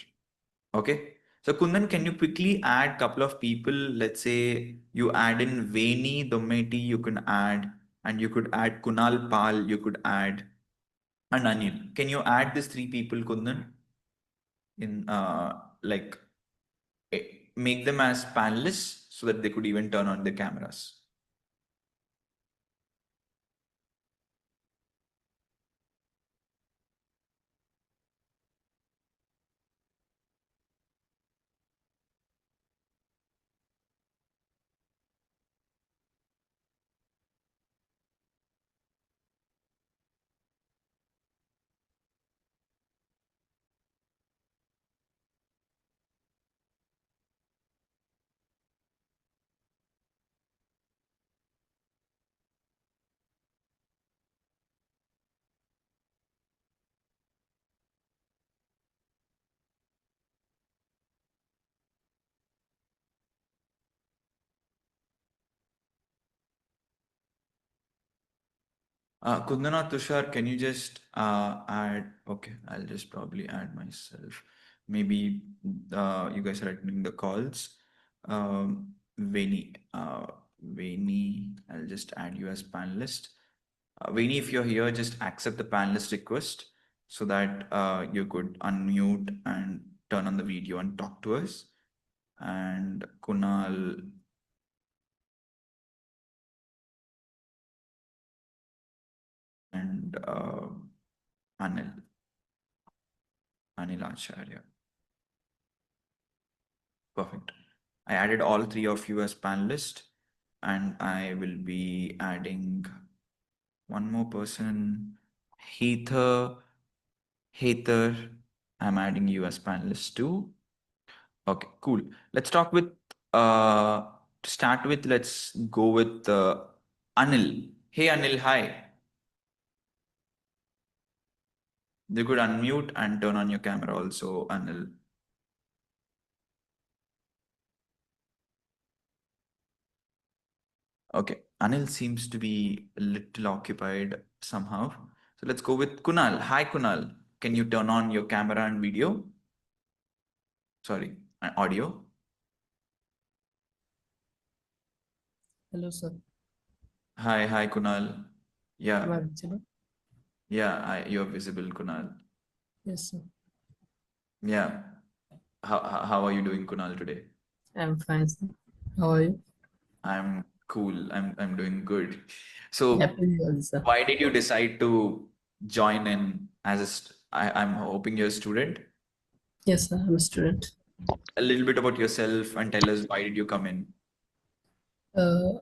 Okay. So Kundan, can you quickly add couple of people? Let's say you add in Veni Dometi, you can add, and you could add Kunal Pal, you could add, and Anil. Can you add these 3 people, Kundan? in like make them as panelists so that they could even turn on their cameras. Kundana, Tushar, can you just add? Okay, I'll just probably add myself. Maybe you guys are attending the calls. Veni, I'll just add you as panelist. Veni, if you're here, just accept the panelist request so that you could unmute and turn on the video and talk to us. And Kunal, and Anil Acharya. Perfect. I added all three of you as panelists, and I will be adding one more person, Heather. Heather, I'm adding you as panelist too. Okay, cool. Let's talk with to start with. Let's go with Anil. Hey Anil, hi. You could unmute and turn on your camera also, Anil. Okay, Anil seems to be a little occupied somehow. So let's go with Kunal. Hi, Kunal. Can you turn on your camera and video? Sorry, audio. Hello, sir. Hi, Kunal. Am Yeah, I visible? yeah, you're visible, Kunal. Yes, sir. Yeah. How are you doing, Kunal, today? I'm fine, sir. How are you? I'm cool. I'm doing good. So, Happy Diwali, sir. why did you decide to join in as I'm hoping you're a student? Yes, sir. I'm a student. A little bit about yourself and tell us why did you come in? Uh,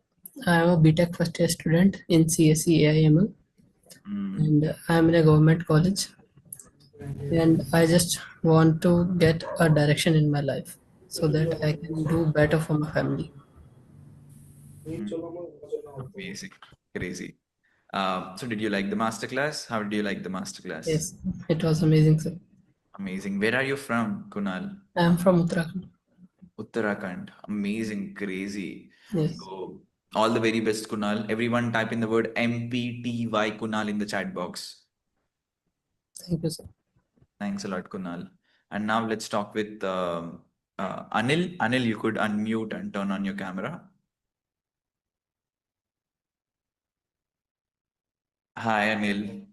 I'm a BTech first year student in CSE AIML, and I'm in a government college. And I just want to get a direction in my life so that I can do better for my family. Amazing, crazy. So did you like the masterclass? How did you like the masterclass? Yes, it was amazing, sir. Amazing. Where are you from, Kunal? I'm from Uttarakhand. Uttarakhand. Amazing, crazy. Yes. So all the very best, Kunal. Everyone type in the word MPTY Kunal in the chat box. Thank you, sir. Thanks a lot, Kunal. And now let's talk with Anil. Anil, you could unmute and turn on your camera. Hi, Anil.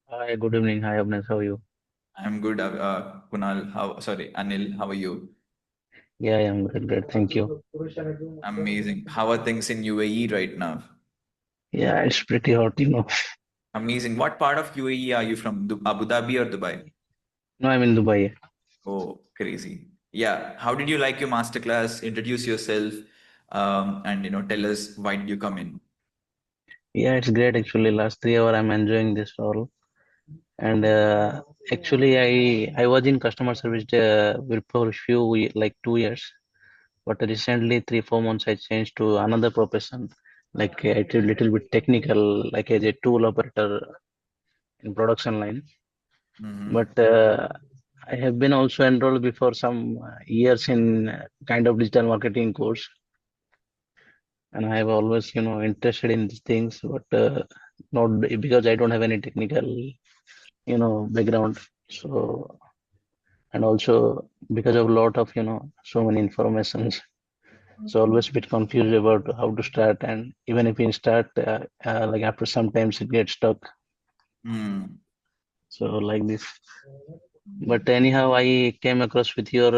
Hi, good evening. Hi, Abnes. How are you? I'm good, Kunal. Sorry, Anil, how are you? Yeah, I am great, great. Thank you. Amazing. How are things in UAE right now? Yeah, it's pretty hot, you know. Amazing. What part of UAE are you from? Abu Dhabi or Dubai? No, I'm in Dubai. Oh, crazy. Yeah. How did you like your masterclass? Introduce yourself, and tell us why did you come in? Yeah, it's great actually. Last 3 hours, I'm enjoying this all. And actually, I was in customer service for a like 2 years. But recently, 3 4 months, I changed to another profession. Like I did little bit technical, like as a tool operator in production line. But I have been also enrolled before some years in kind of digital marketing course, and I have always, interested in these things, but not because I don't have any technical, background. So, and also because of a lot of, so many informations. So always a bit confused about how to start, and even if we start, like after some times it gets stuck. Hmm. So like this. But anyhow, I came across with your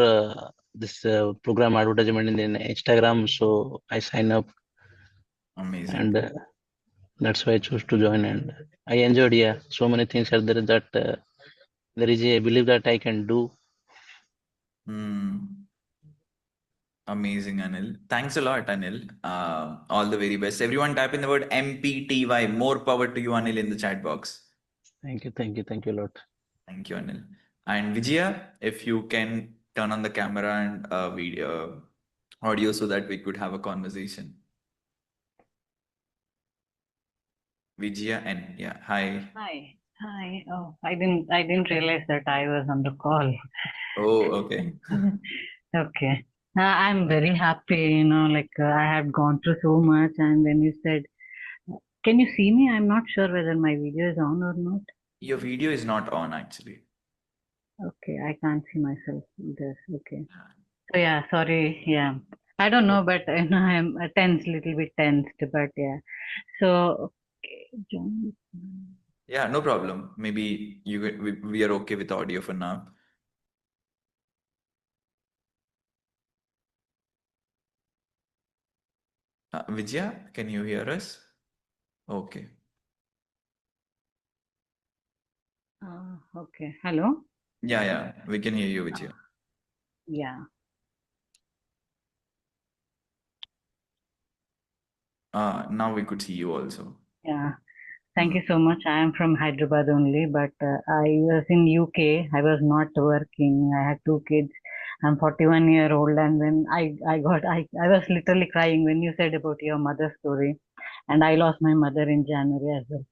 this program advertisement in the Instagram, so I sign up, Amazing. and that's why I chose to join. And I enjoyed. Yeah, so many things are there that there is a belief that I can do. Amazing, Anil. Thanks a lot, Anil. All the very best. Everyone type in the word MPTY. More power to you, Anil, in the chat box. Thank you a lot. Thank you, Anil. And Vijaya, if you can turn on the camera and video, audio so that we could have a conversation. Vijaya and yeah, hi. Hi. Hi. Oh, I didn't realize that I was on the call. Oh, okay. Okay. I'm very happy, like I had gone through so much, and then you said, can you see me? I'm not sure whether my video is on or not. Your video is not on actually. Okay, I can't see myself either. Okay. So yeah, sorry. Yeah. I don't know, but I'm tense, little bit tensed, but yeah. So, okay, John. Yeah, no problem. Maybe we are okay with audio for now. Vijaya, can you hear us? Okay. Okay. Hello? Yeah, we can hear you, Vijaya. Yeah. Now we could see you also. Yeah. Thank you so much. I am from Hyderabad only, but I was in UK. I was not working. I had two kids. I'm 41-year-old, and then I was literally crying when you said about your mother's story, and I lost my mother in January as well.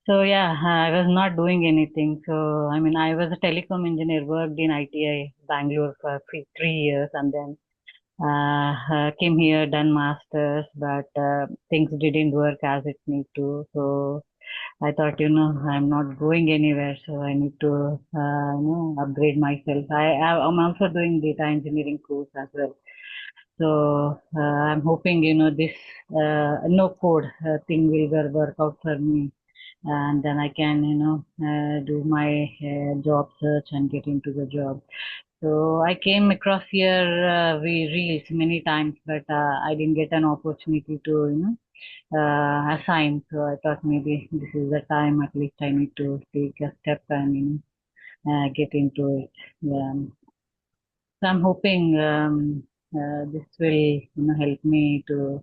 So yeah, I was not doing anything. So I mean, I was a telecom engineer, worked in ITI Bangalore for 3 years, and then came here, done masters, but things didn't work as it need to. So I thought, I'm not going anywhere, so I need to, upgrade myself. I'm also doing data engineering course as well. So I'm hoping, this no code thing will work out for me, and then I can, do my job search and get into the job. So I came across here we reels many times, but I didn't get an opportunity to, assign. So I thought maybe this is the time. At least I need to take a step and get into it. Yeah. So I'm hoping this will help me to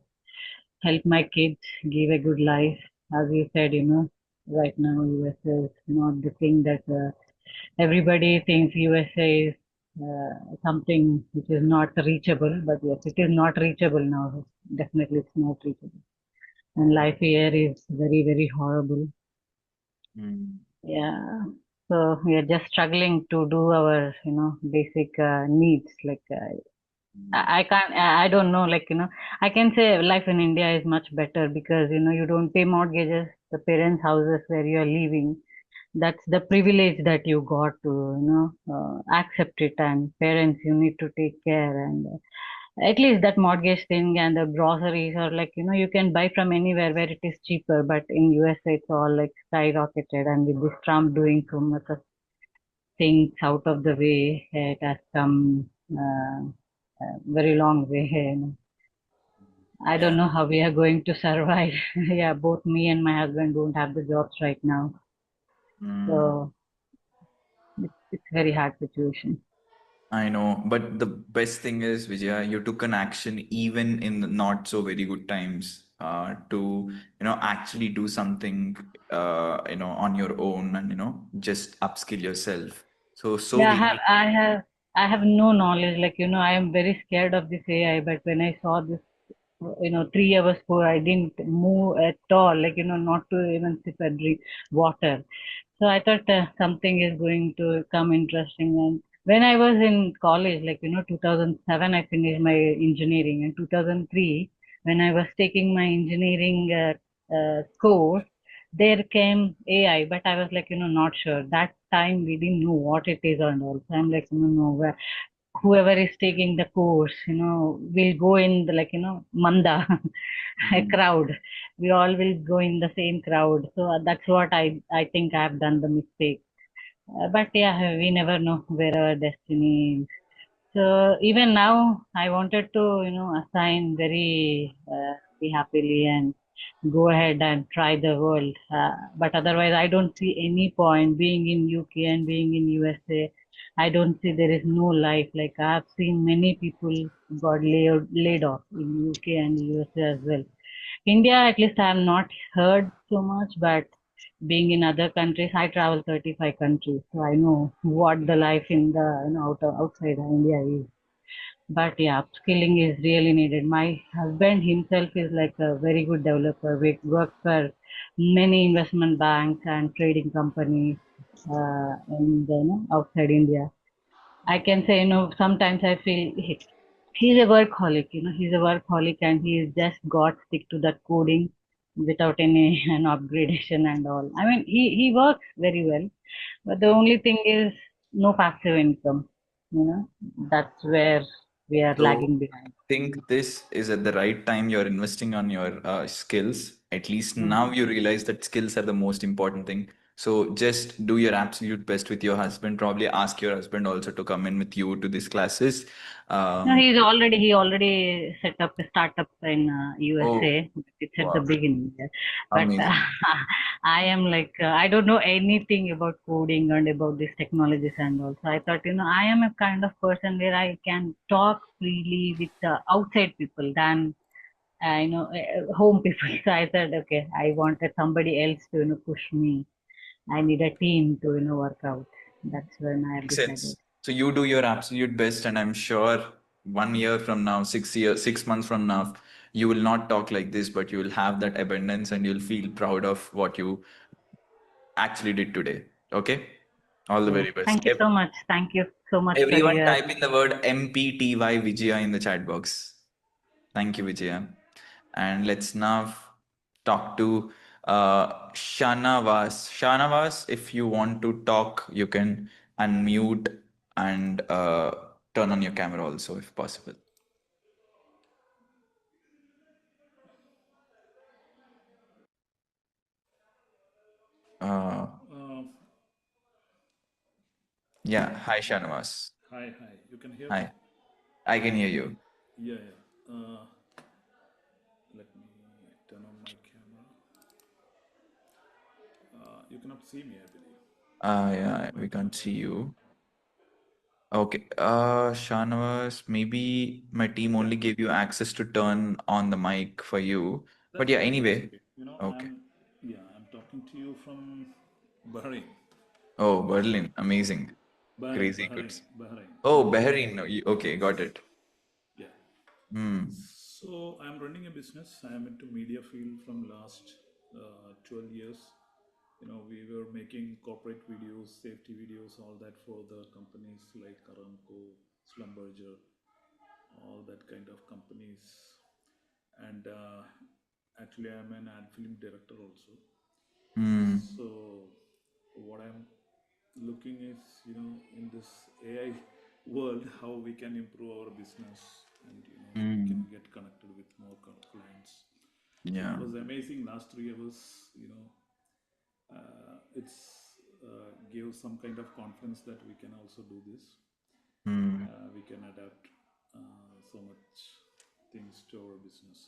help my kids give a good life. As you said, right now USA is not the thing that everybody thinks USA is something which is not reachable, but yes, it is not reachable now. Definitely, it's not reachable. And life here is very, very horrible. Yeah. So we are just struggling to do our, basic needs. Like I can't, I don't know, like, I can say life in India is much better because, you don't pay mortgages, the parents' houses where you are living. That's the privilege that you got to, accept it. And parents, you need to take care. And at least that mortgage thing and the groceries or like, you can buy from anywhere where it is cheaper. But in USA, it's all like skyrocketed. And with this Trump doing so much of things out of the way, it has come very long way. I don't know how we are going to survive. Yeah, both me and my husband don't have the jobs right now. So it's very hard situation. I know, but the best thing is, Vijaya, you took an action even in the not so very good times to, actually do something, on your own and, just upskill yourself. So Yeah, we I have no knowledge. Like, I am very scared of this AI, but when I saw this, 3 hours before, I didn't move at all. Like, not to even sip a drink water. So I thought something is going to come interesting. And when I was in college, like, 2007, I finished my engineering. And 2003, when I was taking my engineering course, there came AI, but I was like, not sure. That time we didn't know what it is and all. So I'm like, no, whoever is taking the course, will go in the like, manda, a crowd. We all will go in the same crowd. So that's what I think I have done the mistake. But yeah, we never know where our destiny is. So even now, I wanted to, assign very happily and go ahead and try the world. But otherwise, I don't see any point being in UK and being in USA. I don't see there is no life. Like I've seen many people got laid off in UK and USA as well. India, at least I have not heard so much, but being in other countries, I travel 35 countries, so I know what the life in the outside India is. But yeah, upskilling is really needed. My husband himself is like a very good developer. We work for many investment banks and trading companies in outside India. I can say, sometimes I feel he's a workaholic, he's a workaholic and he's just got stick to that coding without any upgradation and all. I mean, he works very well, but the only thing is no passive income, that's where we are So lagging behind. I think this is at the right time you're investing on your skills. At least now Mhm. you realize that skills are the most important thing. So just do your absolute best with your husband. Probably ask your husband also to come in with you to these classes. No, Um, he already set up a startup in oh, USA. It's at the wow. beginning, yeah. But Amazing. I am like I don't know anything about coding and about these technologies and all. So I thought, I am a kind of person where I can talk freely with outside people than home people. So I said, okay, I wanted somebody else to push me. I need a team to work out. That's when I have Makes decided. sense. So you do your absolute best, and I'm sure 1 year from now, 6 years, 6 months from now, you will not talk like this, but you will have that abundance and you'll feel proud of what you actually did today. Okay? All the So very best. thank you so much. Thank you so much for Everyone your. type in the word MPTY Vijaya in the chat box. Thank you, Vijaya. And let's now talk to Shanavas. Shanavas, if you want to talk, you can unmute and turn on your camera also, if possible. Uh, Uh, yeah, hi, Shanavas. hi. You can hear me? Hi, I can hear you. Yeah. Let me turn on my camera. You cannot see me, I believe. Yeah, we can't see you. Okay, Shanavas, maybe my team Yeah. only gave you access to turn on the mic for you. But That's yeah, okay. That's anyway. okay. Okay. I'm talking to you from Bahrain. Oh, Berlin. Amazing. Bahrain, Crazy good. Bahrain, Bahrain. Oh, Bahrain. No, okay, got it. Yeah. Hmm. So I'm running a business. I'm into media field from last 12 years. We were making corporate videos, safety videos, all that for the companies like Aramco, Slumberger, all that kind of companies. And actually, I'm an ad film director also. Hmm. So what I'm looking is, in this AI world, how we can improve our business and, we can Hmm. get connected with more clients. So it Yeah. was amazing last 3 hours, it's gave some kind of confidence that we can also do this. Hmm. We can adapt so much things to our business.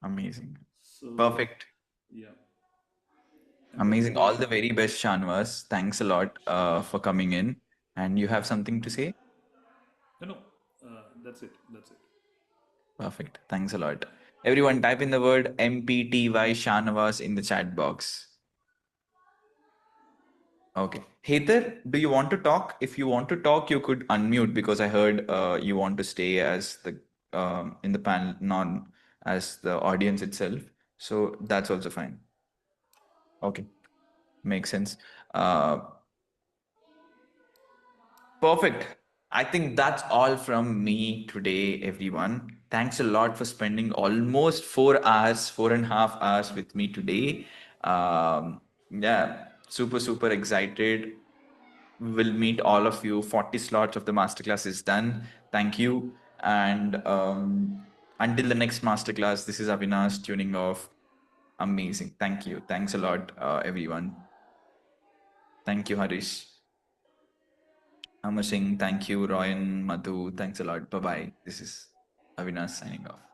Amazing. So, Perfect. yeah. And that's Amazing. what. All the very best, Shanavas. Thanks a lot for coming in. And you have something to say? No, that's it. That's it. Perfect. Thanks a lot. Everyone, type in the word MPTY Shanavas in the chat box. Okay. Heather, do you want to talk? If you want to talk, you could unmute because I heard you want to stay as the in the panel, non as the audience itself. So that's also fine. Okay, makes sense. Uh, Perfect. I think that's all from me today, everyone. Thanks a lot for spending almost 4 hours, 4.5 hours with me today. Yeah, super excited. We'll meet all of you. 40 slots of the masterclass is done. Thank you. And until the next masterclass, this is Avinash tuning off. Amazing. Thank you. Thanks a lot, everyone. Thank you, Harish. Amar Singh, thank you. Royan, Madhu, thanks a lot. Bye-bye. This is Avinash signing off.